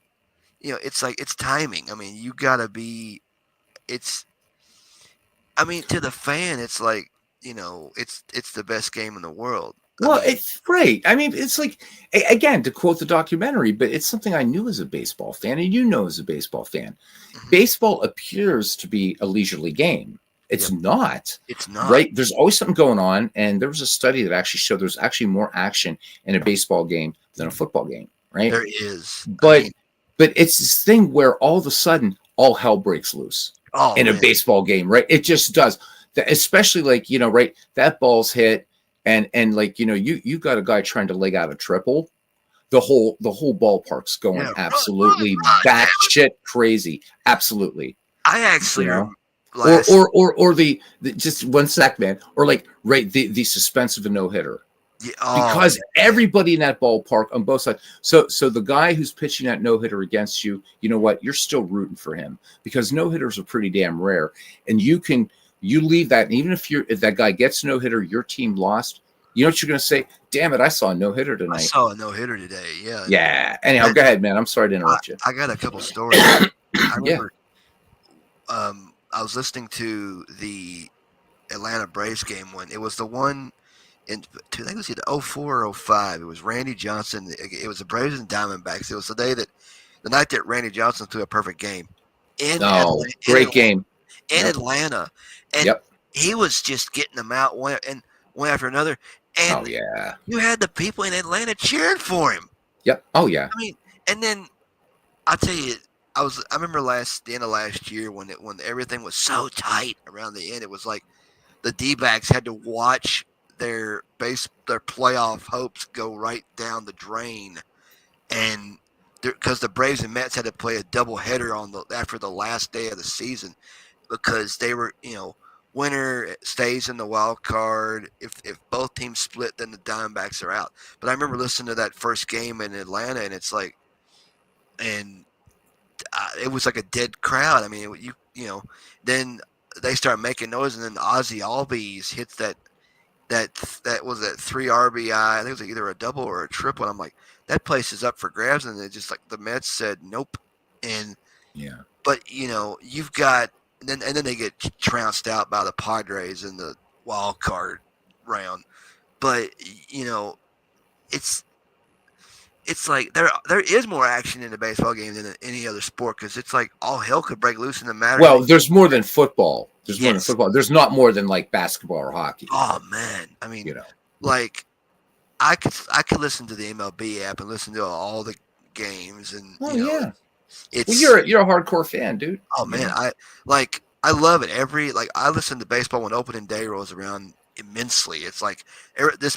it's like it's timing. I mean, you gotta be. I mean, to the fan, it's like it's the best game in the world. Well, it's great. I mean, it's like, again, to quote the documentary, but it's something I knew as a baseball fan, and as a baseball fan. Mm-hmm. Baseball appears to be a leisurely game. It's not. It's not. Right? There's always something going on, and there was a study that actually showed there's actually more action in a baseball game than a football game, right? There is. But it's this thing where all of a sudden, all hell breaks loose in a baseball game, right? It just does. Especially like, right, that ball's hit, and like, you got a guy trying to leg out a triple, the whole ballpark's going absolutely batshit crazy. Absolutely. I actually or the just one sec, man, or like, right, the suspense of a no-hitter. Yeah, because everybody in that ballpark on both sides. So the guy who's pitching that no-hitter against you, you know what? You're still rooting for him, because no-hitters are pretty damn rare. And you leave that, and even if that guy gets a no-hitter, your team lost, you know what you're going to say? Damn it, I saw a no-hitter tonight. I saw a no-hitter today, yeah. Yeah. Anyhow, go ahead, man. I'm sorry to interrupt you. I got a couple stories. I remember I was listening to the Atlanta Braves game when it was the one I think it was either 04 or 05. It was Randy Johnson. It was the Braves and Diamondbacks. It was the night that Randy Johnson threw a perfect game. Great game. In Atlanta. And he was just getting them out one after another. And you had the people in Atlanta cheering for him. Yep. Oh yeah. I mean, and then I'll tell you, I remember the end of last year when everything was so tight around the end. It was like the D-backs had to watch their playoff hopes go right down the drain, and because the Braves and Mets had to play a doubleheader after the last day of the season because they were, winner stays in the wild card. If both teams split, then the Diamondbacks are out. But I remember listening to that first game in Atlanta, and it's like, and it was like a dead crowd. I mean, then they start making noise, and then Ozzy Albies hits that was that 3 RBI. I think it was either a double or a triple. And I'm like, that place is up for grabs, and it just like the Mets said nope. And but you've got and then they get trounced out by the Padres in the wild card round. But it's like there is more action in a baseball game than in any other sport because it's like all hell could break loose in the matter. Well, there's more than football. There's more than football. There's not more than like basketball or hockey. Oh man, I mean, like I could listen to the MLB app and listen to all the games and it's you're a hardcore fan, dude. Oh man, I love it. I listen to baseball when opening day rolls around immensely. It's like this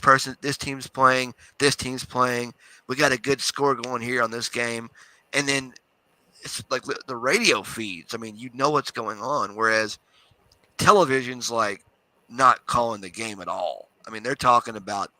team's playing, this team's playing. We got a good score going here on this game, and then it's like the radio feeds. I mean, you know what's going on, whereas television's like not calling the game at all. I mean, they're talking about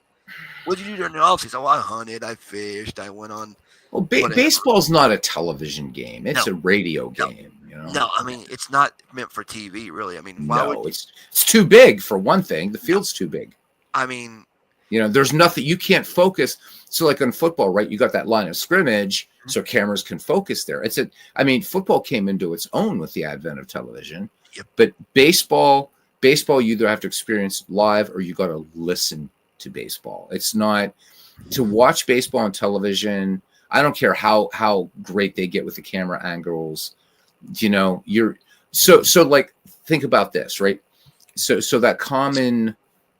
what did you do during the offseason? Oh, I hunted, I fished, I went on. Well, baseball's not a television game; it's a radio game. No, I mean it's not meant for TV, really. I mean, it's too big for one thing. The field's too big. I mean, there's nothing you can't focus. So, like on football, right? You got that line of scrimmage, so cameras can focus there. Football came into its own with the advent of television. Yep. But baseball, you either have to experience it live or you got to listen to baseball. It's not to watch baseball on television. I don't care how great they get with the camera angles. You're so like think about this, right? So that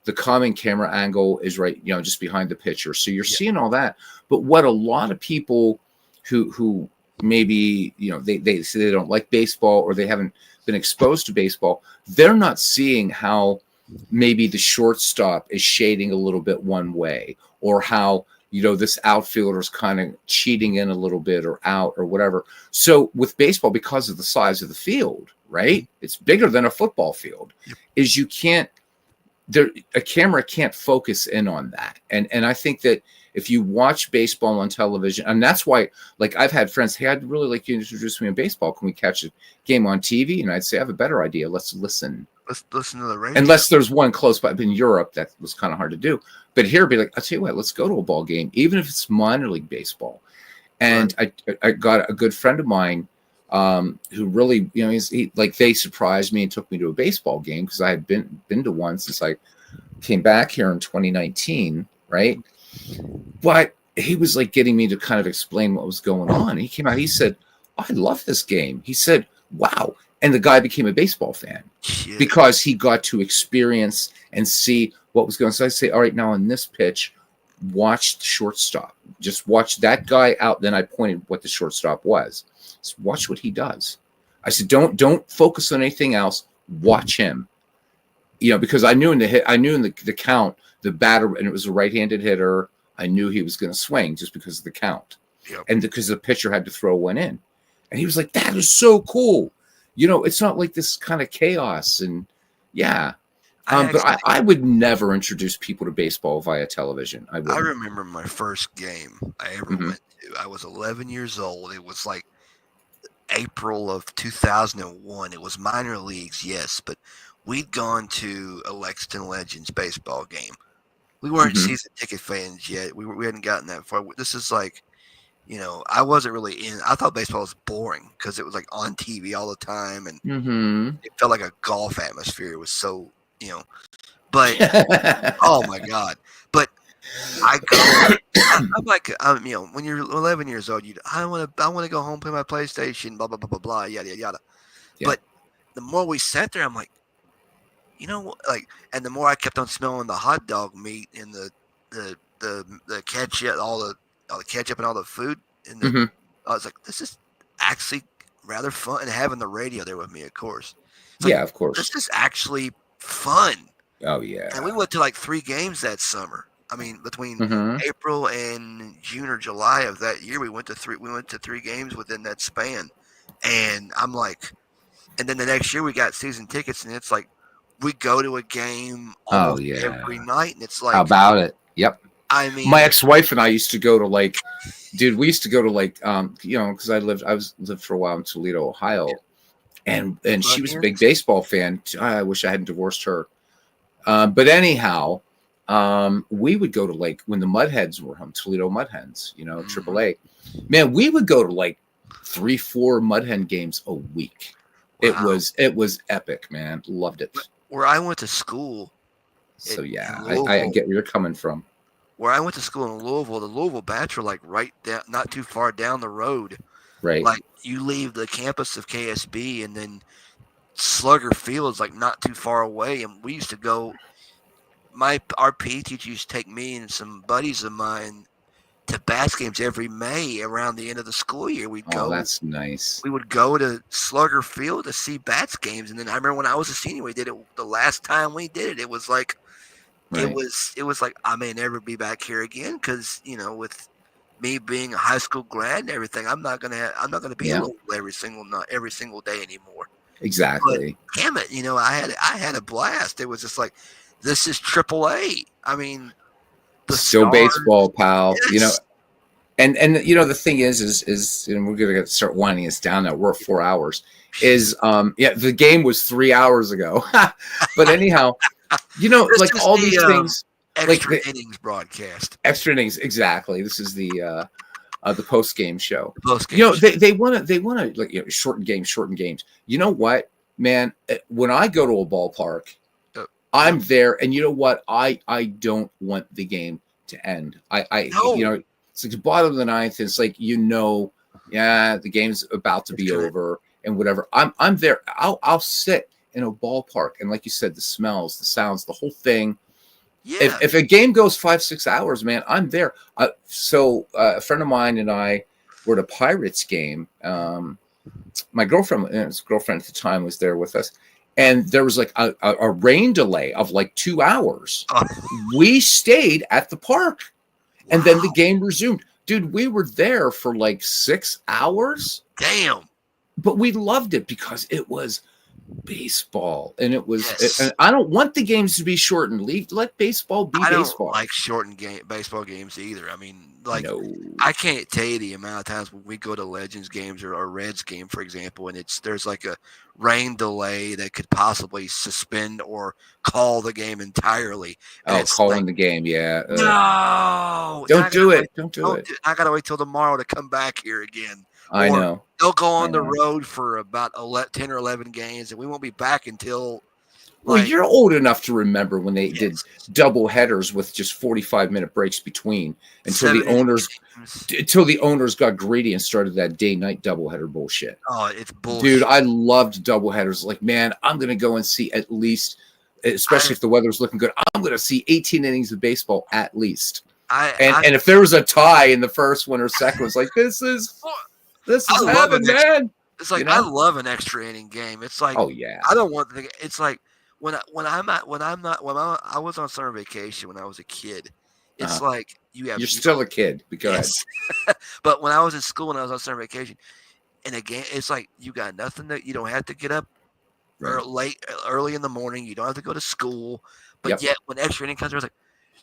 the common camera angle is right, just behind the pitcher. So you're seeing all that. But what a lot of people who maybe, they say they don't like baseball or they haven't been exposed to baseball, they're not seeing how maybe the shortstop is shading a little bit one way or how, this outfielder is kind of cheating in a little bit or out or whatever. So with baseball, because of the size of the field, right? It's bigger than a football field, is you can't, a camera can't focus in on that. And I think that if you watch baseball on television, and that's why, like I've had friends, hey, I'd really like you to introduce me to baseball. Can we catch a game on TV? And I'd say, I have a better idea. Let's listen. Let's listen to the radio. Unless there's one close by. In Europe, that was kind of hard to do. But here, be like, I'll tell you what, let's go to a ball game, even if it's minor league baseball. And I got a good friend of mine who really, they surprised me and took me to a baseball game because I had been to one since I came back here in 2019, right? But he was like getting me to kind of explain what was going on. He came out, he said, I love this game. He said, wow. And the guy became a baseball fan because he got to experience and see what was going on. So I say, all right, now on this pitch, watch the shortstop. Just watch that guy out. Then I pointed what the shortstop was. So watch what he does. I said, don't focus on anything else. Watch him. Because I knew in the count, the batter, and it was a right-handed hitter, I knew he was going to swing just because of the count. Yep. And because the pitcher had to throw one in. And he was like, that is so cool. It's not like this kind of chaos. And but I would never introduce people to baseball via television. I remember my first game I ever went to. I was 11 years old. It was like April of 2001. It was minor leagues, yes, but we'd gone to a Lexington Legends baseball game. We weren't season ticket fans yet. We hadn't gotten that far. This is like, I wasn't really in. I thought baseball was boring because it was like on TV all the time, and it felt like a golf atmosphere. It was so, but oh my god! But I go. I'm like, when you're 11 years old, I want to go home, play my PlayStation, blah blah blah blah blah, yada yada yada. Yeah. But the more we sat there, I'm like, and the more I kept on smelling the hot dog meat and the ketchup, all the ketchup and all the food, and I was like, this is actually rather fun. And having the radio there with me, of course. Of course. This is actually fun. Oh yeah. And we went to like 3 games that summer. I mean, between Mm-hmm. April and June or July of that year, we went to 3 games within that span. And I'm like, and then the next year we got season tickets, and it's like we go to a game Oh almost every yeah. night, and it's How like, about it? Yep. I My mean, ex-wife and I used to go to like, dude, we used to go to like, because I lived for a while in Toledo, Ohio, and she was a big Buckeyes? baseball fan. I wish I hadn't divorced her. But anyhow, we would go to like when the Mudheads were home, Toledo Mudhens, Mhm. AAA. Man, we would go to like 3-4 Mudhen games a week. Wow. It was epic, man. Loved it. Where I went to school So in yeah, I Louisville, get where you're coming from. where I went to school in Louisville, the Louisville Bats were like right down, not too far down the road. Right. Like you leave the campus of KSB, and then Slugger Field is like not too far away, and we used to go. Our PE teacher used to take me and some buddies of mine to bats games every May around the end of the school year. Oh, that's nice. We would go to Slugger Field to see bats games, and then I remember when I was a senior, we did it. The last time we did it, it was like Right. it was like I may never be back here again because with me being a high school grad and everything, I'm not gonna be Yeah. in Louisville every single day anymore. But Exactly. damn it, I had a blast. It was just like this is AAA. I mean, the Still stars. baseball, pal. Yes. And the thing is and we're gonna start winding us down now. We're at 4 hours. Is the game was 3 hours ago. But anyhow, This like is all the, these things, like extra the innings broadcast. extra innings. Exactly. This is the post game show. The post game. They want to like shorten games. You know what, man? When I go to a ballpark, I'm there, and you know what? I don't want the game to end. No. It's like the bottom of the ninth. And it's like yeah, the game's about to be over, and whatever. I'm there. I'll sit in a ballpark, and like you said, the smells, the sounds, the whole thing. Yeah. If a game goes 5-6 hours, man, I'm there. So a friend of mine and I were at a Pirates game. My girlfriend, his girlfriend at the time, was there with us, and there was like a rain delay of like 2 hours. We stayed at the park, and then the game resumed. Dude, we were there for like 6 hours. Damn. But we loved it because it was baseball, and it was. Yes. And I don't want the games to be shortened. Let baseball be baseball. I don't like shortened baseball games either. I mean, like No. I can't tell you the amount of times when we go to Legends games or a Reds game, for example, and there's like a rain delay that could possibly suspend or call the game entirely. And it's calling like, the game, yeah. No, don't do it. Don't do it. I gotta wait till tomorrow to come back here again. I know. They'll go on the road for about 10 or 11 games, and we won't be back until. Well, you're old enough to remember when they did double headers with just 45-minute breaks between until the owners got greedy and started that day-night doubleheader bullshit. Oh, it's bullshit. Dude, I loved doubleheaders. Like, man, I'm going to go and see at least, especially if the weather's looking good, I'm going to see 18 innings of baseball at least. And if there was a tie in the first one or second, it's like, this is heaven, man. It's like, I love an extra inning game. It's like, oh yeah, I don't want it's like when I was on summer vacation when I was a kid. It's like you're still a kid. Go ahead. But when I was in school and I was on summer vacation, and again, it's like you got nothing that you don't have to get up early in the morning. You don't have to go to school. But yet when extra inning comes, I was like,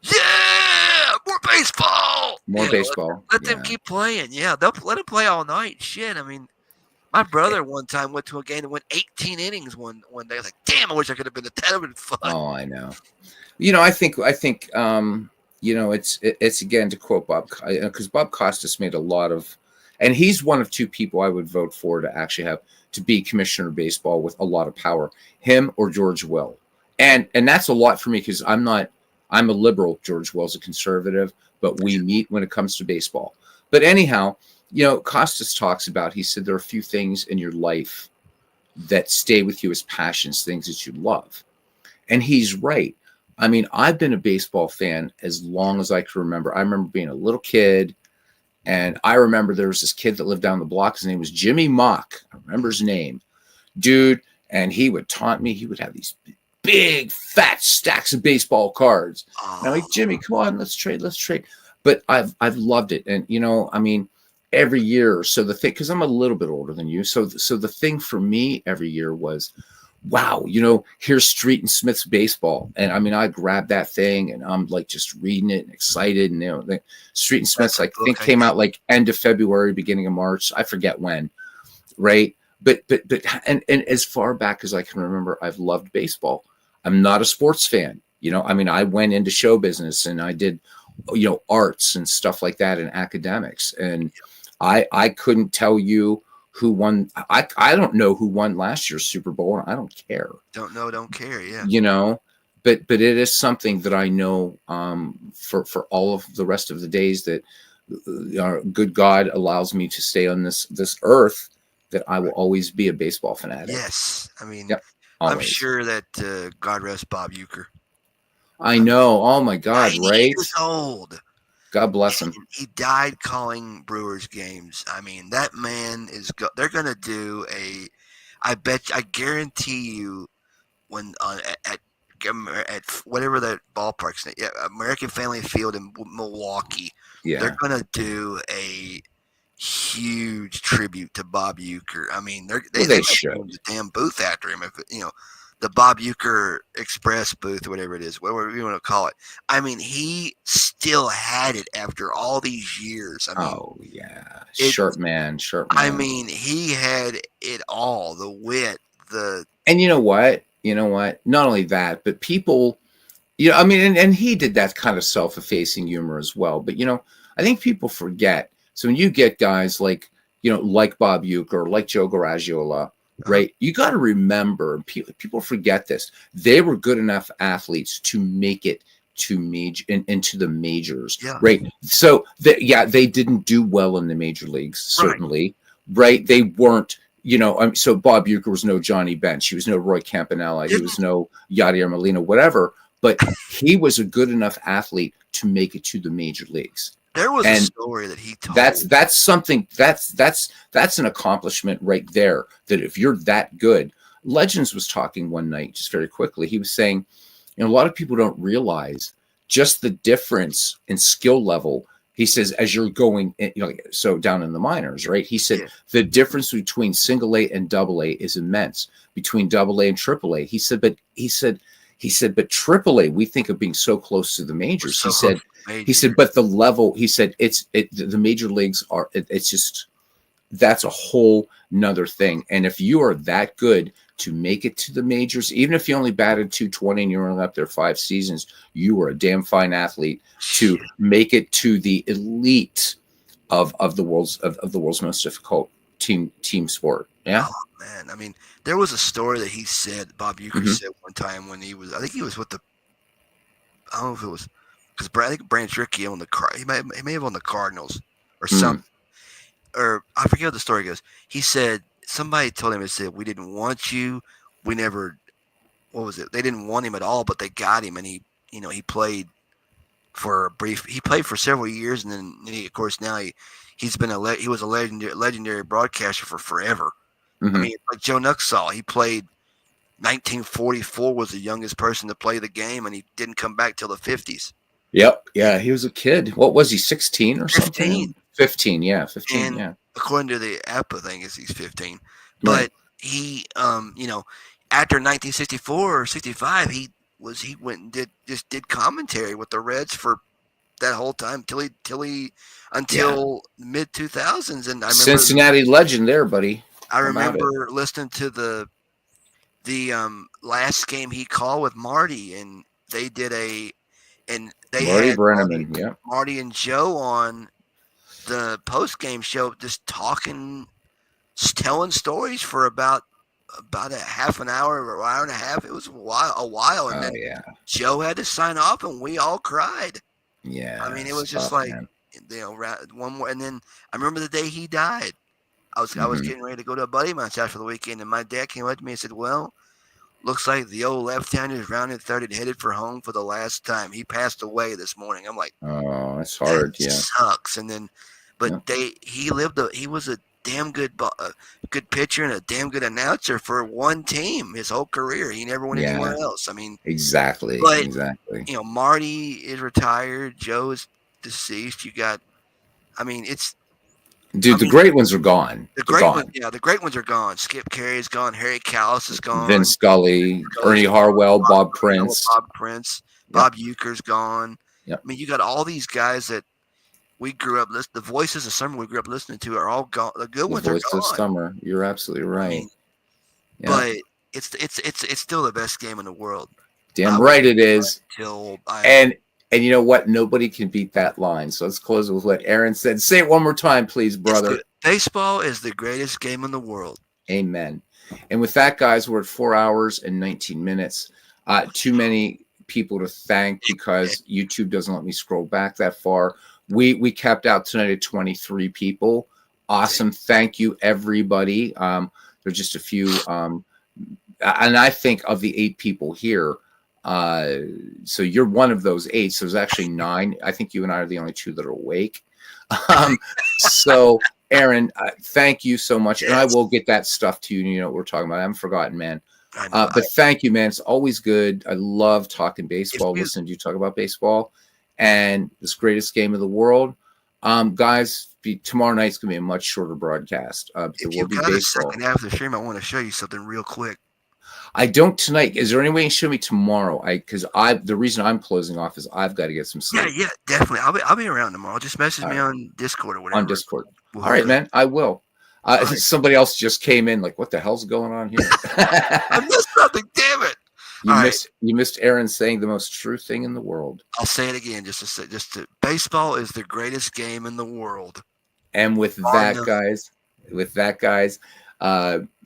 yeah, more baseball. More baseball. Let them keep playing. Yeah, they'll let them play all night. Shit, I mean, my brother one time went to a game that went 18 innings one day. I was like, damn, I wish I could have been at that. That would have been fun. Oh, I know. I think it's again to quote Bob, because Bob Costas made a lot of, and he's one of two people I would vote for to actually have to be commissioner of baseball with a lot of power, him or George Will. And that's a lot for me because I'm a liberal. George Will's a conservative, but we meet when it comes to baseball. But anyhow, Costas talks about, he said there are a few things in your life that stay with you as passions, things that you love. And he's right. I mean, I've been a baseball fan as long as I can remember. I remember being a little kid, and I remember there was this kid that lived down the block. His name was Jimmy Mock. I remember his name. Dude, and he would taunt me. He would have these big fat stacks of baseball cards. And I'm Oh, like, Jimmy, come on, let's trade. But I've loved it. And I mean, every year. So the thing, because I'm a little bit older than you. So the thing for me every year was, wow, here's Street and Smith's baseball. And I mean, I grabbed that thing and I'm like just reading it and excited. And the Street and Smith's, I think, came out like end of February, beginning of March. I forget when, right? But and as far back as I can remember, I've loved baseball. I'm not a sports fan. I mean, I went into show business and I did, arts and stuff like that and academics. And I couldn't tell you who won. I don't know who won last year's Super Bowl. And I don't care. don't care. Yeah. But it is something that I know for all of the rest of the days that good God allows me to stay on this earth, that I will always be a baseball fanatic. Yes. I mean, yep, I'm sure that God rest Bob Uecker. I know. Oh my God, 90 right? years old. God bless him. He died calling Brewers games. I mean, that man they're going to do I guarantee you when at whatever that ballpark's name, American Family Field in Milwaukee, they're going to do a huge tribute to Bob Uecker. I mean, they should name the damn booth after him. If the Bob Uecker Express booth, whatever it is, whatever you want to call it. I mean, he still had it after all these years. I mean, sharp man. I mean, he had it all: the wit, and you know what? Not only that, but people, I mean, and he did that kind of self-effacing humor as well. But I think people forget. So when you get guys like like Bob Uecker, like Joe Garagiola, right? You got to remember, people forget this. They were good enough athletes to make it to into the majors, right? So they didn't do well in the major leagues, certainly, right? They weren't, so Bob Uecker was no Johnny Bench. He was no Roy Campanella. He was no Yadier Molina, whatever. But he was a good enough athlete to make it to the major leagues. There was a story that he told. That's something that's an accomplishment right there. That if you're that good, Legends was talking one night, just very quickly. He was saying, a lot of people don't realize just the difference in skill level. He says, as you're going, so down in the minors, right? He said the difference between single A and double A is immense. Between double A and triple A, he said, but triple A, we think of being so close to the majors. He said, but the level, he said, the major leagues are, it's just, that's a whole nother thing. And if you are that good to make it to the majors, even if you only batted .220 and you're only up there 5 seasons, you are a damn fine athlete to make it to the elite of the world's most difficult team sport. Yeah. Oh, man. I mean, there was a story that he said, Bob Uecker said one time when I think he was with I don't know if it was, because I think Branch Rickey owned he may have owned the Cardinals or something. Or I forget what the story goes. He said, somebody told him, said, we didn't want you. We never, what was it? They didn't want him at all, but they got him. And he played for several years. And then of course, now he was a legendary broadcaster for forever. I mean, like Joe Nuxall, he played 1944, was the youngest person to play the game, and he didn't come back till the 50s. Yep. Yeah, he was a kid. What was he, 16 or 15. something? 15, yeah. 15, and yeah. According to the app, I think he's 15. But he, after 1964 or 65, he went and did commentary with the Reds for that whole time until mid 2000s. And I remember Cincinnati legend there, buddy. I remember listening to the last game he called with Marty, and they did Marty Brenneman, Marty and Joe on the post game show, just telling stories for about a half an hour or hour and a half. It was a while, and then Joe had to sign off, and we all cried. Yeah, I mean, it was just like one more, and then I remember the day he died. I was getting ready to go to a buddy of mine's house for the weekend, and my dad came up to me and said, "Well, looks like the old left-hander is rounded third and headed for home for the last time. He passed away this morning." I'm like, "Oh, that's hard. That sucks." And then, but he was a damn good good pitcher and a damn good announcer for one team his whole career. He never went anywhere else. I mean, Exactly. but Exactly. you know, Marty is retired. Joe is deceased. You got, I mean, it's. Dude, I the mean, great ones are gone. the They're great ones, gone. yeah, the great ones are gone. Skip Carey's gone. Harry Callis is Vin gone. Scully, Scully's Ernie gone. Harwell, Bob Harwell, Prince. Bob Prince. Yep. Bob Euchre's gone. Yep. I mean, you got all these guys that we grew up listening. The voices of summer we grew up listening to are all gone. The good The ones are voice of gone. summer. You're absolutely right. I mean, yeah. but it's still the best game in the world. Damn right it is. And you know what? Nobody can beat that line. So let's close with what Aaron said. Say it one more time, please, brother. Baseball is the greatest game in the world. Amen. And with that, guys, we're at 4 hours and 19 minutes. Too many people to thank because YouTube doesn't let me scroll back that far. We capped out tonight at 23 people. Awesome. Thank you, everybody. There's just a few. And I think of the 8 people here, so you're one of those 8. So there's actually 9. I think you and I are the only 2 that are awake. So Aaron, thank you so much. And I will get that stuff to you. You know what we're talking about. I haven't forgotten, man. But thank you, man. It's always good. I love talking baseball, listening to you talk about baseball and this greatest game of the world. Guys, tomorrow night's going to be a much shorter broadcast. If you got a second after the stream, I want to show you something real quick. I don't tonight. Is there any way you can show me tomorrow? Because the reason I'm closing off is I've got to get some sleep. Yeah, definitely. I'll be around tomorrow. Just message me on Discord or whatever. On Discord. All right, man. I will. Somebody else just came in. Like, what the hell's going on here? I missed something. Damn it! You missed Aaron saying the most true thing in the world. I'll say it again. Baseball is the greatest game in the world. And with that, guys,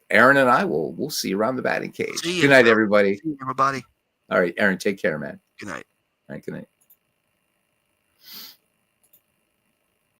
Aaron and I we'll see you around the batting cage. Good night, everybody. See you, everybody. All right, Aaron, take care, man. Good night. All right, good night.